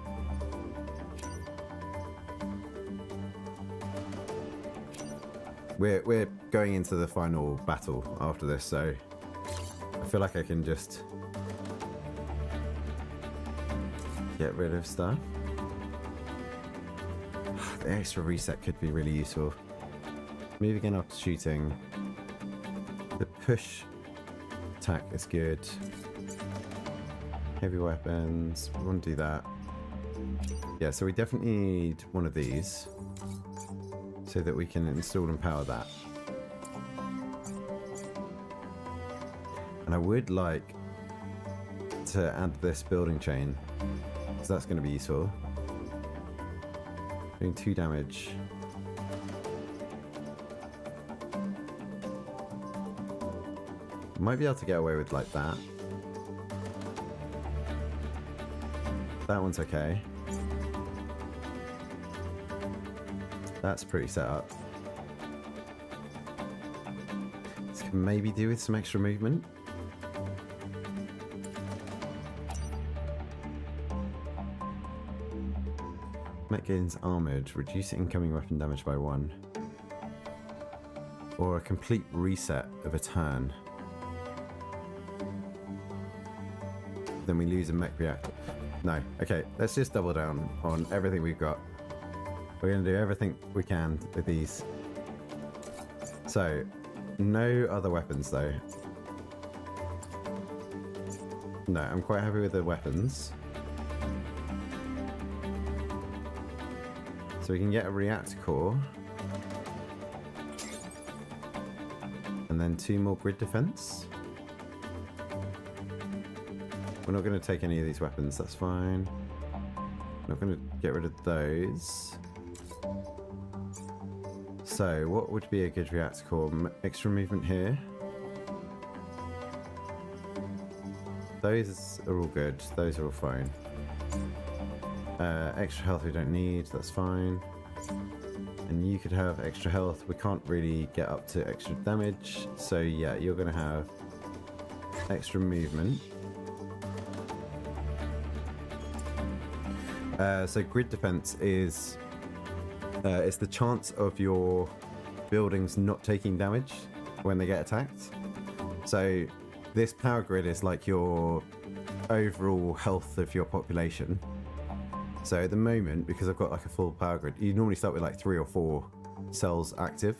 We're going into the final battle after this, so I feel like I can just get rid of stuff. The extra reset could be really useful. Moving in after shooting. The push attack is good. Heavy weapons, we want to do that. Yeah, so we definitely need one of these so that we can install and power that. And I would like to add this building chain, because that's going to be useful. Doing 2 damage. Might be able to get away with like that. That one's okay. That's pretty set up. This can maybe do with some extra movement. Mech gains armored, reduce incoming weapon damage by 1. Or a complete reset of a turn. Then we lose a mech reactor. No, okay, let's just double down on everything we've got. We're going to do everything we can with these. So, no other weapons though. No, I'm quite happy with the weapons. So we can get a reactor core. And then 2 more grid defense. We're not going to take any of these weapons, that's fine. Not going to get rid of those. So, what would be a good reactor core? Extra movement here. Those are all good, those are all fine. Extra health we don't need, that's fine. And you could have extra health. We can't really get up to extra damage. So yeah, you're going to have extra movement. So grid defense is it's the chance of your buildings not taking damage when they get attacked. So this power grid is like your overall health of your population. So at the moment, because I've got like a full power grid, you normally start with like 3 or 4 cells active.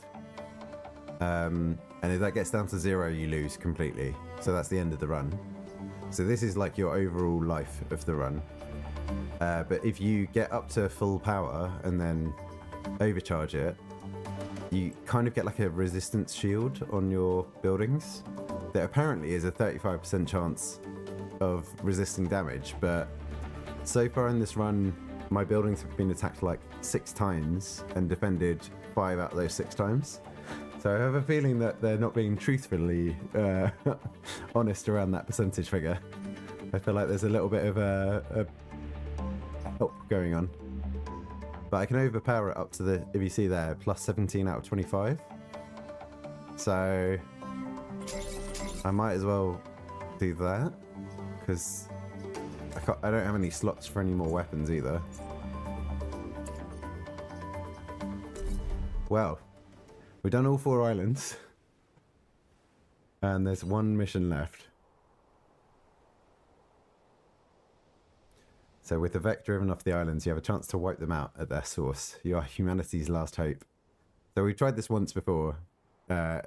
And if that gets down to 0, you lose completely. So that's the end of the run. So this is like your overall life of the run. But if you get up to full power and then overcharge it, you kind of get like a resistance shield on your buildings. That apparently is a 35% chance of resisting damage, but so far in this run, my buildings have been attacked like 6 times and defended 5 out of those 6 times. So I have a feeling that they're not being truthfully honest around that percentage figure. I feel like there's a little bit of a help going on. But I can overpower it up to the, if you see there, plus 17 out of 25. So I might as well do that, because I don't have any slots for any more weapons either. Well, we've done all 4 islands. And there's 1 mission left. So with the Vec driven off the islands, you have a chance to wipe them out at their source. You are humanity's last hope. So we tried this once before. Well,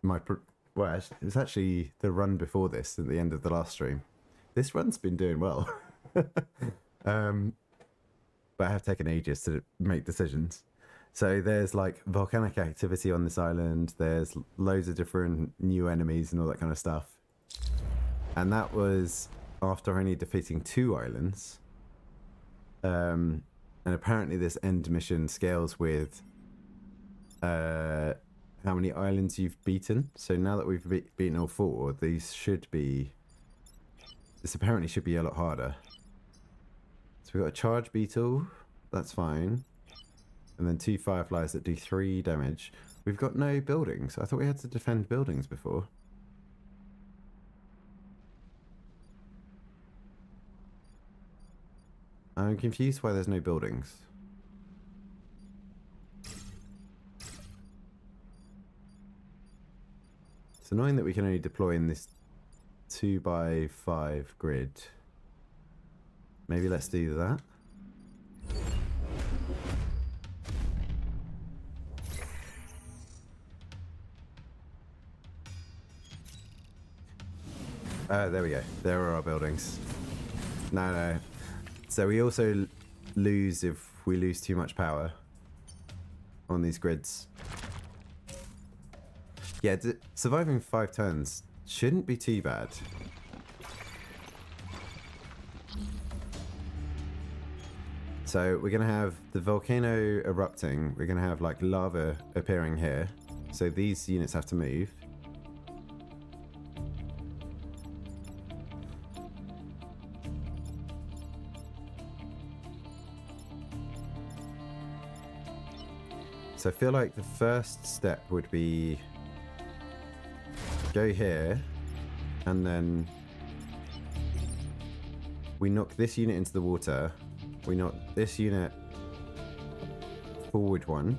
it was actually the run before this at the end of the last stream. This run's been doing well. But I have taken ages to make decisions. So there's like volcanic activity on this island. There's loads of different new enemies and all that kind of stuff. And that was after only defeating 2 islands. And apparently this end mission scales with how many islands you've beaten. So now that we've beaten all 4, these should be... This apparently should be a lot harder. So we've got a charge beetle. That's fine. And then 2 fireflies that do 3 damage. We've got no buildings. I thought we had to defend buildings before. I'm confused why there's no buildings. It's annoying that we can only deploy in this 2x5 grid. Maybe let's do that. There we go. There are our buildings. No. So we also lose if we lose too much power on these grids. Yeah, surviving 5 turns shouldn't be too bad. So we're going to have the volcano erupting. We're going to have like lava appearing here. So these units have to move. So I feel like the first step would be go here, and then we knock this unit into the water. We knock this unit forward 1.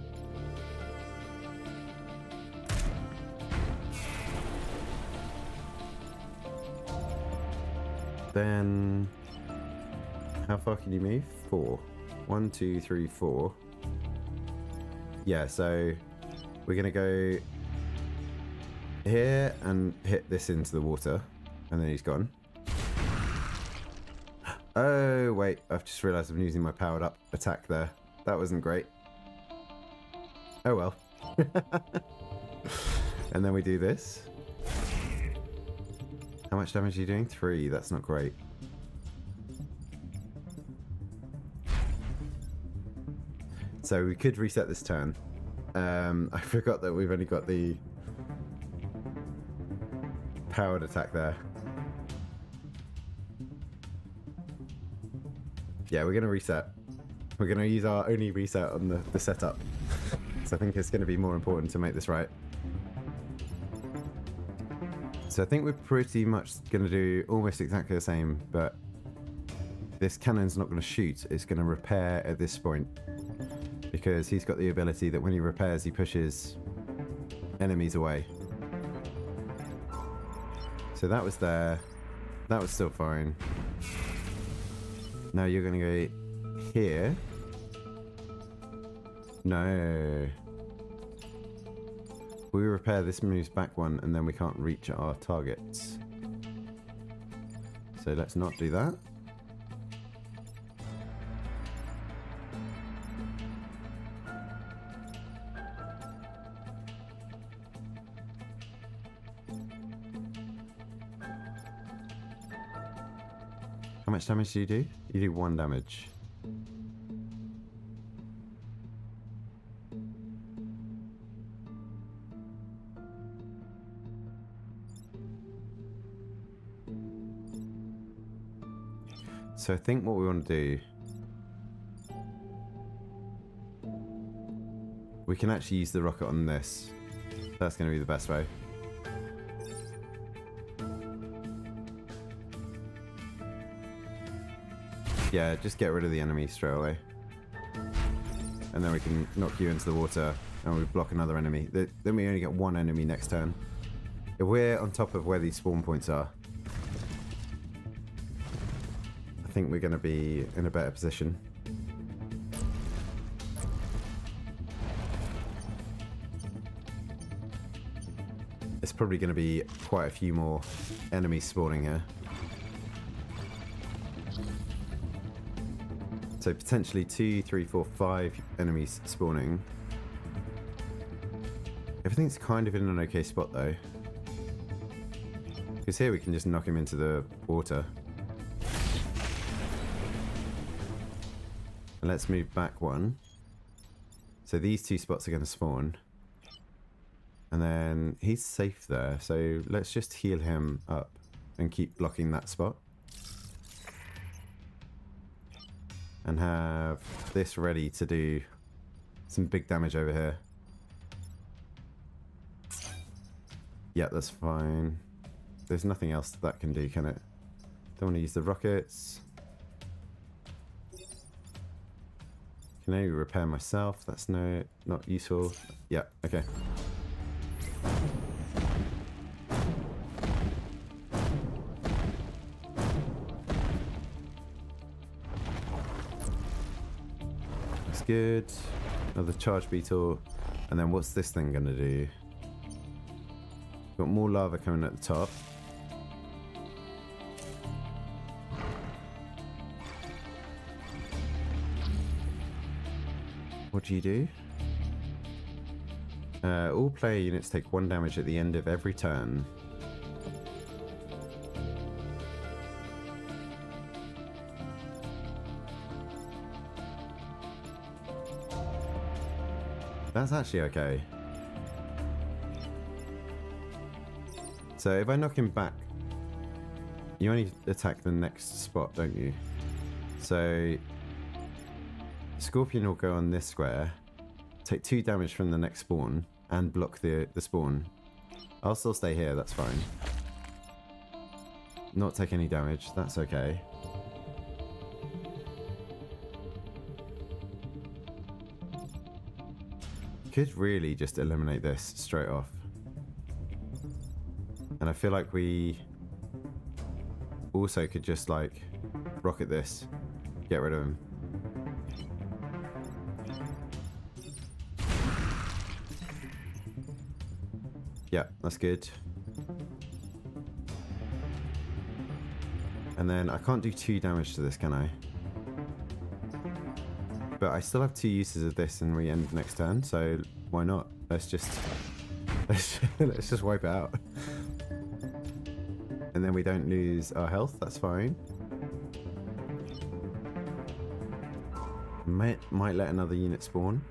Then how far can you move? 4. 1, 2, 3, 4. Yeah, so we're going to go here and hit this into the water, and then he's gone. Oh, wait, I've just realised I'm using my powered up attack there. That wasn't great. Oh well. And then we do this. How much damage are you doing? 3, that's not great. So we could reset this turn. I forgot that we've only got the powered attack there. Yeah, we're going to reset. We're going to use our only reset on the setup. So I think it's going to be more important to make this right. So I think we're pretty much going to do almost exactly the same, but this cannon's not going to shoot. It's going to repair at this point. Because he's got the ability that when he repairs, he pushes enemies away. So that was there. That was still fine. Now you're going to go here. No. We repair, this moves back one, and then we can't reach our targets. So let's not do that. How much damage do you do? You do 1 damage. So I think what we want to do, we can actually use the rocket on this. That's going to be the best way. Yeah, just get rid of the enemy straight away. And then we can knock you into the water and we block another enemy. Then we only get 1 enemy next turn. If we're on top of where these spawn points are, I think we're going to be in a better position. It's probably going to be quite a few more enemies spawning here. So potentially 2, 3, 4, 5 enemies spawning. Everything's kind of in an okay spot though. Because here we can just knock him into the water. And let's move back 1. So these 2 spots are going to spawn. And then he's safe there. So let's just heal him up and keep blocking that spot. And have this ready to do some big damage over here. Yeah, that's fine. There's nothing else that can do, can it? Don't want to use the rockets. Can I repair myself? That's not useful. Yeah, okay. Good. Another charge beetle. And then what's this thing going to do? Got more lava coming at the top. What do you do? All player units take 1 damage at the end of every turn. That's actually okay. So if I knock him back, you only attack the next spot, don't you? So Scorpion will go on this square, take 2 damage from the next spawn, and block the spawn. I'll still stay here, that's fine. Not take any damage, that's okay. Could really just eliminate this straight off. And I feel like we also could just like rocket this, get rid of him. Yeah, that's good. And then I can't do 2 damage to this, can I? But I still have 2 uses of this and we end next turn, so why not? Let's just wipe it out. And then we don't lose our health, that's fine. Might let another unit spawn.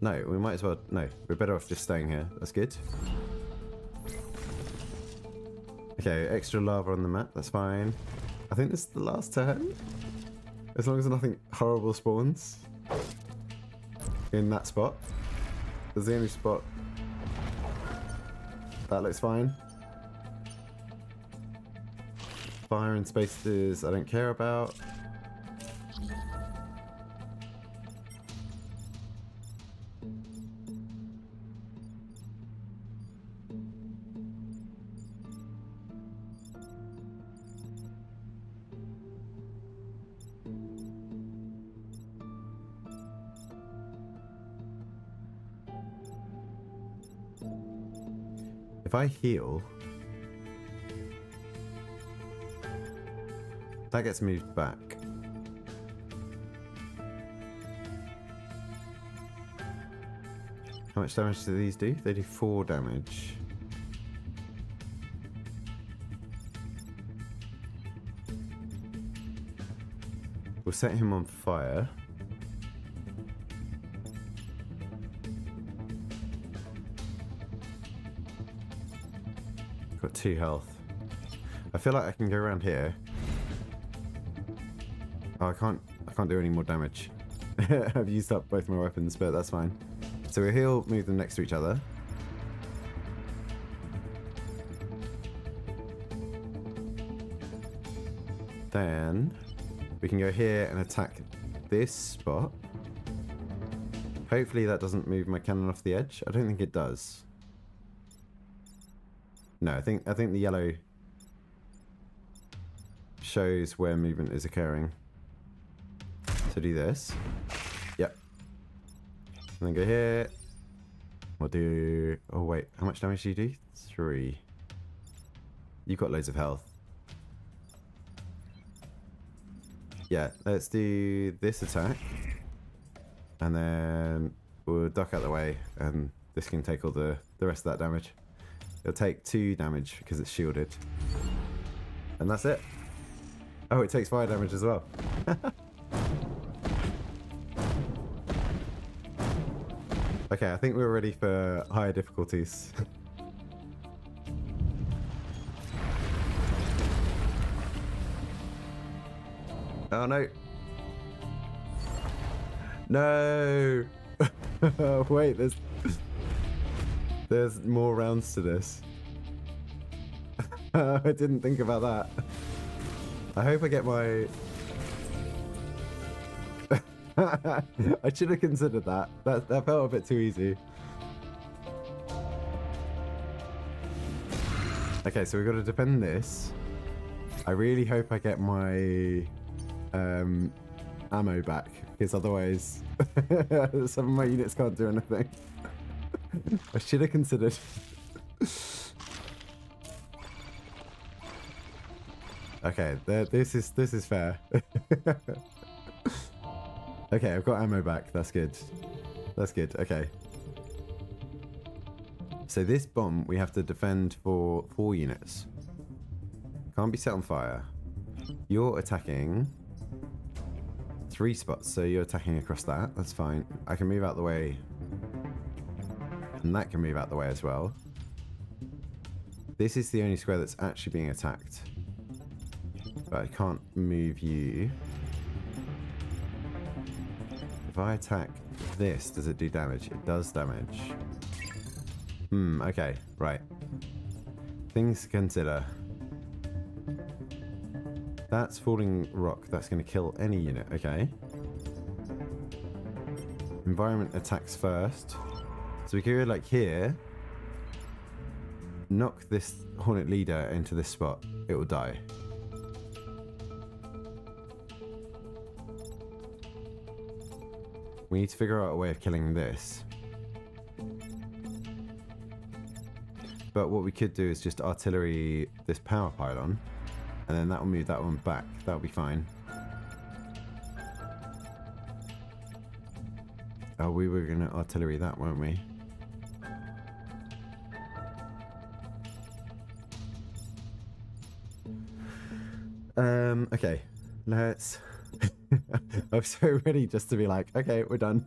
No, we might as well, no, we're better off just staying here, that's good. Okay, extra lava on the map, that's fine. I think this is the last turn. As long as nothing horrible spawns in that spot. There's the only spot. That looks fine. Fire and spaces I don't care about. If I heal, that gets moved back. How much damage do these do? They do 4 damage. We'll set him on fire. Got 2 health. I feel like I can go around here. Oh, I can't do any more damage. I've used up both my weapons, but that's fine. So we'll heal, move them next to each other. Then we can go here and attack this spot. Hopefully that doesn't move my cannon off the edge. I don't think it does. No, I think the yellow shows where movement is occurring. So do this. Yep. And then go here. We'll do... Oh wait, how much damage do you do? 3. You've got loads of health. Yeah, let's do this attack. And then we'll duck out the way and this can take all the rest of that damage. It'll take 2 damage because it's shielded. And that's it. Oh, it takes fire damage as well. Okay, I think we're ready for higher difficulties. Oh no. No! Wait, there's more rounds to this. I didn't think about that. I hope I get my... I should have considered that. That felt a bit too easy. Okay, so we've got to defend this. I really hope I get my ammo back, because otherwise some of my units can't do anything. I should have considered. Okay, this is fair. Okay, I've got ammo back. That's good. That's good. Okay. So this bomb we have to defend for 4 units. Can't be set on fire. You're attacking 3 spots, so you're attacking across that. That's fine. I can move out the way. And that can move out the way as well. This is the only square that's actually being attacked. But I can't move you. If I attack this, does it do damage? It does damage. Okay, right. Things to consider. That's falling rock. That's going to kill any unit. Okay. Environment attacks first. So we can go like here. Knock this Hornet leader into this spot. It will die. We need to figure out a way of killing this. But what we could do is just artillery this power pylon, and then that will move that one back. That'll be fine. Oh, we were going to artillery that, weren't we? Okay, let's... I'm so ready just to be like, okay, we're done.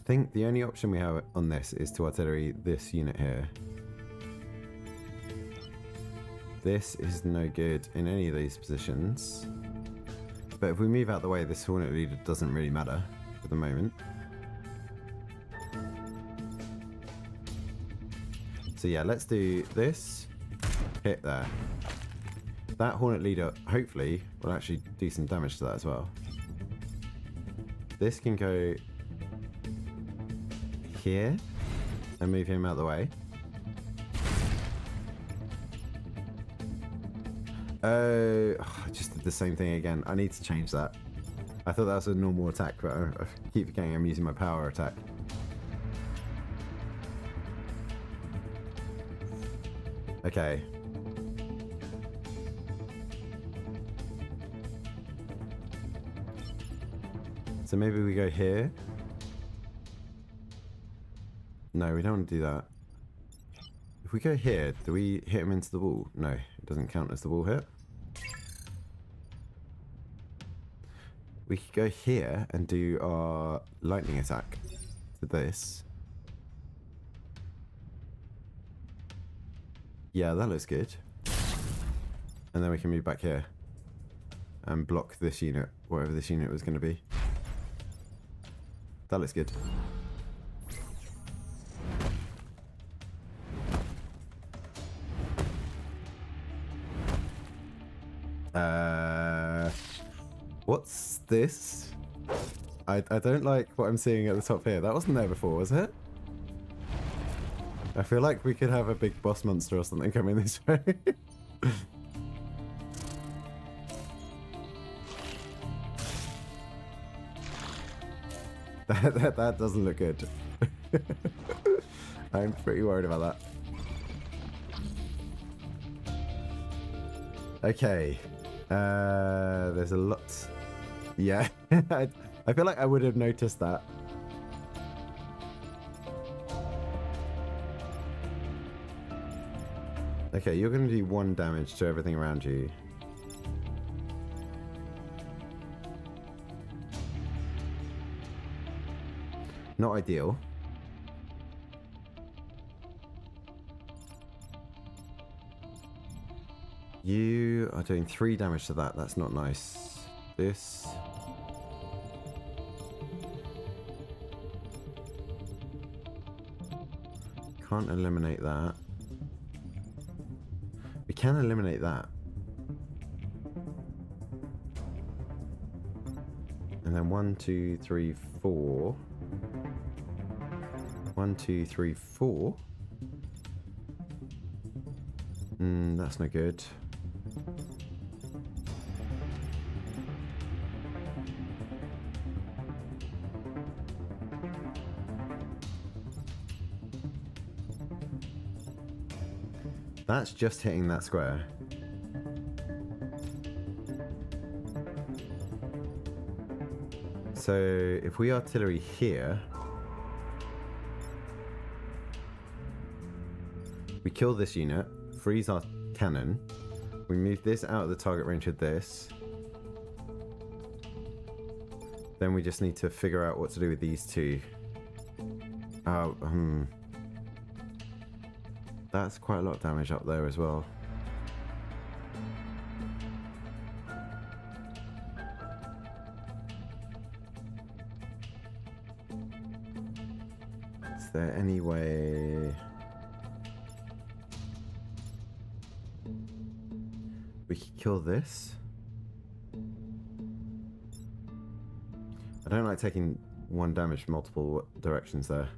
think the only option we have on this is to artillery this unit here. This is no good in any of these positions. But if we move out the way, this Hornet leader doesn't really matter for the moment. So yeah, let's do this. Hit there. That Hornet leader, hopefully, will actually do some damage to that as well. This can go here and move him out of the way. Oh, I just did the same thing again. I need to change that. I thought that was a normal attack, but I keep forgetting I'm using my power attack. Okay. So maybe we go here. No, we don't want to do that. If we go here, do we hit him into the wall? No, it doesn't count as the wall hit. We could go here and do our lightning attack to this. Yeah, that looks good. And then we can move back here and block this unit, whatever this unit was going to be. That looks good. What's this? I don't like what I'm seeing at the top here. That wasn't there before, was it? I feel like we could have a big boss monster or something coming this way. That doesn't look good. I'm pretty worried about that. Okay. There's a lot. Yeah. I feel like I would have noticed that. Okay, you're going to do 1 damage to everything around you. Not ideal. You are doing 3 damage to that. That's not nice. This. Can't eliminate that. We can eliminate that. And then 1, 2, 3, 4. 1, 2, 3, 4. That's no good. That's just hitting that square. So if we artillery here, we kill this unit, freeze our cannon, we move this out of the target range with this, then we just need to figure out what to do with these two. That's quite a lot of damage up there as well. Is there any way we could kill this? I don't like taking 1 damage from multiple directions there.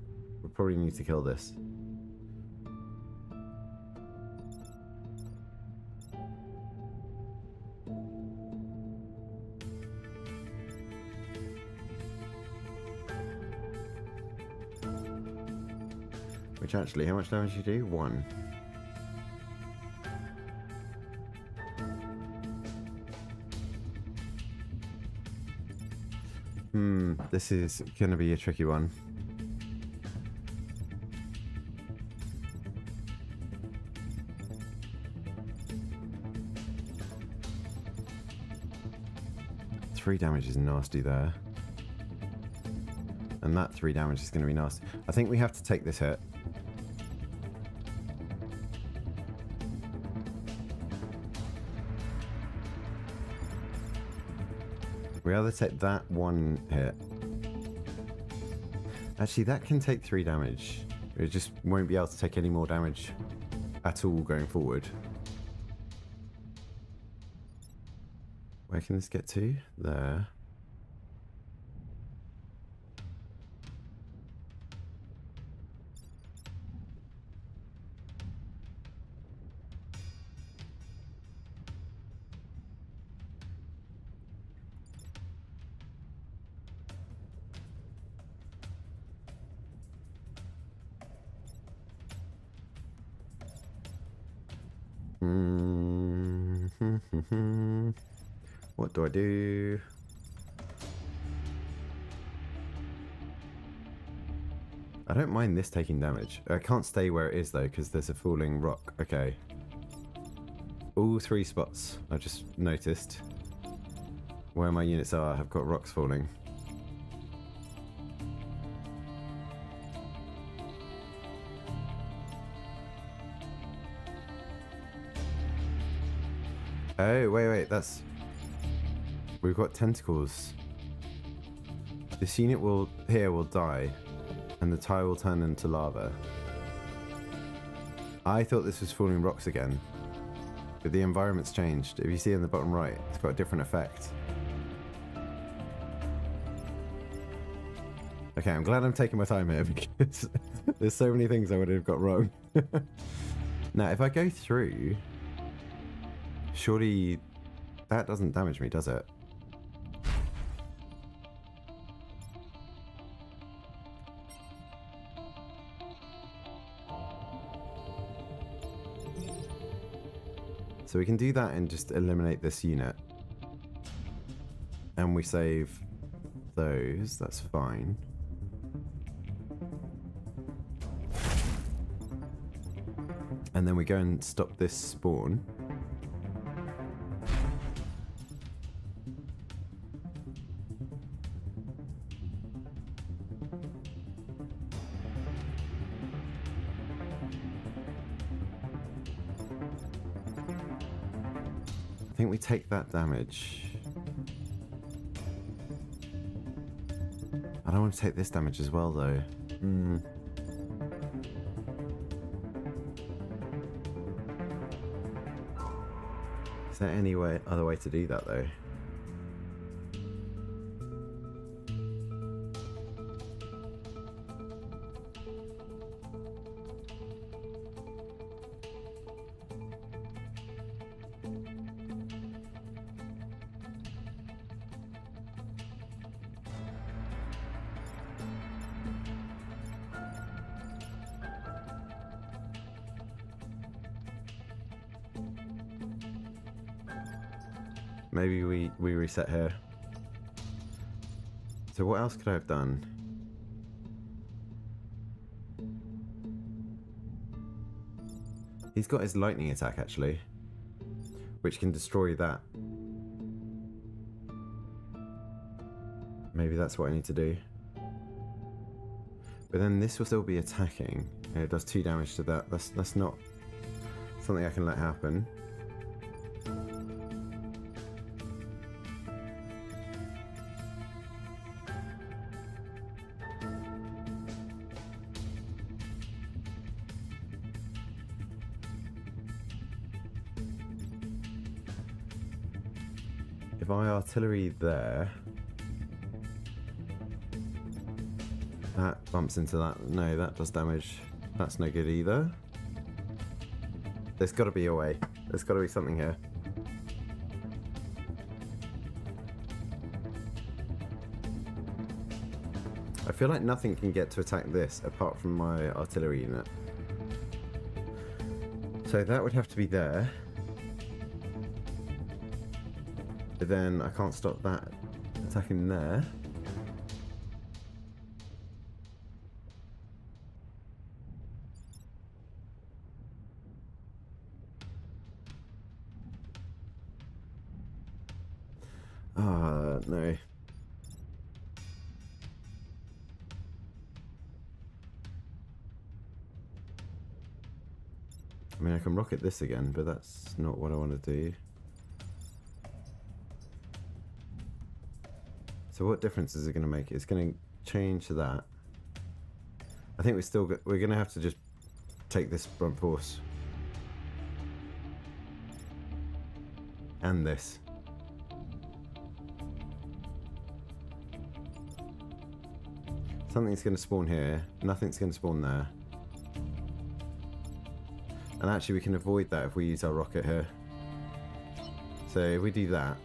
We probably need to kill this. Which actually, how much damage do you do? 1. This is going to be a tricky one. Three damage is nasty there. And that 3 damage is going to be nasty. I think we have to take this hit. We either take that 1 hit. Actually, that can take 3 damage. It just won't be able to take any more damage at all going forward. Where can this get to? There. What do I do? I don't mind this taking damage. I can't stay where it is though, because there's a falling rock. Okay. All 3 spots I just noticed where my units are have got rocks falling. Oh, wait, that's... We've got tentacles. This unit will die, and the tile will turn into lava. I thought this was falling rocks again, but the environment's changed. If you see in the bottom right, it's got a different effect. Okay, I'm glad I'm taking my time here, because there's so many things I would have got wrong. Now, if I go through... Surely that doesn't damage me, does it? So we can do that and just eliminate this unit. And we save those, that's fine. And then we go and stop this spawn. I think we take that damage. I don't want to take this damage as well, though. Is there any other way to do that, though? Maybe we reset here. So what else could I have done? He's got his lightning attack actually, which can destroy that. Maybe that's what I need to do. But then this will still be attacking, and it does 2 damage to that. That's not something I can let happen. If I artillery there, that bumps into that. No, that does damage. That's no good either. There's got to be a way. There's got to be something here. I feel like nothing can get to attack this apart from my artillery unit. So that would have to be there. But then I can't stop that attacking there. No. I mean, I can rocket this again, but that's not what I want to do. So what difference is it going to make? It's going to change that. I think we're going to have to just take this brunt force. And this. Something's going to spawn here. Nothing's going to spawn there. And actually we can avoid that if we use our rocket here. So if we do that,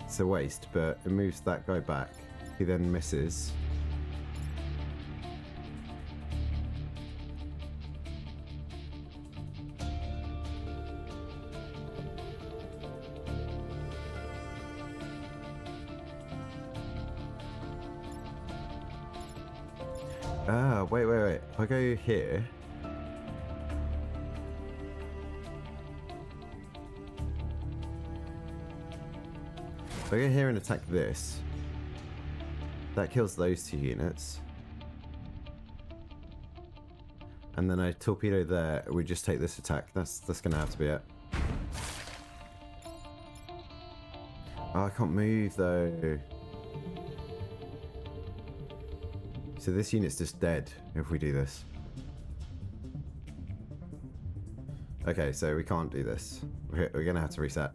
it's a waste, but it moves that guy back. He then misses. Ah, wait. If I go here... If I go here and attack this, that kills those 2 units. And then I torpedo there, we just take this attack. That's gonna have to be it. Oh, I can't move though. So this unit's just dead if we do this. Okay, so we can't do this. We're gonna have to reset.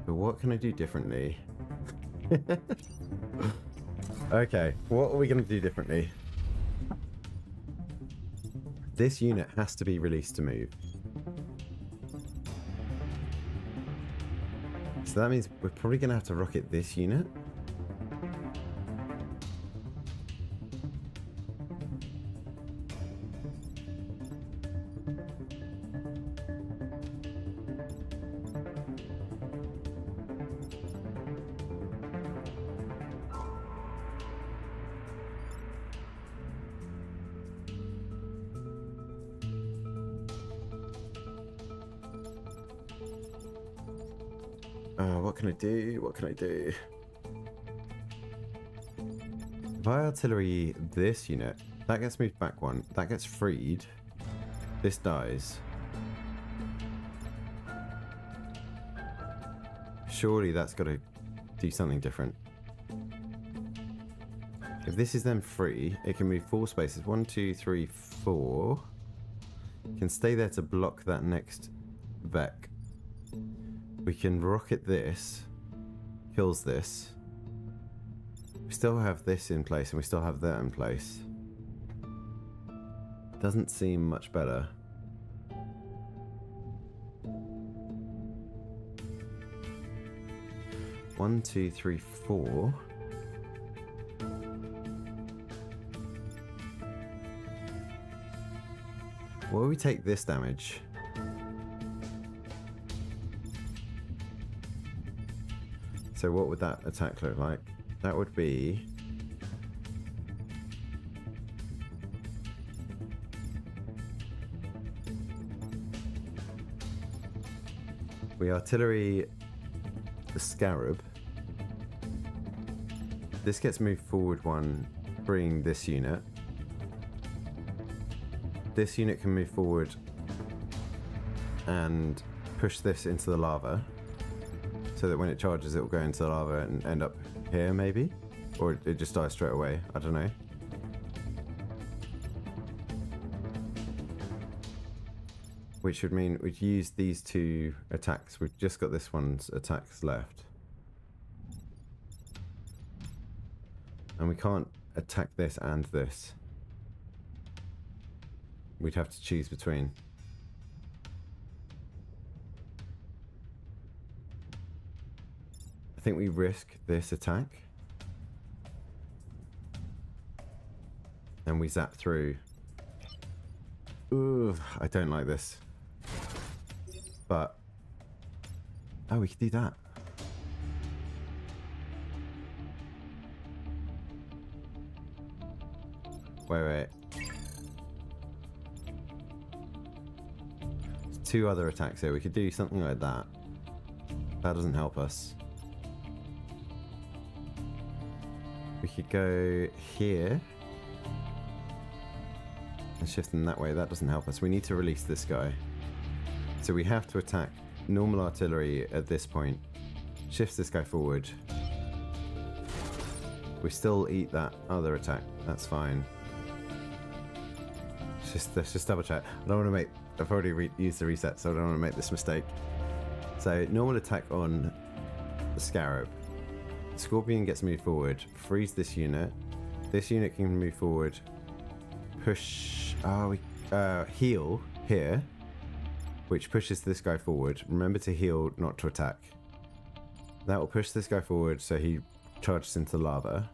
But what can I do differently? Okay, what are we going to do differently? This unit has to be released to move. So that means we're probably going to have to rocket this unit. What can I do? What can I do? If I artillery this unit, that gets moved back 1. That gets freed. This dies. Surely that's got to do something different. If this is then free, it can move 4 spaces. 1, 2, 3, 4. It can stay there to block that next Vec. We can rocket this, kills this. We still have this in place and we still have that in place. Doesn't seem much better. One, 2, 3, 4. Will we take this damage? So what would that attack look like? That would be... we artillery the Scarab. This gets moved forward 1, freeing this unit. This unit can move forward and push this into the lava. So that when it charges, it will go into the lava and end up here, maybe? Or it just dies straight away. I don't know. Which would mean we'd use these 2 attacks. We've just got this one's attacks left. And we can't attack this and this. We'd have to choose between. I think we risk this attack. And we zap through. Ooh, I don't like this. But... oh, we could do that. Wait. There's 2 other attacks here. We could do something like that. That doesn't help us. We could go here. and shift them that way. That doesn't help us. We need to release this guy. So we have to attack normal artillery at this point. Shifts this guy forward. We still eat that other attack. That's fine. Let's just double check. I don't want to make... I've already used the reset, so I don't want to make this mistake. So normal attack on the Scarab. Scorpion gets moved forward. Freeze this unit. This unit can move forward. Push... heal here. Which pushes this guy forward. Remember to heal, not to attack. That will push this guy forward so he charges into lava.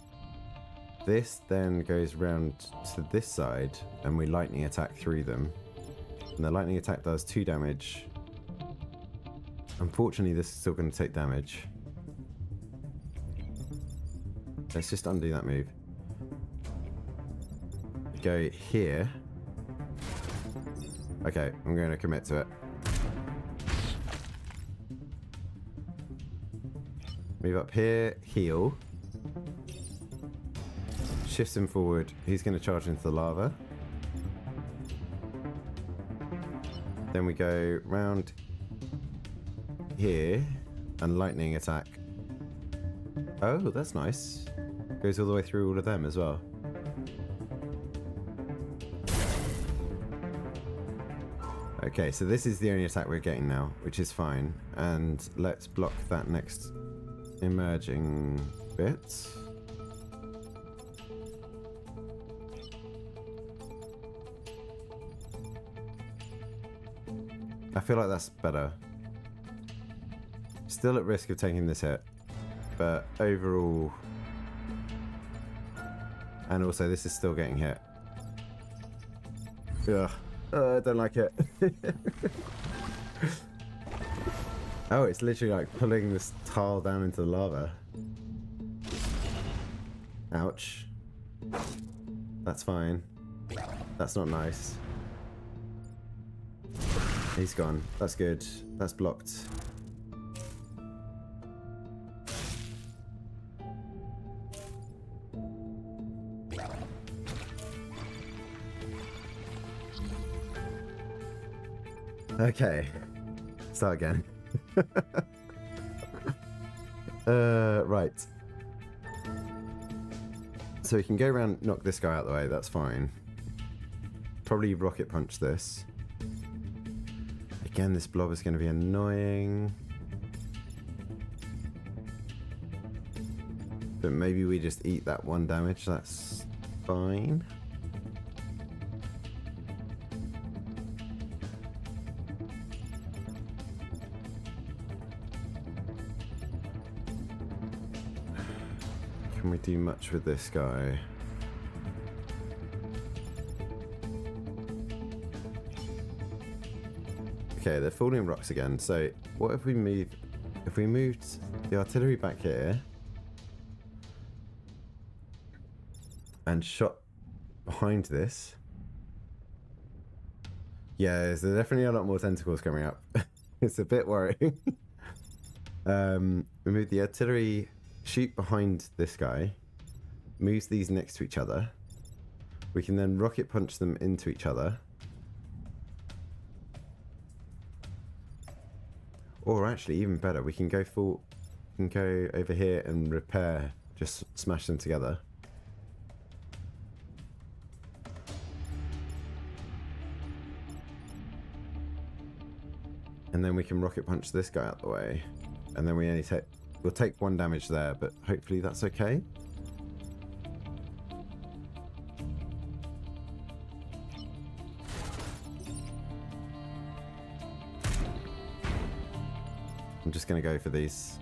This then goes round to this side and we lightning attack through them. And the lightning attack does 2 damage. Unfortunately, this is still going to take damage. Let's just undo that move. Go here. Okay, I'm going to commit to it. Move up here, heal. Shifts him forward. He's going to charge into the lava. Then we go round here and lightning attack. Oh, that's nice. Goes all the way through all of them as well. Okay, so this is the only attack we're getting now, which is fine. And let's block that next emerging bit. I feel like that's better. Still at risk of taking this hit, but overall... And also this is still getting hit. Ugh. I don't like it. Oh, it's literally like pulling this tile down into the lava. Ouch. That's fine. That's not nice. He's gone. That's good. That's blocked. Okay. Start again. Right. So we can go around, knock this guy out of the way. That's fine. Probably rocket punch this. Again, this blob is going to be annoying. But maybe we just eat that 1 damage. That's fine. Can we do much with this guy? Okay, they're falling rocks again. So what if we moved the artillery back here and shot behind this? Yeah, there's definitely a lot more tentacles coming up. It's a bit worrying. We move the artillery, shoot behind this guy, moves these next to each other. We can then rocket punch them into each other. Or actually, even better, we can go over here and repair, just smash them together. And then we can rocket punch this guy out the way. And then we'll take 1 damage there, but hopefully that's okay. I'm just going to go for these.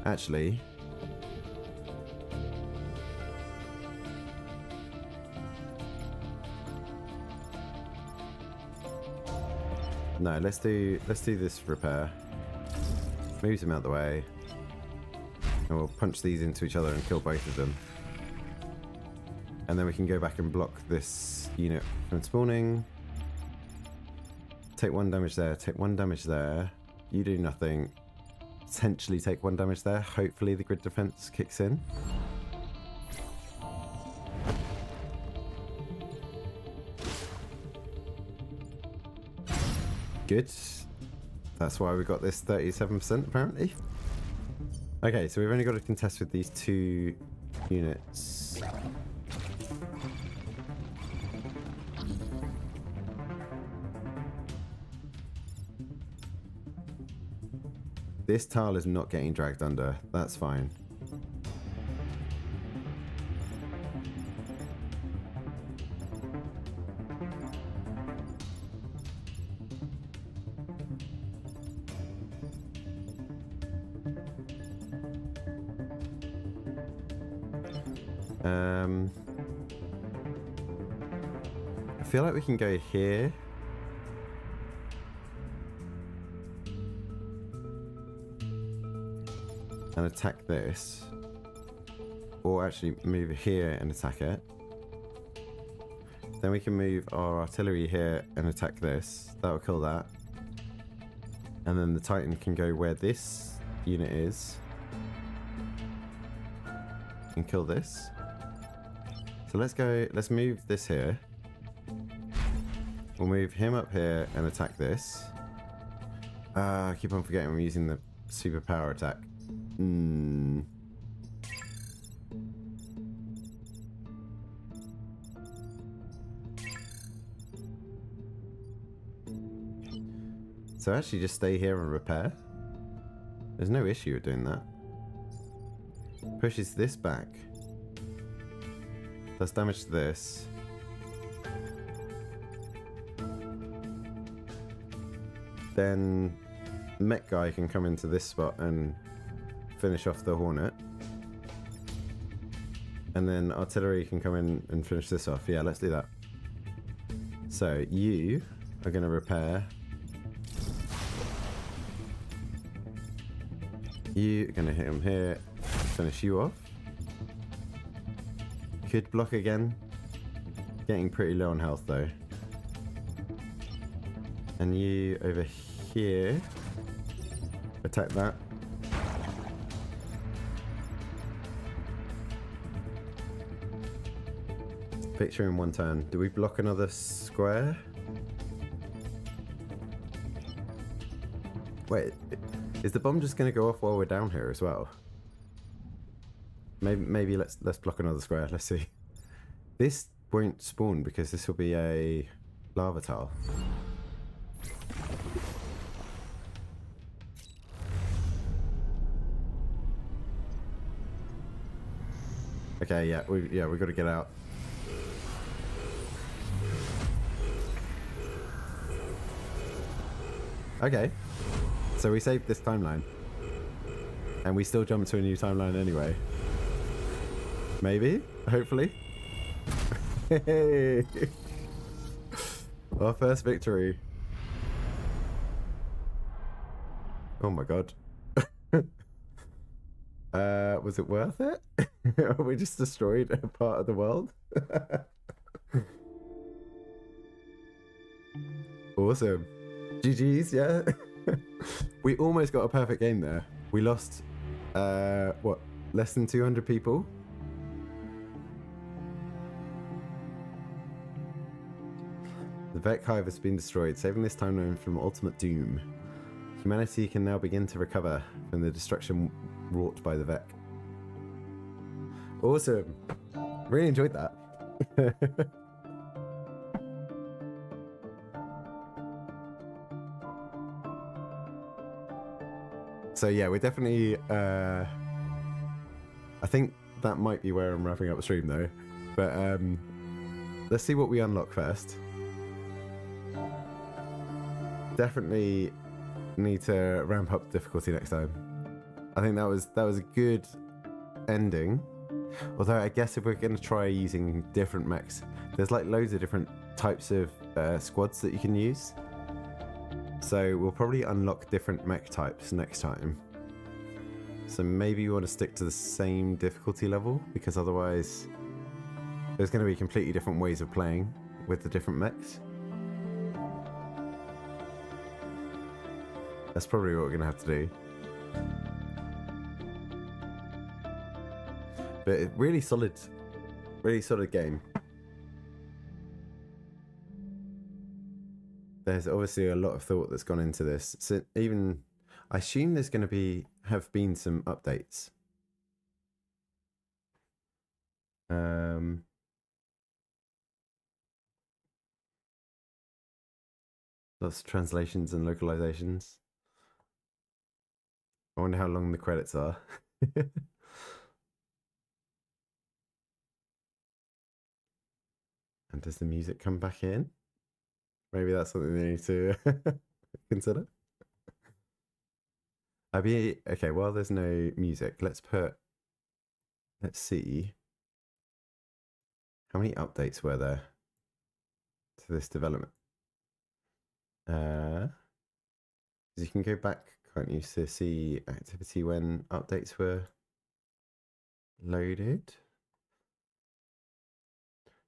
Actually, no, let's do this repair. Moves him out of the way. And we'll punch these into each other and kill both of them. And then we can go back and block this unit from spawning. Take 1 damage there, take 1 damage there. You do nothing. potentially take 1 damage there. Hopefully the grid defense kicks in. Good. That's why we got this 37% apparently. Okay, so we've only got to contest with these 2 units. This tile is not getting dragged under. That's fine. I feel like we can go here. And attack this. Or actually move here and attack it. Then we can move our artillery here and attack this. That'll kill that. And then the Titan can go where this unit is. And kill this. So let's move this here. We'll move him up here and attack this. I keep on forgetting I'm using the superpower attack. So actually just stay here and repair. There's no issue with doing that. Pushes this back. Does damage to this. Then mech guy can come into this spot and finish off the Hornet. And then artillery can come in and finish this off. Yeah, let's do that. So you are going to repair. You are going to hit him here. Finish you off. Could block again. Getting pretty low on health though. And you over here. Attack that. Victory in 1 turn. Do we block another square? Wait, is the bomb just going to go off while we're down here as well? Maybe let's block another square. Let's see. This won't spawn because this will be a lava tile. Okay, yeah, we got to get out. Okay, so we saved this timeline, and we still jump to a new timeline anyway. Maybe, hopefully. Hey, our first victory. Oh my god. Was it worth it? We just destroyed a part of the world. Awesome. GG's, yeah. We almost got a perfect game there. We lost, what, less than 200 people? The Vec Hive has been destroyed, saving this timeline from ultimate doom. Humanity can now begin to recover from the destruction wrought by the Vec. Awesome. Really enjoyed that. So yeah, we're definitely, I think that might be where I'm wrapping up the stream though. But let's see what we unlock first. Definitely need to ramp up difficulty next time. I think that was a good ending. Although I guess if we're going to try using different mechs, there's like loads of different types of squads that you can use. So we'll probably unlock different mech types next time. So maybe you want to stick to the same difficulty level, because otherwise there's going to be completely different ways of playing with the different mechs. That's probably what we're going to have to do. But really solid game. There's obviously a lot of thought that's gone into this. So even I assume there's going to have been some updates. Lots of translations and localizations. I wonder how long the credits are. And does the music come back in? Maybe that's something they need to consider. Okay, while there's no music, let's see. How many updates were there to this development? You can go back, can't you, to see activity when updates were loaded.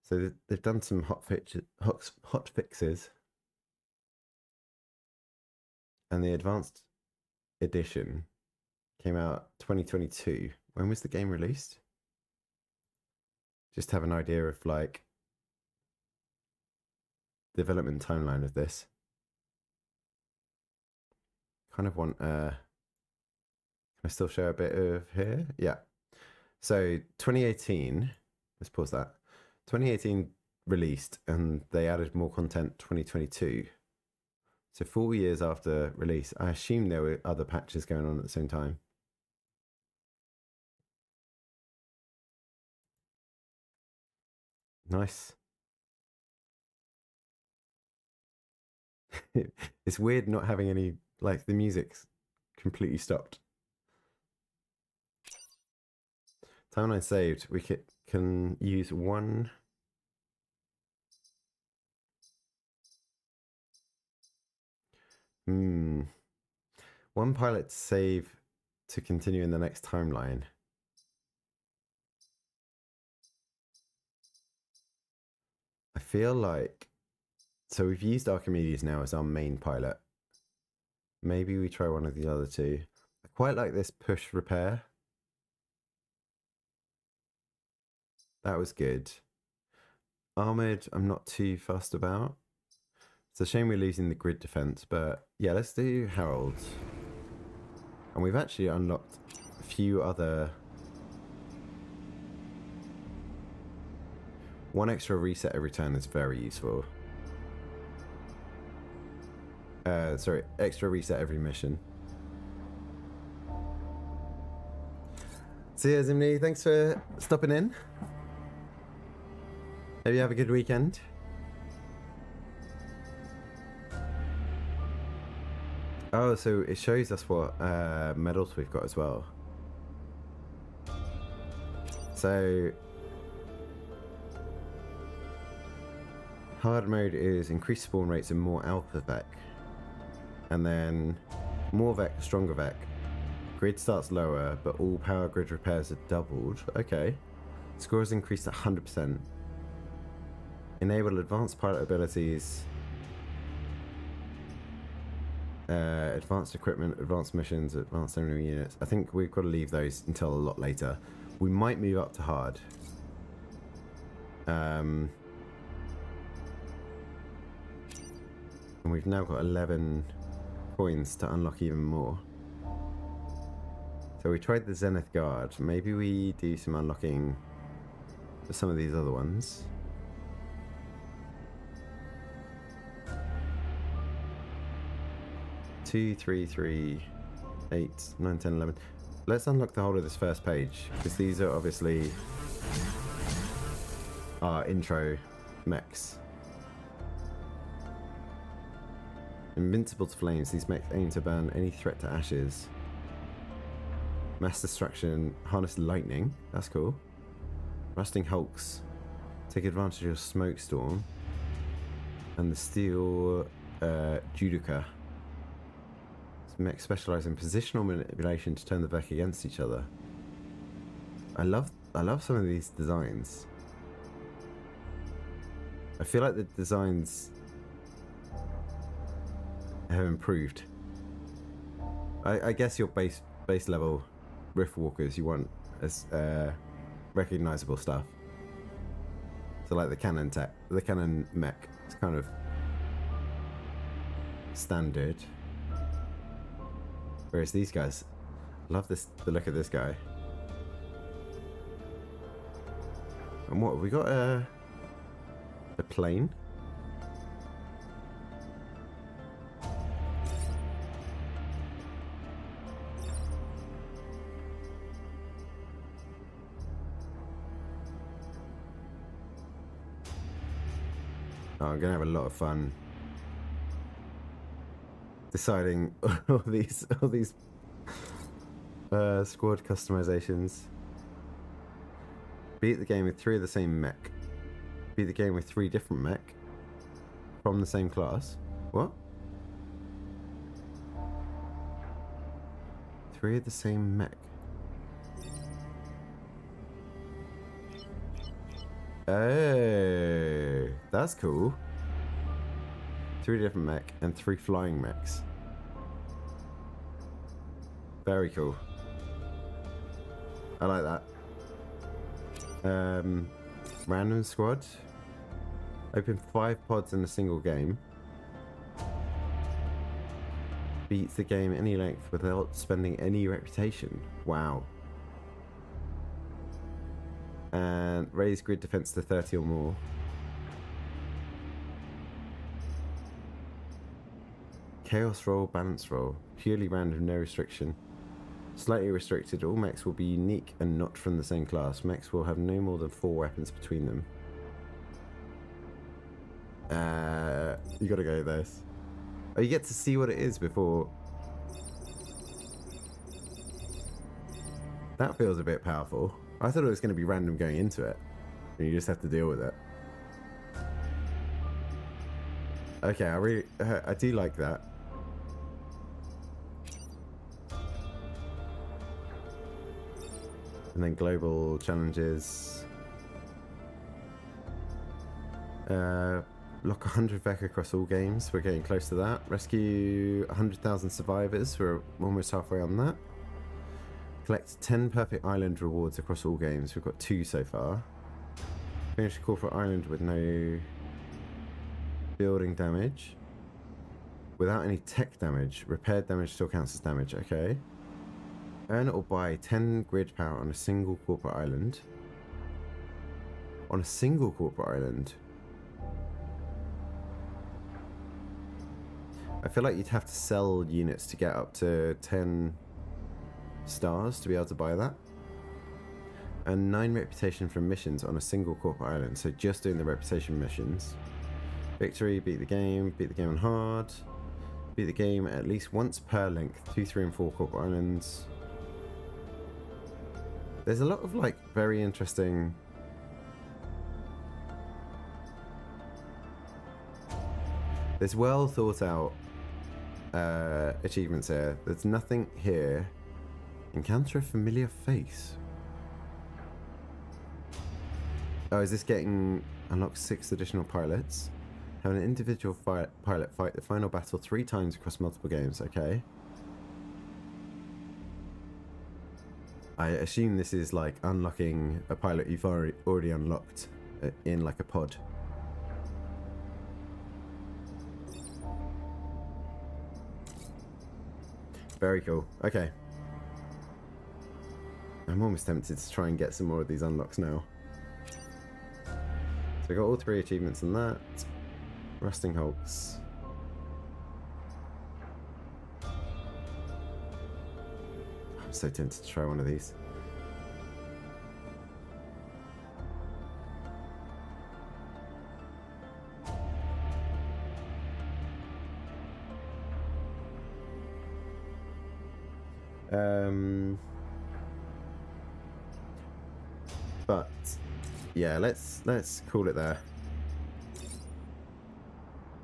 So they've done some hot fixes. And the advanced edition came out 2022. When was the game released? Just to have an idea of like development timeline of this. Kind of want can I still show a bit of here? Yeah. So 2018, let's pause that. 2018 released and they added more content 2022. So 4 years after release, I assume there were other patches going on at the same time. Nice. It's weird not having any, like the music's completely stopped. Timeline saved. We can use one. One pilot to save to continue in the next timeline. I feel like, so we've used Archimedes now as our main pilot. Maybe we try one of the other two. I quite like this push repair. That was good. Armored, I'm not too fussed about. It's a shame we're losing the grid defense, but yeah, let's do Harold. And we've actually unlocked a few other. One extra reset every turn is very useful. Sorry, extra reset every mission. See ya, Zimni. Thanks for stopping in. Hope you have a good weekend. Oh, so it shows us what medals we've got as well. So hard mode is increased spawn rates and more alpha vec. And then more vec, stronger vec. Grid starts lower, but all power grid repairs are doubled. Okay. Score is increased 100%. Enable advanced pilot abilities. Advanced equipment, advanced missions, advanced enemy units. I think we've got to leave those until a lot later. We might move up to hard. And we've now got 11 coins to unlock even more. So we tried the Zenith Guard. Maybe we do some unlocking for some of these other ones. Two, three, three, 8, 9, 10, 11. Let's unlock the whole of this first page, because these are obviously our intro mechs. Invincible to flames, these mechs aim to burn any threat to ashes. Mass destruction, harness lightning, that's cool. Rusting hulks, take advantage of smoke storm. And the steel judica. Mechs specialize in positional manipulation to turn the Vec against each other. I love some of these designs. I feel like the designs have improved. I guess your base base level rift walkers, you want as recognizable stuff. So like the cannon mech, it's kind of standard. Whereas these guys, love the look of this guy. And what, we got a plane? Oh, I'm gonna have a lot of fun deciding all these squad customizations. Beat the game with 3 of the same mech. Beat the game with 3 different mech from the same class. What? 3 of the same mech. Oh, that's cool. 3 different mech and 3 flying mechs. Very cool. I like that. Random squad. Open 5 pods in a single game. Beats the game any length without spending any reputation. Wow. And raise grid defense to 30 or more. Chaos roll, balance roll. Purely random, no restriction. Slightly restricted, all mechs will be unique and not from the same class. Mechs will have no more than 4 weapons between them. You gotta go with this. Oh, you get to see what it is before. That feels a bit powerful. I thought it was going to be random going into it, and you just have to deal with it. Okay, I do like that. And then global challenges. Lock 100 Vec across all games. We're getting close to that. Rescue 100,000 survivors. We're almost halfway on that. Collect 10 perfect island rewards across all games. We've got 2 so far. Finish corporate island with no building damage. Without any tech damage. Repaired damage still counts as damage. Okay. Earn or buy 10 grid power on a single corporate island. On a single corporate island. I feel like you'd have to sell units to get up to 10 stars to be able to buy that. And 9 reputation from missions on a single corporate island. So just doing the reputation missions. Victory, beat the game on hard. Beat the game at least once per length. 2, 3, and 4 corporate islands. There's a lot of like very interesting there's well thought out achievements here. There's nothing here. Encounter a familiar face. Oh, is this getting unlock 6 additional pilots? Have an individual pilot fight the final battle 3 times across multiple games. Okay. I assume this is like unlocking a pilot you've already unlocked in like a pod. Very cool. Okay. I'm almost tempted to try and get some more of these unlocks now. So we got all 3 achievements in that. Rusting hulks. I'm so tempted to try one of these. But yeah, let's call it there.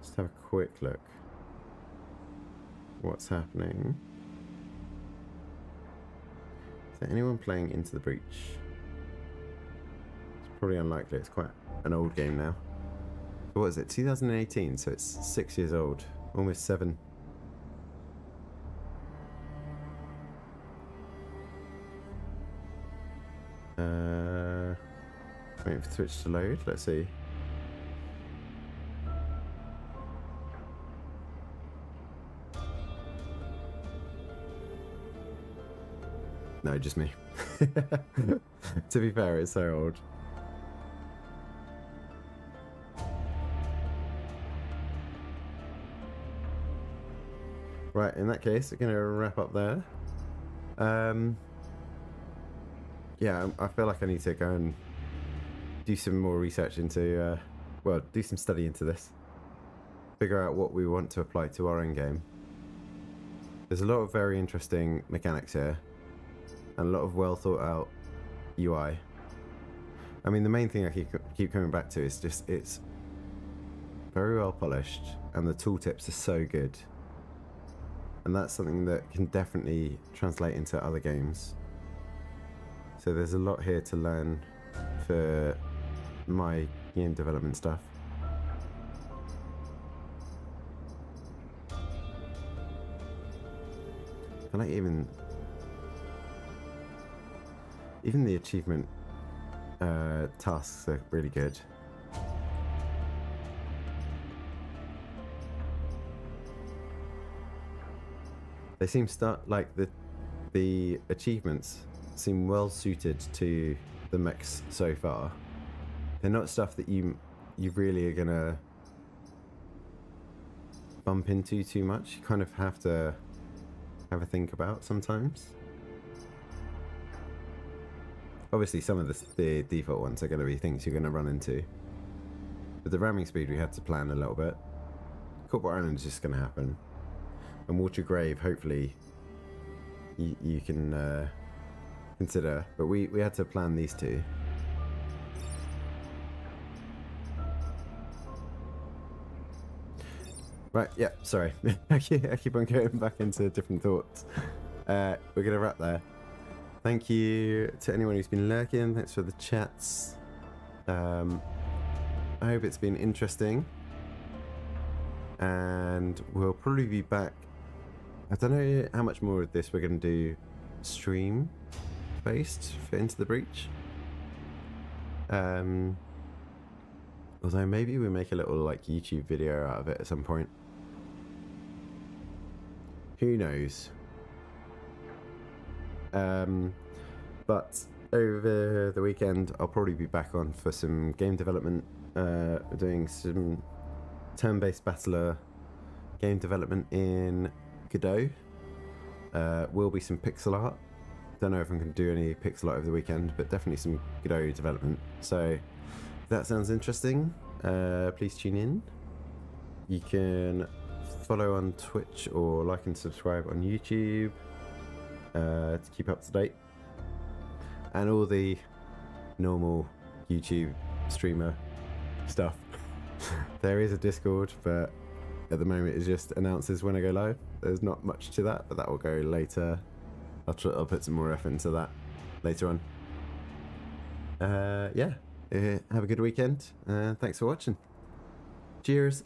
Just have a quick look. What's happening? Is there anyone playing Into the Breach? It's probably unlikely. It's quite an old game now. So what is it? 2018. So it's 6 years old, almost 7. Wait for Twitch to load. Let's see. No, just me. To be fair, it's so old. Right, in that case, we're going to wrap up there. Yeah, I feel like I need to go and do some more research into, well, do some study into this. Figure out what we want to apply to our end game. There's a lot of very interesting mechanics here, and a lot of well thought out UI. I mean, the main thing I keep coming back to is just it's very well polished, and the tooltips are so good. And that's something that can definitely translate into other games. So there's a lot here to learn for my game development stuff. I like even the achievement tasks are really good. They seem like the achievements seem well suited to the mechs so far. They're not stuff that you really are gonna bump into too much. You kind of have to have a think about sometimes. Obviously, some of the default ones are going to be things you're going to run into. But the ramming speed, we had to plan a little bit. Corporate Island is just going to happen. And Water Grave, hopefully, you can consider. But we had to plan these two. Right, yeah, sorry. I keep on going back into different thoughts. We're going to wrap there. Thank you to anyone who's been lurking. Thanks for the chats. I hope it's been interesting. And we'll probably be back. I don't know how much more of this we're going to do stream based for Into the Breach. Although maybe we make a little like YouTube video out of it at some point. Who knows? But over the weekend I'll probably be back on for some game development, doing some turn-based battler game development in Godot. Will be some pixel art. Don't know if I'm going to do any pixel art over the weekend, but definitely some Godot development. So if that sounds interesting, please tune in. You can follow on Twitch or like and subscribe on YouTube to keep up to date. And all the normal YouTube streamer stuff. There is a Discord, but at the moment it just announces when I go live. There's not much to that, but that will go later. I'll put some more effort into that later on. Yeah, have a good weekend. Thanks for watching. Cheers.